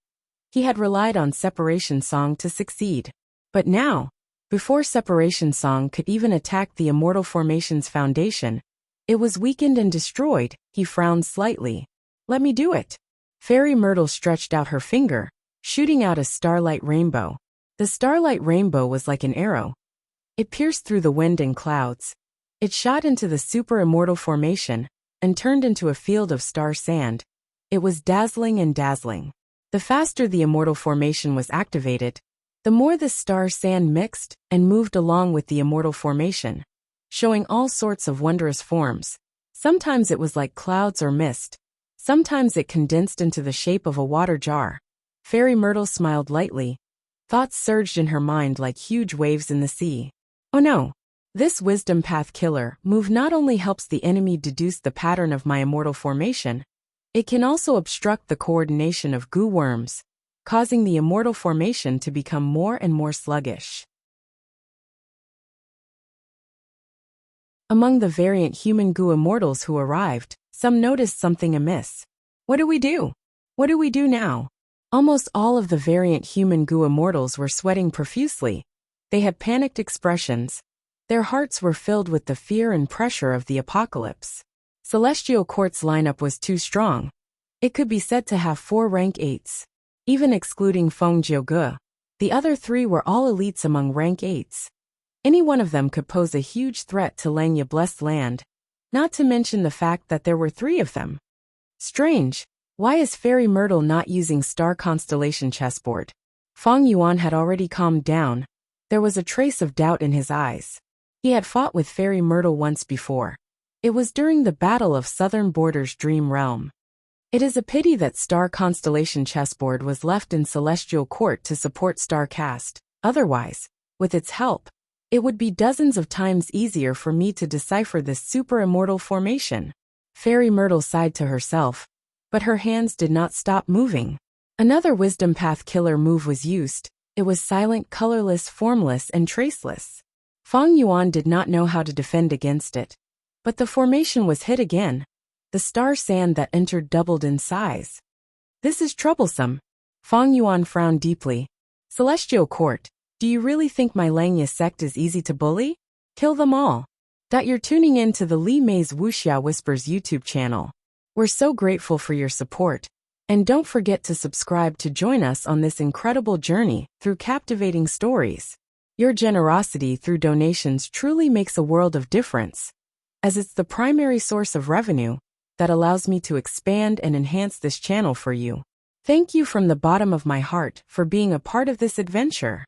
He had relied on Separation Song to succeed. But now, before Separation Song could even attack the immortal formation's foundation, it was weakened and destroyed. He frowned slightly. Let me do it. Fairy Myrtle stretched out her finger, shooting out a starlight rainbow. The starlight rainbow was like an arrow. It pierced through the wind and clouds. It shot into the super immortal formation and turned into a field of star sand. It was dazzling and dazzling. The faster the immortal formation was activated, the more the star sand mixed and moved along with the immortal formation, showing all sorts of wondrous forms. Sometimes it was like clouds or mist. Sometimes it condensed into the shape of a water jar. Fairy Myrtle smiled lightly. Thoughts surged in her mind like huge waves in the sea. Oh no! This wisdom path killer move not only helps the enemy deduce the pattern of my immortal formation, it can also obstruct the coordination of Gu worms, causing the immortal formation to become more and more sluggish. Among the variant human Gu immortals who arrived, some noticed something amiss. What do we do? What do we do now? Almost all of the variant human Gu immortals were sweating profusely. They had panicked expressions. Their hearts were filled with the fear and pressure of the apocalypse. Celestial Court's lineup was too strong. It could be said to have 4 rank 8s. Even excluding Feng Jioge, the other 3 were all elites among rank 8s. Any one of them could pose a huge threat to Langya blessed land, not to mention the fact that there were 3 of them. Strange. Why is Fairy Myrtle not using star constellation chessboard? Feng Yuan had already calmed down. There was a trace of doubt in his eyes. He had fought with Fairy Myrtle once before. It was during the Battle of Southern Border's Dream Realm. It is a pity that Star Constellation chessboard was left in Celestial Court to support Starcast. Otherwise, with its help, it would be dozens of times easier for me to decipher this super immortal formation. Fairy Myrtle sighed to herself, but her hands did not stop moving. Another Wisdom Path killer move was used. It was silent, colorless, formless, and traceless. Feng Yuan did not know how to defend against it. But the formation was hit again. The star sand that entered doubled in size. This is troublesome. Feng Yuan frowned deeply. Celestial Court, do you really think my Langya sect is easy to bully? Kill them all. That you're tuning in to the Li Mei's Wuxia Whispers YouTube channel. We're so grateful for your support. And don't forget to subscribe to join us on this incredible journey through captivating stories. Your generosity through donations truly makes a world of difference, as it's the primary source of revenue that allows me to expand and enhance this channel for you. Thank you from the bottom of my heart for being a part of this adventure.